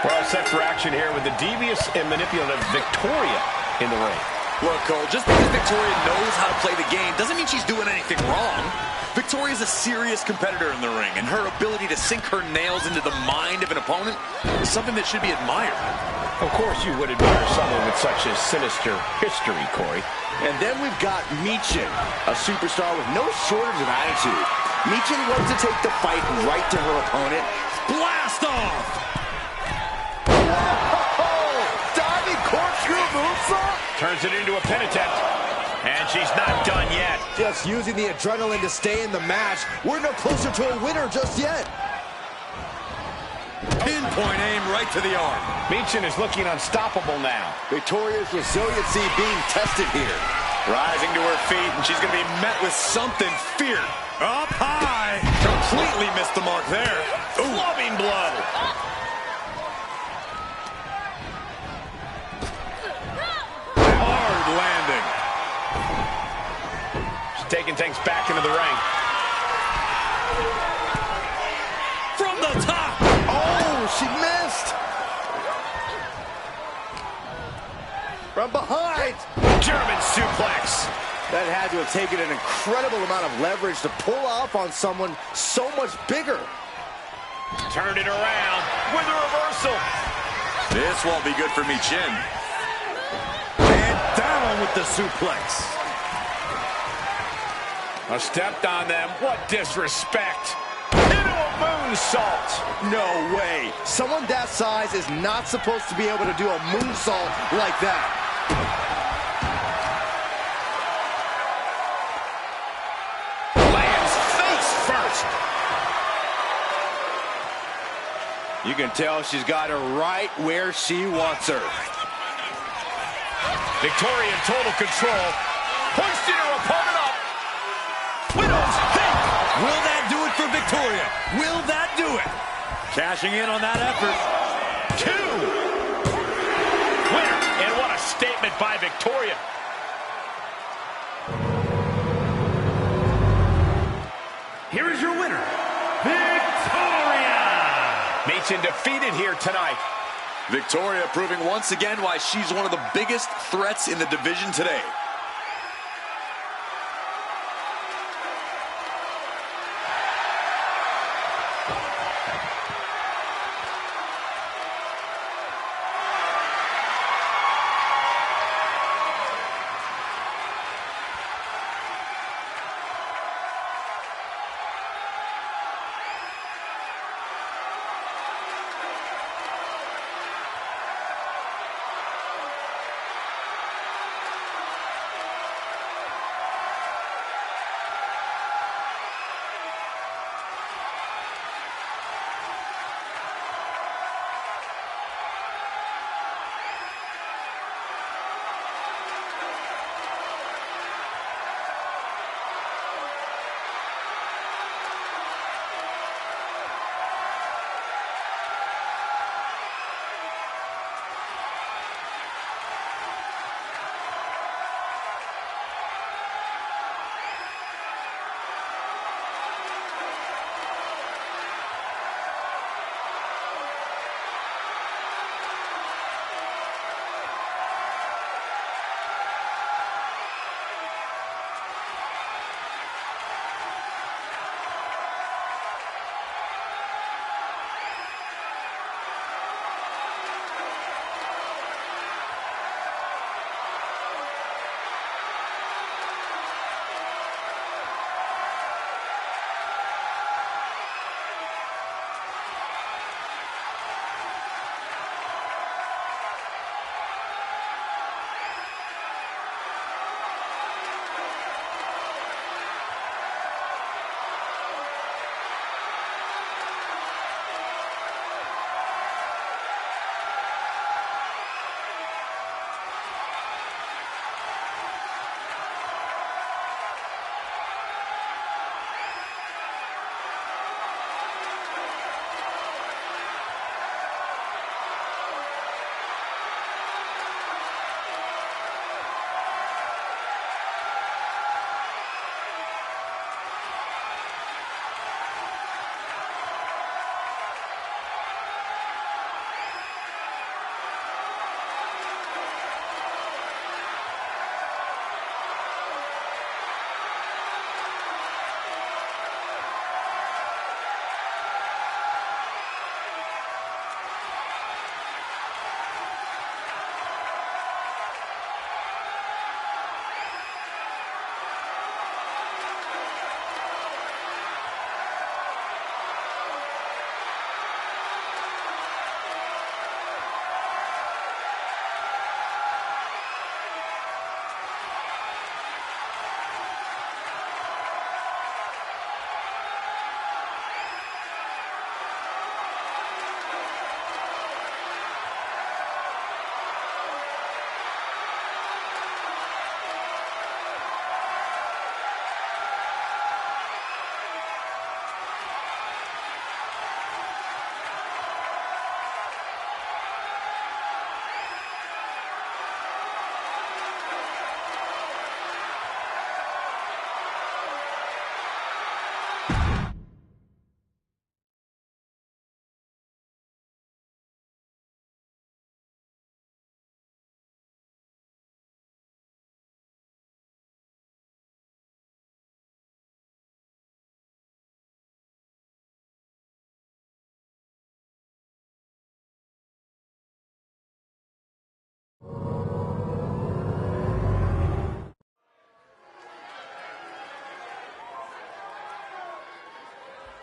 [SPEAKER 4] We're all set for action here with the devious and manipulative Victoria in the ring.
[SPEAKER 6] Look, Cole, just because Victoria knows how to play the game doesn't mean she's doing anything wrong. Victoria's a serious competitor in the ring, and her ability to sink her nails into the mind of an opponent is something that should be admired.
[SPEAKER 4] Of course you would admire someone with such a sinister history, Corey.
[SPEAKER 3] And then we've got Michin, a superstar with no shortage of attitude. Michin wants to take the fight right to her opponent.
[SPEAKER 6] Blast off!
[SPEAKER 3] Diving corkscrew moonsault?
[SPEAKER 4] Turns it into a pin attempt. And she's not done yet.
[SPEAKER 3] Just using the adrenaline to stay in the match. We're no closer to a winner just yet.
[SPEAKER 6] Pinpoint aim right to the arm.
[SPEAKER 4] Michin is looking unstoppable now.
[SPEAKER 3] Victoria's resiliency being tested here.
[SPEAKER 6] Rising to her feet, and she's going to be met with something fierce. Up high. Completely missed the mark there.
[SPEAKER 4] Loving blow.
[SPEAKER 6] Hard landing.
[SPEAKER 4] She's taking things back into the ring.
[SPEAKER 6] From the top.
[SPEAKER 3] Oh, she missed. From behind.
[SPEAKER 4] German suplex.
[SPEAKER 3] That had to have taken an incredible amount of leverage to pull off on someone so much bigger.
[SPEAKER 4] Turned it around with a reversal.
[SPEAKER 6] This won't be good for Michin. And down with the suplex.
[SPEAKER 4] Stepped on them. What disrespect. Into a moonsault.
[SPEAKER 3] No way. Someone that size is not supposed to be able to do a moonsault like that.
[SPEAKER 4] Lands face first.
[SPEAKER 3] You can tell she's got her right where she wants her.
[SPEAKER 4] Victoria in total control. Hoisting her opponent up. Widow's peak.
[SPEAKER 6] Will that do it for Victoria? Will that do it? Cashing in on that effort.
[SPEAKER 4] 2. Winner. And what a statement by Victoria.
[SPEAKER 1] Here is your winner, Victoria!
[SPEAKER 4] Michin defeated here tonight.
[SPEAKER 6] Victoria proving once again why she's one of the biggest threats in the division today.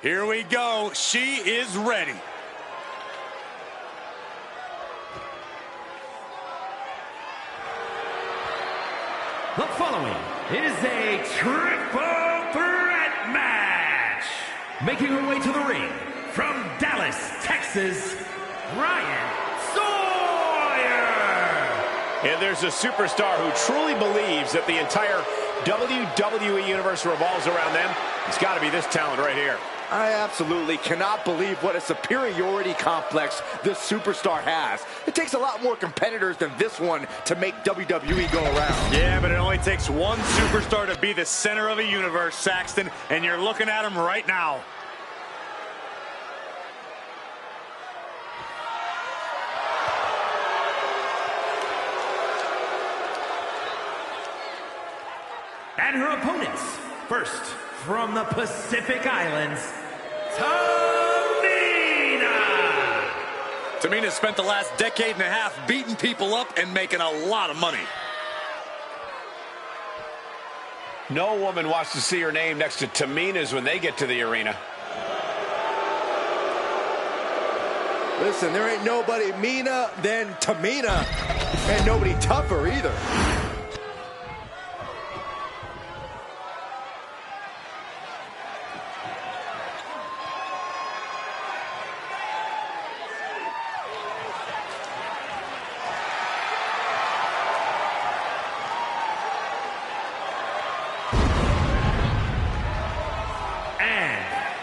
[SPEAKER 5] Here we go. She is ready.
[SPEAKER 1] The following is a triple threat match. Making her way to the ring from Dallas, Texas, Ryan Sawyer.
[SPEAKER 4] And there's a superstar who truly believes that the entire WWE Universe revolves around them. It's got to be this talent right here.
[SPEAKER 3] I absolutely cannot believe what a superiority complex this superstar has. It takes a lot more competitors than this one to make WWE go around.
[SPEAKER 5] Yeah, but it only takes one superstar to be the center of a universe, Saxton, and you're looking at him right now.
[SPEAKER 1] And her opponents, first from the Pacific Islands, Tamina.
[SPEAKER 6] Tamina spent the last decade and a half beating people up and making a lot of money.
[SPEAKER 4] No woman wants to see her name next to Tamina's when they get to the arena.
[SPEAKER 3] Listen, there ain't nobody meaner than Tamina, and nobody tougher either.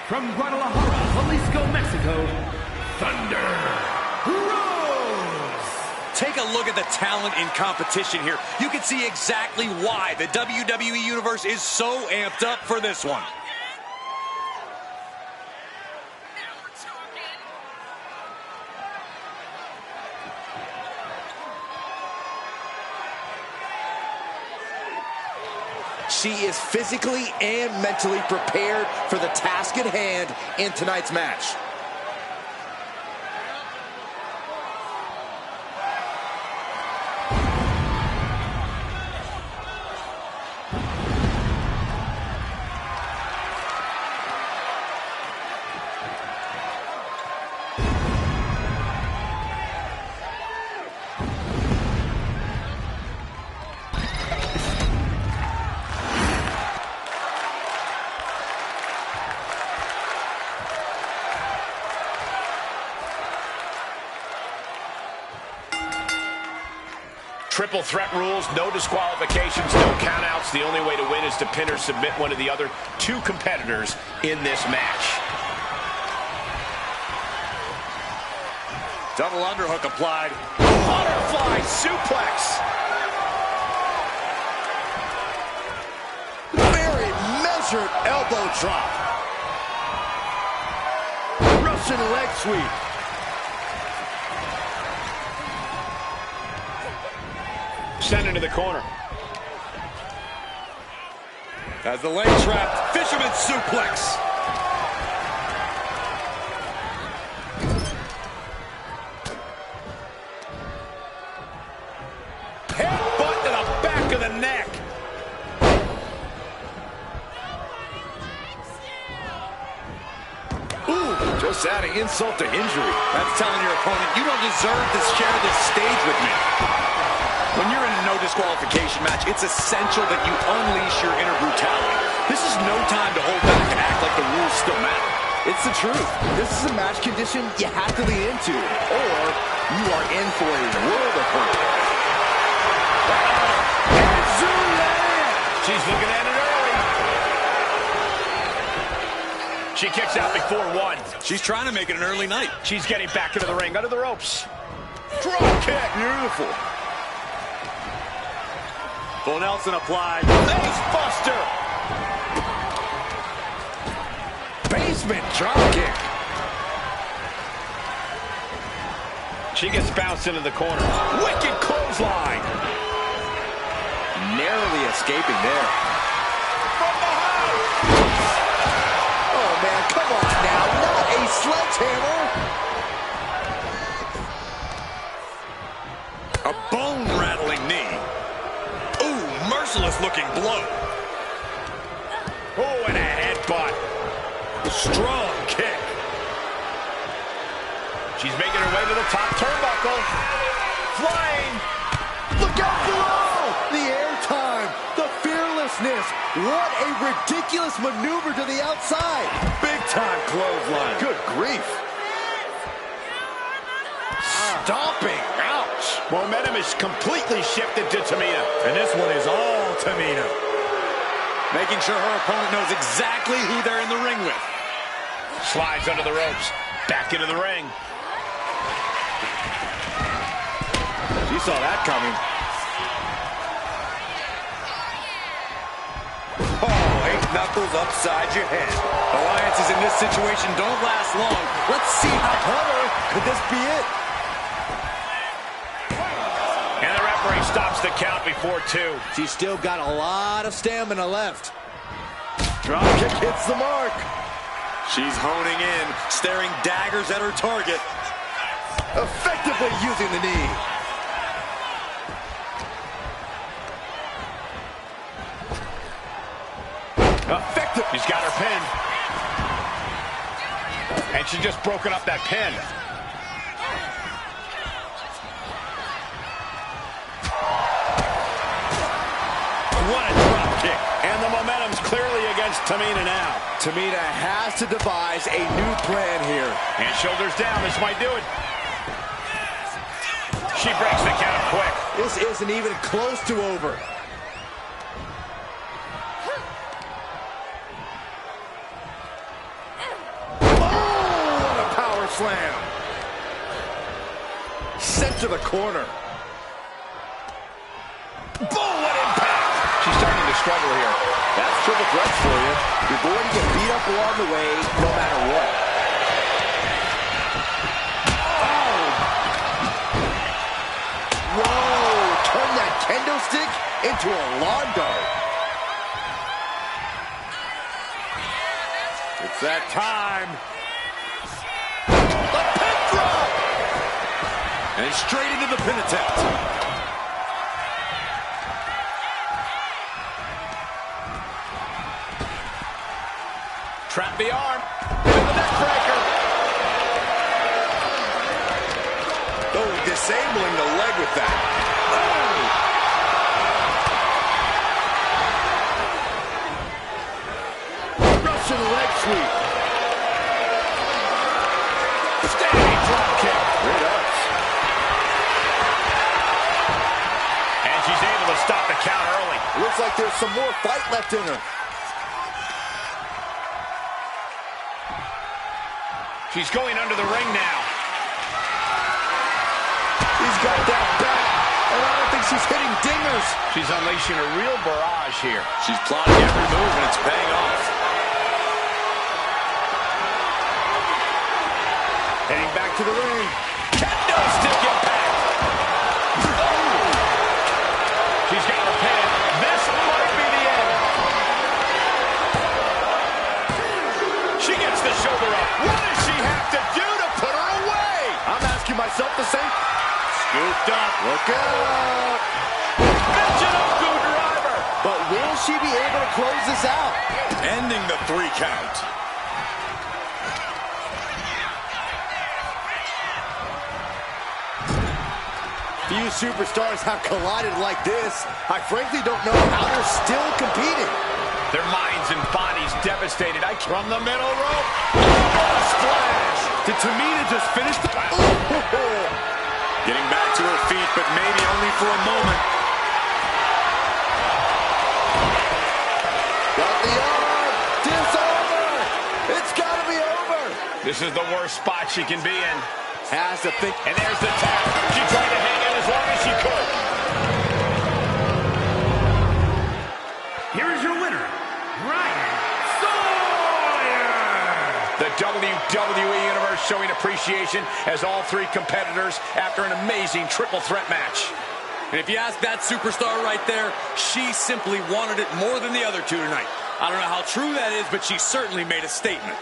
[SPEAKER 1] From Guadalajara, Jalisco, Mexico, Thunder Rose.
[SPEAKER 6] Take a look at the talent in competition here. You can see exactly why the WWE Universe is so amped up for this one.
[SPEAKER 3] She is physically and mentally prepared for the task at hand in tonight's match.
[SPEAKER 4] Triple threat rules, no disqualifications, no countouts. The only way to win is to pin or submit one of the other two competitors in this match.
[SPEAKER 5] Double underhook applied.
[SPEAKER 4] Butterfly suplex.
[SPEAKER 3] Very measured elbow drop. Russian leg sweep.
[SPEAKER 4] Sent into the corner.
[SPEAKER 6] As the leg trapped, fisherman suplex.
[SPEAKER 4] Headbutt to the back of the neck.
[SPEAKER 3] Ooh, just adding insult to injury.
[SPEAKER 6] That's telling your opponent, you don't deserve to share this stage with me. When you're in a no disqualification match, it's essential that you unleash your inner brutality. This is no time to hold back and act like the rules still matter.
[SPEAKER 3] It's the truth. This is a match condition you have to lean into, or you are in for a world of hurt.
[SPEAKER 4] She's looking at it early. She kicks out before one.
[SPEAKER 6] She's trying to make it an early night.
[SPEAKER 4] She's getting back into the ring, under the ropes.
[SPEAKER 3] Drop kick. Beautiful.
[SPEAKER 5] Full Nelson applied.
[SPEAKER 4] Face buster.
[SPEAKER 3] Basement drop kick.
[SPEAKER 4] She gets bounced into the corner. Wicked clothesline.
[SPEAKER 3] Narrowly escaping there.
[SPEAKER 4] From behind.
[SPEAKER 3] Oh, man, come on now. Not a sledgehammer.
[SPEAKER 6] A bone-rattling knee. Ooh, merciless-looking blow.
[SPEAKER 4] Oh, and a headbutt.
[SPEAKER 6] Strong
[SPEAKER 4] She's making her way to the top turnbuckle. Flying.
[SPEAKER 3] Look out below! The airtime, the fearlessness. What a ridiculous maneuver to the outside.
[SPEAKER 5] Big time clothesline.
[SPEAKER 3] Good grief. Stomping. Ouch.
[SPEAKER 4] Momentum is completely shifted to Tamina.
[SPEAKER 5] And this one is all Tamina.
[SPEAKER 6] Making sure her opponent knows exactly who they're in the ring with.
[SPEAKER 4] Slides under the ropes. Back into the ring.
[SPEAKER 5] She saw that coming.
[SPEAKER 6] Oh, 8 knuckles upside your head. Alliances in this situation don't last long. Let's see how
[SPEAKER 3] Cover. Could this be it?
[SPEAKER 4] And the referee stops the count before 2.
[SPEAKER 3] She's still got a lot of stamina left. Drop kick hits the mark.
[SPEAKER 6] She's honing in, staring daggers at her target.
[SPEAKER 3] Effectively using the knee.
[SPEAKER 4] Effective. She's got her pinned. And she's just broken up that pin. What a drop kick. And the momentum's clearly against Tamina now.
[SPEAKER 3] Tamina has to devise a new plan here.
[SPEAKER 4] And shoulders down. This might do it. She breaks the count quick.
[SPEAKER 3] This isn't even close to over. Slam. Sent to the corner.
[SPEAKER 4] Boom, what impact. She's starting to struggle here.
[SPEAKER 3] That's triple threats for you. You're going to get beat up along the way, no matter what. Oh. Whoa, turn that kendo stick into a lawn dart.
[SPEAKER 5] It's that time.
[SPEAKER 6] And straight into the pin attempt.
[SPEAKER 4] Trap the arm. Into the neck breaker.
[SPEAKER 6] Oh, disabling the leg with that.
[SPEAKER 3] Oh. Russian leg sweep.
[SPEAKER 4] Standing drop kick.
[SPEAKER 3] Great ups.
[SPEAKER 4] She's able to stop the count early.
[SPEAKER 3] Looks like there's some more fight left in her.
[SPEAKER 4] She's going under the ring now.
[SPEAKER 3] He's got that back, and I don't think she's hitting dingers.
[SPEAKER 4] She's unleashing a real barrage here.
[SPEAKER 6] She's plotting every move, and it's paying off.
[SPEAKER 3] Heading back to the ring.
[SPEAKER 4] Kendo stick impact. She's got her pin. This might be the end. She gets the shoulder up. What does she have to do to put her away?
[SPEAKER 3] I'm asking myself the same.
[SPEAKER 5] Scooped up.
[SPEAKER 3] Look out.
[SPEAKER 4] Michinoku driver.
[SPEAKER 3] But will she be able to close this out?
[SPEAKER 6] Ending the 3 count.
[SPEAKER 3] Few superstars have collided like this. I frankly don't know how they're still competing.
[SPEAKER 4] Their minds and bodies devastated. From the middle rope. Oh, splash.
[SPEAKER 5] Did Tamina just finish the...
[SPEAKER 6] Getting back to her feet, but maybe only for a moment.
[SPEAKER 3] Got the arm. It's over. It's got to be over.
[SPEAKER 4] This is the worst spot she can be in.
[SPEAKER 3] Has to think.
[SPEAKER 4] And there's the tap. She tried to hang in as long as she could.
[SPEAKER 1] Here is your winner, Ryan Sawyer.
[SPEAKER 4] The WWE Universe showing appreciation as all 3 competitors after an amazing triple threat match.
[SPEAKER 6] And if you ask that superstar right there, she simply wanted it more than the other 2 tonight. I don't know how true that is, but she certainly made a statement.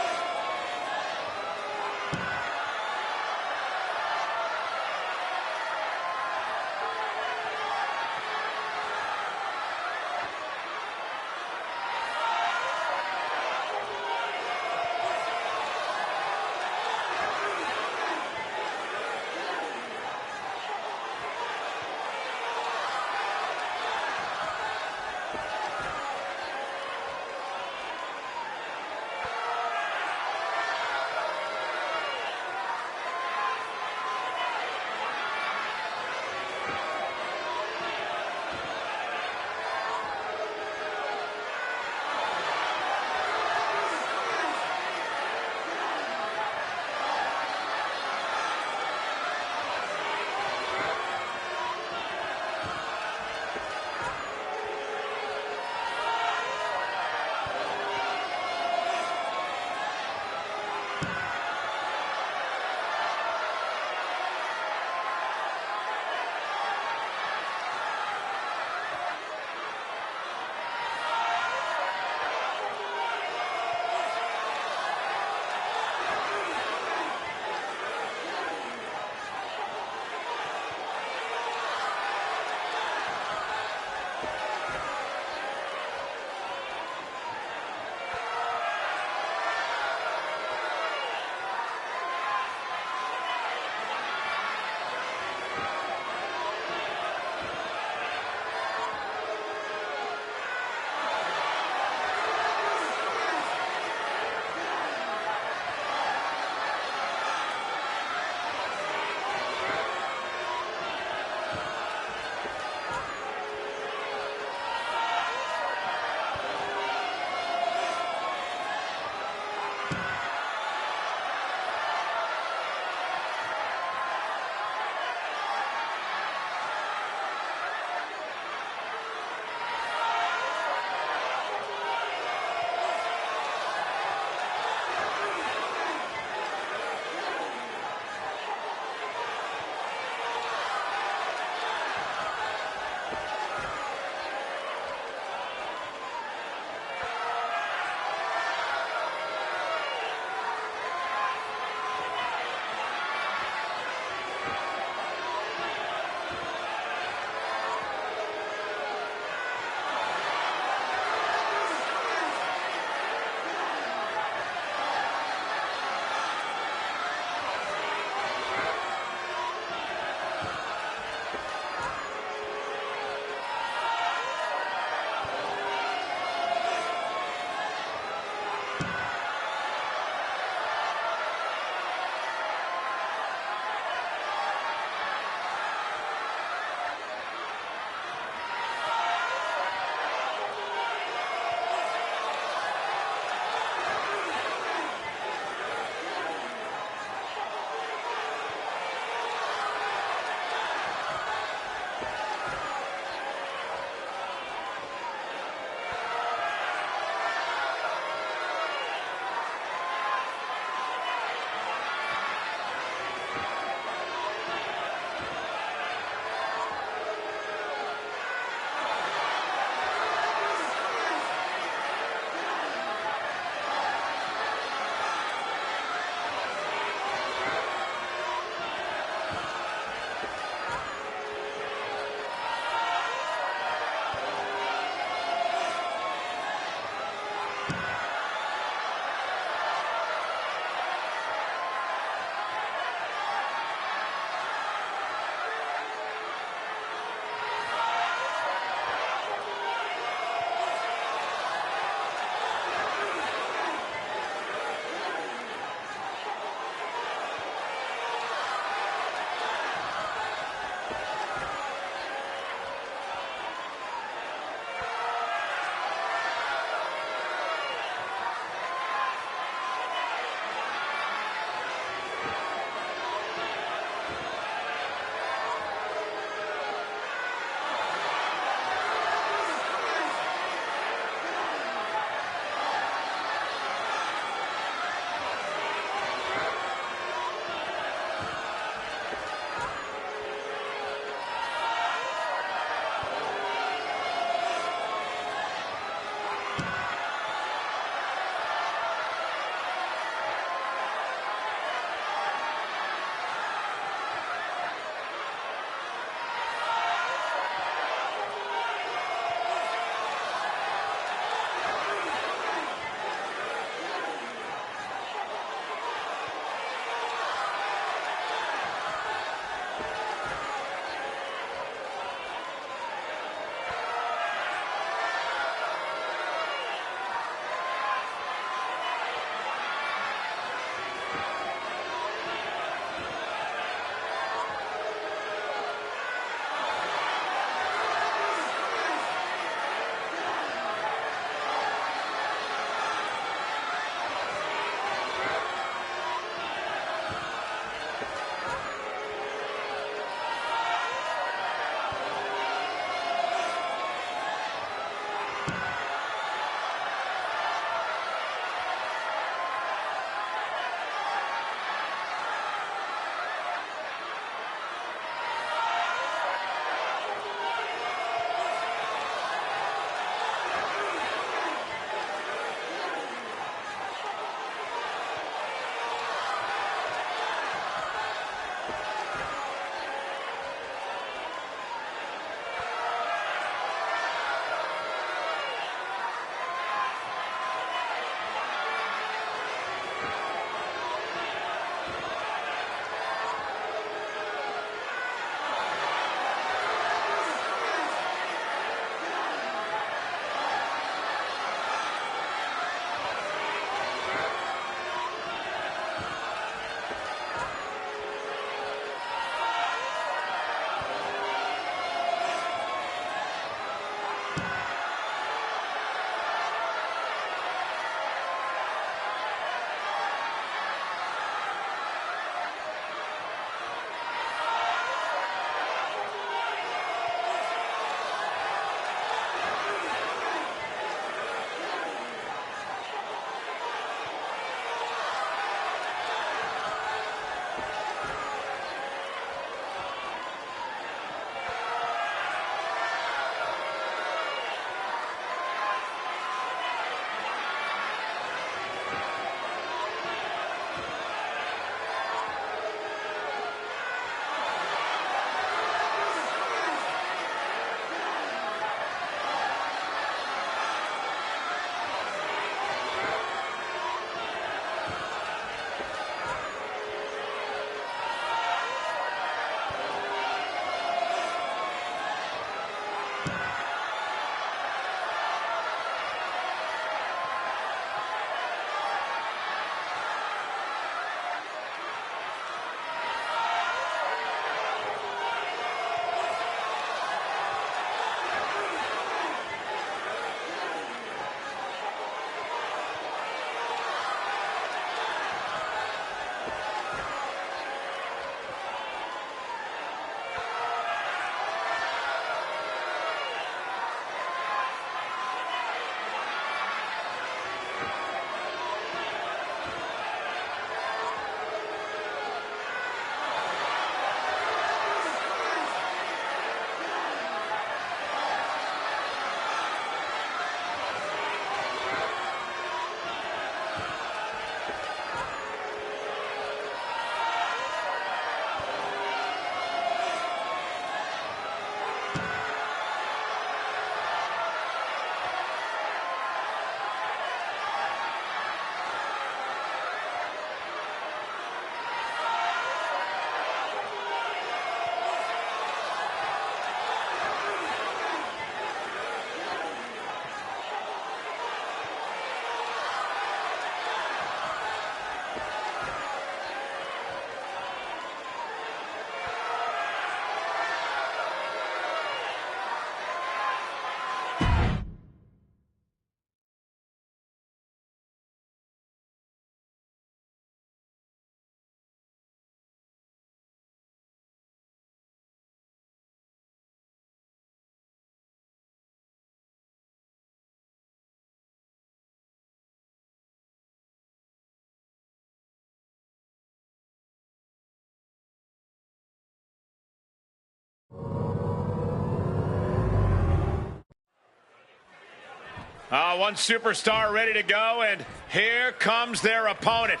[SPEAKER 4] One superstar ready to go, and here comes their opponent.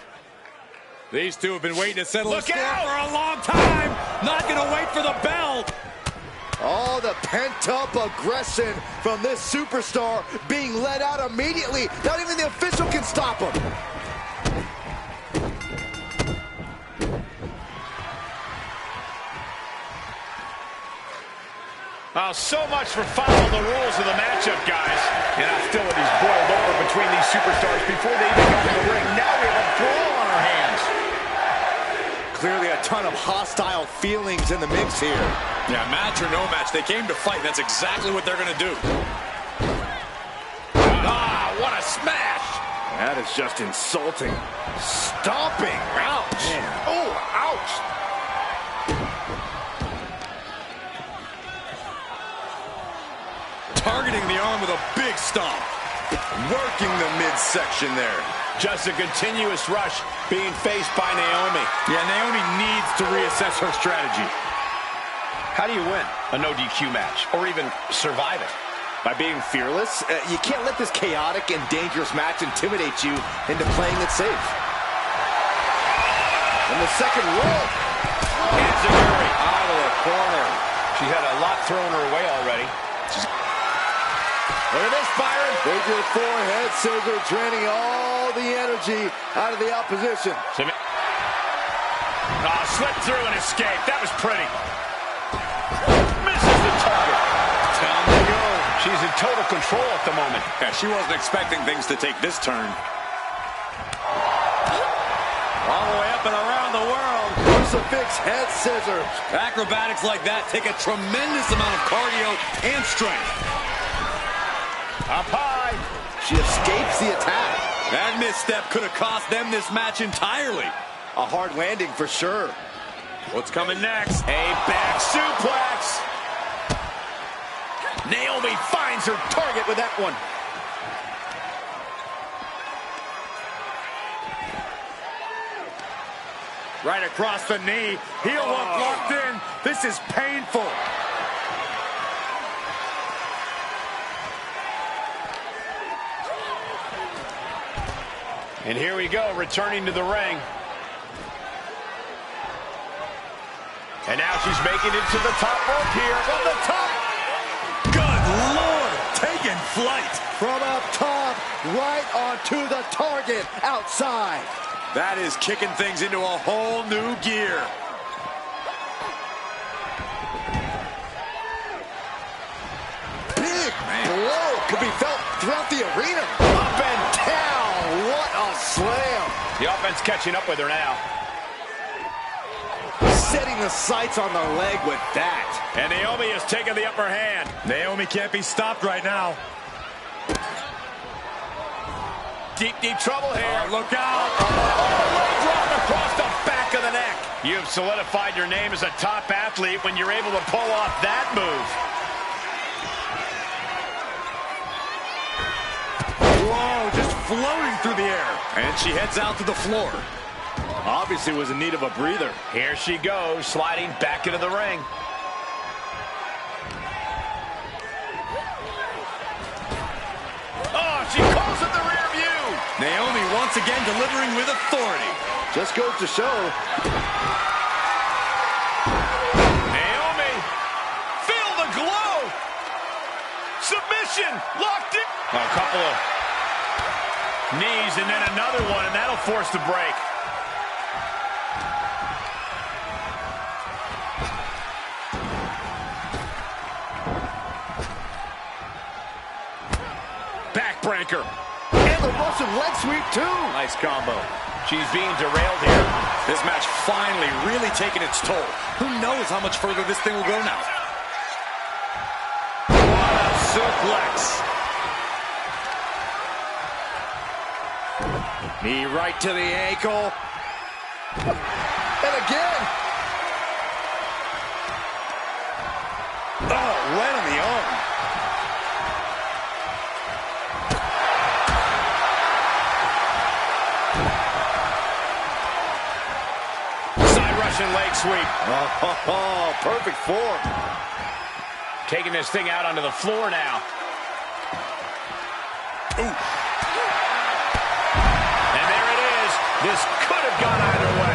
[SPEAKER 6] These two have been waiting to settle
[SPEAKER 4] Look
[SPEAKER 6] the score
[SPEAKER 4] out!
[SPEAKER 6] for a long time. Not going to wait for the bell.
[SPEAKER 3] Oh, the pent-up aggression from this superstar being let out immediately. Not even the official can stop him.
[SPEAKER 4] So much for following the rules of the matchup, guys. And hostility's boiled over between these superstars before they even got in the ring. Now we have a brawl on our hands.
[SPEAKER 3] Clearly a ton of hostile feelings in the mix here.
[SPEAKER 6] Yeah, match or no match, they came to fight. That's exactly what they're going to do.
[SPEAKER 4] What a smash!
[SPEAKER 3] That is just insulting. Stomping. Ouch. Man. Oh, ouch.
[SPEAKER 6] Targeting the arm with a big stomp. Working the midsection there.
[SPEAKER 4] Just a continuous rush being faced by Naomi.
[SPEAKER 6] Yeah, Naomi needs to reassess her strategy.
[SPEAKER 4] How do you win a no DQ match, or even survive it?
[SPEAKER 3] By being fearless. You can't let this chaotic and dangerous match intimidate you into playing it safe. And the second rope.
[SPEAKER 4] Enziguri
[SPEAKER 3] Out of the corner.
[SPEAKER 4] She had a lot thrown her way already.
[SPEAKER 3] Look at this, Byron. Figure four head scissor, draining all the energy out of the opposition.
[SPEAKER 4] Slipped through and escaped. That was pretty. Misses the target.
[SPEAKER 6] Time to go.
[SPEAKER 4] She's in total control at the moment.
[SPEAKER 6] Yeah, she wasn't expecting things to take this turn. All the way up and around the world.
[SPEAKER 3] Crucifix head scissors.
[SPEAKER 6] Acrobatics like that take a tremendous amount of cardio and strength.
[SPEAKER 4] Up high.
[SPEAKER 3] She escapes the attack.
[SPEAKER 6] That misstep could have cost them this match entirely.
[SPEAKER 3] A hard landing for sure.
[SPEAKER 6] What's coming next?
[SPEAKER 4] A back suplex.
[SPEAKER 3] Naomi finds her target with that one.
[SPEAKER 6] Right across the knee. Heel hook locked in. This is painful.
[SPEAKER 4] And here we go, returning to the ring. And now she's making it to the top rope here. From the top.
[SPEAKER 6] Good Lord, taking flight.
[SPEAKER 3] From up top, right onto the target outside.
[SPEAKER 6] That is kicking things into a whole new gear.
[SPEAKER 3] Big blow could be felt throughout the arena. Up and down. What a slam.
[SPEAKER 4] The offense catching up with her now.
[SPEAKER 3] Setting the sights on the leg with that.
[SPEAKER 4] And Naomi has taken the upper hand.
[SPEAKER 6] Naomi can't be stopped right now.
[SPEAKER 4] Deep, deep trouble here.
[SPEAKER 6] Look out.
[SPEAKER 4] Leg drop across the back of the neck. You've solidified your name as a top athlete when you're able to pull off that move.
[SPEAKER 6] Whoa, just floating through the air. And she heads out to the floor.
[SPEAKER 3] Obviously was in need of a breather.
[SPEAKER 4] Here she goes, sliding back into the ring. Oh, she calls it the rear view.
[SPEAKER 6] Naomi once again delivering with authority.
[SPEAKER 3] Just goes to show.
[SPEAKER 4] Naomi, feel the glow. Submission, locked in. A couple of knees and then another one, and that'll force the break. Backbreaker.
[SPEAKER 3] And the Russian leg sweep too.
[SPEAKER 4] Nice combo. She's being derailed here.
[SPEAKER 6] This match finally really taking its toll. Who knows how much further this thing will go now?
[SPEAKER 4] What a suplex.
[SPEAKER 3] Knee right to the ankle. And again.
[SPEAKER 6] Oh, right on the arm.
[SPEAKER 4] Side Russian leg sweep.
[SPEAKER 3] Oh, perfect form.
[SPEAKER 4] Taking this thing out onto the floor now. Ooh. And there it is. This could have gone either way.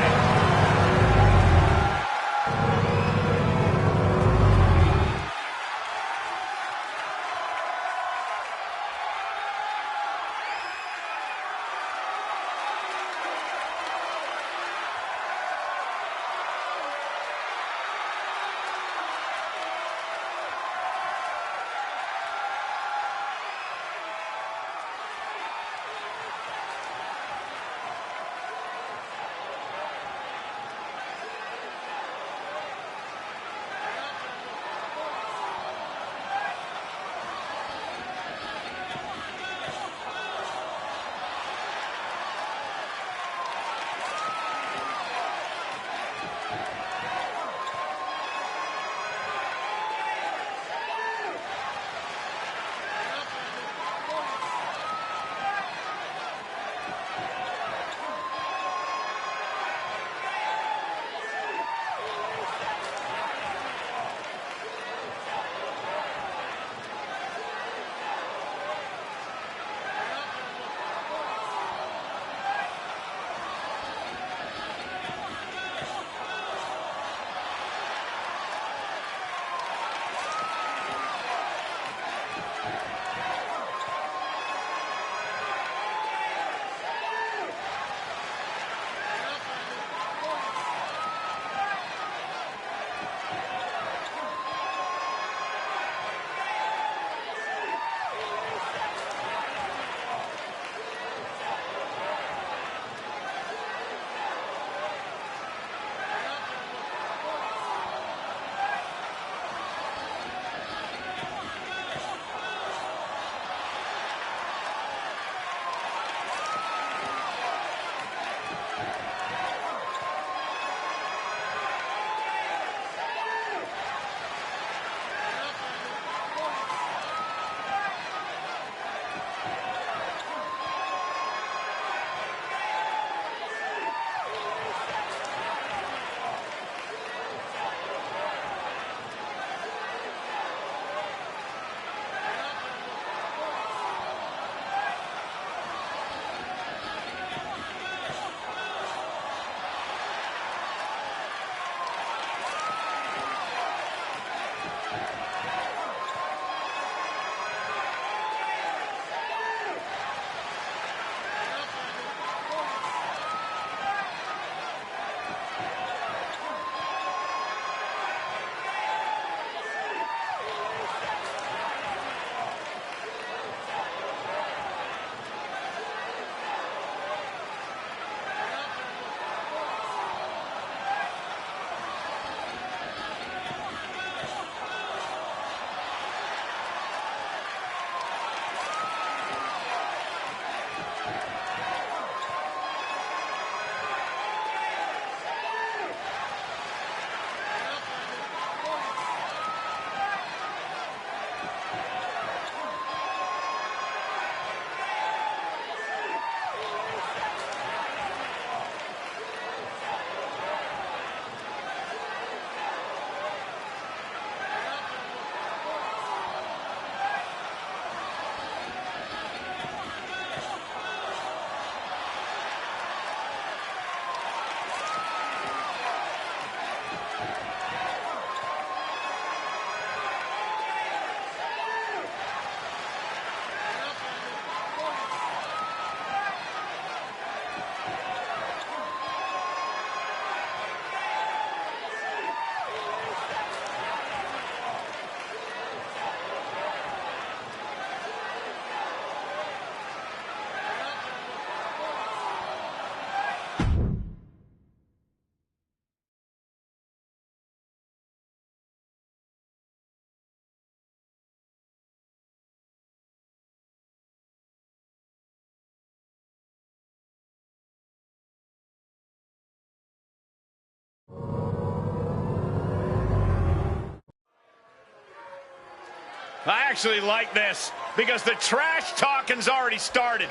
[SPEAKER 4] I actually like this because the trash talking's already started.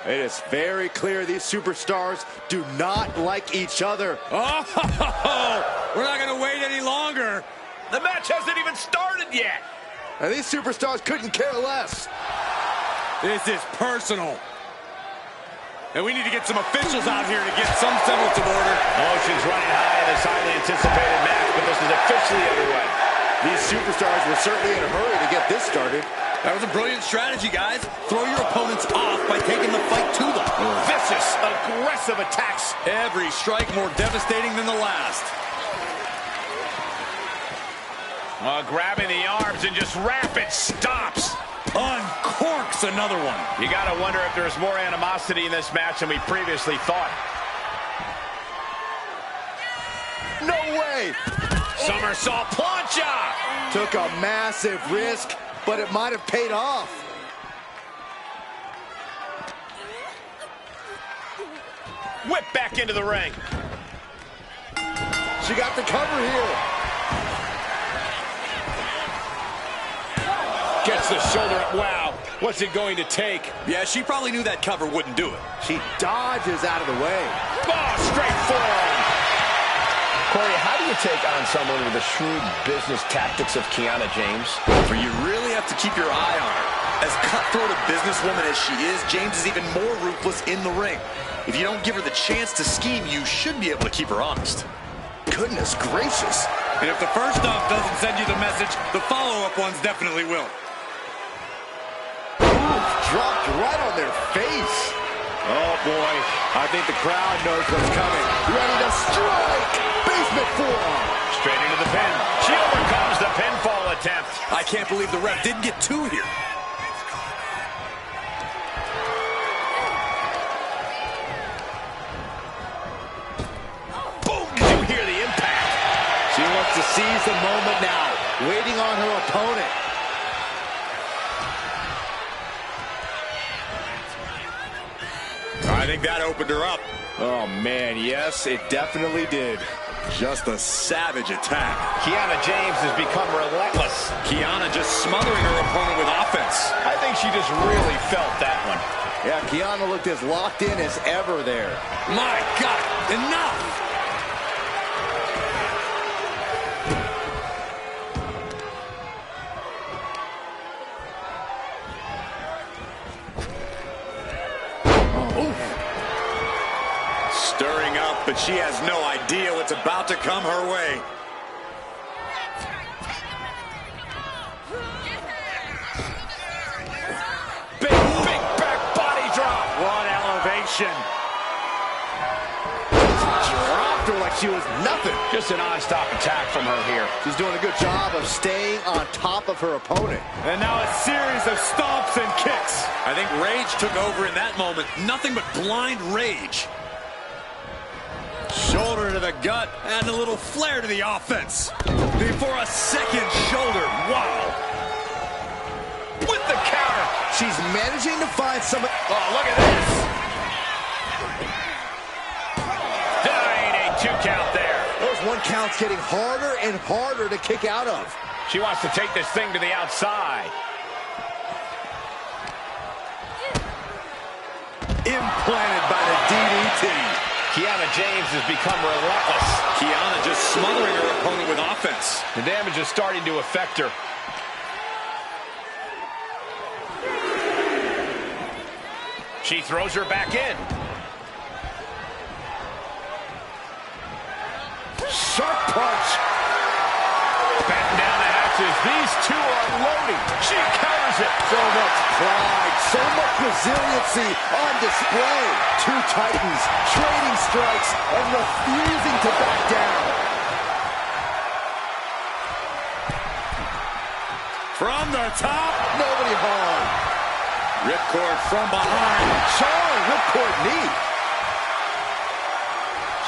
[SPEAKER 3] It is very clear these superstars do not like each other.
[SPEAKER 6] Oh, we're not going to wait any longer.
[SPEAKER 4] The match hasn't even started yet.
[SPEAKER 3] And these superstars couldn't care less.
[SPEAKER 6] This is personal. And we need to get some officials out here to get some semblance of order.
[SPEAKER 4] Emotions running high in this highly anticipated match, but this is officially underway.
[SPEAKER 3] These superstars were certainly in a hurry to get this started.
[SPEAKER 6] That was a brilliant strategy, guys. Throw your opponents off by taking the fight to them.
[SPEAKER 4] Vicious, aggressive attacks.
[SPEAKER 6] Every strike more devastating than the last.
[SPEAKER 4] Grabbing the arms and just rapid stops.
[SPEAKER 6] Uncorks another one.
[SPEAKER 4] You got to wonder if there's more animosity in this match than we previously thought.
[SPEAKER 3] No way!
[SPEAKER 4] Somersault plancha!
[SPEAKER 3] Took a massive risk, but it might have paid off.
[SPEAKER 4] Whip back into the ring.
[SPEAKER 3] She got the cover here.
[SPEAKER 4] Gets the shoulder up. Wow, what's it going to take?
[SPEAKER 6] Yeah, she probably knew that cover wouldn't do it.
[SPEAKER 3] She dodges out of the way.
[SPEAKER 4] Oh, straight forearm.
[SPEAKER 7] Corey, how do you take on someone with the shrewd business tactics of Kiana James?
[SPEAKER 6] Where you really have to keep your eye on her. As cutthroat a businesswoman as she is, James is even more ruthless in the ring. If you don't give her the chance to scheme, you should be able to keep her honest.
[SPEAKER 3] Goodness gracious.
[SPEAKER 6] And if the first off doesn't send you the message, the follow-up ones definitely will.
[SPEAKER 3] Dropped right on their face.
[SPEAKER 5] Oh, boy. I think the crowd knows what's coming.
[SPEAKER 3] Ready to strike. Basement forearm.
[SPEAKER 4] Straight into the pin. She overcomes the pinfall attempt.
[SPEAKER 6] I can't believe the ref didn't get two here.
[SPEAKER 4] Boom! Did you hear the impact?
[SPEAKER 3] She wants to seize the moment now, waiting on her opponent.
[SPEAKER 6] I think that opened her up.
[SPEAKER 5] Oh, man, yes, it definitely did.
[SPEAKER 6] Just a savage attack.
[SPEAKER 4] Kiana James has become relentless.
[SPEAKER 6] Kiana just smothering her opponent with offense.
[SPEAKER 4] I think she just really felt that one.
[SPEAKER 3] Yeah, Kiana looked as locked in as ever there.
[SPEAKER 6] My God, enough! Stirring up, but she has no idea what's about to come her way.
[SPEAKER 4] Big back body drop.
[SPEAKER 5] What elevation.
[SPEAKER 3] Dropped her like she was nothing.
[SPEAKER 4] Just a non-stop attack from her here.
[SPEAKER 3] She's doing a good job of staying on top of her opponent.
[SPEAKER 5] And now a series of stomps and kicks.
[SPEAKER 6] I think rage took over in that moment. Nothing but blind rage. Shoulder to the gut, and a little flair to the offense. Before a second shoulder. Wow.
[SPEAKER 4] With the counter.
[SPEAKER 3] She's managing to find some...
[SPEAKER 4] Oh, look at this. Ain't a 2 count there.
[SPEAKER 3] Those 1 counts getting harder and harder to kick out of.
[SPEAKER 4] She wants to take this thing to the outside.
[SPEAKER 6] Implanted by the DDT.
[SPEAKER 4] Kiana James has become relentless.
[SPEAKER 6] Kiana just smothering her opponent with offense.
[SPEAKER 4] The damage is starting to affect her. She throws her back in.
[SPEAKER 3] Sharp punch.
[SPEAKER 4] Batten down the hatches. These two are loading. She counters it.
[SPEAKER 3] So much pride, so much resiliency on display. Two titans trading strikes and refusing to back down.
[SPEAKER 6] From the top.
[SPEAKER 3] Nobody harmed.
[SPEAKER 6] Ripcord from behind.
[SPEAKER 3] Charlie ripcord knee.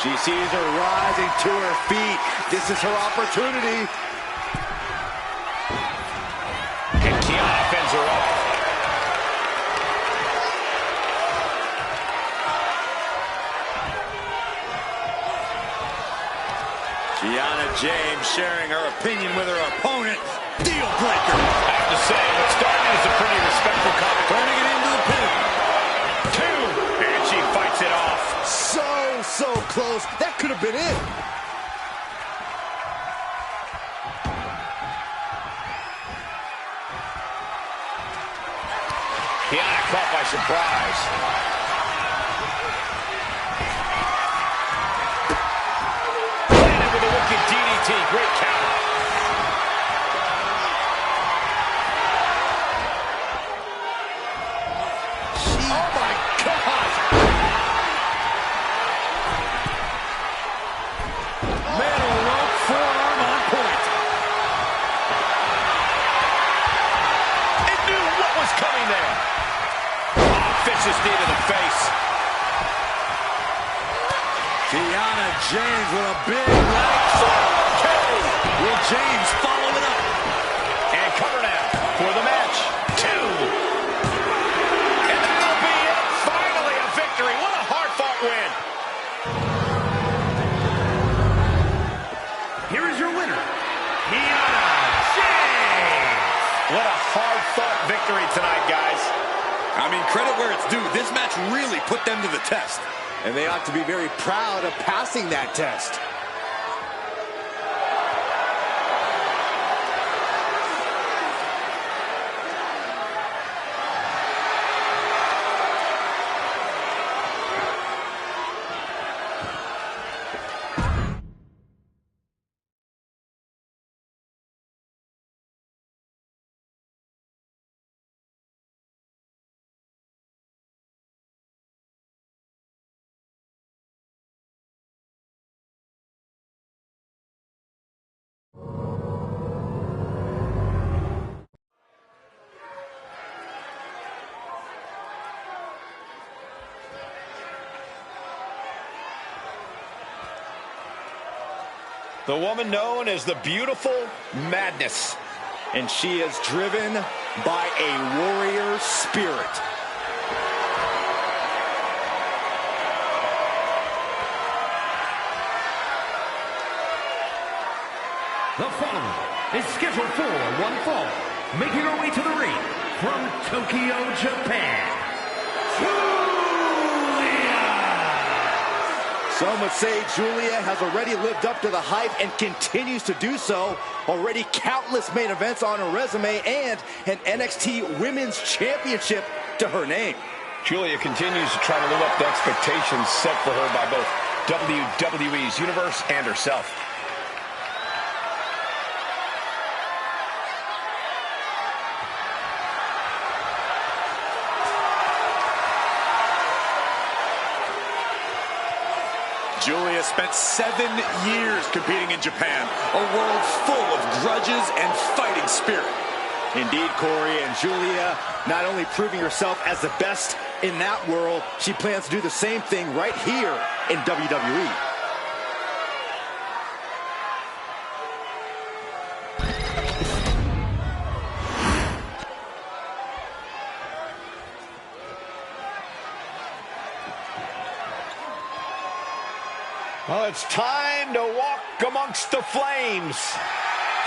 [SPEAKER 3] She sees her rising to her feet. This is her opportunity.
[SPEAKER 4] And Kiana fends her off.
[SPEAKER 6] Kiana James sharing her opinion with her opponent. Deal breaker.
[SPEAKER 4] I have to say, what started as a pretty respectful comment.
[SPEAKER 6] Turning it into the pin.
[SPEAKER 4] 2. And she fights it off.
[SPEAKER 3] So close. That could have been it.
[SPEAKER 4] Kiana caught by surprise. Landed with a wicked DDT. Great counter. Oh my God!
[SPEAKER 6] Middle rope forearm on point.
[SPEAKER 4] It knew what was coming there. Oh, vicious knee to the face.
[SPEAKER 6] Kiana James with a big right. Will James follow it up?
[SPEAKER 4] And cover now for the match. 2. And that'll be it. Finally a victory. What a hard-fought win.
[SPEAKER 1] Here is your winner, Kiana James.
[SPEAKER 4] What a hard-fought victory tonight, guys.
[SPEAKER 6] I mean, credit where it's due. This match really put them to the test.
[SPEAKER 3] And they ought to be very proud of passing that test.
[SPEAKER 4] The woman known as the Beautiful Madness.
[SPEAKER 3] And she is driven by a warrior spirit.
[SPEAKER 1] The following is scheduled for one fall, making her way to the ring from Tokyo, Japan,
[SPEAKER 3] Some would say Julia has already lived up to the hype and continues to do so. Already countless main events on her resume and an NXT Women's Championship to her name.
[SPEAKER 4] Julia continues to try to live up to expectations set for her by both WWE's Universe and herself.
[SPEAKER 6] Julia spent 7 years competing in Japan, a world full of grudges and fighting spirit.
[SPEAKER 3] Indeed, Corey, and Julia not only proving herself as the best in that world, she plans to do the same thing right here in WWE.
[SPEAKER 4] Well, it's time to walk amongst the flames.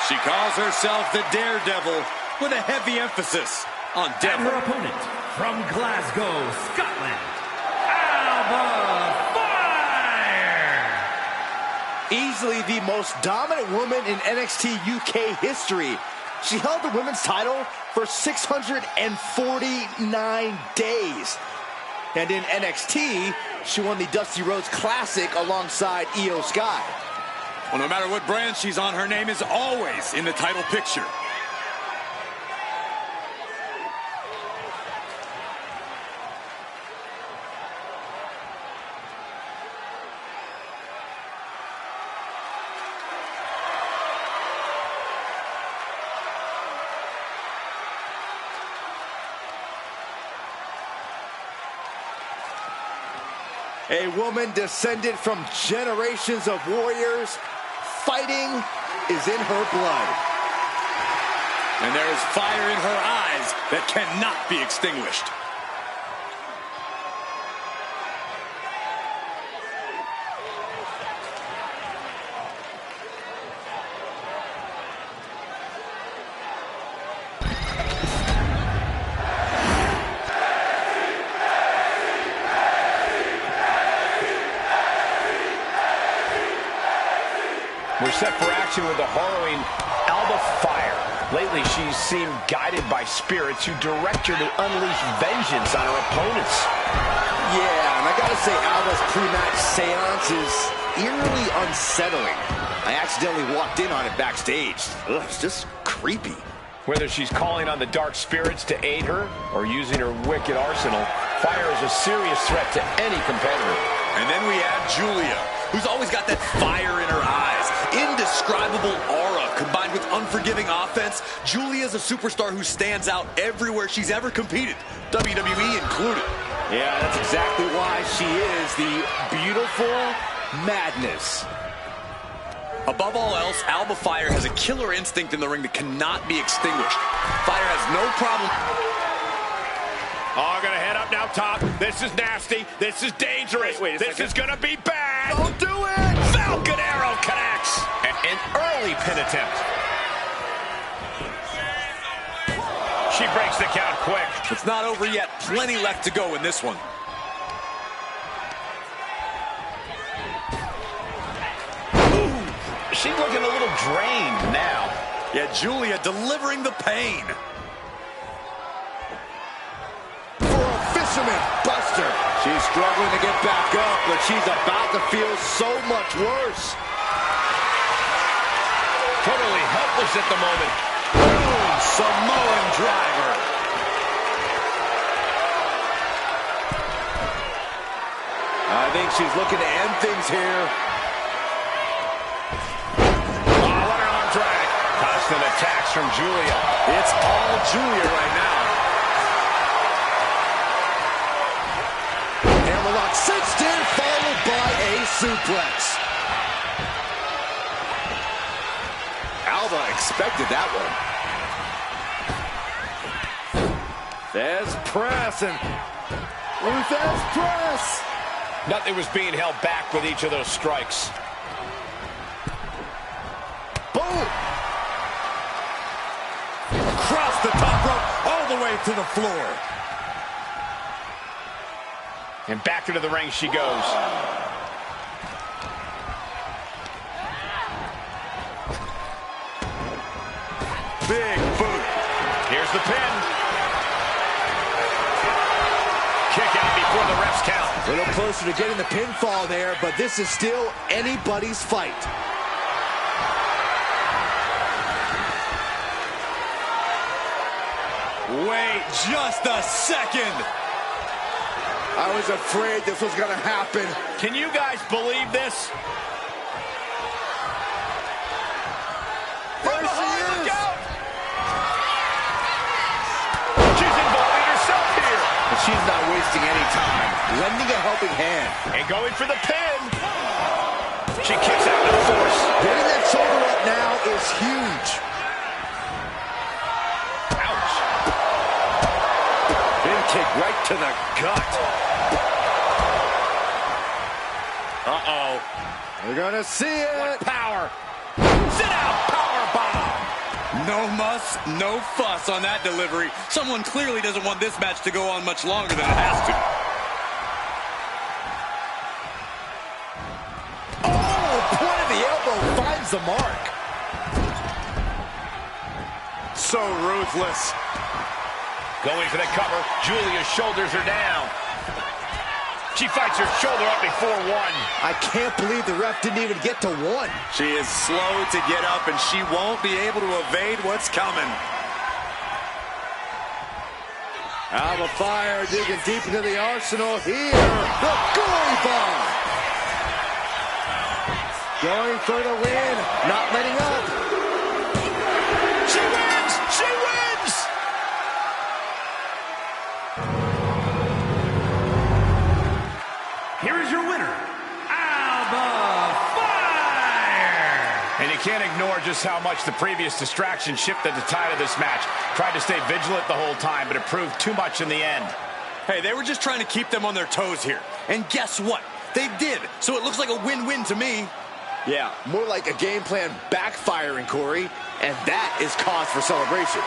[SPEAKER 6] She calls herself the Daredevil with a heavy emphasis on
[SPEAKER 1] and
[SPEAKER 6] devil.
[SPEAKER 1] her opponent from Glasgow, Scotland, Alba Fire.
[SPEAKER 3] Easily the most dominant woman in NXT UK history. She held the women's title for 649 days. And in NXT, she won the Dusty Rhodes Classic alongside Io Sky.
[SPEAKER 6] Well, no matter what brand she's on, her name is always in the title picture.
[SPEAKER 3] A woman descended from generations of warriors. Fighting is in her blood.
[SPEAKER 6] And there is fire in her eyes that cannot be extinguished.
[SPEAKER 4] We're set for action with the harrowing
[SPEAKER 7] Alba Fire. Lately, she's seemed guided by spirits who direct her to unleash vengeance on her opponents.
[SPEAKER 3] Yeah, and I gotta say, Alba's pre-match seance is eerily unsettling. I accidentally walked in on it backstage. Ugh, it's just creepy.
[SPEAKER 7] Whether she's calling on the dark spirits to aid her or using her wicked arsenal, Fire is a serious threat to any competitor.
[SPEAKER 6] And then we add Julia, who's always got that fire in her eyes. Indescribable aura combined with unforgiving offense. Julia's a superstar who stands out everywhere she's ever competed, WWE included.
[SPEAKER 3] Yeah, that's exactly why she is the beautiful madness.
[SPEAKER 6] Above all else, Alba Fire has a killer instinct in the ring that cannot be extinguished. Fire has no problem.
[SPEAKER 4] Oh, gonna head up now top. This is nasty. This is dangerous. Wait this is gonna be bad.
[SPEAKER 3] Don't do it!
[SPEAKER 4] Falcon Arrow connects. An early pin attempt. She breaks the count quick.
[SPEAKER 6] It's not over yet. Plenty left to go in this one.
[SPEAKER 7] She's looking a little drained now.
[SPEAKER 6] Yeah, Julia delivering the pain.
[SPEAKER 3] For a fisherman buster. She's struggling to get back up, but she's about to feel so much worse.
[SPEAKER 4] Totally helpless at the moment.
[SPEAKER 6] Boom! Samoan driver.
[SPEAKER 3] I think she's looking to end things here.
[SPEAKER 4] Constant attacks from Julia.
[SPEAKER 6] It's all Julia right now.
[SPEAKER 3] Hammerlock cinched in, followed by a suplex. Alba expected that one. There's press and Luthez press.
[SPEAKER 4] Nothing was being held back with each of those strikes.
[SPEAKER 3] Boom!
[SPEAKER 6] Across the top rope, all the way to the floor.
[SPEAKER 4] And back into the ring she goes.
[SPEAKER 6] Big boot.
[SPEAKER 4] Here's the pin. Kick out before the ref's count.
[SPEAKER 3] A little closer to getting the pinfall there, but this is still anybody's fight.
[SPEAKER 6] Wait just a second.
[SPEAKER 3] I was afraid this was going to happen.
[SPEAKER 4] Can you guys believe this?
[SPEAKER 3] There she is.
[SPEAKER 4] She's involving herself here.
[SPEAKER 3] But she's not wasting any time. Lending a helping hand.
[SPEAKER 4] And going for the pin. She kicks out with force.
[SPEAKER 3] Getting that shoulder up now is huge.
[SPEAKER 6] Kick right to the gut.
[SPEAKER 4] Uh-oh.
[SPEAKER 3] We're gonna see it.
[SPEAKER 4] What power. Sit out, power bomb.
[SPEAKER 6] No muss, no fuss on that delivery. Someone clearly doesn't want this match to go on much longer than it has to.
[SPEAKER 3] Oh, point of the elbow finds the mark.
[SPEAKER 6] So ruthless.
[SPEAKER 4] Going for the cover. Julia's shoulders are down. She fights her shoulder up before one.
[SPEAKER 3] I can't believe the ref didn't even get to one.
[SPEAKER 6] She is slow to get up, and she won't be able to evade what's coming.
[SPEAKER 3] Alba Fire digging deep into the arsenal here. The goalie bomb. Going for the win. Not letting up.
[SPEAKER 4] She wins! She wins! Here is your winner, Alba Fire! And you can't ignore just how much the previous distraction shifted the tide of this match. Tried to stay vigilant the whole time, but it proved too much in the end.
[SPEAKER 6] Hey, they were just trying to keep them on their toes here. And guess what? They did. So it looks like a win-win to me.
[SPEAKER 3] Yeah, more like a game plan backfiring, Corey. And that is cause for celebration.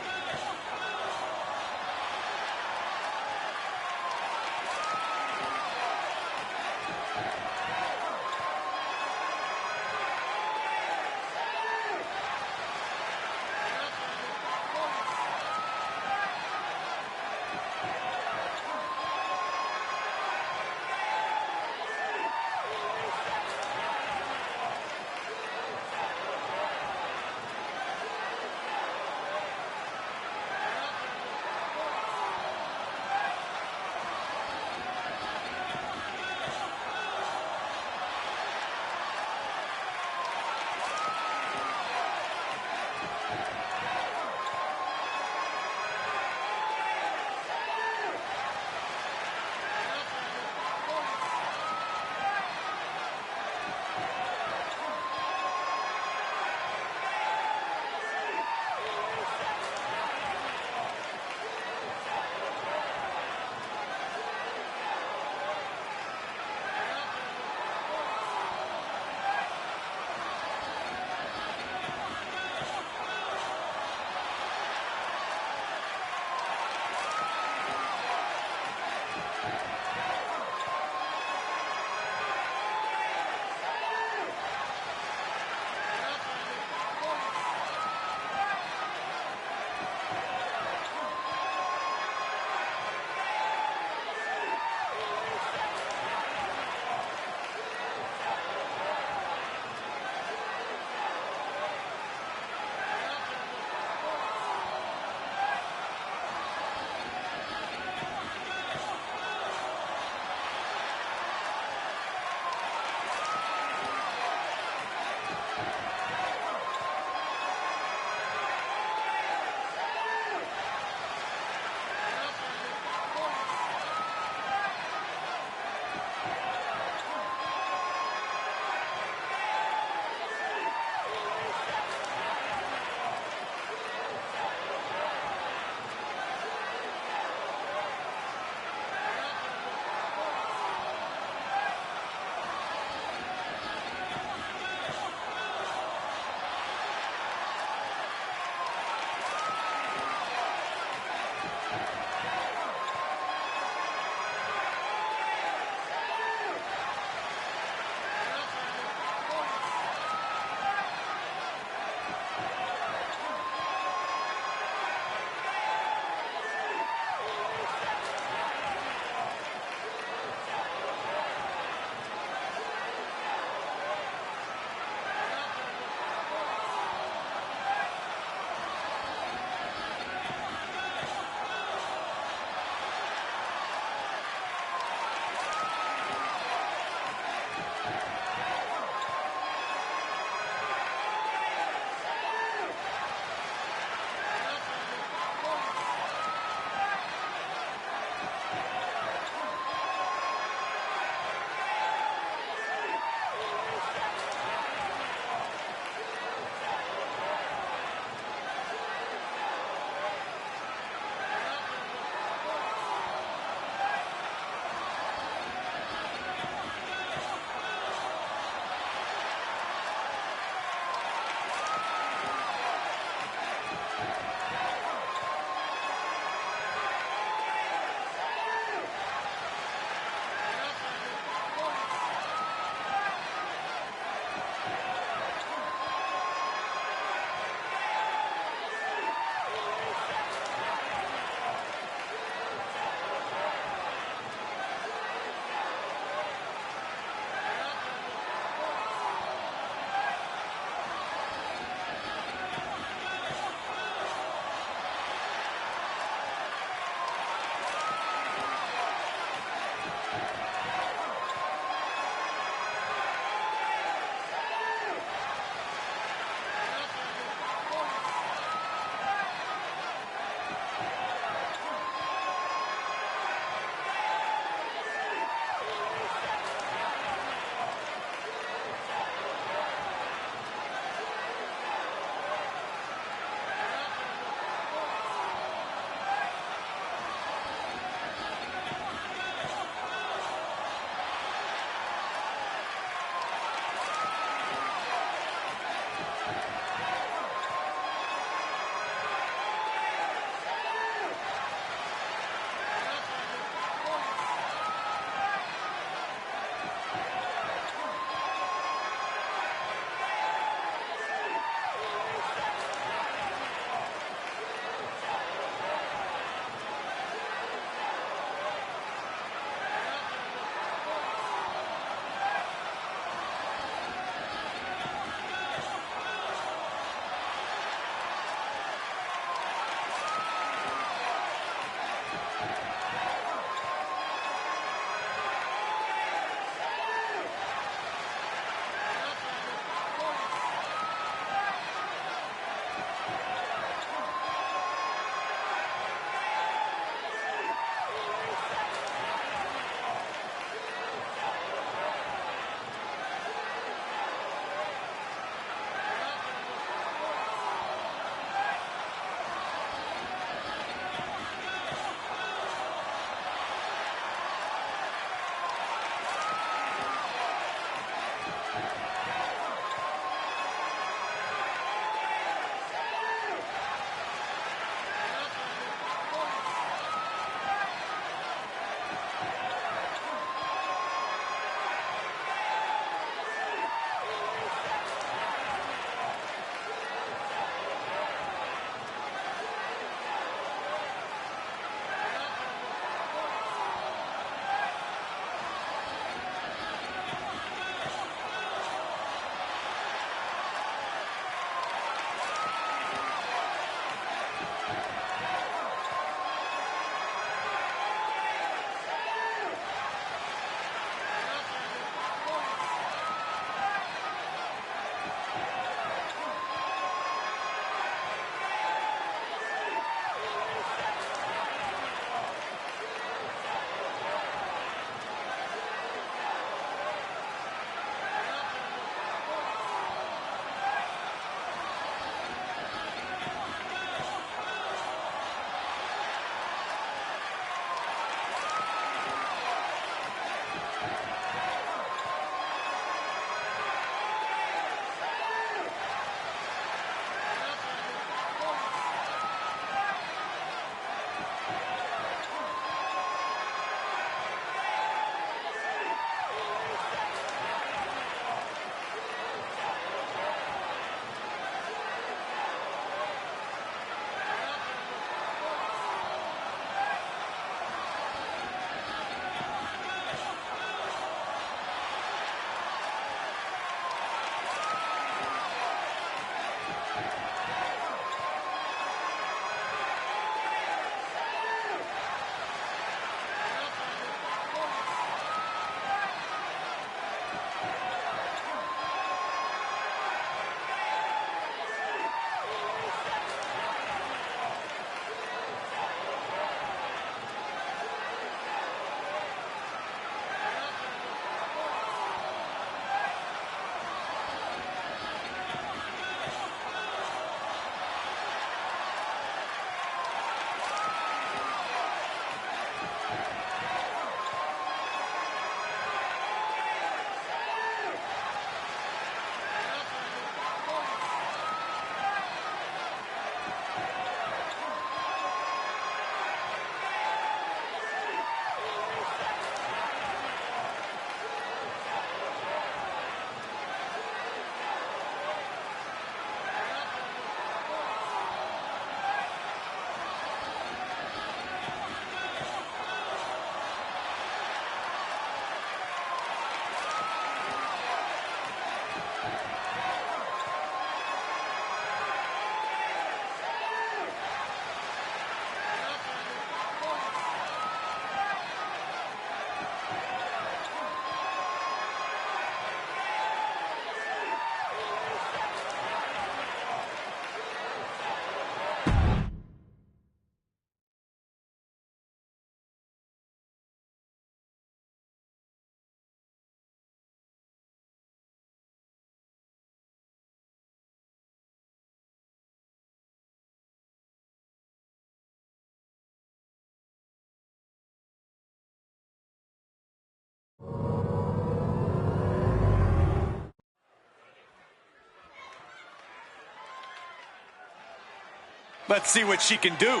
[SPEAKER 6] Let's see what she can do.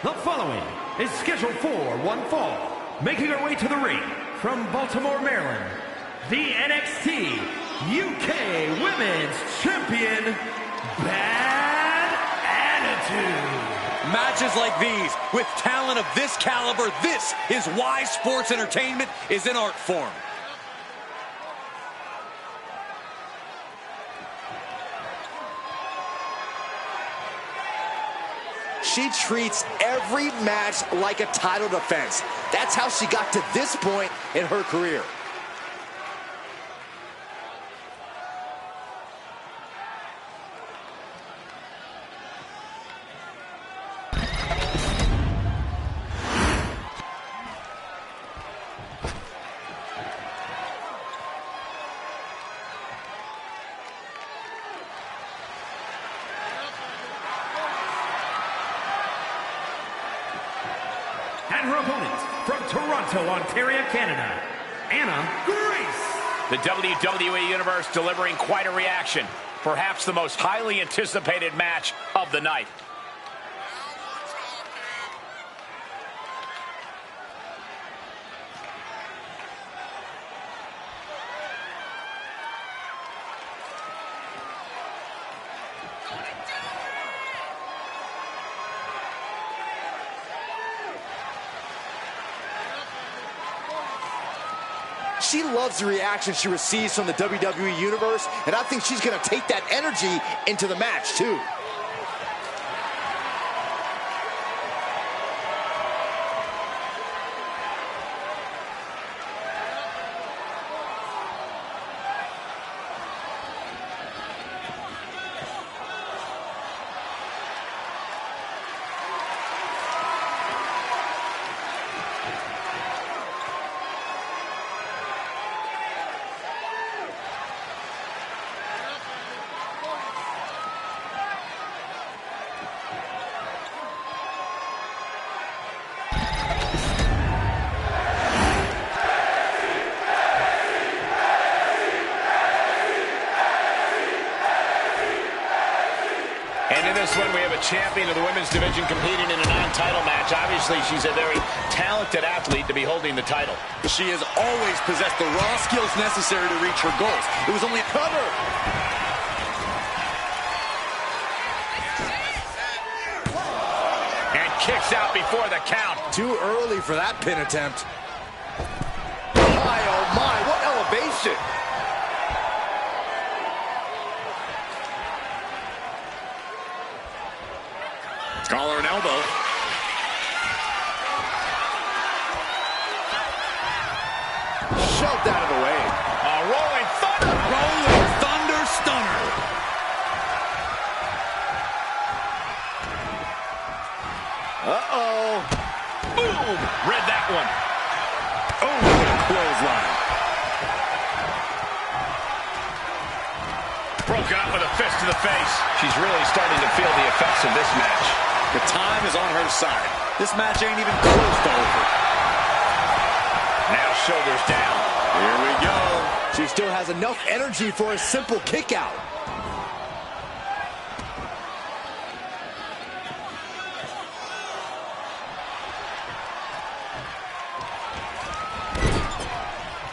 [SPEAKER 1] The following is scheduled for one fall. Making her way to the ring from Baltimore, Maryland, the NXT UK Women's Champion, Bad Attitude.
[SPEAKER 6] Matches like these, with talent of this caliber, this is why sports entertainment is an art form.
[SPEAKER 3] She treats every match like a title defense. That's how she got to this point in her career.
[SPEAKER 1] And her opponent, from Toronto, Ontario, Canada, Anna Grace.
[SPEAKER 7] The WWE Universe delivering quite a reaction. Perhaps the most highly anticipated match of the night.
[SPEAKER 3] She loves the reaction she receives from the WWE Universe, and I think she's going to take that energy into the match, too.
[SPEAKER 7] And in this one, we have a champion of the women's division competing in a non-title match. Obviously, she's a very talented athlete to be holding the title.
[SPEAKER 6] She has always possessed the raw skills necessary to reach her goals. It was only a cover.
[SPEAKER 7] And kicks out before the count.
[SPEAKER 3] Too early for that pin attempt. My, oh my, what elevation!
[SPEAKER 6] Collar and elbow.
[SPEAKER 3] Shoved out of the way.
[SPEAKER 7] A rolling thunder.
[SPEAKER 6] Rolling thunder stunner.
[SPEAKER 3] Uh-oh.
[SPEAKER 7] Boom. Read that one.
[SPEAKER 6] Oh, what a clothesline.
[SPEAKER 7] Broken up with a fist to the face. She's really starting to feel the effects of this match.
[SPEAKER 6] The time is on her side. This match ain't even close to over.
[SPEAKER 7] Now shoulders down.
[SPEAKER 6] Here we go.
[SPEAKER 3] She still has enough energy for a simple kick out.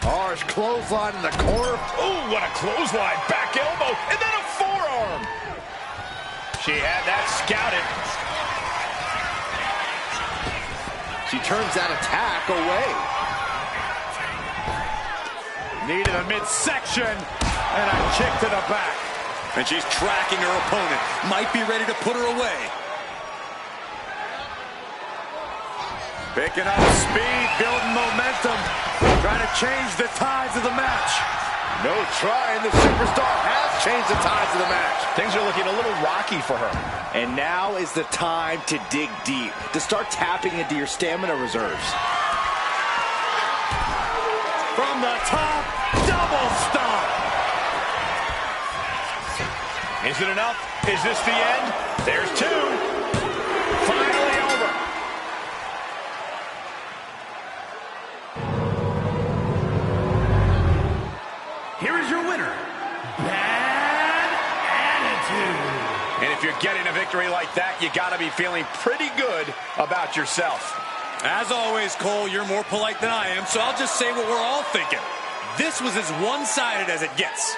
[SPEAKER 3] Harsh clothesline in the corner.
[SPEAKER 7] Ooh, what a clothesline. Back elbow, and then a forearm. She had that scouted.
[SPEAKER 3] She turns that attack away.
[SPEAKER 6] Needed a midsection and a kick to the back. And she's tracking her opponent. Might be ready to put her away. Picking up speed, building momentum. Trying to change the tides of the match.
[SPEAKER 3] No trying. The superstar has changed the tides of the match.
[SPEAKER 7] Things are looking a little rocky for her.
[SPEAKER 3] And now is the time to dig deep, to start tapping into your stamina reserves.
[SPEAKER 6] From the top, double stomp.
[SPEAKER 7] Is it enough? Is this the end? There's two. Finally over.
[SPEAKER 1] Here is your winner, Bad Attitude.
[SPEAKER 7] And if you're getting a victory like that, you got to be feeling pretty good about yourself.
[SPEAKER 6] As always, Cole, you're more polite than I am, so I'll just say what we're all thinking. This was as one-sided as it gets.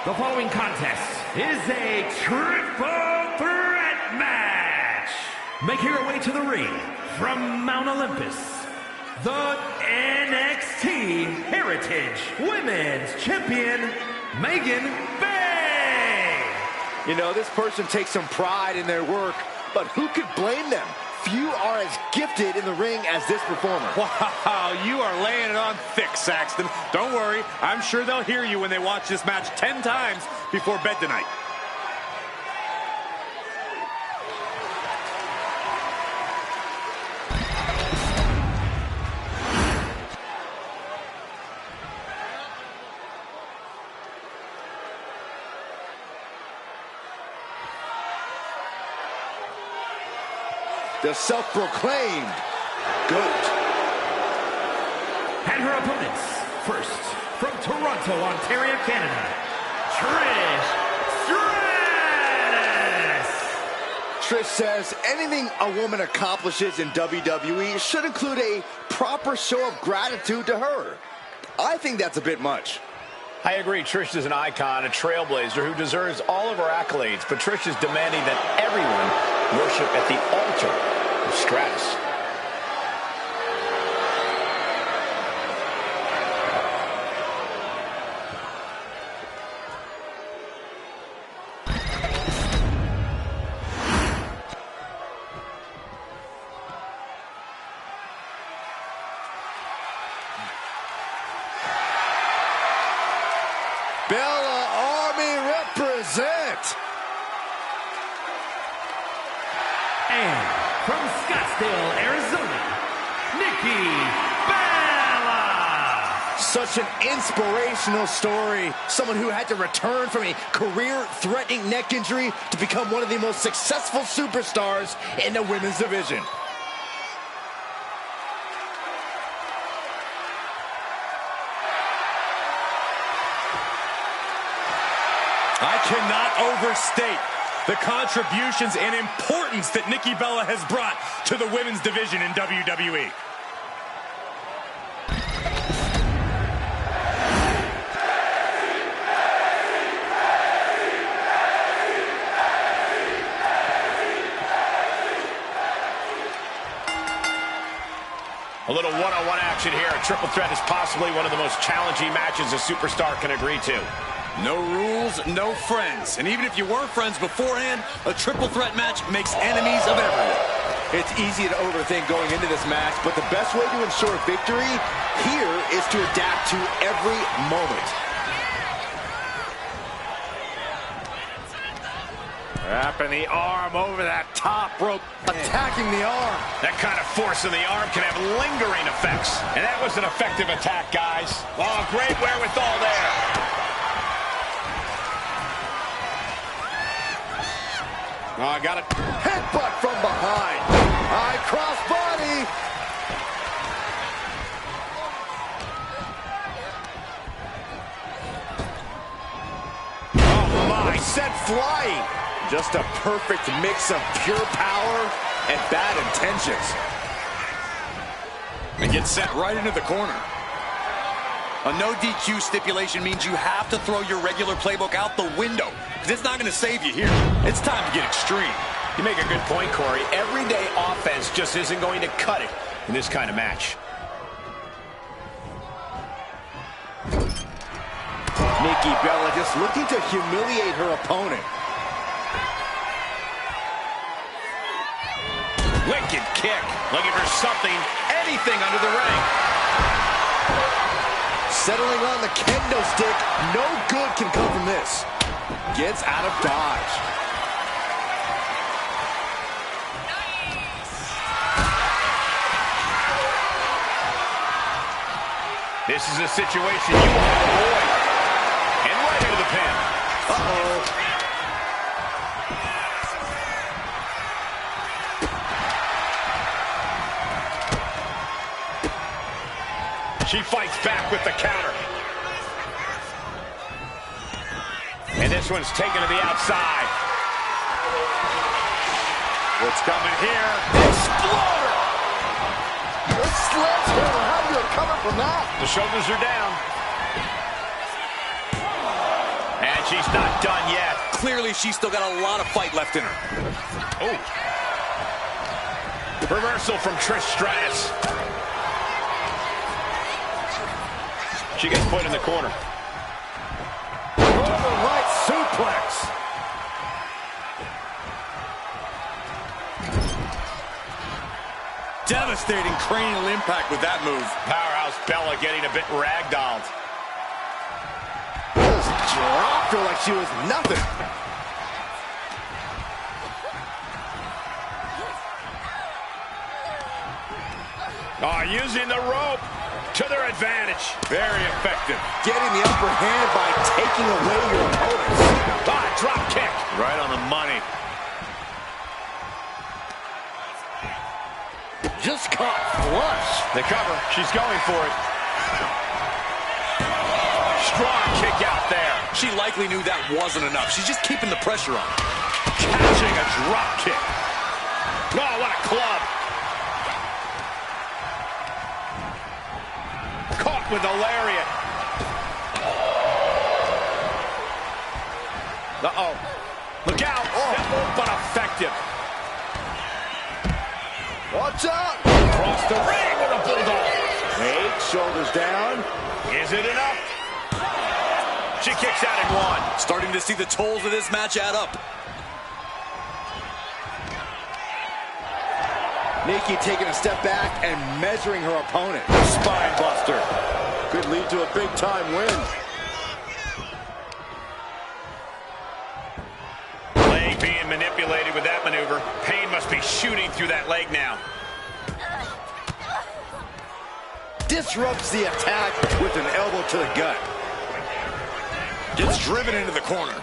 [SPEAKER 1] The following contest is a triple threat match. Making her way to the ring from Mount Olympus, the NXT Heritage Women's Champion, Megan Bay.
[SPEAKER 3] You know, this person takes some pride in their work, but who could blame them? Few are as gifted in the ring as this performer.
[SPEAKER 5] Wow, you are laying it on thick, Saxton. Don't worry, I'm sure they'll hear you when they watch this match 10 times before bed tonight.
[SPEAKER 3] The self-proclaimed GOAT.
[SPEAKER 1] And her opponents, first, from Toronto, Ontario, Canada, Trish Stratus.
[SPEAKER 3] Trish says anything a woman accomplishes in WWE should include a proper show of gratitude to her. I think that's a bit much.
[SPEAKER 7] I agree. Trish is an icon, a trailblazer who deserves all of her accolades, but Trish is demanding that everyone worship at the altar of Stratus.
[SPEAKER 3] Bella Army represent.
[SPEAKER 1] And from Scottsdale, Arizona, Nikki Bella.
[SPEAKER 3] Such an inspirational story. Someone who had to return from a career-threatening neck injury to become one of the most successful superstars in the women's division.
[SPEAKER 5] I cannot overstate the contributions and importance that Nikki Bella has brought to the women's division in WWE.
[SPEAKER 7] A little one-on-one action here. A triple threat is possibly one of the most challenging matches a superstar can agree to.
[SPEAKER 6] No rules, no friends. And even if you were friends beforehand, a triple threat match makes enemies of everyone.
[SPEAKER 3] It's easy to overthink going into this match, but the best way to ensure victory here is to adapt to every moment.
[SPEAKER 5] Wrapping the arm over that top rope.
[SPEAKER 3] Attacking the arm.
[SPEAKER 7] That kind of force in the arm can have lingering effects. And that was an effective attack, guys. Oh, great wherewithal there.
[SPEAKER 5] Oh, I got it.
[SPEAKER 3] Headbutt from behind. High cross body. sent flying. Just a perfect mix of pure power and bad intentions.
[SPEAKER 6] And gets sent right into the corner. A no DQ stipulation means you have to throw your regular playbook out the window, because it's not going to save you here. It's time to get extreme.
[SPEAKER 7] You make a good point, Corey. Everyday offense just isn't going to cut it in this kind of match.
[SPEAKER 3] Nikki Bella just looking to humiliate her opponent.
[SPEAKER 7] Wicked kick. Looking for something, anything under the ring.
[SPEAKER 3] Settling on the kendo stick. No good can come from this. Gets out of dodge.
[SPEAKER 7] This is a situation you want to avoid. And right into the pin.
[SPEAKER 3] Uh-oh.
[SPEAKER 7] She fights back with the counter. And this one's taken to the outside.
[SPEAKER 5] What's coming here?
[SPEAKER 7] Exploder!
[SPEAKER 3] The sledgehammer. How do you recover from that?
[SPEAKER 7] The shoulders are down. And she's not done yet.
[SPEAKER 6] Clearly, she's still got a lot of fight left in her.
[SPEAKER 7] Oh. Reversal from Trish Stratus. She gets put in the corner.
[SPEAKER 3] Right suplex.
[SPEAKER 6] Devastating cranial impact with that move.
[SPEAKER 7] Powerhouse Bella getting a bit ragdolled.
[SPEAKER 3] Just dropped her like she was nothing.
[SPEAKER 7] Oh, using the rope to their advantage.
[SPEAKER 5] Very effective.
[SPEAKER 3] Getting the upper hand by taking away your opponents.
[SPEAKER 7] Ah, drop kick.
[SPEAKER 5] Right on the money.
[SPEAKER 3] Just caught flush.
[SPEAKER 7] The cover. She's going for it. Strong kick out there.
[SPEAKER 6] She likely knew that wasn't enough. She's just keeping the pressure on.
[SPEAKER 7] Catching a drop kick. Oh, what a club. Caught with a lariat. Uh-oh. Look out. Simple but effective.
[SPEAKER 3] Watch out.
[SPEAKER 7] Across the ring with a bulldog.
[SPEAKER 3] Wait, shoulders down.
[SPEAKER 7] Is it enough? She kicks out in one.
[SPEAKER 6] Starting to see the tolls of this match add up.
[SPEAKER 3] Nikki taking a step back and measuring her opponent.
[SPEAKER 5] Spine buster. Could lead to a big-time win.
[SPEAKER 7] Leg being manipulated with that maneuver. Pain must be shooting through that leg now.
[SPEAKER 3] Disrupts the attack with an elbow to the gut.
[SPEAKER 6] Gets driven into the corner.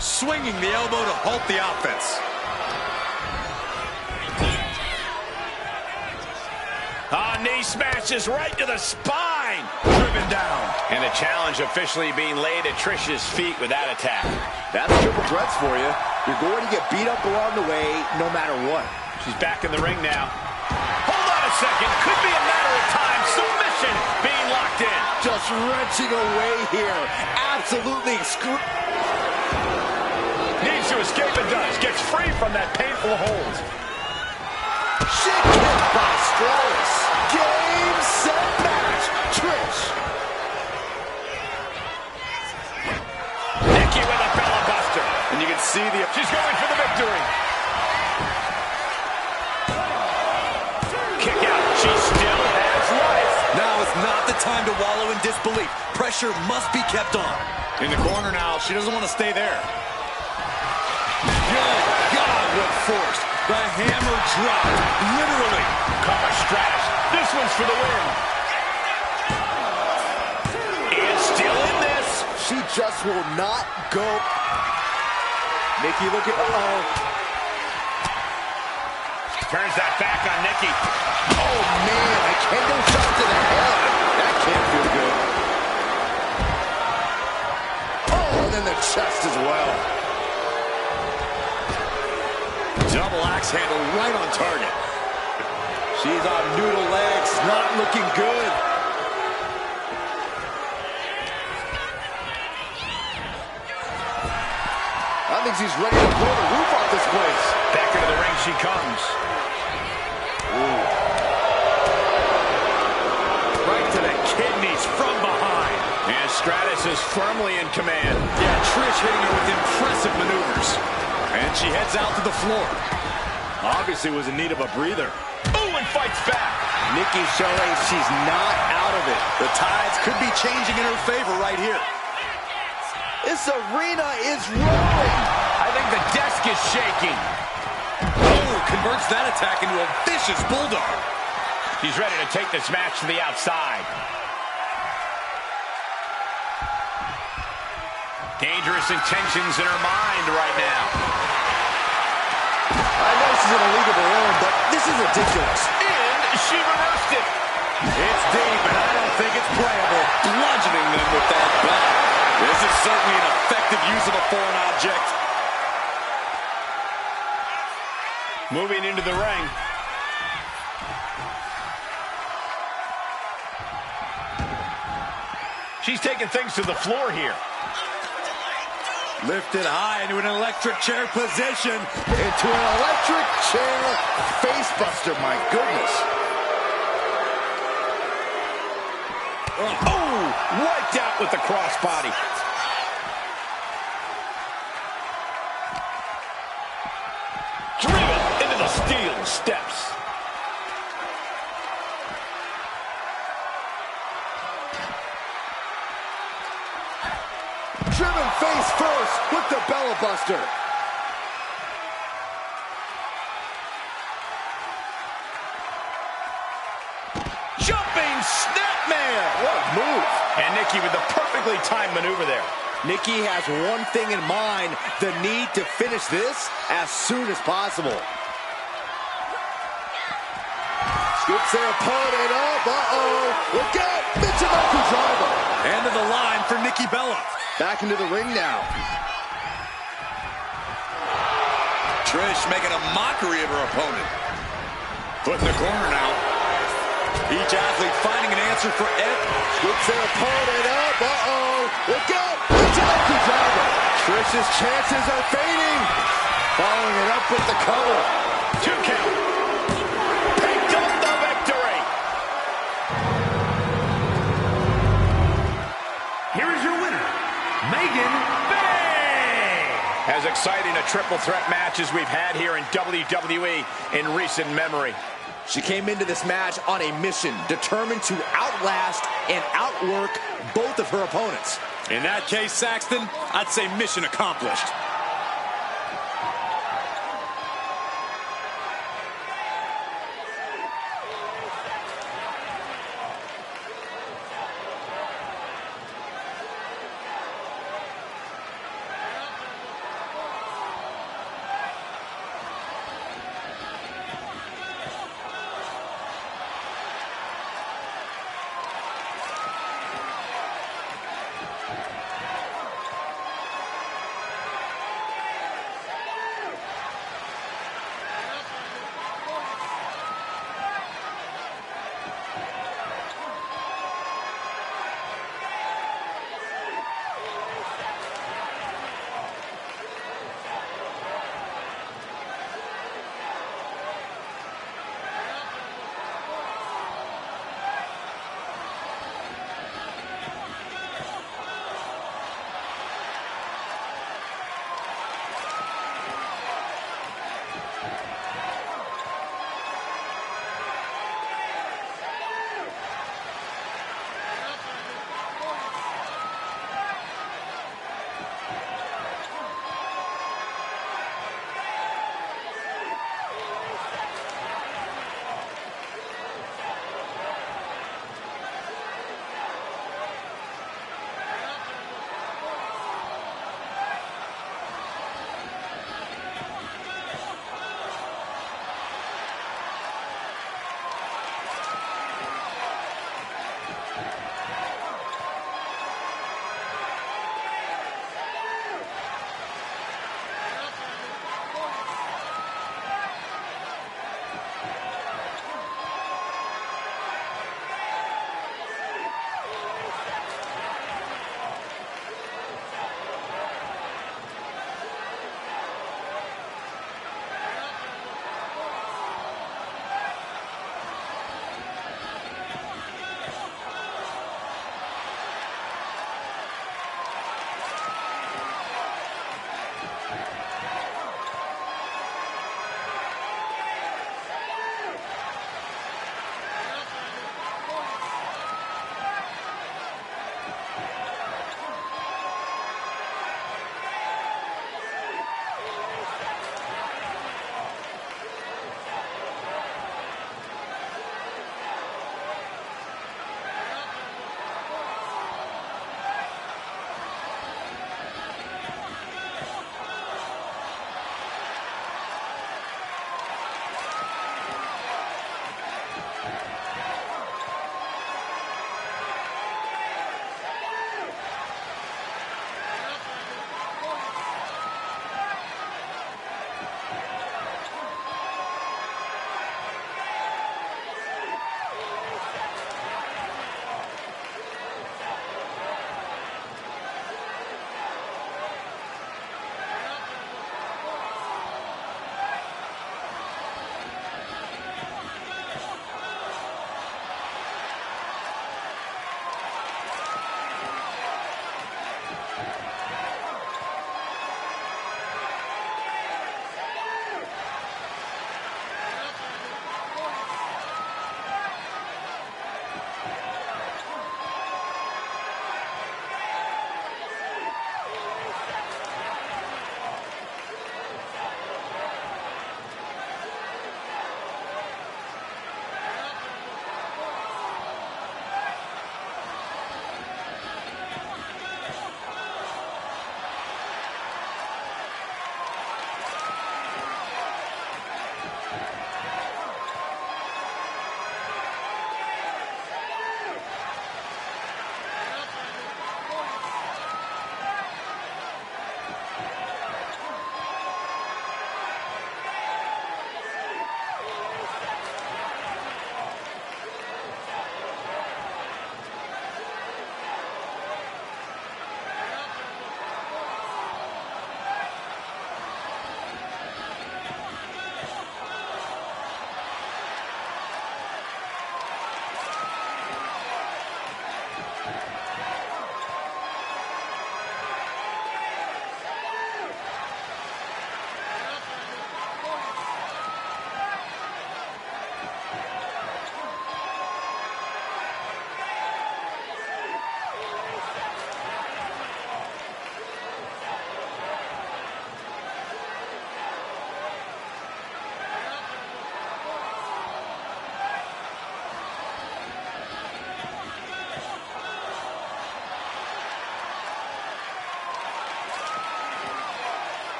[SPEAKER 6] Swinging the elbow to halt the offense.
[SPEAKER 7] Knee smashes right to the spine. Driven down. And the challenge officially being laid at Trish's feet with that attack.
[SPEAKER 3] That's triple threats for you. You're going to get beat up along the way no matter what.
[SPEAKER 7] She's back in the ring now. Hold on a second. Could be a matter of time. Submission being locked in.
[SPEAKER 3] Just wrenching away here. Absolutely
[SPEAKER 7] Needs to escape and does. Gets free from that painful hold.
[SPEAKER 3] Shit kick by Stratus. Game, set, match. Trish.
[SPEAKER 7] Nikki with a Bella Buster.
[SPEAKER 5] And you can see the...
[SPEAKER 7] She's going for the victory. Kick out. She still has life.
[SPEAKER 6] Now is not the time to wallow in disbelief. Pressure must be kept on.
[SPEAKER 5] In the corner now. She doesn't want to stay there.
[SPEAKER 6] Good God, what force. The hammer drop. Literally.
[SPEAKER 7] Cover Stratus. This one's for the win. And still in this.
[SPEAKER 3] She just will not go. Nikki, look at... Uh-oh.
[SPEAKER 7] Turns that back on Nikki.
[SPEAKER 3] Oh, man. A kendo shot to the head. That can't feel good.
[SPEAKER 6] the chest as well. Double axe handle right on target. She's on noodle legs, not looking good. I think she's ready to blow the roof off this place.
[SPEAKER 7] Back into the ring she comes.
[SPEAKER 6] Ooh. Right to the kidneys from behind.
[SPEAKER 7] And Stratus is firmly in command.
[SPEAKER 6] Yeah, Trish hitting her with impressive maneuvers. And she heads out to the floor. Obviously was in need of a breather.
[SPEAKER 7] Oh, and fights back.
[SPEAKER 3] Nikki's showing she's not out of it.
[SPEAKER 6] The tides could be changing in her favor right here.
[SPEAKER 3] This arena is rolling.
[SPEAKER 7] I think the desk is shaking.
[SPEAKER 6] Oh, converts that attack into a vicious bulldog.
[SPEAKER 7] She's ready to take this match to the outside. Dangerous intentions in her mind right now.
[SPEAKER 3] I know this is an illegal balloon, but this is ridiculous.
[SPEAKER 7] And she reversed it.
[SPEAKER 6] It's deep, and I don't think it's playable. Bludgeoning them with that bat. This is certainly an effective use of a foreign object.
[SPEAKER 7] Moving into the ring. She's taking things to the floor here.
[SPEAKER 6] Lifted high into an electric chair position.
[SPEAKER 3] Into an electric chair facebuster, my goodness.
[SPEAKER 7] Oh, wiped out with the crossbody. Driven into the steel steps.
[SPEAKER 3] Driven face first with the Bella Buster.
[SPEAKER 7] Jumping snapmare.
[SPEAKER 3] What a move.
[SPEAKER 7] And Nikki with the perfectly timed maneuver there.
[SPEAKER 3] Nikki has one thing in mind, the need to finish this as soon as possible. Scoops their opponent up. Uh-oh. Look out. Michinoku driver.
[SPEAKER 6] End of the line for Nikki Bella.
[SPEAKER 3] Back into the ring now.
[SPEAKER 6] Trish making a mockery of her opponent. Put in the corner now. Each athlete finding an answer for it.
[SPEAKER 3] Scoops their opponent up. Uh-oh. Look out. Michinoku driver. Trish's chances are fading. Following it up with the cover.
[SPEAKER 7] 2 count. Picked up the victory. Here is your winner, Megan Bay. As exciting a triple threat match as we've had here in WWE in recent memory.
[SPEAKER 3] She came into this match on a mission, determined to outlast and outwork both of her opponents.
[SPEAKER 6] In that case, Saxton, I'd say mission accomplished.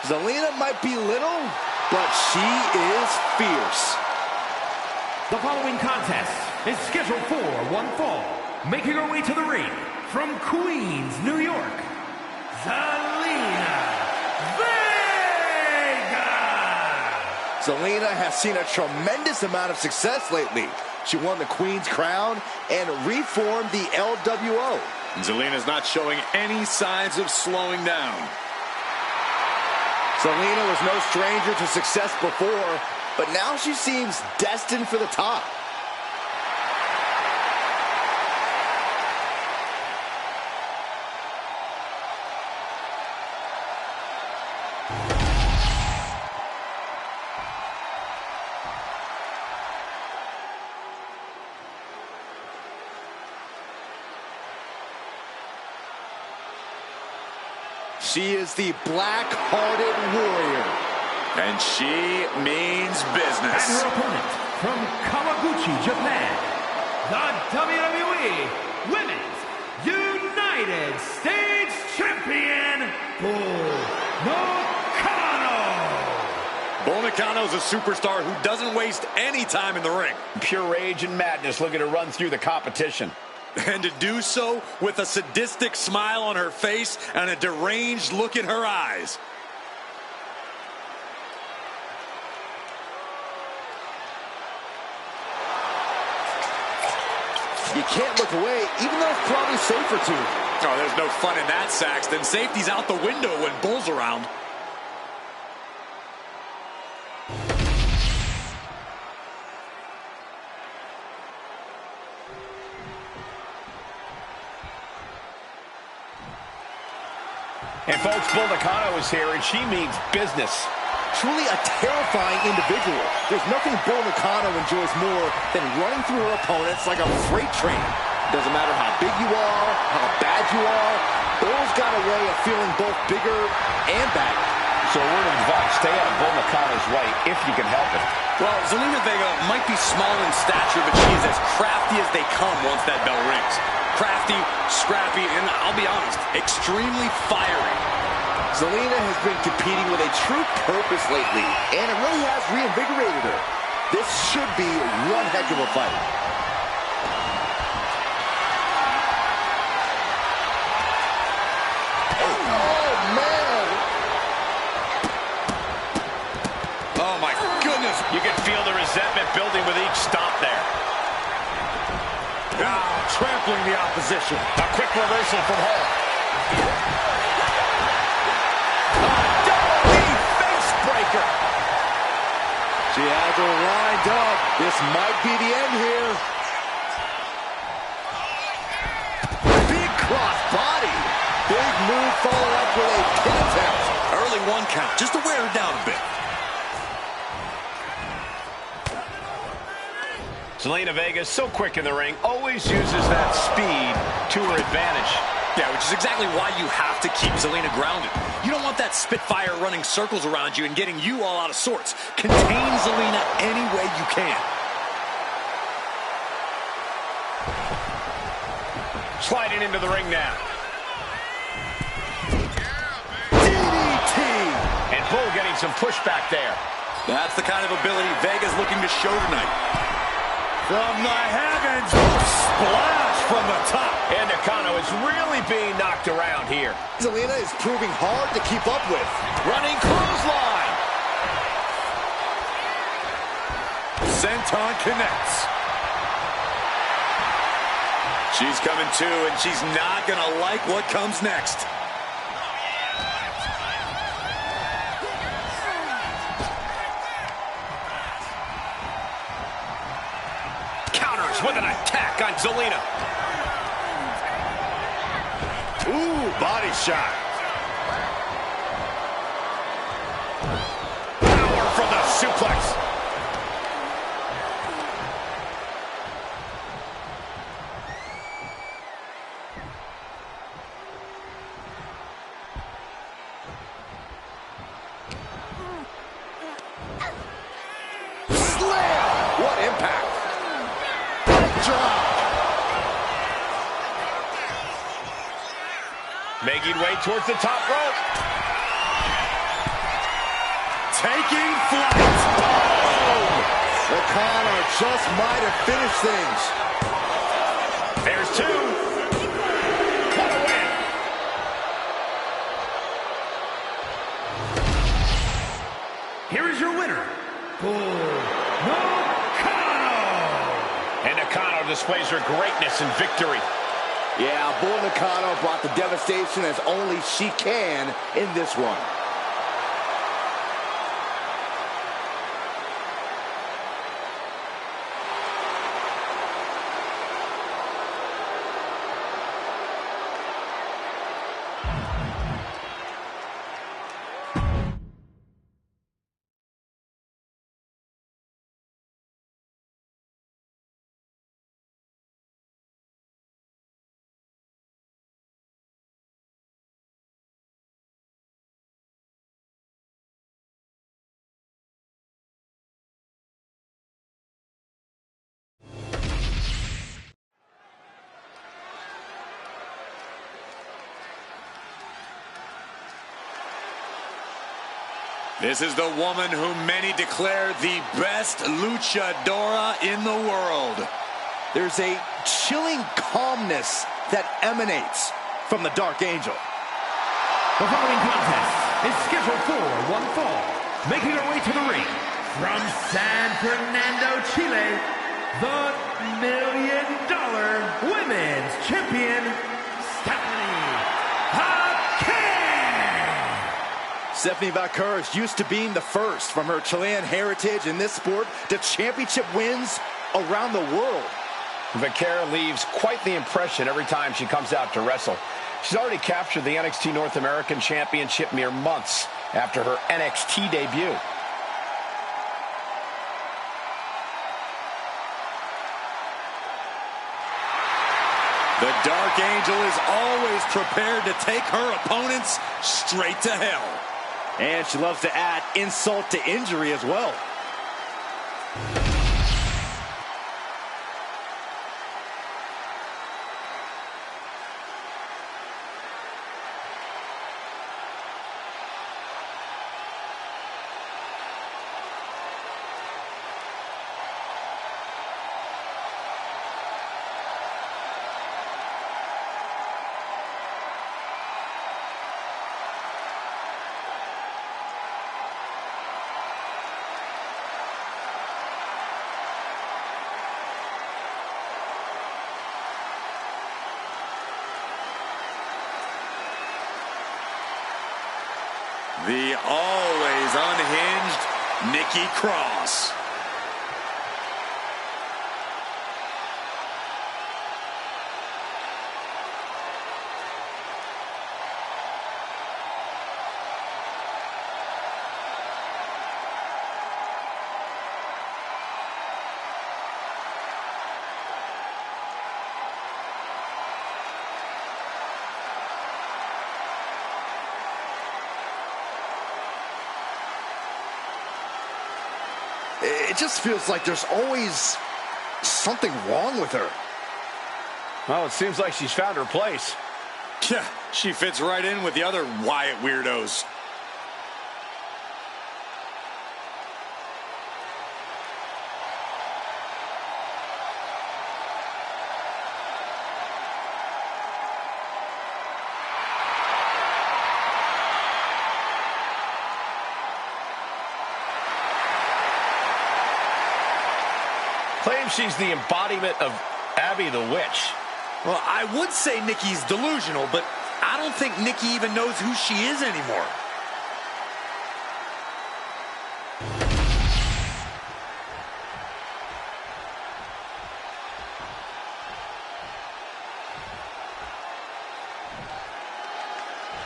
[SPEAKER 3] Zelina might be little, but she is fierce.
[SPEAKER 1] The following contest is scheduled for one fall. Making her way to the ring from Queens, New York, Zelina Vega.
[SPEAKER 3] Zelina has seen a tremendous amount of success lately. She won the Queen's Crown and reformed the LWO.
[SPEAKER 5] Zelina's not showing any signs of slowing down.
[SPEAKER 3] Zelina was no stranger to success before, but now she seems destined for the top. She is the black-hearted warrior.
[SPEAKER 5] And she means business.
[SPEAKER 1] And her opponent from Kawaguchi, Japan, the WWE Women's United States Champion, Bull Nakano.
[SPEAKER 5] Bull Nakano is a superstar who doesn't waste any time in the ring.
[SPEAKER 7] Pure rage and madness looking to run through the competition.
[SPEAKER 5] And to do so with a sadistic smile on her face and a deranged look in her eyes.
[SPEAKER 3] You can't look away, even though it's probably safer to.
[SPEAKER 5] Oh, there's no fun in that, Saxton. Safety's out the window when Bull's around.
[SPEAKER 7] And folks, Bull Nakano is here, and she means business.
[SPEAKER 3] Truly a terrifying individual. There's nothing Bull Nakano enjoys more than running through her opponents like a freight train. Doesn't matter how big you are, how bad you are, Bull's got a way of feeling both bigger and badder.
[SPEAKER 7] So a word of advice, stay out of Bull Nakano's way if you can help it.
[SPEAKER 6] Well, Zelina Vega might be small in stature, but she is as crafty as they come once that bell rings. Crafty, scrappy, and I'll be honest, extremely fiery.
[SPEAKER 3] Zelina has been competing with a true purpose lately, and it really has reinvigorated her. This should be one heck of a fight. Oh, man!
[SPEAKER 5] Oh, my goodness.
[SPEAKER 7] You can feel the resentment building with each stomp there.
[SPEAKER 5] Now, trampling the opposition.
[SPEAKER 7] A quick reversal from her.
[SPEAKER 3] She has her lined up. This might be the end here. Big cross body. Big move followed up with a pin attempt.
[SPEAKER 6] Early 1 count, just to wear her down a bit.
[SPEAKER 7] Zelina Vega is so quick in the ring, always uses that speed to her advantage.
[SPEAKER 6] Yeah, which is exactly why you have to keep Zelina grounded. You don't want that Spitfire running circles around you and getting you all out of sorts. Contain Zelina any way you can.
[SPEAKER 7] Sliding into the ring now.
[SPEAKER 3] DDT.
[SPEAKER 7] And Bull getting some pushback there.
[SPEAKER 6] That's the kind of ability Vega's looking to show tonight.
[SPEAKER 5] From the heavens, splash from the top.
[SPEAKER 7] And Nakano is really being knocked around here.
[SPEAKER 3] Zelina is proving hard to keep up with.
[SPEAKER 7] Running clothesline.
[SPEAKER 5] Senton connects.
[SPEAKER 6] She's coming too, and she's not going to like what comes next.
[SPEAKER 7] With an attack on Zelina.
[SPEAKER 5] Ooh, body shot.
[SPEAKER 7] Power from the suplex.
[SPEAKER 3] Slam! What impact!
[SPEAKER 7] Making way towards the top rope.
[SPEAKER 5] taking flight.
[SPEAKER 3] Oh! Nakano just might have finished things.
[SPEAKER 7] There's two. What a win.
[SPEAKER 1] Here is your winner, Nakano.
[SPEAKER 7] And Nakano displays her greatness in victory.
[SPEAKER 3] Yeah, Bull Nakano brought the devastation as only she can in this one.
[SPEAKER 6] This is the woman who many declare the best luchadora in the world.
[SPEAKER 3] There's a chilling calmness that emanates from the Dark Angel.
[SPEAKER 1] The following contest is scheduled for one fall. Making her way to the ring from San Fernando, Chile, the $1 Million Women's Champion,
[SPEAKER 3] Stephanie Vaquer is used to being the first from her Chilean heritage in this sport to championship wins around the world.
[SPEAKER 7] Vaquer leaves quite the impression every time she comes out to wrestle. She's already captured the NXT North American Championship mere months after her NXT debut.
[SPEAKER 6] The Dark Angel is always prepared to take her opponents straight to hell.
[SPEAKER 3] And she loves to add insult to injury as well.
[SPEAKER 6] The always unhinged Nikki Cross.
[SPEAKER 3] It just feels like there's always something wrong with her.
[SPEAKER 7] Well, it seems like she's found her place.
[SPEAKER 6] Yeah, she fits right in with the other Wyatt weirdos.
[SPEAKER 7] Claims she's the embodiment of Abby the Witch.
[SPEAKER 6] Well, I would say Nikki's delusional, but I don't think Nikki even knows who she is anymore.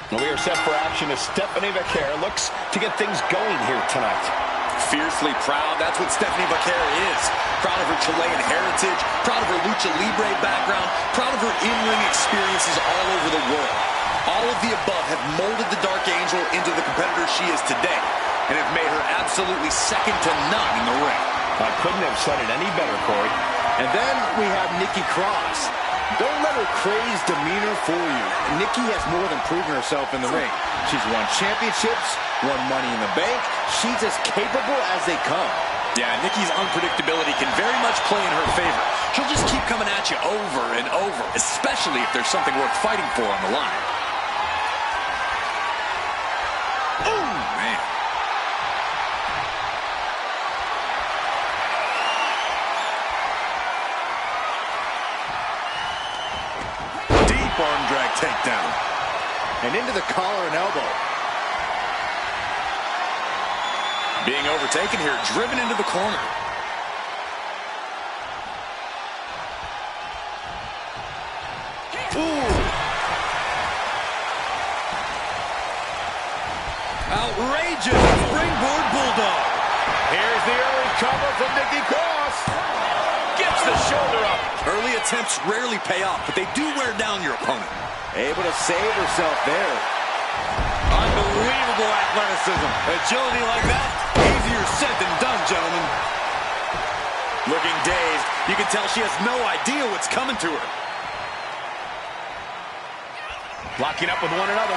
[SPEAKER 7] We are set for action as Stephanie Vaquer looks to get things going here tonight.
[SPEAKER 6] Fiercely proud, that's what Stephanie Vaquer is. Proud of her Chilean heritage, proud of her Lucha Libre background, proud of her in-ring experiences all over the world. All of the above have molded the Dark Angel into the competitor she is today, and have made her absolutely second to none in the ring.
[SPEAKER 7] I couldn't have said it any better, Corey.
[SPEAKER 3] And then we have Nikki Cross. Don't let her crazed demeanor fool you. Nikki has more than proven herself in the ring. She's won championships, won Money in the Bank. She's as capable as they come.
[SPEAKER 6] Yeah, Nikki's unpredictability can very much play in her favor. She'll just keep coming at you over and over, especially if there's something worth fighting for on the line. Oh, man. Deep arm drag takedown.
[SPEAKER 3] And into the collar and elbow.
[SPEAKER 6] Being overtaken here, driven into the corner. Ooh. Outrageous springboard bulldog.
[SPEAKER 4] Here's the early cover from Nikki Cross. Gets the shoulder up.
[SPEAKER 6] Early attempts rarely pay off, but they do wear down your opponent.
[SPEAKER 3] Able to save herself there.
[SPEAKER 6] Unbelievable athleticism. Agility like that, easier said than done, gentlemen. Looking dazed, you can tell she has no idea what's coming to her.
[SPEAKER 4] Locking up with one another.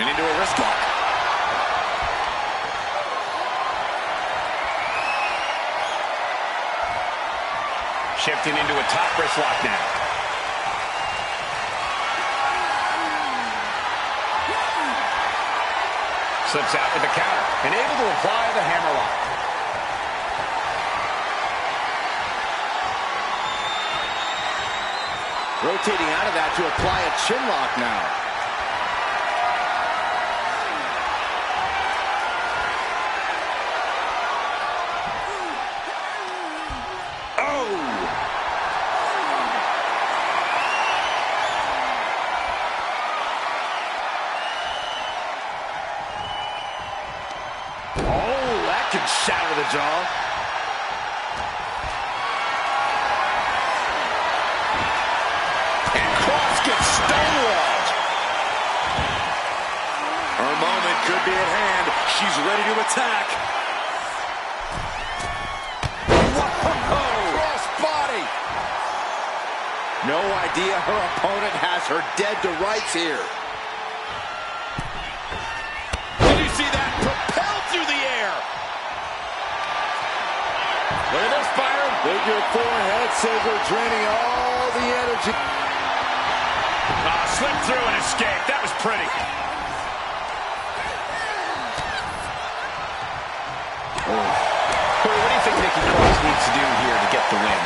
[SPEAKER 6] And into a wrist lock.
[SPEAKER 4] Shifting into a top wrist lock now. Slips out with the counter and able to apply the hammerlock.
[SPEAKER 3] Rotating out of that to apply a chin lock now.
[SPEAKER 4] Shatter the jaw. And Cross gets stonewalled.
[SPEAKER 6] Her moment could be at hand. She's ready to attack.
[SPEAKER 3] Whoa! Cross body. No idea her opponent has her dead to rights here.
[SPEAKER 4] Did you see that? Propelled through the air. Look at this, Byron.
[SPEAKER 3] Figure four head scissor draining all the energy.
[SPEAKER 4] Slipped through and escaped. That was pretty. Corey, what do you think Nikki Cross needs to do here to get the win?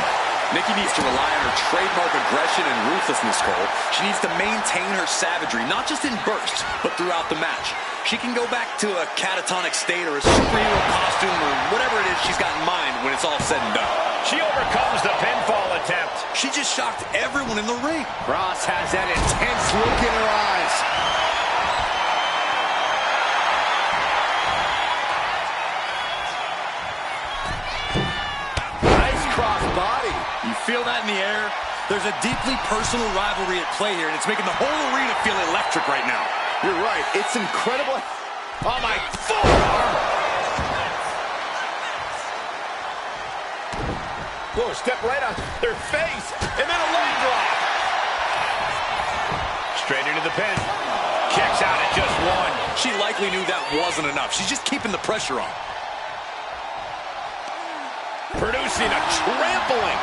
[SPEAKER 6] Nikki needs to rely on her trademark aggression and ruthlessness, Cole. She needs to maintain her savagery, not just in bursts, but throughout the match. She can go back to a catatonic state or a superhero costume or whatever it is she's got in mind when it's all said and done.
[SPEAKER 4] She overcomes the pinfall attempt.
[SPEAKER 6] She just shocked everyone in the ring.
[SPEAKER 3] Cross has that intense look in her eyes. Nice cross body.
[SPEAKER 6] You feel that in the air? There's a deeply personal rivalry at play here, and it's making the whole arena feel electric right now.
[SPEAKER 3] You're right. It's incredible.
[SPEAKER 4] Oh, my forearm. Whoa, step right on their face. And then a leg drop. Straight into the pin. Kicks out at just one.
[SPEAKER 6] She likely knew that wasn't enough. She's just keeping the pressure on.
[SPEAKER 4] Producing a trampling.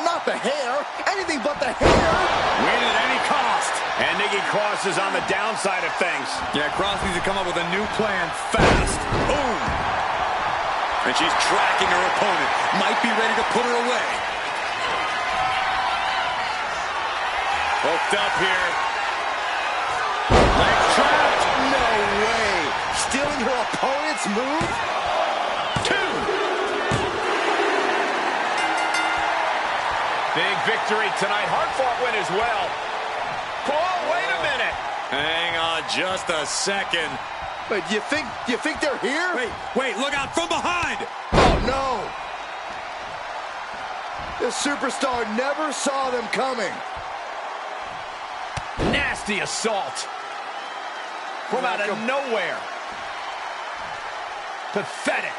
[SPEAKER 3] Not the hair. Anything but the hair.
[SPEAKER 6] Win at any cost.
[SPEAKER 4] And Nikki Cross is on the downside of things.
[SPEAKER 6] Yeah, Cross needs to come up with a new plan fast. Boom. And she's tracking her opponent. Might be ready to put her away.
[SPEAKER 4] Hooked up here.
[SPEAKER 3] Leg trapped. No way. Stealing her opponent's move.
[SPEAKER 4] Big victory tonight. Hard-fought win as well. Oh, wait a minute.
[SPEAKER 6] Hang on just a second.
[SPEAKER 3] Wait, you think they're here?
[SPEAKER 6] Wait, look out from behind.
[SPEAKER 3] Oh, no. The superstar never saw them coming.
[SPEAKER 4] Nasty assault. From out of nowhere. Pathetic.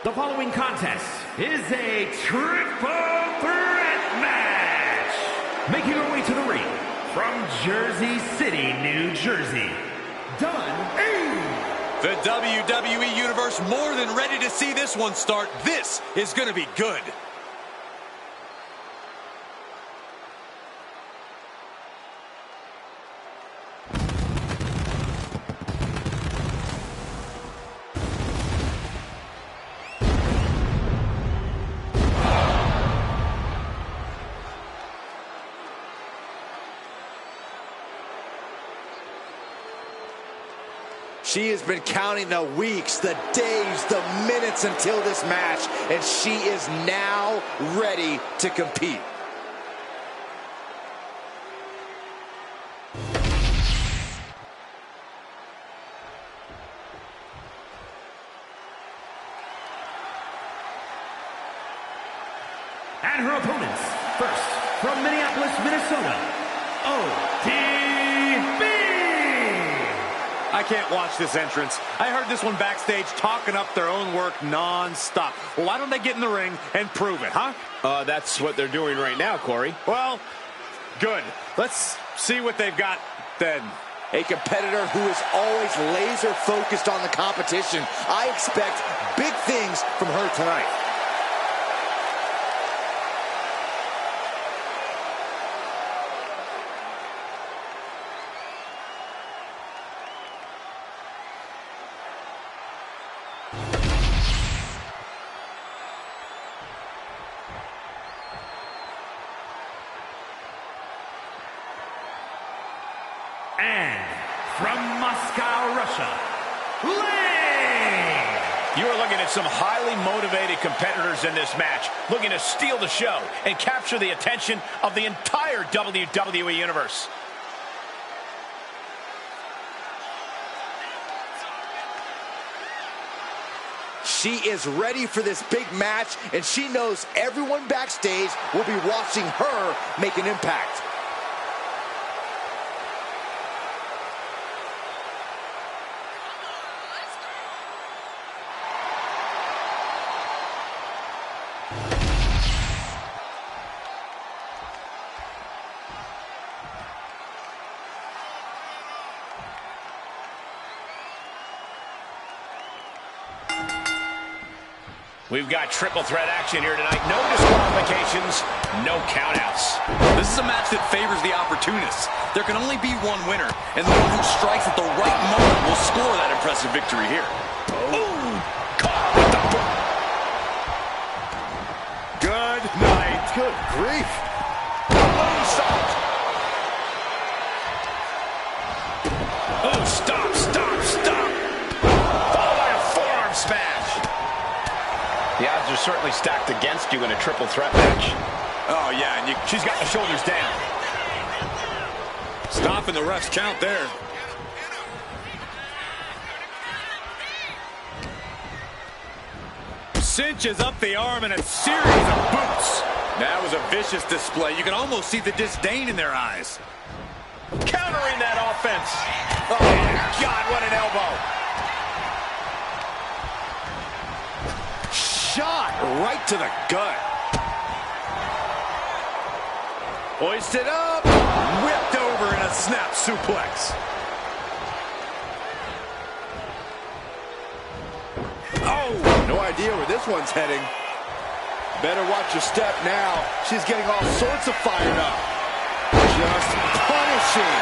[SPEAKER 1] The following contest is a triple threat match. Making her way to the ring from Jersey City, New Jersey,
[SPEAKER 6] The WWE Universe more than ready to see this one start. This is going to be good.
[SPEAKER 3] She has been counting the weeks, the days, the minutes until this match, and she is now ready to compete.
[SPEAKER 1] And her opponents, first, from Minneapolis, Minnesota, ODB.
[SPEAKER 5] I can't watch this entrance. I heard this one backstage talking up their own work non-stop. Well, why don't they get in the ring and prove it, huh?
[SPEAKER 4] That's what they're doing right now, Corey.
[SPEAKER 5] Well, good. Let's see what they've got then.
[SPEAKER 3] A competitor who is always laser focused on the competition. I expect big things from her tonight.
[SPEAKER 1] And from Moscow, Russia, Lane!
[SPEAKER 4] You are looking at some highly motivated competitors in this match, looking to steal the show and capture the attention of the entire WWE Universe.
[SPEAKER 3] She is ready for this big match, and she knows everyone backstage will be watching her make an impact.
[SPEAKER 4] We've got triple threat action here tonight. No disqualifications, no countouts.
[SPEAKER 6] This is a match that favors the opportunists. There can only be one winner, and the one who strikes at the right moment will score that impressive victory here.
[SPEAKER 4] Ooh, caught with the boot.
[SPEAKER 5] Good night.
[SPEAKER 3] Good grief.
[SPEAKER 4] Moonsault. Oh, stop, stop, stop. Followed by a forearm smash. The odds are certainly stacked against you in a triple threat match.
[SPEAKER 6] Oh, yeah, and
[SPEAKER 4] She's got the shoulders down.
[SPEAKER 6] stopping the ref's count there.
[SPEAKER 5] Cinches up the arm in a series of boots.
[SPEAKER 6] That was a vicious display. You can almost see the disdain in their eyes.
[SPEAKER 4] Countering that offense. Oh, my God, what an elbow.
[SPEAKER 3] Shot right to the gut.
[SPEAKER 5] Hoisted up.
[SPEAKER 6] Whipped over in a snap suplex.
[SPEAKER 3] Oh, no idea where this one's heading. Better watch your step now. She's getting all sorts of fired up. Just punishing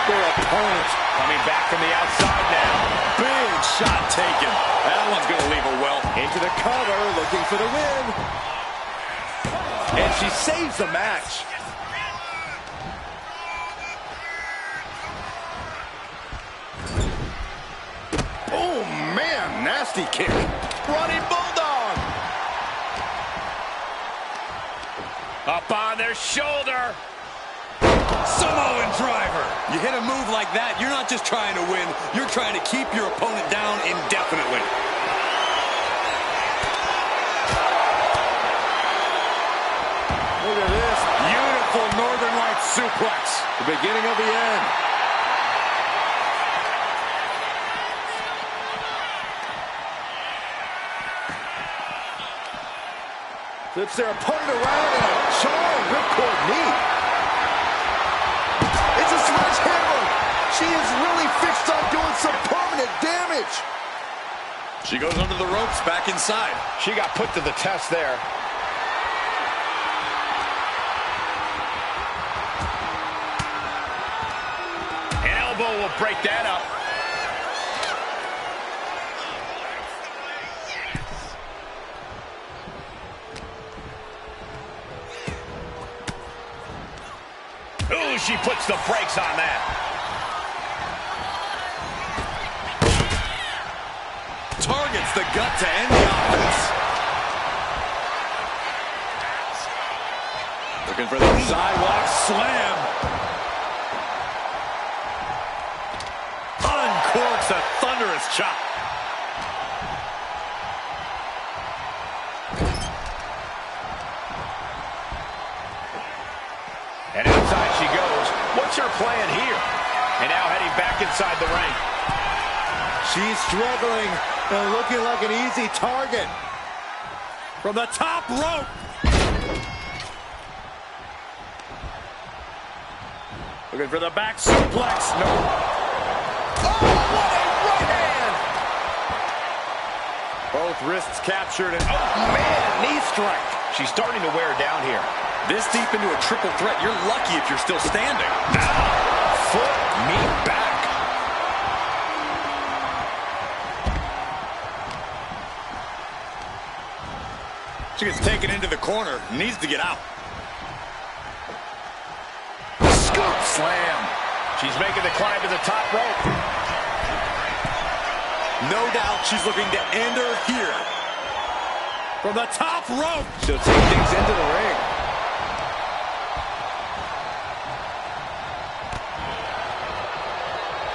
[SPEAKER 3] their opponent.
[SPEAKER 4] Coming back from the outside now.
[SPEAKER 6] Big shot taken. That one's going to leave her well.
[SPEAKER 3] Into the cover, looking for the win. And she saves the match. Oh, man, nasty kick. Running Bulldog.
[SPEAKER 4] Up on their shoulder.
[SPEAKER 6] Samoan driver. You hit a move like that, you're not just trying to win, you're trying to keep your opponent down indefinitely.
[SPEAKER 3] Look at this.
[SPEAKER 5] Beautiful Northern Lights suplex.
[SPEAKER 3] The beginning of the end. Flips their opponent around and a jarring ripcord knee. It's a sledgehammer. She is really fixed on doing some permanent damage.
[SPEAKER 6] She goes under the ropes, back inside.
[SPEAKER 7] She got put to the test there. An elbow will break that up. Ooh, she puts the brakes on that.
[SPEAKER 6] Targets the gut to end the offense. Looking for the sidewalk slam. Uncorks a thunderous chop.
[SPEAKER 7] And outside she goes. What's her plan here? And now heading back inside the ring.
[SPEAKER 3] She's struggling and looking like an easy target.
[SPEAKER 6] From the top rope. Looking for the back suplex. No.
[SPEAKER 3] Oh, what a right hand!
[SPEAKER 6] Both wrists captured and
[SPEAKER 7] Oh, man, knee strike. She's starting to wear down here.
[SPEAKER 6] this deep into a triple threat, you're lucky if you're still standing.
[SPEAKER 7] Foot, knee, back.
[SPEAKER 6] She gets taken into the corner, needs to get out.
[SPEAKER 7] Scoop slam. She's making the climb to the top rope.
[SPEAKER 6] No doubt she's looking to end her here. From the top rope.
[SPEAKER 3] She'll take things into the ring.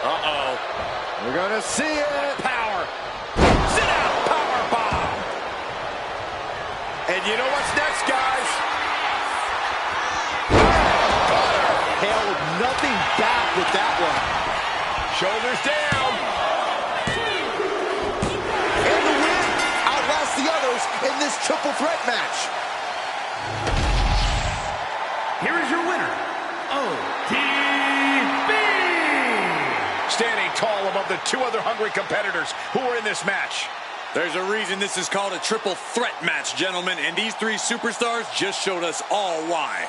[SPEAKER 6] Uh-oh.
[SPEAKER 3] We're gonna see it.
[SPEAKER 7] Power. Sit out. Power bomb. And you know what's next, guys?
[SPEAKER 3] Held nothing back with that one.
[SPEAKER 7] Shoulders down.
[SPEAKER 3] And the win outlasts the others in this triple threat match.
[SPEAKER 1] Here is your winner, OTB!
[SPEAKER 7] Standing tall above the two other hungry competitors who are in this match.
[SPEAKER 6] There's a reason this is called a triple threat match, gentlemen, and these three superstars just showed us all why.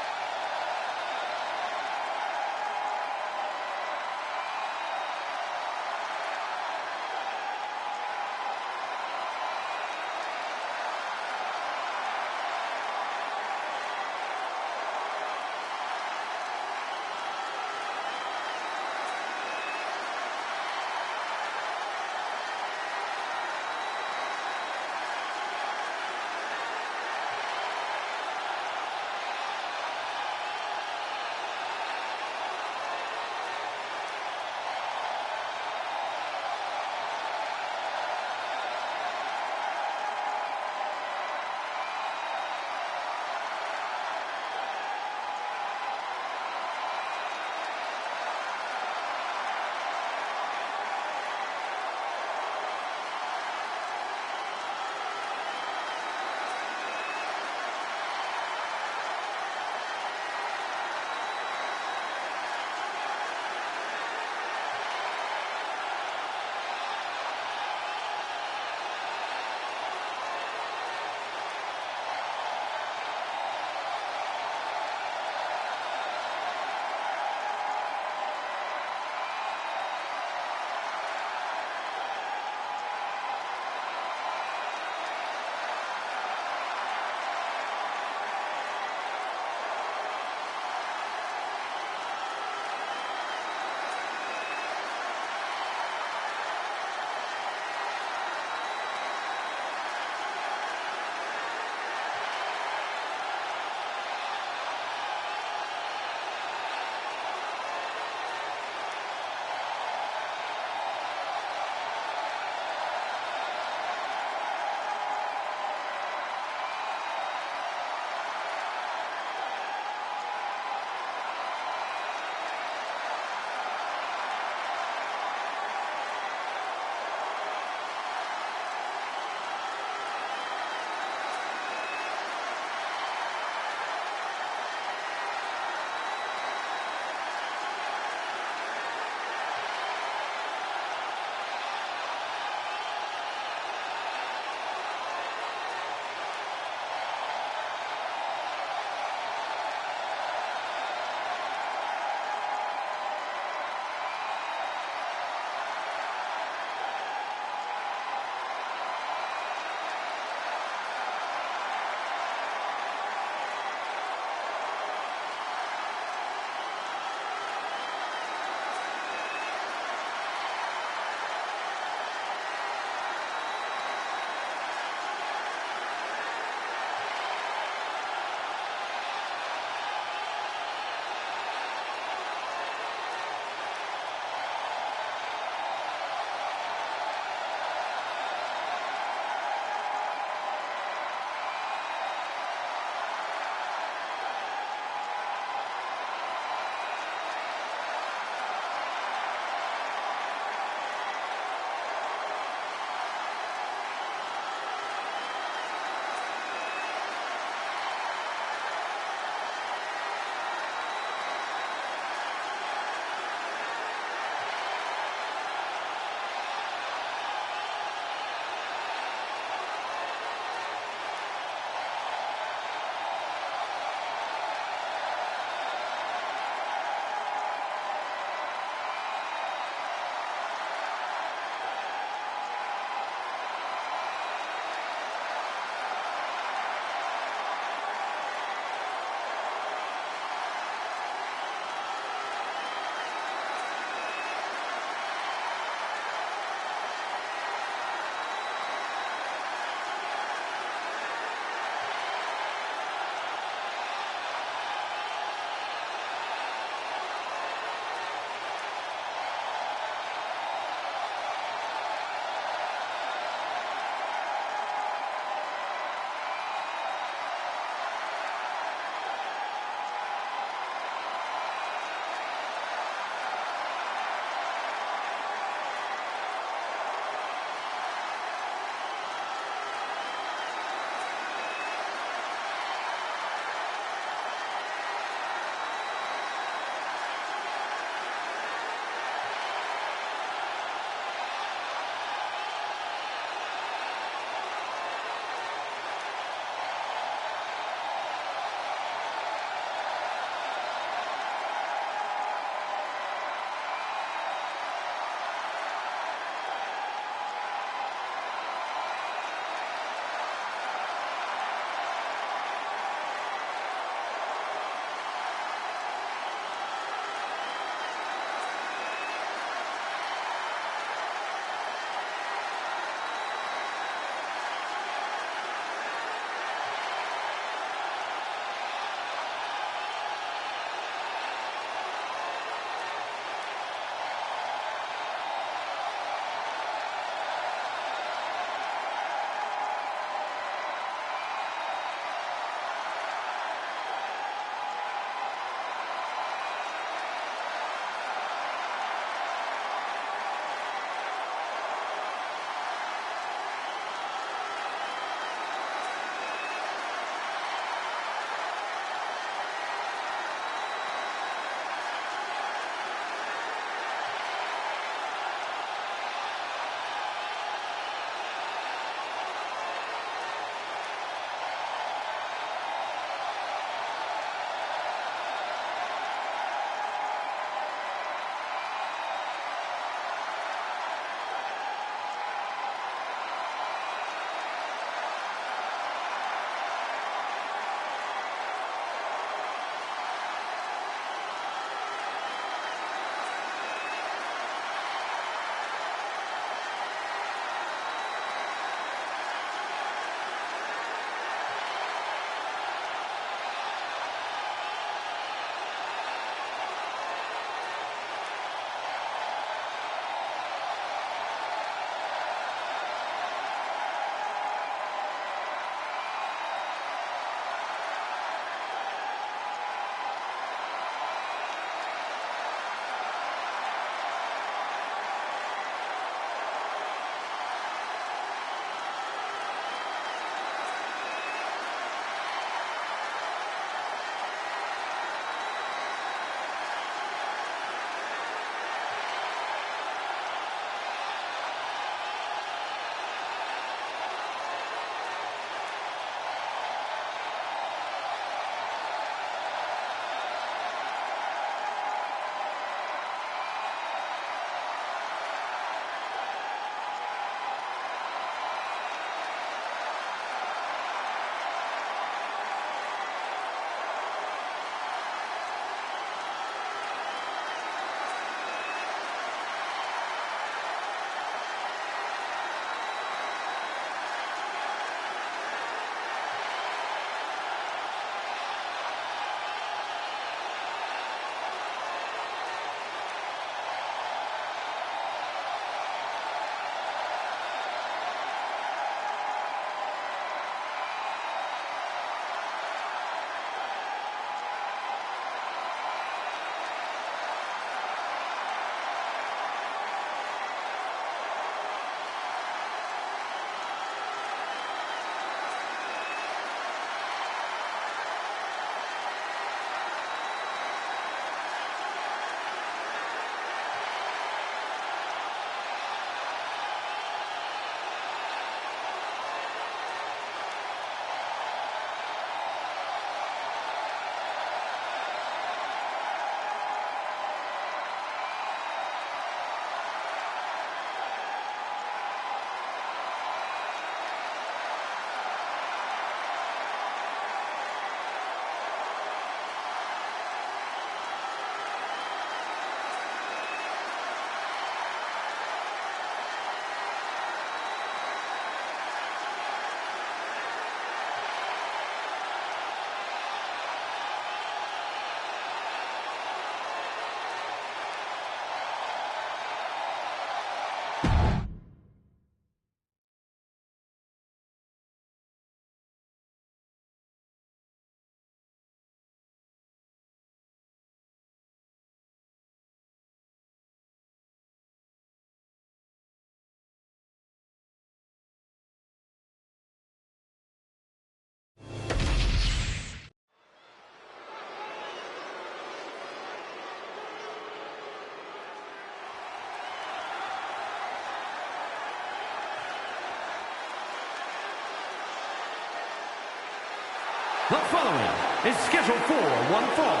[SPEAKER 1] The following is scheduled for one fall,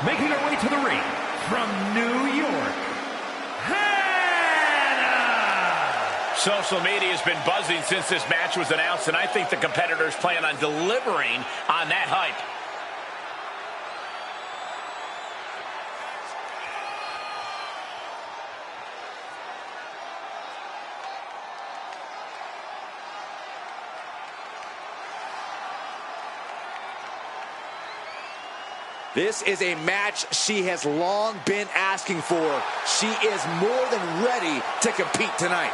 [SPEAKER 1] making her way to the ring from New York, Hannah!
[SPEAKER 4] Social media has been buzzing since this match was announced, and I think the competitors plan on delivering on that hype.
[SPEAKER 3] This is a match she has long been asking for. She is more than ready to compete tonight.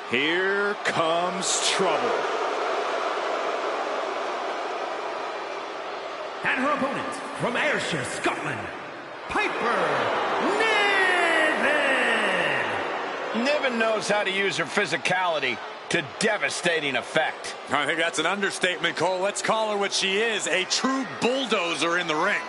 [SPEAKER 5] Here comes trouble.
[SPEAKER 1] And her opponent from Ayrshire, Scotland, Piper Niven!
[SPEAKER 7] Niven knows how to use her physicality to devastating effect.
[SPEAKER 6] I think that's an understatement, Cole. Let's call her what she is, a true bulldozer in the ring.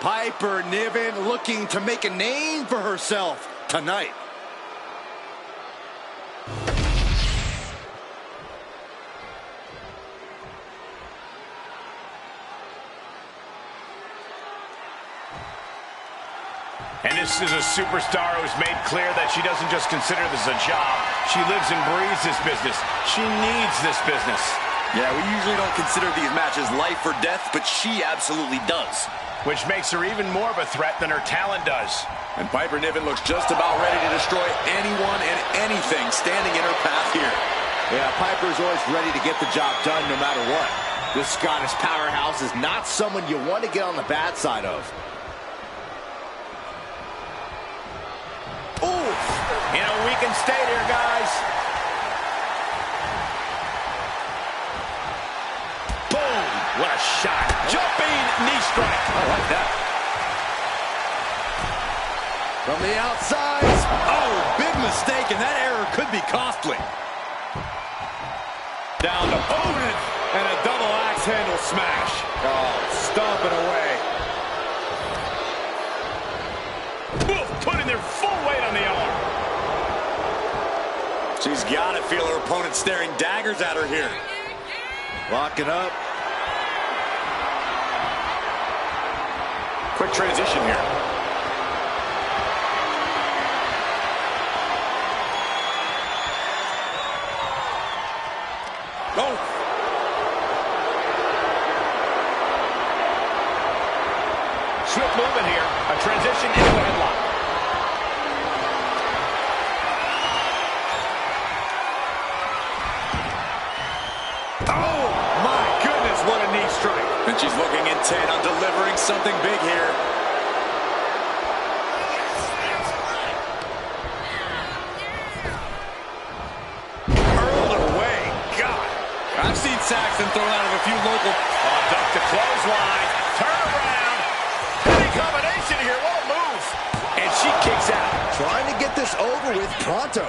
[SPEAKER 3] Piper Niven looking to make a name for herself tonight.
[SPEAKER 7] And this is a superstar who's made clear that she doesn't just consider this a job. She lives and breathes this business. She needs this business.
[SPEAKER 2] Yeah, we usually don't consider these matches life or death, but she absolutely does.
[SPEAKER 7] Which makes her even more of a threat than her talent does.
[SPEAKER 2] And Piper Niven looks just about ready to destroy anyone and anything standing in her path here.
[SPEAKER 3] Yeah, Piper's always ready to get the job done no matter what. This Scottish powerhouse is not someone you want to get on the bad side of.
[SPEAKER 7] Oof! You know, we can stay here, guys. Boom! What a shot. Jumping knee strike.
[SPEAKER 3] I like that. From the outside.
[SPEAKER 6] Oh, big mistake, and that error could be costly.
[SPEAKER 5] Down to opponent, and a double axe handle smash. Oh, stomping away.
[SPEAKER 7] Oof! Putting their full weight on the arm.
[SPEAKER 6] She's got to feel her opponent staring daggers at her here.
[SPEAKER 3] Locking up.
[SPEAKER 6] Quick transition here. Oh!
[SPEAKER 7] Swift movement here. A transition into a headlock.
[SPEAKER 5] Oh, my goodness, what a knee strike.
[SPEAKER 6] And she's looking intent on delivering something big here.
[SPEAKER 5] Hurled away. God.
[SPEAKER 6] I've seen Saxton thrown out of a few local...
[SPEAKER 7] Oh, duck the clothesline. Turn around. Heavy combination here. What a move. And she kicks out.
[SPEAKER 3] Trying to get this over with pronto.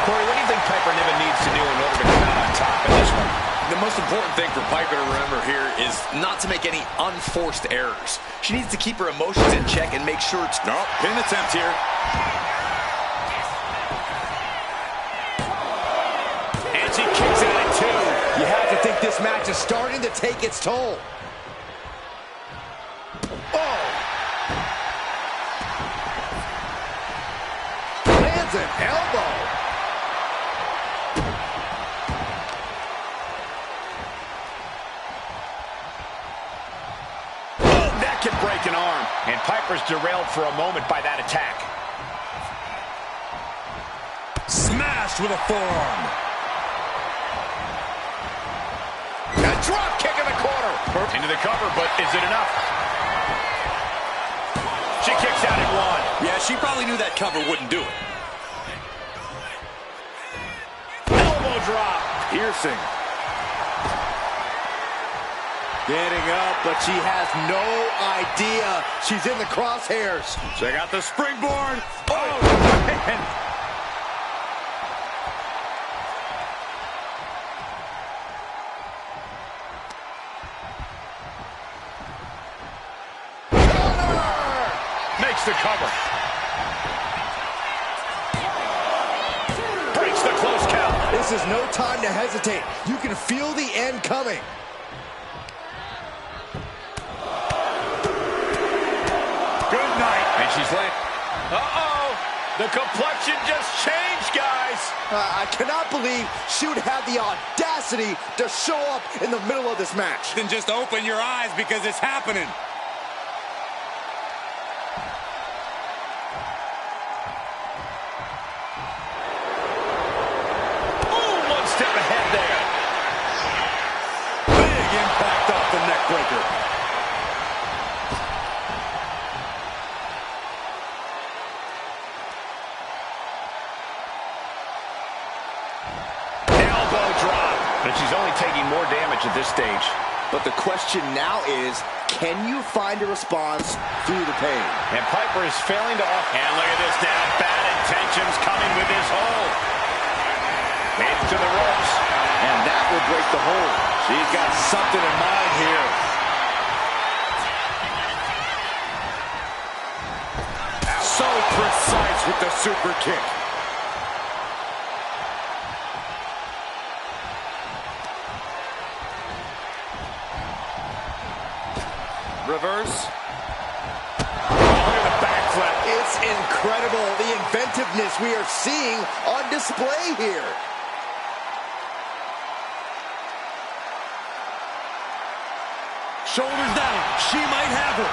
[SPEAKER 7] Corey, what do you think Piper Niven needs to do in order to come out on top in this one?
[SPEAKER 2] The most important thing for Piper to remember here is not to make any unforced errors. She needs to keep her emotions in check and make sure it's...
[SPEAKER 6] No, pin attempt here.
[SPEAKER 7] And she kicks out at two.
[SPEAKER 3] You have to think this match is starting to take its toll. Oh! Lands an elbow.
[SPEAKER 7] Can break an arm, and Piper's derailed for a moment by that attack.
[SPEAKER 6] Smashed with a forearm.
[SPEAKER 4] Drop kick in the corner. Into the cover, but is it enough? She kicks out at one.
[SPEAKER 6] Yeah, she probably knew that cover wouldn't do it.
[SPEAKER 4] Elbow drop.
[SPEAKER 3] Piercing. Getting up, but she has no idea she's in the crosshairs.
[SPEAKER 5] Check out the springboard. Oh, man.
[SPEAKER 4] Makes the cover. Breaks the close count.
[SPEAKER 3] This is no time to hesitate. You can feel the end coming.
[SPEAKER 4] Good night. And she's late. Uh-oh. The complexion just changed, guys.
[SPEAKER 3] I cannot believe she would have the audacity to show up in the middle of this match.
[SPEAKER 6] Then just open your eyes because it's happening.
[SPEAKER 4] Step ahead there.
[SPEAKER 6] Big impact off the neck breaker.
[SPEAKER 4] Elbow drop. But she's only taking more damage at this stage.
[SPEAKER 3] But the question now is, can you find a response through the pain?
[SPEAKER 4] And Piper is failing to off. And look at this now. Bad intentions coming with this hold. Made it to the ropes.
[SPEAKER 3] And that will break the hold.
[SPEAKER 6] She's got something in mind here.
[SPEAKER 5] So precise with the super kick. Reverse.
[SPEAKER 4] Look at the backflip.
[SPEAKER 3] It's incredible, the inventiveness we are seeing on display here.
[SPEAKER 6] Shoulders down. She might have her.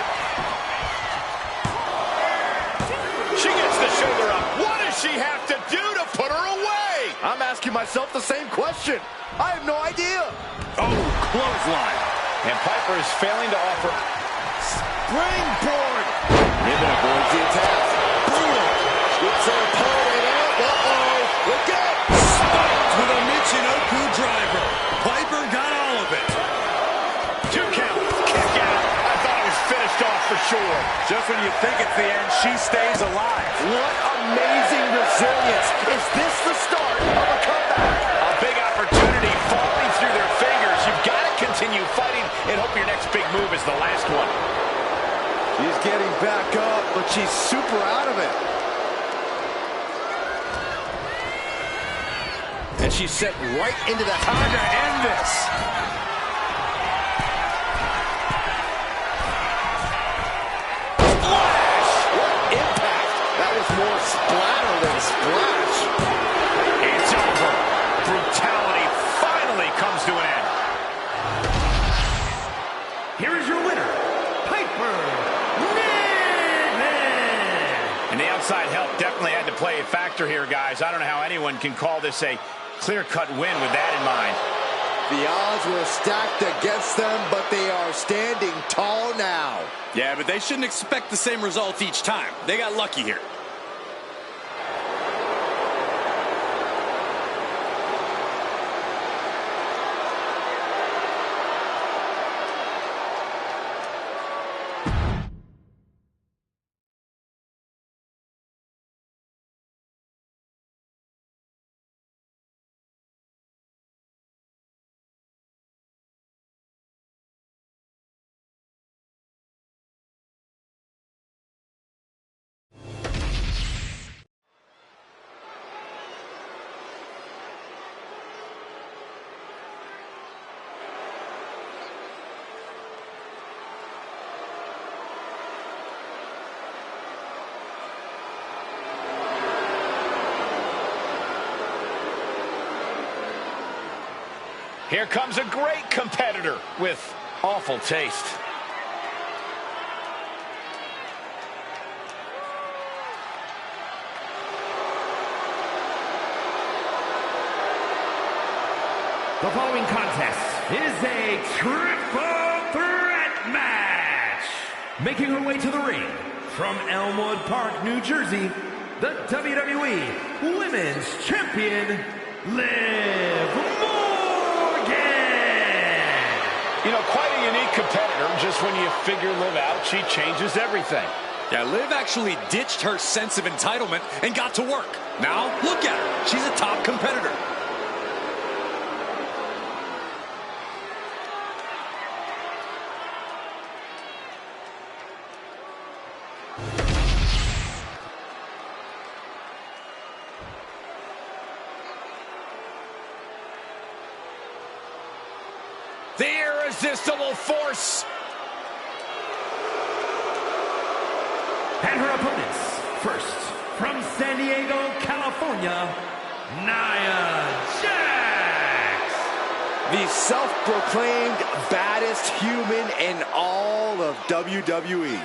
[SPEAKER 4] She gets the shoulder up. What does she have to do to put her away?
[SPEAKER 3] I'm asking myself the same question. I have no idea.
[SPEAKER 6] Oh, clothesline.
[SPEAKER 4] And Piper is failing to offer.
[SPEAKER 3] Springboard. Niven avoids the attack. Brutal. Gets her opponent out. Uh-oh. Look out.
[SPEAKER 6] Spiked with a Michinoku driver. Piper got all of it.
[SPEAKER 4] 2 count. Kick out. I thought it was finished off for sure.
[SPEAKER 5] Just when you think it's the end, she stays alive.
[SPEAKER 3] What amazing resilience. Is this the start of a comeback?
[SPEAKER 4] A big opportunity falling through their fingers. You've got to continue fighting and hope your next big move is the last one.
[SPEAKER 3] She's getting back up, but she's super out of it. And she's set right into the time to end this. Splash! What impact! That was more splatter than splash.
[SPEAKER 4] It's over. Brutality finally comes to an end.
[SPEAKER 1] Here is your winner, Piper Niven.
[SPEAKER 4] And the outside help definitely had to play a factor here, guys. I don't know how anyone can call this a clear-cut win with that in mind.
[SPEAKER 3] The odds were stacked against them, but they are standing tall now.
[SPEAKER 6] Yeah, but they shouldn't expect the same results each time. They got lucky here.
[SPEAKER 4] Here comes a great competitor with awful taste.
[SPEAKER 1] The following contest is a triple threat match. Making her way to the ring from Elmwood Park, New Jersey, the WWE Women's Champion, Liv Morgan.
[SPEAKER 7] You know, quite a unique competitor. Just when you figure Liv out, she changes everything.
[SPEAKER 6] Yeah, Liv actually ditched her sense of entitlement and got to work. Now, look at her. She's a top competitor.
[SPEAKER 7] The irresistible force.
[SPEAKER 1] And her opponents, first, from San Diego, California, Nia Jax.
[SPEAKER 3] The self-proclaimed baddest human in all of WWE.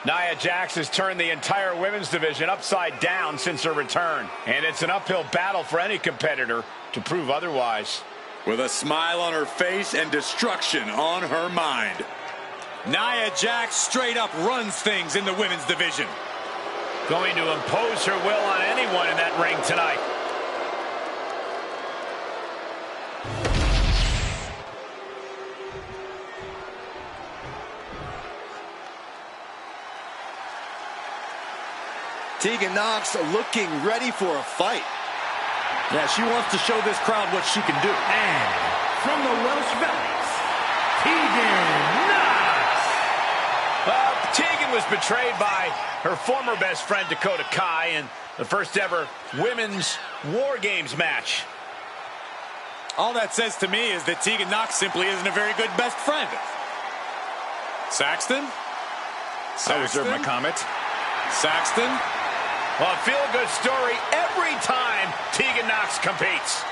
[SPEAKER 7] Nia Jax has turned the entire women's division upside down since her return. And it's an uphill battle for any competitor to prove otherwise.
[SPEAKER 6] With a smile on her face and destruction on her mind, Nia Jax straight up runs things in the women's division.
[SPEAKER 7] Going to impose her will on anyone in that ring tonight.
[SPEAKER 3] Tegan Nox looking ready for a fight.
[SPEAKER 6] Yeah, she wants to show this crowd what she can do.
[SPEAKER 1] And from the Welsh Valleys, Tegan Nox.
[SPEAKER 7] Tegan was betrayed by her former best friend Dakota Kai in the first ever women's War Games match.
[SPEAKER 6] All that says to me is that Tegan Nox simply isn't a very good best friend. Saxton?
[SPEAKER 5] I reserve my comment.
[SPEAKER 6] Saxton?
[SPEAKER 7] Well, a feel-good story every time Tegan Nox competes.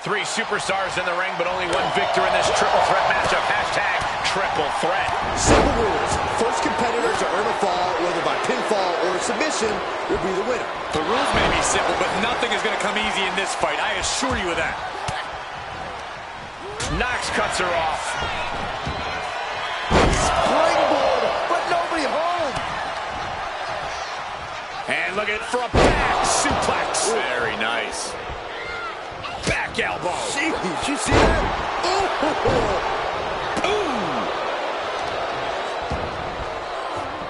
[SPEAKER 7] Three superstars in the ring, but only one victor in this triple threat matchup. Hashtag triple threat.
[SPEAKER 3] Simple rules. First competitor to earn a fall, whether by pinfall or submission, will be the winner.
[SPEAKER 6] The rules may be simple, but nothing is going to come easy in this fight. I assure you of that.
[SPEAKER 7] Nox cuts her off.
[SPEAKER 3] Springboard, but nobody home.
[SPEAKER 7] And look at for a back suplex.
[SPEAKER 6] Very nice.
[SPEAKER 7] Back elbow.
[SPEAKER 3] Gee, did you see that?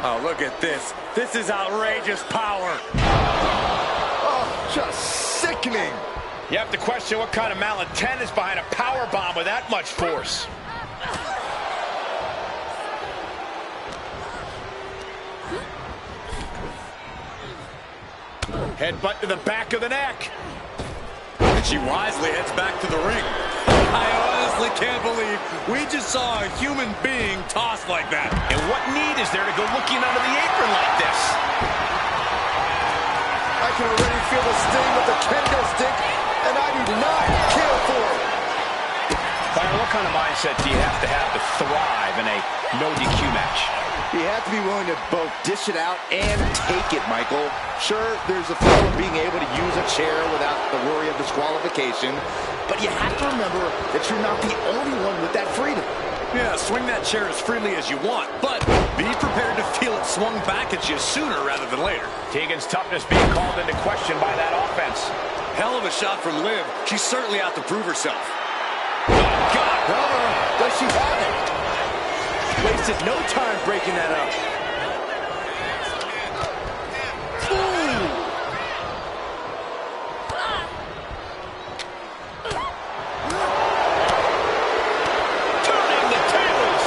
[SPEAKER 6] Oh, look at this. This is outrageous power.
[SPEAKER 3] Oh, just sickening.
[SPEAKER 7] You have to question what kind of malintent is behind a power bomb with that much force. Headbutt to the back of the neck.
[SPEAKER 6] And she wisely heads back to the ring. I honestly can't believe we just saw a human being tossed like that.
[SPEAKER 7] And what need is there to go looking under the apron like this?
[SPEAKER 3] I can already feel the sting of the kendo stick, and I do not care for it.
[SPEAKER 7] Byron, what kind of mindset do you have to thrive in a no DQ match?
[SPEAKER 3] You have to be willing to both dish it out and take it, Michael. Sure, there's a thrill of being able to use a chair without the worry of disqualification, but you have to remember that you're not the only one with that freedom.
[SPEAKER 6] Yeah, swing that chair as freely as you want, but be prepared to feel it swung back at you sooner rather than later.
[SPEAKER 7] Tegan's toughness being called into question by that offense.
[SPEAKER 6] Hell of a shot from Liv. She's certainly out to prove herself.
[SPEAKER 3] Oh, God, brother, does she have it? Wasted no time breaking that up.
[SPEAKER 7] Turning the tables.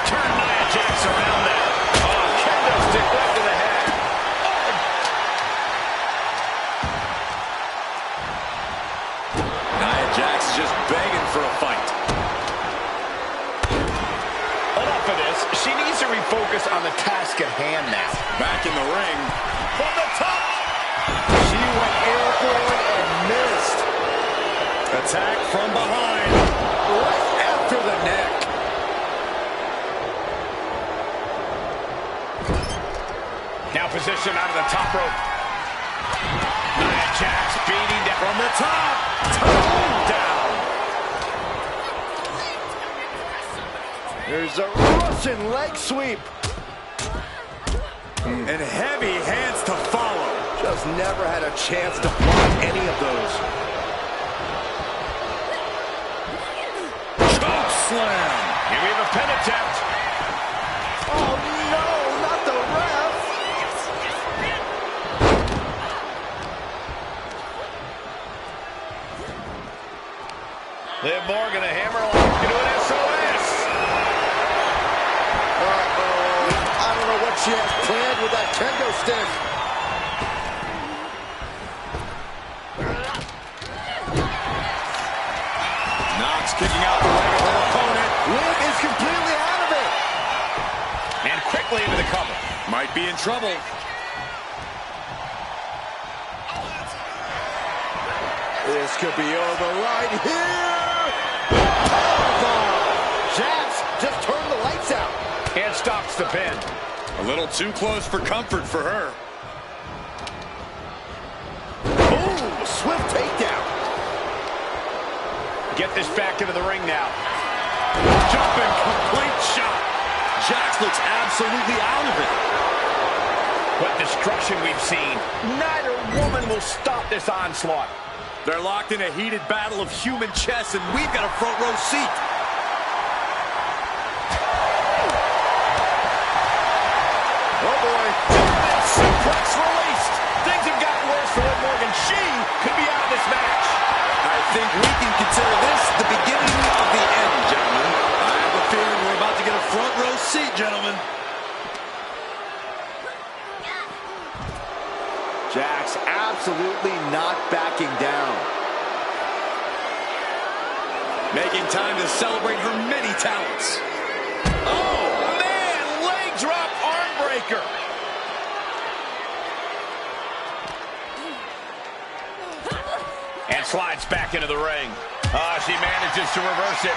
[SPEAKER 7] Turn Nia Jax around there. Oh, kendo stick right to the head.
[SPEAKER 6] Nia Jax is just begging for a fight.
[SPEAKER 7] refocus on the task at hand now.
[SPEAKER 5] Back in the ring.
[SPEAKER 3] From the top. She went airborne and missed.
[SPEAKER 5] Attack from behind.
[SPEAKER 3] Right after the neck.
[SPEAKER 7] Now positioned out of the top rope. Nia Jax beating down
[SPEAKER 5] From the top. Toned down.
[SPEAKER 3] There's a Russian leg sweep.
[SPEAKER 5] And heavy hands to follow.
[SPEAKER 3] Just never had a chance to block any of those.
[SPEAKER 5] Choke slam.
[SPEAKER 7] Here we have a pin attempt.
[SPEAKER 3] Oh no, not the ref.
[SPEAKER 7] Liv Morgan, a hammer into an SOS.
[SPEAKER 3] Uh-oh. I don't know what she has planned with that kendo stick.
[SPEAKER 5] Knox kicking out the leg of her opponent.
[SPEAKER 3] Liv is completely out of it.
[SPEAKER 7] And quickly into the cover.
[SPEAKER 5] Might be in trouble.
[SPEAKER 3] This could be over right here. Jax just turned the lights out.
[SPEAKER 7] And stops the pin.
[SPEAKER 5] A little too close for comfort for her.
[SPEAKER 3] Boom, swift takedown.
[SPEAKER 7] Get this back into the ring now.
[SPEAKER 5] Jumping complete shot. Jax looks absolutely out of it.
[SPEAKER 7] What destruction we've seen. Neither woman will stop this onslaught.
[SPEAKER 5] They're locked in a heated battle of human chess, and we've got a front row seat.
[SPEAKER 3] Oh boy.
[SPEAKER 7] German suplex released. Things have gotten worse for Liv Morgan. She could be out of this match.
[SPEAKER 5] I think we can consider this the beginning of the end, gentlemen. I have a feeling we're about to get a front row seat, gentlemen.
[SPEAKER 3] Jax absolutely not backing down.
[SPEAKER 5] Making time to celebrate her many talents.
[SPEAKER 7] Oh, man. Leg drop arm breaker. And slides back into the ring. She manages to reverse it.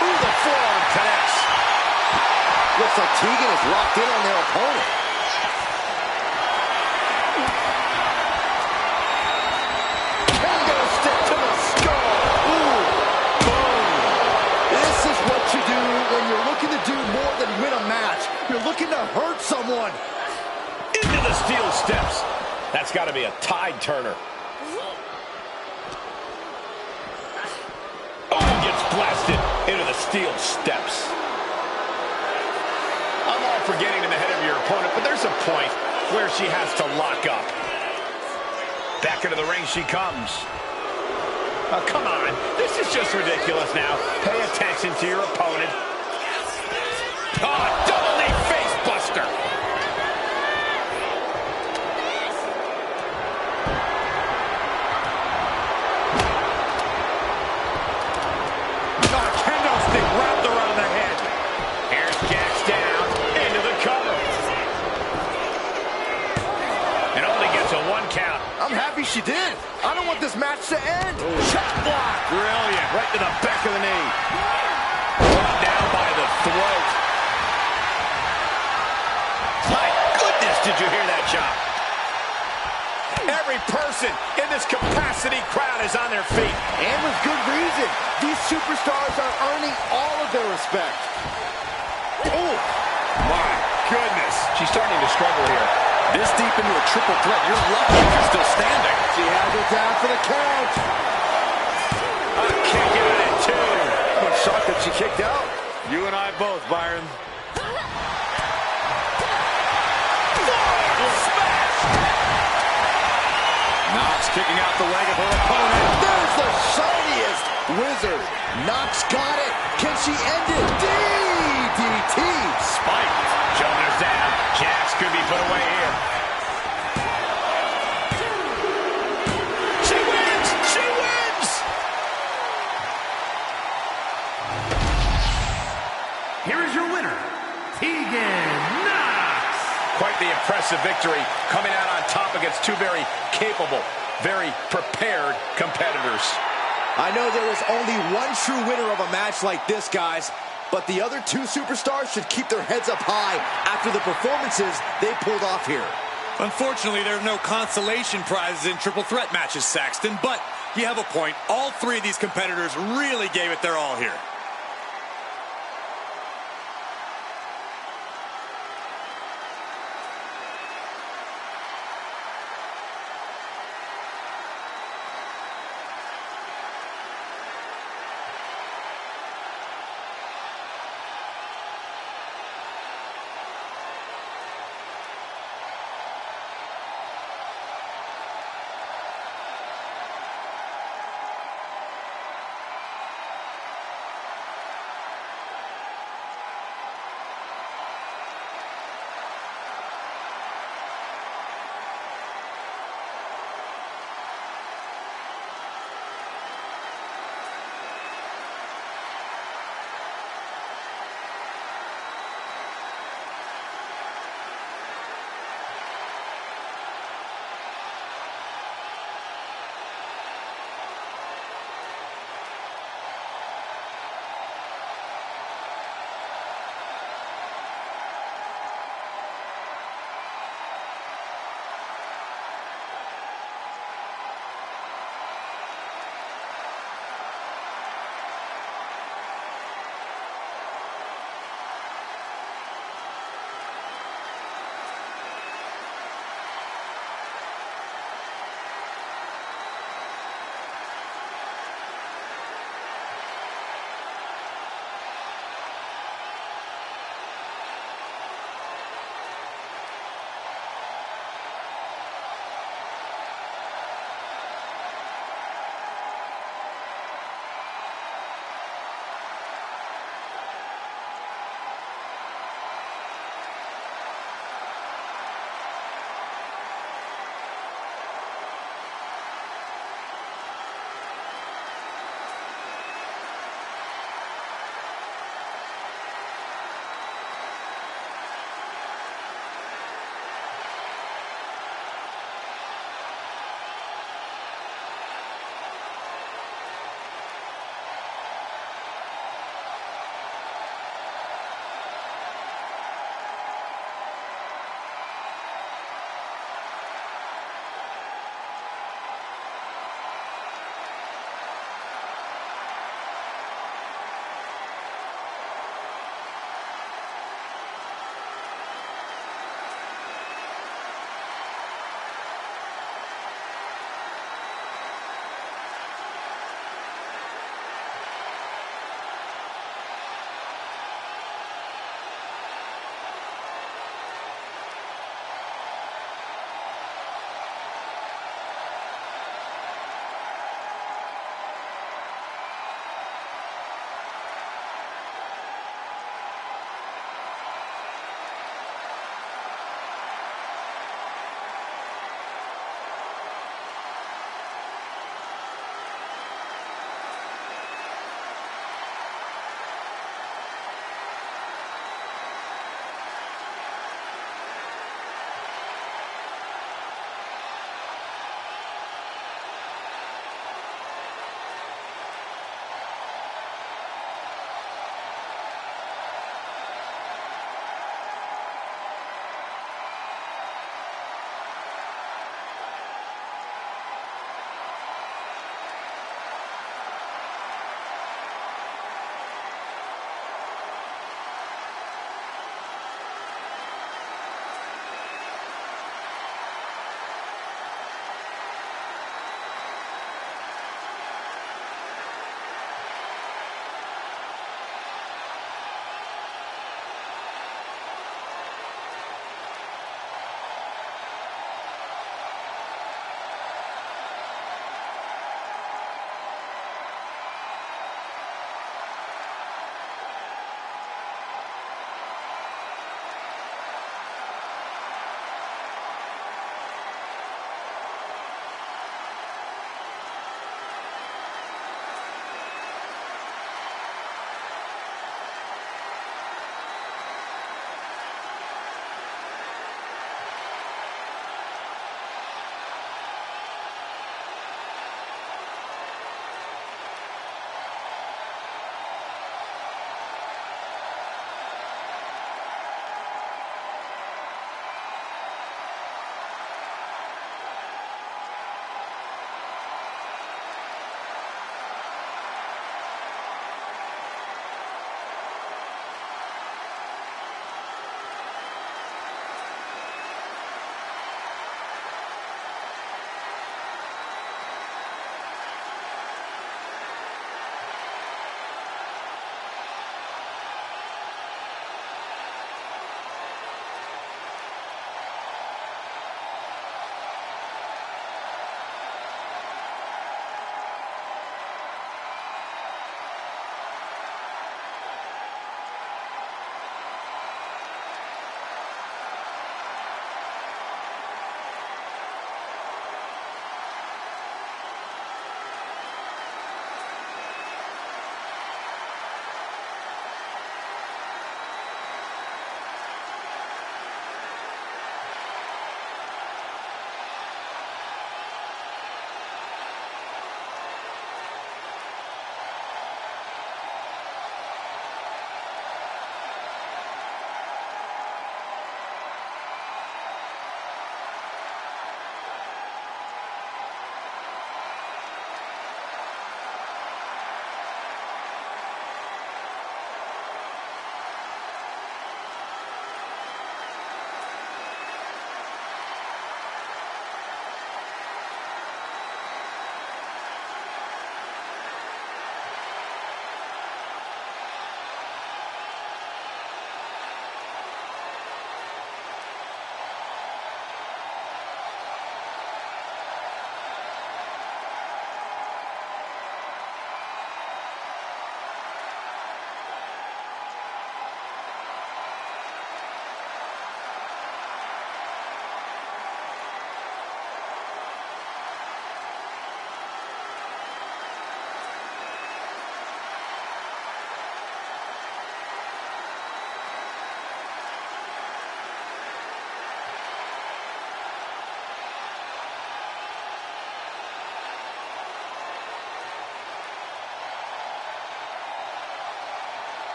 [SPEAKER 7] Ooh, the forearm connects.
[SPEAKER 3] Looks like Tegan is locked in on their opponent. Kendo stick to the skull. Ooh, boom. This is what you do when you're looking to do more than win a match. You're looking to hurt someone.
[SPEAKER 7] Into the steel steps. That's got to be a tide turner. Oh, gets blasted into the steel steps. I'm all for getting in the head of your opponent, but there's a point where she has to lock up. Back into the ring she comes. Oh, come on. This is just ridiculous now. Pay attention to your opponent. Oh, double knee face buster.
[SPEAKER 3] I'm happy she did. I don't want this match to end.
[SPEAKER 7] Shot block. Brilliant. Right to the back of the knee. Brought down by the throat. My goodness, did you hear that chop? Every person in this capacity crowd is on their feet.
[SPEAKER 3] And with good reason. These superstars are earning all of their respect.
[SPEAKER 7] Oh, my goodness. She's starting to struggle here.
[SPEAKER 5] This deep into a triple threat, you're lucky if you're still standing.
[SPEAKER 3] She has it down for the count.
[SPEAKER 7] A kick out at two.
[SPEAKER 3] I'm shocked that she kicked out.
[SPEAKER 5] You and I both, Byron.
[SPEAKER 7] Smash!
[SPEAKER 5] Knox kicking out the leg of her opponent.
[SPEAKER 3] There's the shiniest wizard. Knox got it. Can she end it? DDT.
[SPEAKER 7] Spike. Shoulders down. Jax could be put away here. She wins! She wins!
[SPEAKER 1] here is your winner, Tegan Knox.
[SPEAKER 4] Quite the impressive victory, coming out on top against two very capable, very prepared competitors.
[SPEAKER 3] I know there is only one true winner of a match like this, guys, but the other two superstars should keep their heads up high after the performances they pulled off here.
[SPEAKER 6] Unfortunately, there are no consolation prizes in triple threat matches, Saxton, but you have a point. All three of these competitors really gave it their all here.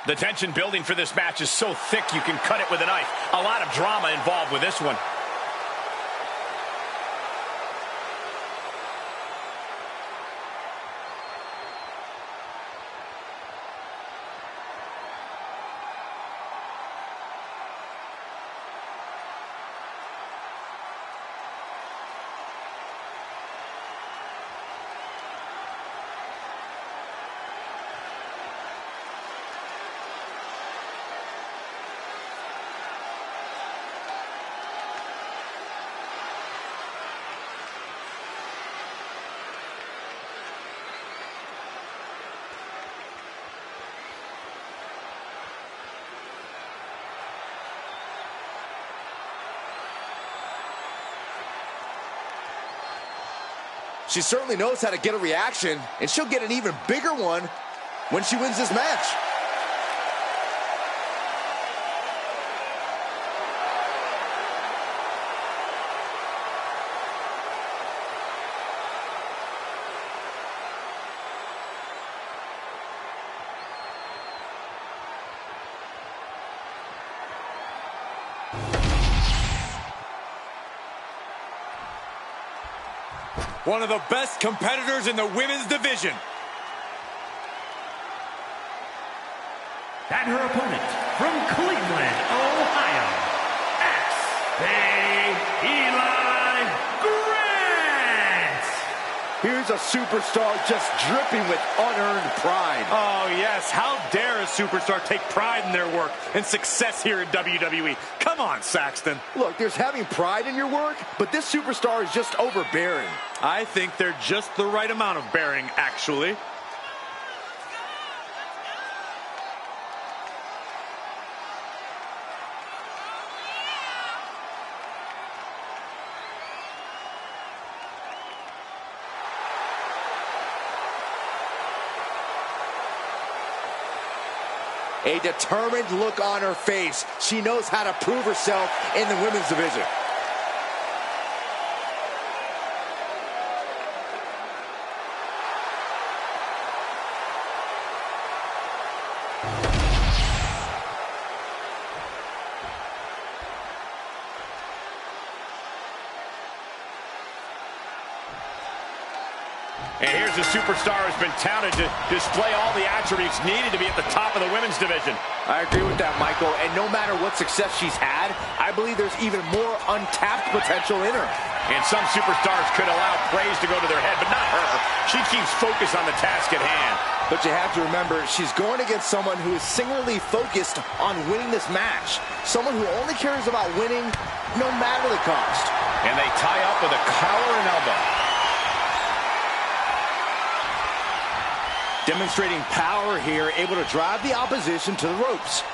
[SPEAKER 7] The tension building for this match is so thick you can cut it with a knife. A lot of drama involved with this one.
[SPEAKER 3] She certainly knows how to get a reaction, and she'll get an even bigger one when she wins this match.
[SPEAKER 6] One of the best competitors in the women's division.
[SPEAKER 1] And her opponent from Cleveland, Ohio, Eli Grant.
[SPEAKER 3] Here's a superstar just dripping with unearned pride.
[SPEAKER 5] Oh, yes. How dare a superstar take pride in their work and success here in WWE? Come on, Saxton.
[SPEAKER 3] Look, there's having pride in your work, but this superstar is just overbearing.
[SPEAKER 5] I think they're just the right amount of bearing, actually.
[SPEAKER 3] A determined look on her face. She knows how to prove herself in the women's division.
[SPEAKER 7] And here's a superstar who's been touted to display all the attributes needed to be at the top of the women's division.
[SPEAKER 3] I agree with that, Michael. And no matter what success she's had, I believe there's even more untapped potential in her.
[SPEAKER 7] And some superstars could allow praise to go to their head, but not her. She keeps focus on the task at hand.
[SPEAKER 3] But you have to remember, she's going against someone who is singularly focused on winning this match. Someone who only cares about winning no matter the cost.
[SPEAKER 7] And they tie up with a collar and elbow.
[SPEAKER 3] Demonstrating power here, able to drive the opposition to the ropes.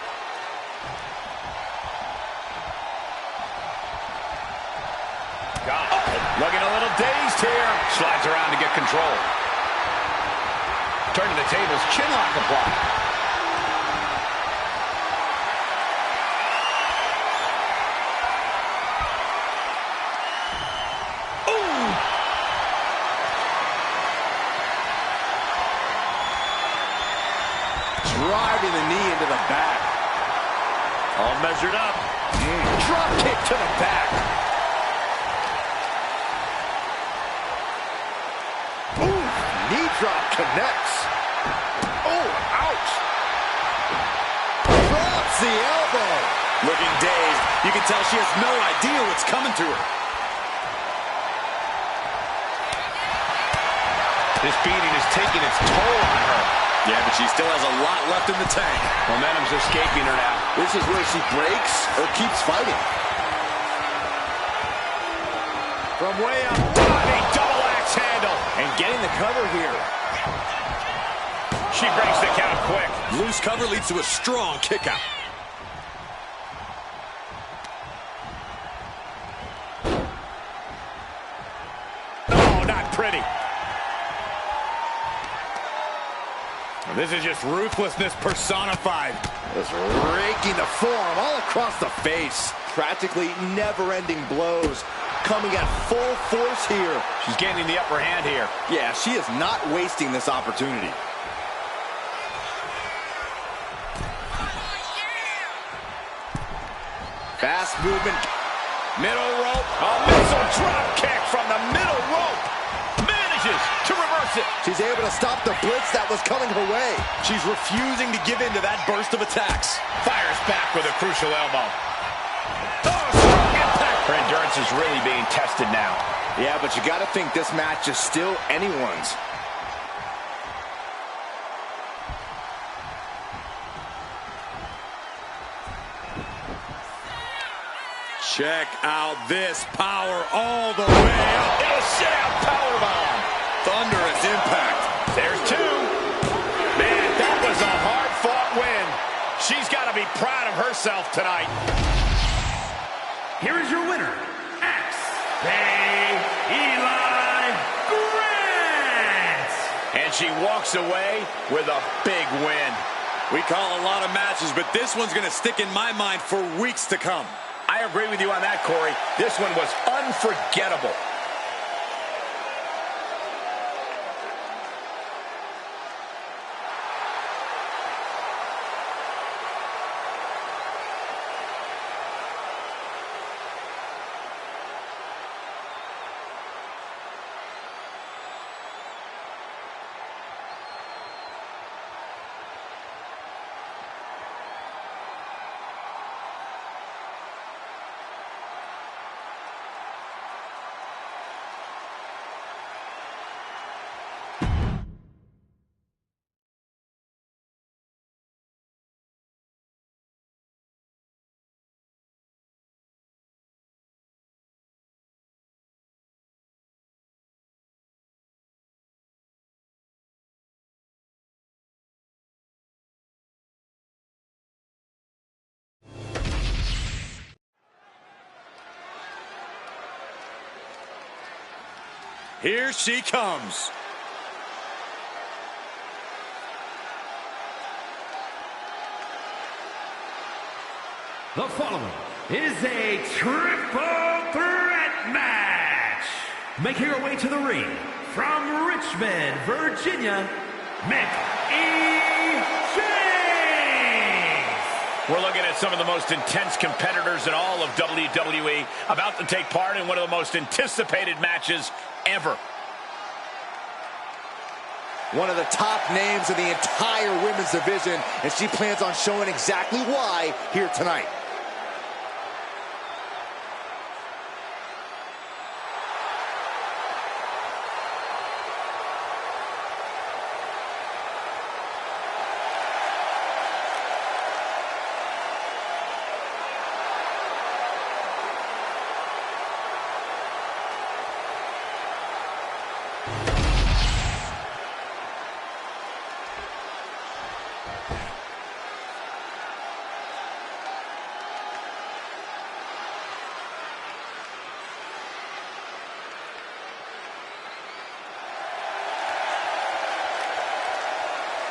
[SPEAKER 7] Looking a little dazed here. Slides around to get control. Turning the tables, chin lock applied.
[SPEAKER 3] Driving the knee into the back.
[SPEAKER 5] All measured up.
[SPEAKER 3] Drop kick to the back. Ooh, knee drop connects. Oh, ouch. Drops the elbow.
[SPEAKER 6] Looking dazed. You can tell she has no idea what's coming to her.
[SPEAKER 7] This beating is taking its toll on her.
[SPEAKER 6] Yeah, but she still has a lot left in the tank.
[SPEAKER 7] Momentum's escaping her now.
[SPEAKER 3] This is where she breaks or keeps fighting.
[SPEAKER 7] From way up, a double axe handle.
[SPEAKER 3] And getting the cover here.
[SPEAKER 7] She breaks the count quick.
[SPEAKER 6] Loose cover leads to a strong kick out.
[SPEAKER 7] Oh, not pretty. This is just ruthlessness personified.
[SPEAKER 3] Just raking the forearm all across the face. Practically never-ending blows coming at full force here.
[SPEAKER 7] She's gaining the upper hand here.
[SPEAKER 3] Yeah, she is not wasting this opportunity. Fast movement.
[SPEAKER 7] Middle rope. A missile drop kick from the middle rope. Manages to reverse it.
[SPEAKER 3] She's able to stop the blitz that was coming her way.
[SPEAKER 6] She's refusing to give in to that burst of attacks.
[SPEAKER 7] Fires back with a crucial elbow. Oh, strong impact. Her endurance is really being tested now.
[SPEAKER 3] Yeah, but you got to think this match is still anyone's.
[SPEAKER 6] Check out this power all the way up.
[SPEAKER 7] It'll sit-out powerbomb.
[SPEAKER 6] Thunderous impact.
[SPEAKER 7] There's two. Man, that was a hard-fought win. She's got to be proud of herself tonight.
[SPEAKER 1] Here is your winner, Eli Grant.
[SPEAKER 7] And she walks away with a big win.
[SPEAKER 6] We call a lot of matches, but this one's going to stick in my mind for weeks to come.
[SPEAKER 7] I agree with you on that, Corey. This one was unforgettable.
[SPEAKER 6] Here she comes.
[SPEAKER 1] The following is a triple threat match. Making her way to the ring from Richmond, Virginia, Mickey James.
[SPEAKER 7] We're looking at some of the most intense competitors in all of WWE about to take part in one of the most anticipated matches ever.
[SPEAKER 3] One of the top names in the entire women's division, and she plans on showing exactly why here tonight.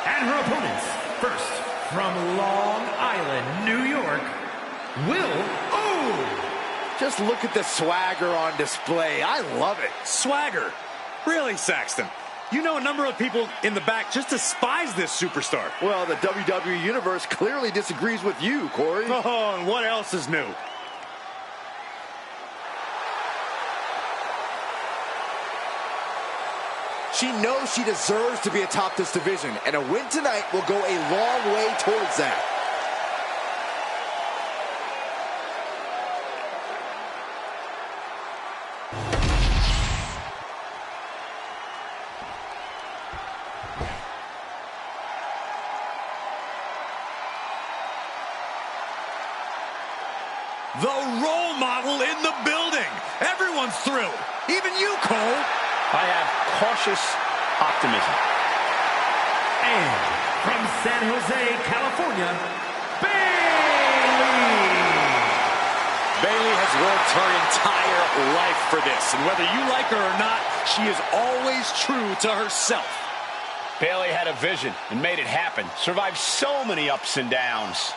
[SPEAKER 1] And her opponents, first from Long Island, New York,
[SPEAKER 3] Just look at the swagger on display. I love it.
[SPEAKER 6] Swagger? Really, Saxton? You know a number of people in the back just despise this superstar.
[SPEAKER 3] Well, the WWE Universe clearly disagrees with you, Corey.
[SPEAKER 6] Oh, and what else is new?
[SPEAKER 3] She knows she deserves to be atop this division, and a win tonight will go a long way towards that.
[SPEAKER 6] The role model in the building. Everyone's thrilled. Even you, Cole.
[SPEAKER 7] I have cautious optimism.
[SPEAKER 1] And from San Jose, California, Bayley.
[SPEAKER 6] Bayley has worked her entire life for this, and whether you like her or not, she is always true to herself.
[SPEAKER 7] Bayley had a vision and made it happen. Survived so many ups and downs.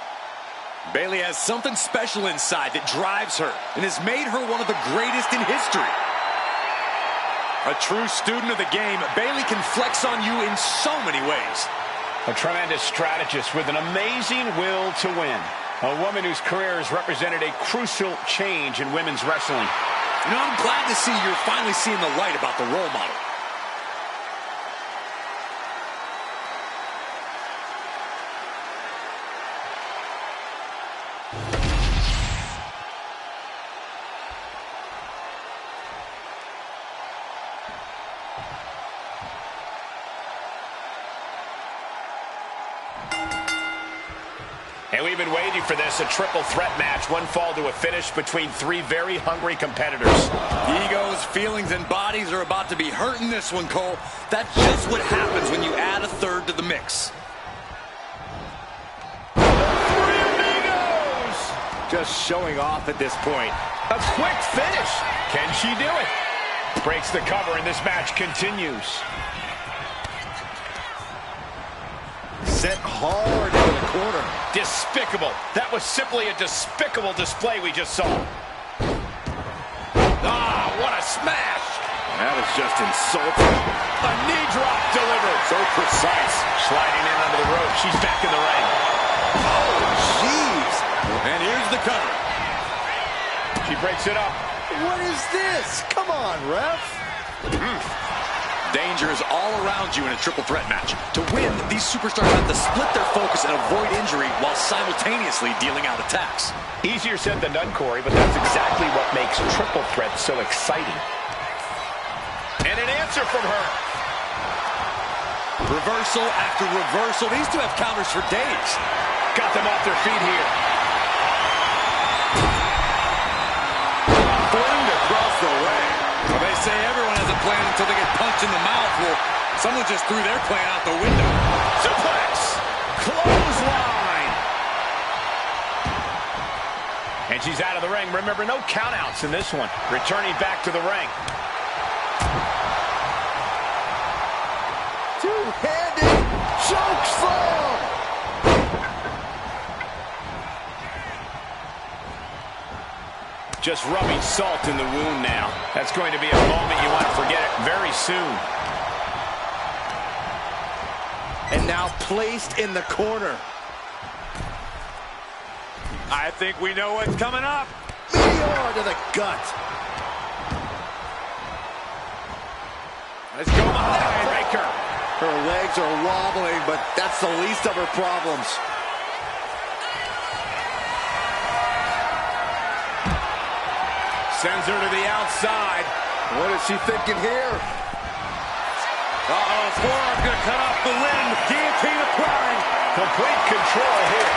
[SPEAKER 6] Bayley has something special inside that drives her and has made her one of the greatest in history. A true student of the game, Bayley can flex on you in so many ways.
[SPEAKER 7] A tremendous strategist with an amazing will to win. A woman whose career has represented a crucial change in women's wrestling.
[SPEAKER 6] You know, I'm glad to see you're finally seeing the light about the role model.
[SPEAKER 7] And we've been waiting for this, a triple threat match, one fall to a finish between three very hungry competitors.
[SPEAKER 6] Egos, feelings, and bodies are about to be hurt in this one, Cole. That's just what happens when you add a third to the mix.
[SPEAKER 3] Just showing off at this point.
[SPEAKER 7] A quick finish. Can she do it? Breaks the cover and this match continues.
[SPEAKER 3] Set hard into the corner.
[SPEAKER 7] Despicable. That was simply a despicable display we just saw. Ah, what a smash.
[SPEAKER 3] That is just insulting.
[SPEAKER 7] A knee drop delivered.
[SPEAKER 3] So precise.
[SPEAKER 7] Sliding in under the rope. She's back in the ring.
[SPEAKER 3] Oh, jeez.
[SPEAKER 6] And here's the cover.
[SPEAKER 7] She breaks it up.
[SPEAKER 3] What is this? Come on, ref.
[SPEAKER 6] Danger is all around you in a triple threat match. To win, these superstars have to split their focus and avoid injury while simultaneously dealing out attacks.
[SPEAKER 7] Easier said than done, Corey, but that's exactly what makes triple threats so exciting. And an answer from her.
[SPEAKER 6] Reversal after reversal. These two have counters for days.
[SPEAKER 7] Got them off their feet here.
[SPEAKER 6] Flamed across the way. Well, they say everyone has a plan until they get punched in the mouth. Well, someone just threw their plan out the window.
[SPEAKER 7] Suplex! Clothesline! And she's out of the ring. Remember, no countouts in this one. Returning back to the ring.
[SPEAKER 3] Two-handed choke slam!
[SPEAKER 7] Just rubbing salt in the wound now. That's going to be a moment you want to forget it very soon.
[SPEAKER 3] And now placed in the corner.
[SPEAKER 5] I think we know what's coming up.
[SPEAKER 3] Meteor to the gut.
[SPEAKER 7] Let's go behind. Breaker.
[SPEAKER 3] Her legs are wobbling, but that's the least of her problems.
[SPEAKER 7] Sends her to the outside.
[SPEAKER 3] What is she thinking here?
[SPEAKER 5] Uh-oh, forearm gonna cut off the wind. Guillotine applied.
[SPEAKER 7] Complete control here.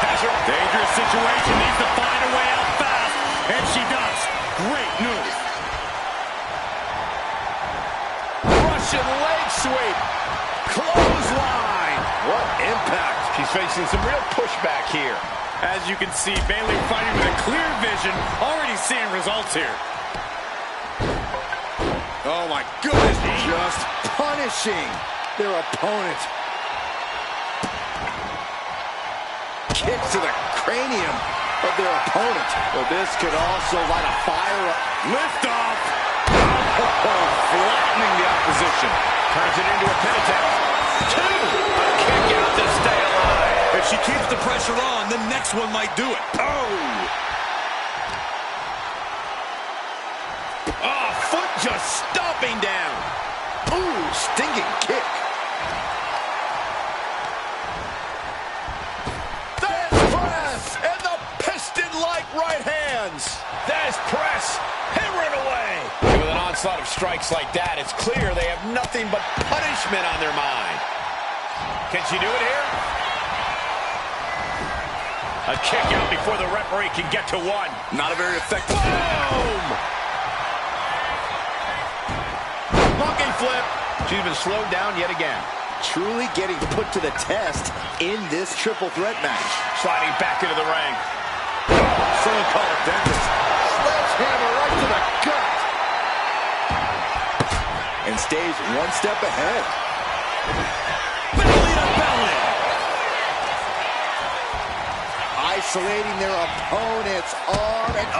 [SPEAKER 7] Has her.
[SPEAKER 5] Dangerous situation. Needs to find a way out fast. And she does. Great move.
[SPEAKER 7] Russian leg sweep. Clothesline.
[SPEAKER 3] What impact.
[SPEAKER 7] She's facing some real pushback here.
[SPEAKER 5] As you can see, Bayley fighting with a clear vision, already seeing results here.
[SPEAKER 3] Oh my goodness, just punishing their opponent. Kicks to the cranium of their opponent. Well, this could also light a fire up.
[SPEAKER 5] Lift off. Oh, flattening the opposition.
[SPEAKER 7] Turns it into a pin attempt. Two. A kick out to stay alive.
[SPEAKER 6] If she keeps the pressure on, the next one might do it.
[SPEAKER 7] Oh, foot just stomping down.
[SPEAKER 3] Ooh, stinging kick.
[SPEAKER 7] There's press and the piston-like right hands. There's press, hammering away. With an onslaught of strikes like that, it's clear they have nothing but punishment on their mind. Can she do it here? A kick out before the referee can get to one.
[SPEAKER 6] Not a very effective.
[SPEAKER 7] Boom! Monkey flip. She's been slowed down yet again.
[SPEAKER 3] Truly getting put to the test in this triple threat match.
[SPEAKER 7] Sliding back into the ring.
[SPEAKER 3] Someone call a dentist. Sledgehammer right to the gut. And stays one step ahead.
[SPEAKER 6] Belly to belly.
[SPEAKER 3] Isolating their opponent's arm and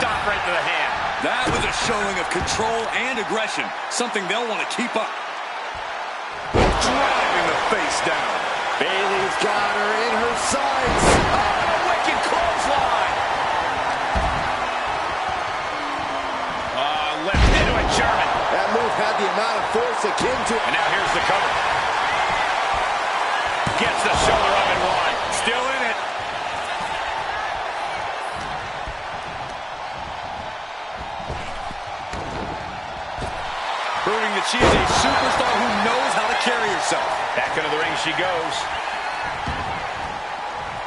[SPEAKER 7] Stop right to the hand.
[SPEAKER 6] That was a showing of control and aggression, something they'll want to keep up.
[SPEAKER 5] Driving the face down.
[SPEAKER 3] Bayley's got her in her sights.
[SPEAKER 4] Oh, wicked clothesline. Left into a German.
[SPEAKER 3] That move had the amount of force akin to...
[SPEAKER 4] And now here's the cover. Gets the shoulder up and one. Still in it.
[SPEAKER 6] Proving that she is a superstar who knows how to carry herself.
[SPEAKER 4] Back into the ring she goes.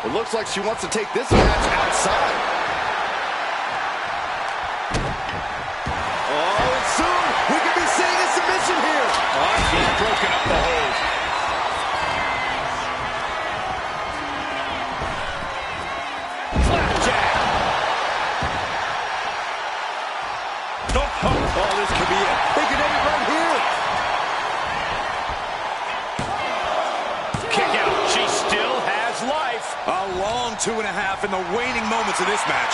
[SPEAKER 3] It looks like she wants to take this match outside. Oh, and soon we could be seeing a submission here.
[SPEAKER 4] Oh, she's broken up the hold. Slapjack.
[SPEAKER 3] Oh, this could be it. They could end it right here.
[SPEAKER 4] Kick out. She still has life.
[SPEAKER 6] A long 2.5 in the waning moments of this match.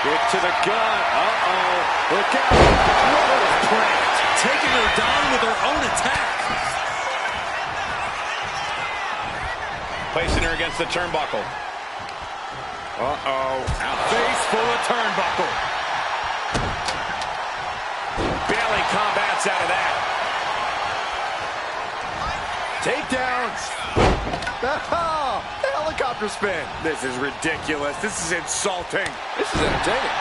[SPEAKER 3] Kick to the gut. Uh-oh. Look out. What a plant.
[SPEAKER 6] Taking her down with her own attack.
[SPEAKER 4] Placing her against the turnbuckle.
[SPEAKER 5] Uh-oh. Face full of turnbuckle.
[SPEAKER 4] Bayley combats out of that.
[SPEAKER 3] Takedowns. Oh, the helicopter spin.
[SPEAKER 5] This is ridiculous. This is insulting.
[SPEAKER 3] This is entertaining.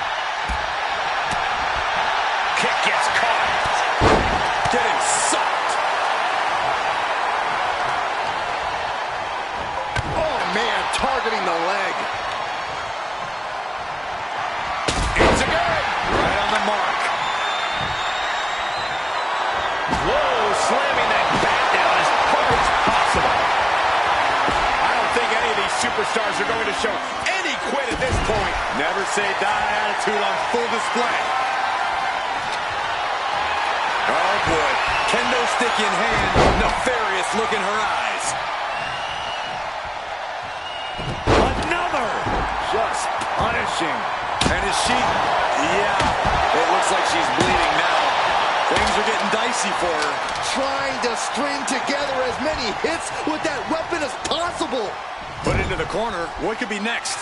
[SPEAKER 4] Kick gets caught.
[SPEAKER 6] Getting sucked.
[SPEAKER 3] Oh, man, targeting the leg.
[SPEAKER 4] It's a good.
[SPEAKER 6] Right on the mark.
[SPEAKER 4] Whoa, slamming that back down as hard as possible. I don't think any of these superstars are going to show any quit at this point.
[SPEAKER 6] Never say die attitude on full display. Oh boy, kendo stick in hand, nefarious look in her eyes.
[SPEAKER 5] Another.
[SPEAKER 3] Just punishing.
[SPEAKER 6] And is she? Yeah, it looks like she's bleeding now. Things are getting dicey for her.
[SPEAKER 3] Trying to string together as many hits with that weapon as possible.
[SPEAKER 6] Put into the corner. What could be next?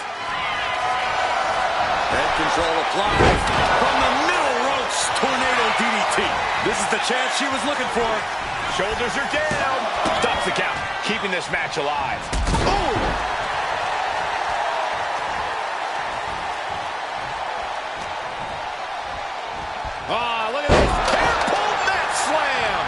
[SPEAKER 6] Head control applied. From the middle ropes, tornado DDT. This is the chance she was looking for.
[SPEAKER 4] Shoulders are down. Stops the count, keeping this match alive.
[SPEAKER 3] Oh!
[SPEAKER 4] Ah, look at this. Bear pull mat slam.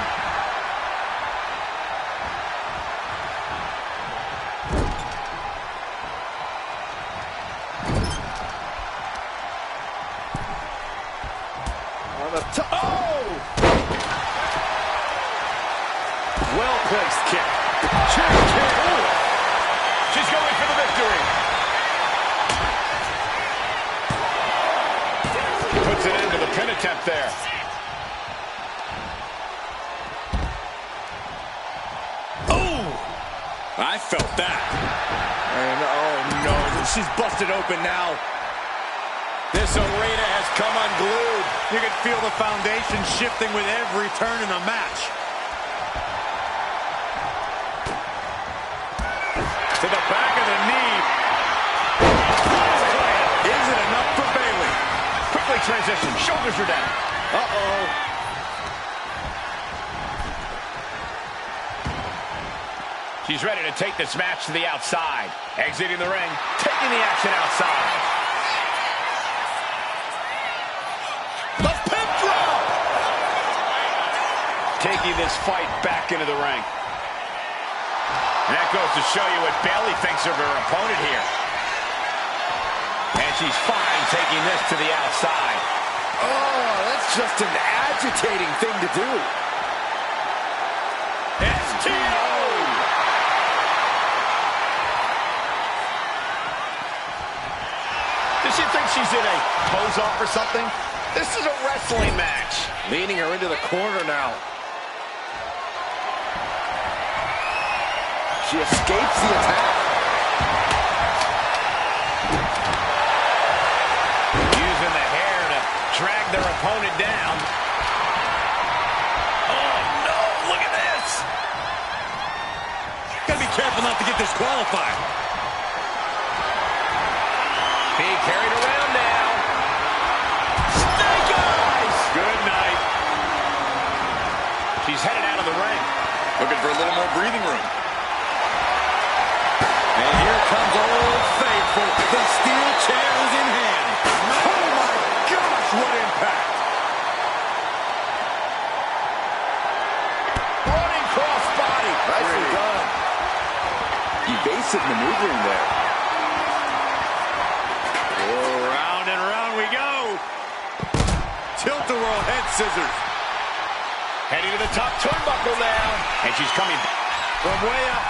[SPEAKER 3] On the top. Oh!
[SPEAKER 4] Well-placed kick. Chair kick. Ooh. She's going for the victory. Puts it into the pin attempt there.
[SPEAKER 6] Oh! I felt that.
[SPEAKER 4] And oh no, she's busted open now. This arena has come unglued.
[SPEAKER 6] You can feel the foundation shifting with every turn in the match.
[SPEAKER 4] To the back of the knee.
[SPEAKER 6] Is it enough for Bayley?
[SPEAKER 4] Quickly transition. Shoulders are down.
[SPEAKER 3] Uh-oh.
[SPEAKER 4] She's ready to take this match to the outside. Exiting the ring, taking the action outside. The pin drop! Taking this fight back into the ring. And that goes to show you what Bayley thinks of her opponent here. And she's fine taking this to the outside.
[SPEAKER 3] Oh, that's just an agitating thing to do.
[SPEAKER 4] STO! Does she think she's in a pose-off or something? This is a wrestling match.
[SPEAKER 3] Leaning her into the corner now. She escapes the attack.
[SPEAKER 4] Using the hair to drag their opponent down. Oh, no, look at this. Gotta be
[SPEAKER 6] careful not to get disqualified.
[SPEAKER 4] Being carried around now. Snake eyes! Good night. She's headed out of the ring.
[SPEAKER 6] Looking for a little more breathing room. And here comes Old Faithful. The steel chair is in hand. Oh my gosh, what impact!
[SPEAKER 3] Running cross body. Nicely done. Evasive maneuvering there.
[SPEAKER 6] Oh, round and round we go. Tilt-a-whirl head scissors.
[SPEAKER 4] Heading to the top turnbuckle now. And she's coming
[SPEAKER 6] From way up.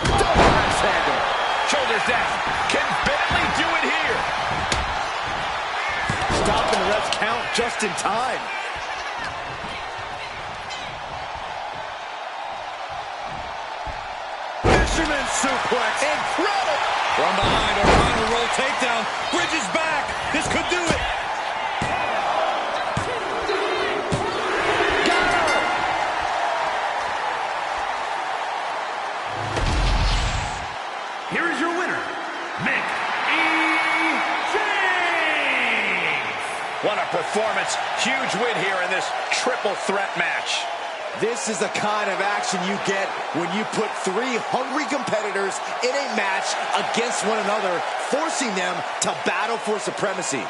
[SPEAKER 3] Double axe handle.
[SPEAKER 4] shoulders down. Can barely do it here.
[SPEAKER 3] Stopping the ref's count just in time.
[SPEAKER 6] Fisherman suplex.
[SPEAKER 3] Incredible.
[SPEAKER 6] From behind, a final roll takedown. Bridges back. This could do it.
[SPEAKER 1] Here is your winner, Mickey James.
[SPEAKER 4] What a performance. Huge win here in this triple threat match.
[SPEAKER 3] This is the kind of action you get when you put three hungry competitors in a match against one another, forcing them to battle for supremacy.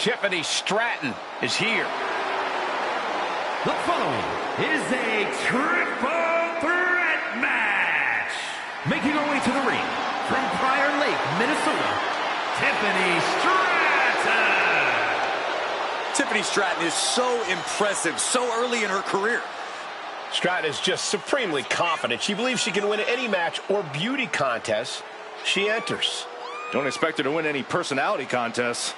[SPEAKER 7] Tiffany Stratton is here.
[SPEAKER 1] The following is a triple threat match. Making her way to the ring from Prior Lake, Minnesota, Tiffany Stratton.
[SPEAKER 6] Tiffany Stratton is so impressive so early in her career.
[SPEAKER 7] Stratton is just supremely confident. She believes she can win any match or beauty contest she enters.
[SPEAKER 5] Don't expect her to win any personality contests.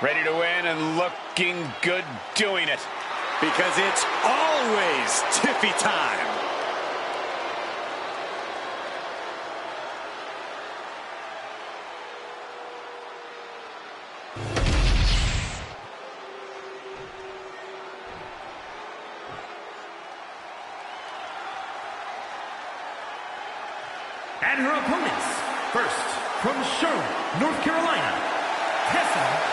[SPEAKER 7] Ready to win and looking good doing it.
[SPEAKER 6] Because it's always Tiffy time.
[SPEAKER 1] And her opponents, first, from Charlotte, North Carolina, Tessa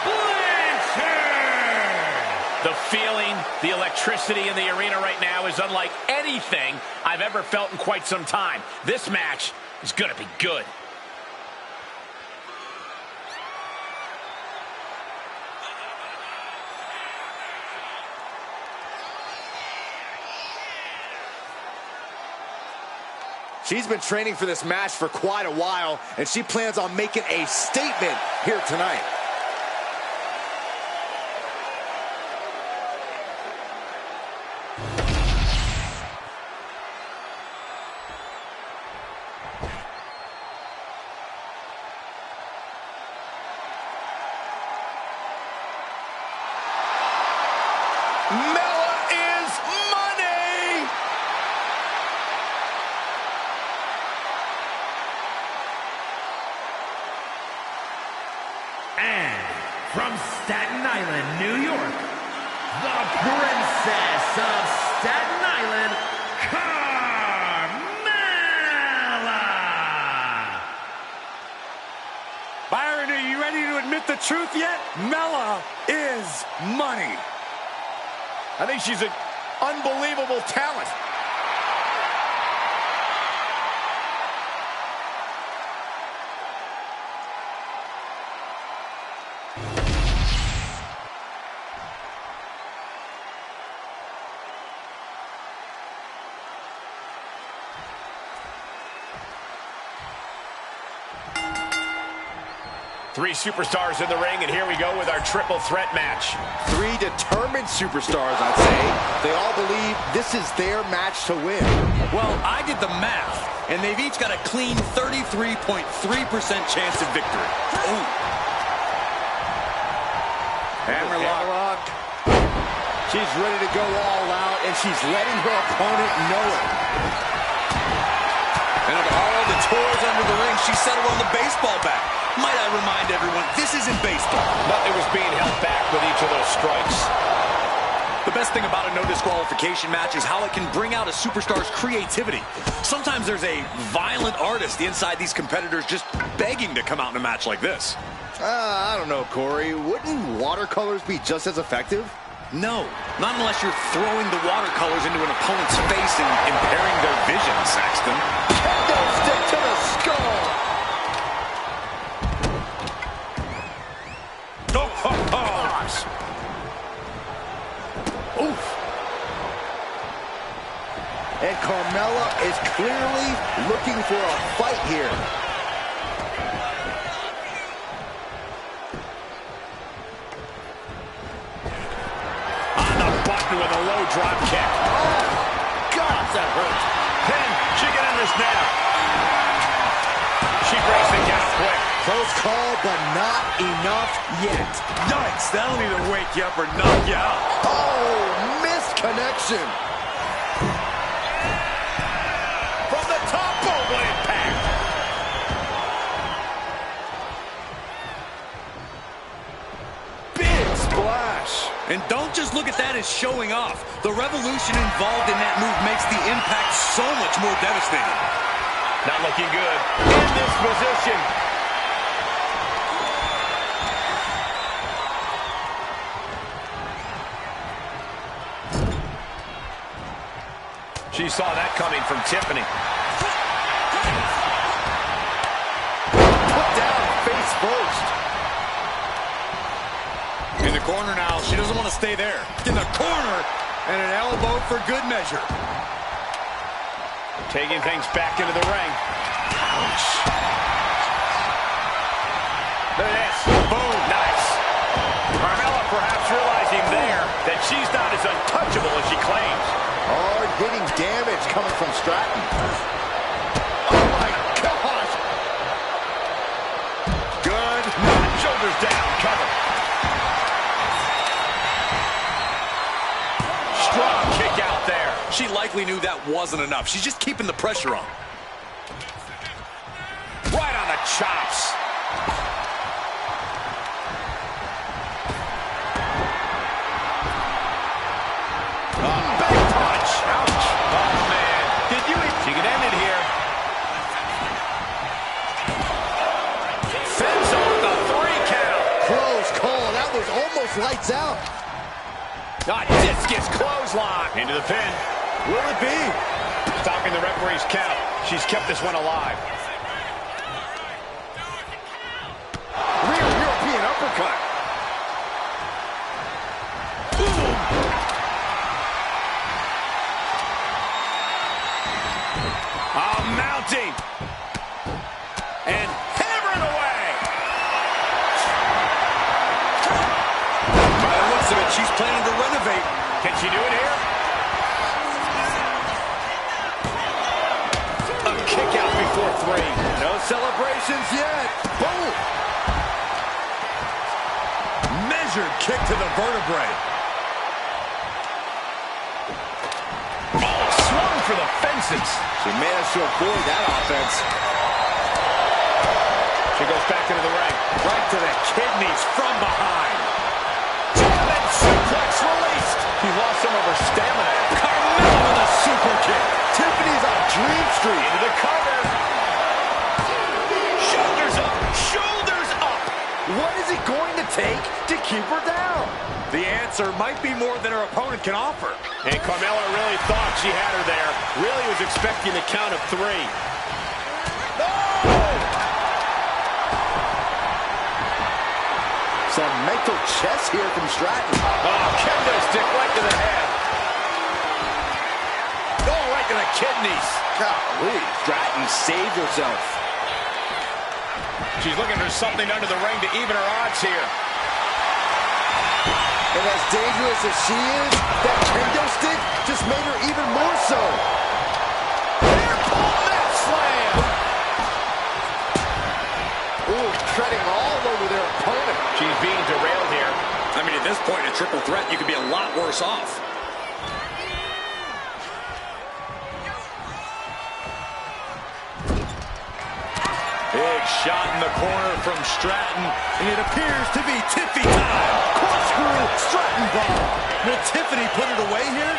[SPEAKER 7] The feeling, the electricity in the arena right now is unlike anything I've ever felt in quite some time. This match is going to be good.
[SPEAKER 3] She's been training for this match for quite a while, and she plans on making a statement here tonight.
[SPEAKER 1] from Staten Island, New York, the Princess of Staten Island, Carmella!
[SPEAKER 6] Byron, are you ready to admit the truth yet? Mella is money.
[SPEAKER 7] I think she's an unbelievable talent. Three superstars in the ring, and here we go with our triple threat match.
[SPEAKER 3] Three determined superstars, I'd say. They all believe this is their match to win.
[SPEAKER 6] Well, I did the math, and they've each got a clean 33.3% chance of victory. Ooh.
[SPEAKER 3] Hammerlock. She's ready to go all out, and she's letting her opponent know it.
[SPEAKER 6] And of all the toys under the ring, she settled on the baseball bat. Might I remind everyone, this isn't baseball.
[SPEAKER 7] Nothing was being held back with each of those strikes.
[SPEAKER 6] The best thing about a no disqualification match is how it can bring out a superstar's creativity. Sometimes there's a violent artist inside these competitors just begging to come out in a match like this.
[SPEAKER 3] I don't know, Corey. Wouldn't watercolors be just as effective?
[SPEAKER 6] No, not unless you're throwing the watercolors into an opponent's face and impairing their vision, Saxton.
[SPEAKER 3] Kendo stick to the skull. Oof. And Carmella is clearly looking for a fight here.
[SPEAKER 7] On the button with a low drop kick.
[SPEAKER 3] Oh, God, that hurt.
[SPEAKER 7] Pin, she can end this now. She breaks the count quick.
[SPEAKER 3] Close call, but not enough yet.
[SPEAKER 6] Yikes, that'll either wake you up or knock you out.
[SPEAKER 3] Oh, missed connection.
[SPEAKER 7] From the top, boom, impact.
[SPEAKER 3] Big splash.
[SPEAKER 6] And don't Don't just look at that as showing off. The revolution involved in that move makes the impact so much more devastating.
[SPEAKER 4] Not looking good in this position. She saw that coming from Tiffany.
[SPEAKER 3] Put down face first.
[SPEAKER 6] In the corner now. She doesn't want to stay there. In the corner, and an elbow for good measure.
[SPEAKER 4] Taking things back into the ring. Ouch. Look at this. Boom. Nice. Carmella perhaps realizing there that she's not as untouchable as she claims.
[SPEAKER 3] Hard-hitting damage coming from Stratton. Oh, my gosh.
[SPEAKER 4] Good. Shoulders down. Cover. Strong kick out there.
[SPEAKER 6] She likely knew that wasn't enough. She's just keeping the pressure on.
[SPEAKER 4] Right on the chops. Big punch. Ouch. Oh, man. Did you... She can end it here. Fends off the 3 count.
[SPEAKER 3] Close call. That was almost lights out.
[SPEAKER 4] Discus clothesline. Into the pin. Will it be? Stopping the referee's count. She's kept this one alive.
[SPEAKER 3] Rear European uppercut.
[SPEAKER 4] Mounting. And hammering away.
[SPEAKER 6] By the looks of it, she's planning to renovate.
[SPEAKER 4] Can she do it here? A kick out before 3.
[SPEAKER 3] No celebrations yet. Boom.
[SPEAKER 6] Measured kick to the vertebrae.
[SPEAKER 4] Oh, swung for the fences.
[SPEAKER 3] She managed to avoid that offense.
[SPEAKER 4] She goes back into the ring.
[SPEAKER 6] Right to the kidneys from behind.
[SPEAKER 4] German suplex released. He lost some of her stamina.
[SPEAKER 6] Carmella with a super kick.
[SPEAKER 3] Tiffany's on Dream Street.
[SPEAKER 4] Into the cover. Shoulders up. Shoulders up.
[SPEAKER 3] What is it going to take to keep her down?
[SPEAKER 6] The answer might be more than her opponent can offer.
[SPEAKER 4] And Carmella really thought she had her there. Really was expecting the count of 3.
[SPEAKER 3] Some mental chess here from Stratton.
[SPEAKER 4] Oh, kendo stick right to the head. Oh, right to the kidneys.
[SPEAKER 3] Golly, Stratton saved herself.
[SPEAKER 4] She's looking for something under the ring to even her odds here.
[SPEAKER 3] And as dangerous as she is, that kendo stick just made her even more so.
[SPEAKER 4] Air pull mat slam.
[SPEAKER 3] Ooh, treading all over their opponent.
[SPEAKER 4] She's being derailed here.
[SPEAKER 6] I mean, at this point, a triple threat, you could be a lot worse off. Big shot in the corner from Stratton, and it appears to be Tiffy time.
[SPEAKER 3] Corkscrew, Stratton bomb.
[SPEAKER 6] Will Tiffany put it away here?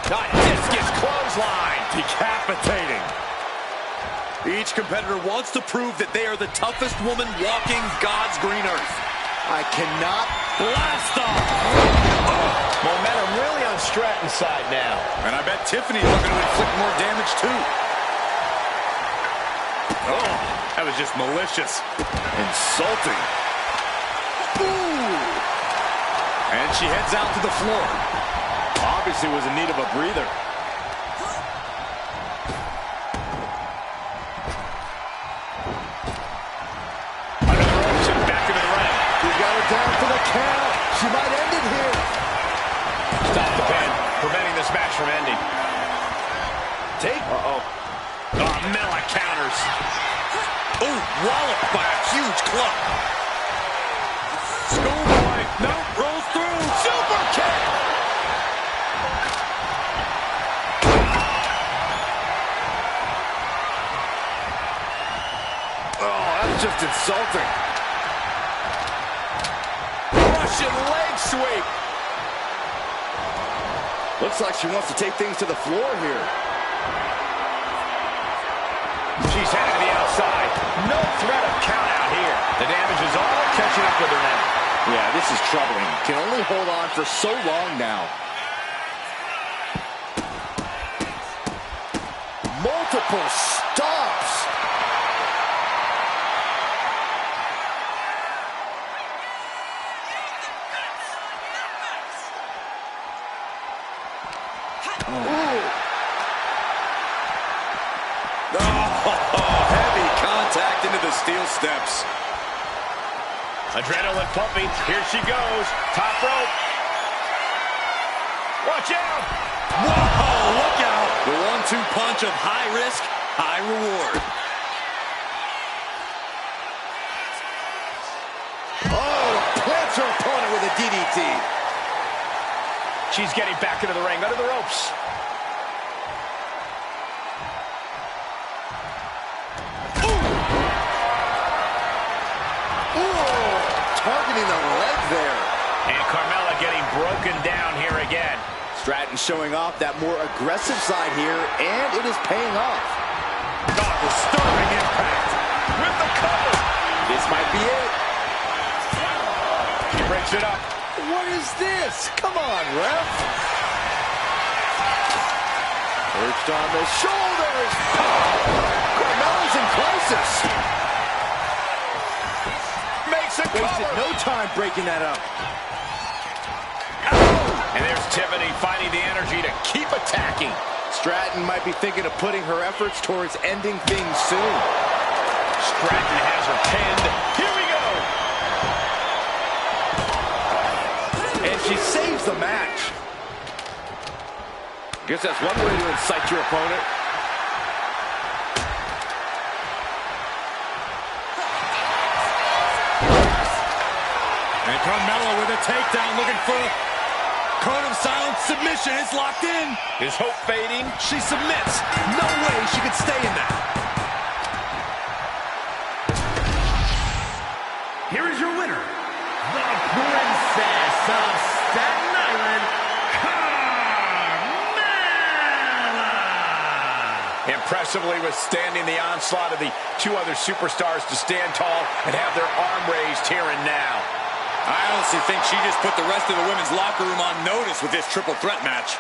[SPEAKER 4] Discus clothesline.
[SPEAKER 6] Decapitating. Each competitor wants to prove that they are the toughest woman walking God's green earth.
[SPEAKER 3] I cannot.
[SPEAKER 6] Blast off.
[SPEAKER 4] Momentum really on Stratton's side now.
[SPEAKER 6] And I bet Tiffany's looking to inflict more damage too. Oh, that was just malicious. Insulting. Ooh. And she heads out to the floor. Obviously was in need of a breather.
[SPEAKER 4] Back into the ring.
[SPEAKER 3] He's got her down for the count. She might end it here.
[SPEAKER 4] Stop the pin, preventing this match from ending.
[SPEAKER 3] Take.
[SPEAKER 4] Oh, Mella counters.
[SPEAKER 6] Oh, walloped by a huge club. Schoolboy. Nope, rolls through.
[SPEAKER 4] Super kick.
[SPEAKER 3] Oh, that's just insulting.
[SPEAKER 4] Russian leg sweep.
[SPEAKER 3] Looks like she wants to take things to the floor here.
[SPEAKER 7] She's headed to the outside. No threat of count out here. The damage is all catching up with her now.
[SPEAKER 3] Yeah, this is troubling. Can only hold on for so long now. Multiple stops.
[SPEAKER 6] Heavy contact into the steel steps.
[SPEAKER 7] Adrenaline pumping. Here she goes. Top rope. Watch out.
[SPEAKER 6] Whoa, look out. The 1-2 punch of high risk, high reward.
[SPEAKER 3] Oh, plants her opponent with a DDT.
[SPEAKER 7] She's getting back into the ring, under the ropes.
[SPEAKER 3] Targeting the leg there.
[SPEAKER 7] And Carmella getting broken down here again.
[SPEAKER 3] Stratton showing off that more aggressive side here, and it is paying off.
[SPEAKER 7] Disturbing impact with the cover.
[SPEAKER 3] This might be it.
[SPEAKER 7] She breaks it up.
[SPEAKER 3] What is this? Come on, ref. Perched on the shoulders. Carmella's in crisis. Wasted no time breaking that up.
[SPEAKER 7] And there's Tiffany finding the energy to keep attacking.
[SPEAKER 3] Stratton might be thinking of putting her efforts towards ending things soon.
[SPEAKER 7] Stratton has her pinned. Here we go.
[SPEAKER 3] And she saves the match. Guess that's one way to incite your opponent.
[SPEAKER 6] And Carmella with a takedown, looking for a cone of silence. Submission is locked in.
[SPEAKER 7] Is hope fading?
[SPEAKER 6] She submits. No way she could stay in that.
[SPEAKER 1] Here is your winner, the Princess of Staten Island, Carmella.
[SPEAKER 7] Impressively withstanding the onslaught of the two other superstars to stand tall and have their arm raised here and now.
[SPEAKER 6] I honestly think she just put the rest of the women's locker room on notice with this triple threat match.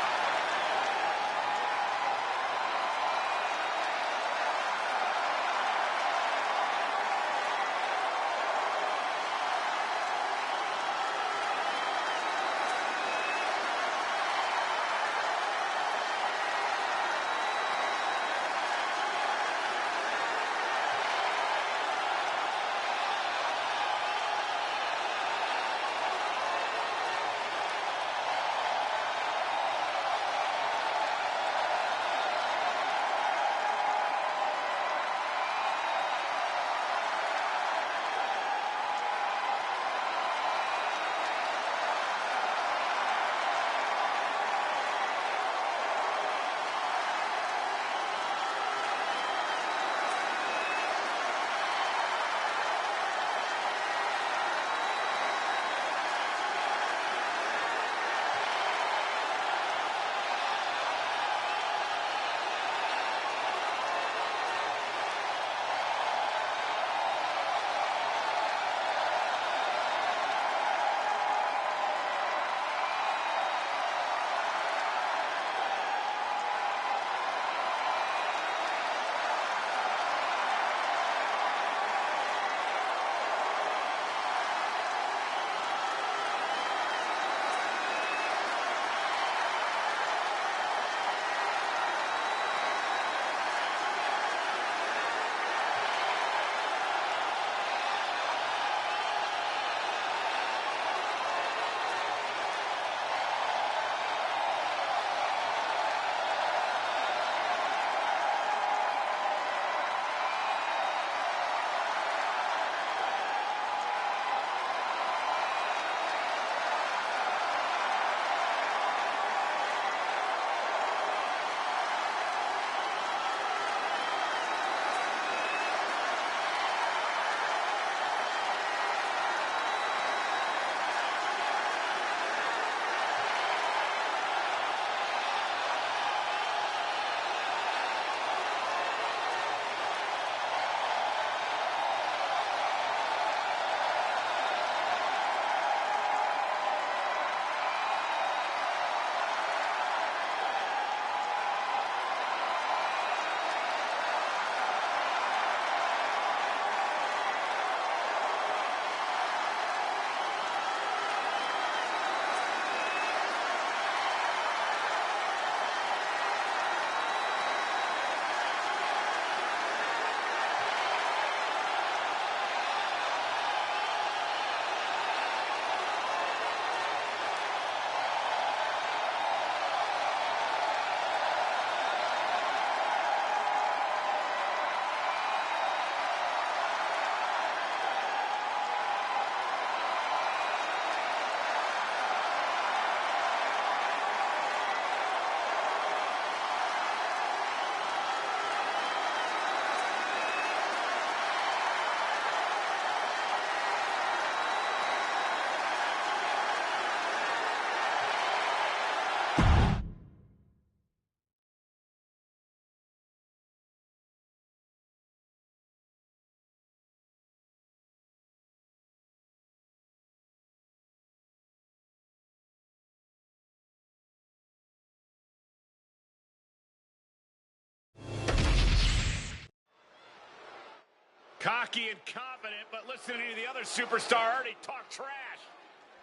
[SPEAKER 7] Cocky and confident, but listening to the other superstar already talk trash.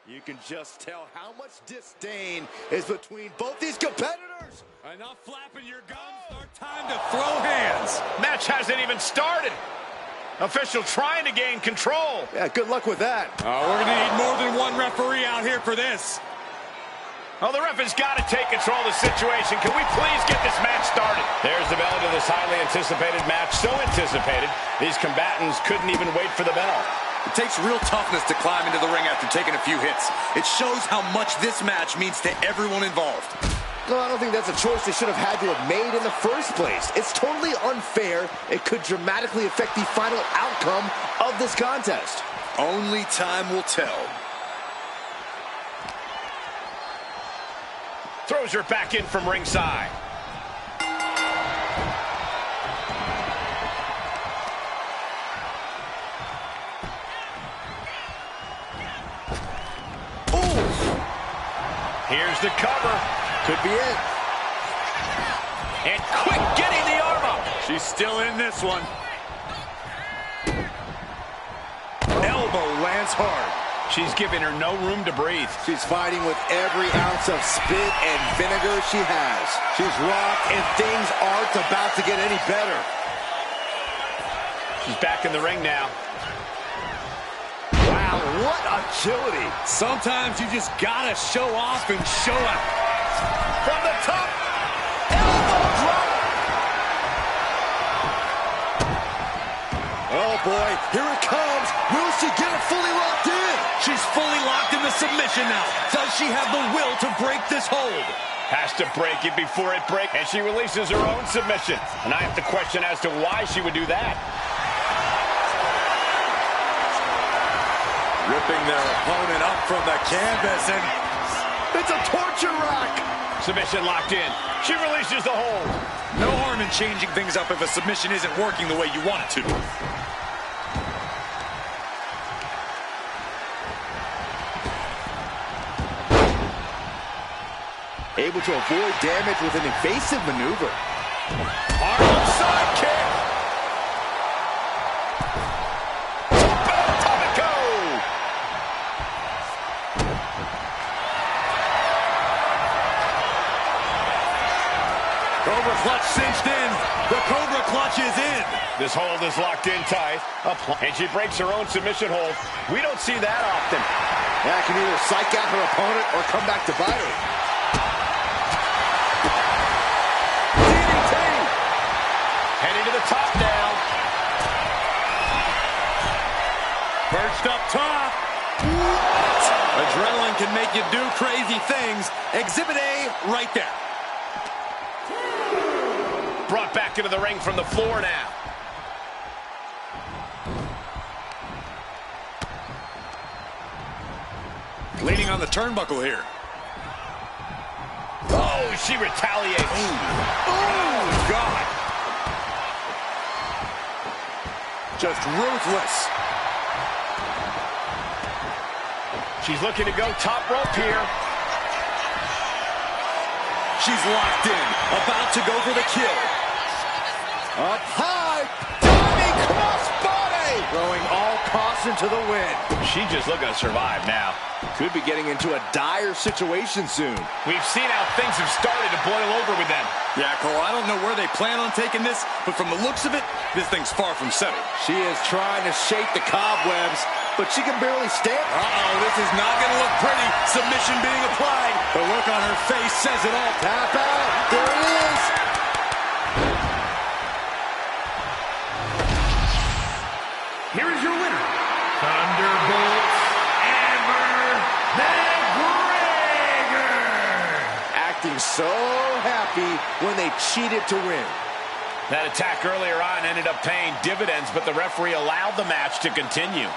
[SPEAKER 3] You can just tell how much disdain is between both these competitors.
[SPEAKER 6] Enough flapping your gums, start time to throw hands.
[SPEAKER 7] Match hasn't even started. Official trying to gain control.
[SPEAKER 3] Yeah, good luck with that.
[SPEAKER 6] We're going to need more than one referee out here for this.
[SPEAKER 7] Oh, the ref has got to take control of the situation. Can we please get this match started? There's the bell to this highly anticipated match. So anticipated, these combatants couldn't even wait for the bell.
[SPEAKER 6] It takes real toughness to climb into the ring after taking a few hits. It shows how much this match means to everyone involved.
[SPEAKER 3] No, I don't think that's a choice they should have had to have made in the first place. It's totally unfair. It could dramatically affect the final outcome of this contest.
[SPEAKER 6] Only time will tell.
[SPEAKER 7] Throws her back in from ringside. Ooh. Here's the cover.
[SPEAKER 3] Could be it.
[SPEAKER 7] And quick getting the arm up.
[SPEAKER 6] She's still in this one. Elbow lands hard.
[SPEAKER 7] She's giving her no room to breathe.
[SPEAKER 3] She's fighting with every ounce of spit and vinegar she has. She's rocked, and things aren't about to get any better.
[SPEAKER 7] She's back in the ring now.
[SPEAKER 3] Wow, what agility.
[SPEAKER 6] Sometimes you just gotta show off and show out.
[SPEAKER 3] From the top, elbow drop. Oh boy, here it comes. Will she get it fully locked in?
[SPEAKER 6] She's fully locked in the submission now. Does she have the will to break this hold?
[SPEAKER 7] Has to break it before it breaks. And she releases her own submission. And I have to question as to why she would do that.
[SPEAKER 6] Ripping their opponent up from the canvas, and
[SPEAKER 3] it's a torture rack.
[SPEAKER 7] Submission locked in. She releases the hold.
[SPEAKER 6] No harm in changing things up if a submission isn't working the way you want it to.
[SPEAKER 3] Able to avoid damage with an evasive maneuver.
[SPEAKER 7] Arnold sidekick. Atomico.
[SPEAKER 6] Cobra clutch cinched in. The Cobra clutch is in.
[SPEAKER 7] This hold is locked in tight. And she breaks her own submission hold. We don't see that often.
[SPEAKER 3] Yeah, can either psych out her opponent or come back to bite her.
[SPEAKER 7] Heading to the top now.
[SPEAKER 6] Perched up top. What? Adrenaline can make you do crazy things. Exhibit A right there.
[SPEAKER 7] Brought back into the ring from the floor now.
[SPEAKER 6] Leaning on the turnbuckle here.
[SPEAKER 7] Oh, she retaliates. Oh, God.
[SPEAKER 6] Just ruthless.
[SPEAKER 7] She's looking to go top rope here.
[SPEAKER 6] She's locked in, about to go for the kill.
[SPEAKER 3] Up high, diving crossbody, throwing all caution to the wind.
[SPEAKER 7] She's just looking to survive now.
[SPEAKER 3] Could be getting into a dire situation soon.
[SPEAKER 7] We've seen how things have started to boil over with them.
[SPEAKER 6] Yeah, Cole, I don't know where they plan on taking this, but from the looks of it, this thing's far from settled.
[SPEAKER 3] She is trying to shake the cobwebs, but she can barely stand.
[SPEAKER 6] Uh-oh, this is not going to look pretty. Submission being applied. The look on her face says it all.
[SPEAKER 3] Tap out. There it is.
[SPEAKER 1] Here is your winner, Thunderbolt Amber McGregor.
[SPEAKER 3] Acting so happy when they cheated to win.
[SPEAKER 7] That attack earlier on ended up paying dividends, but the referee allowed the match to continue.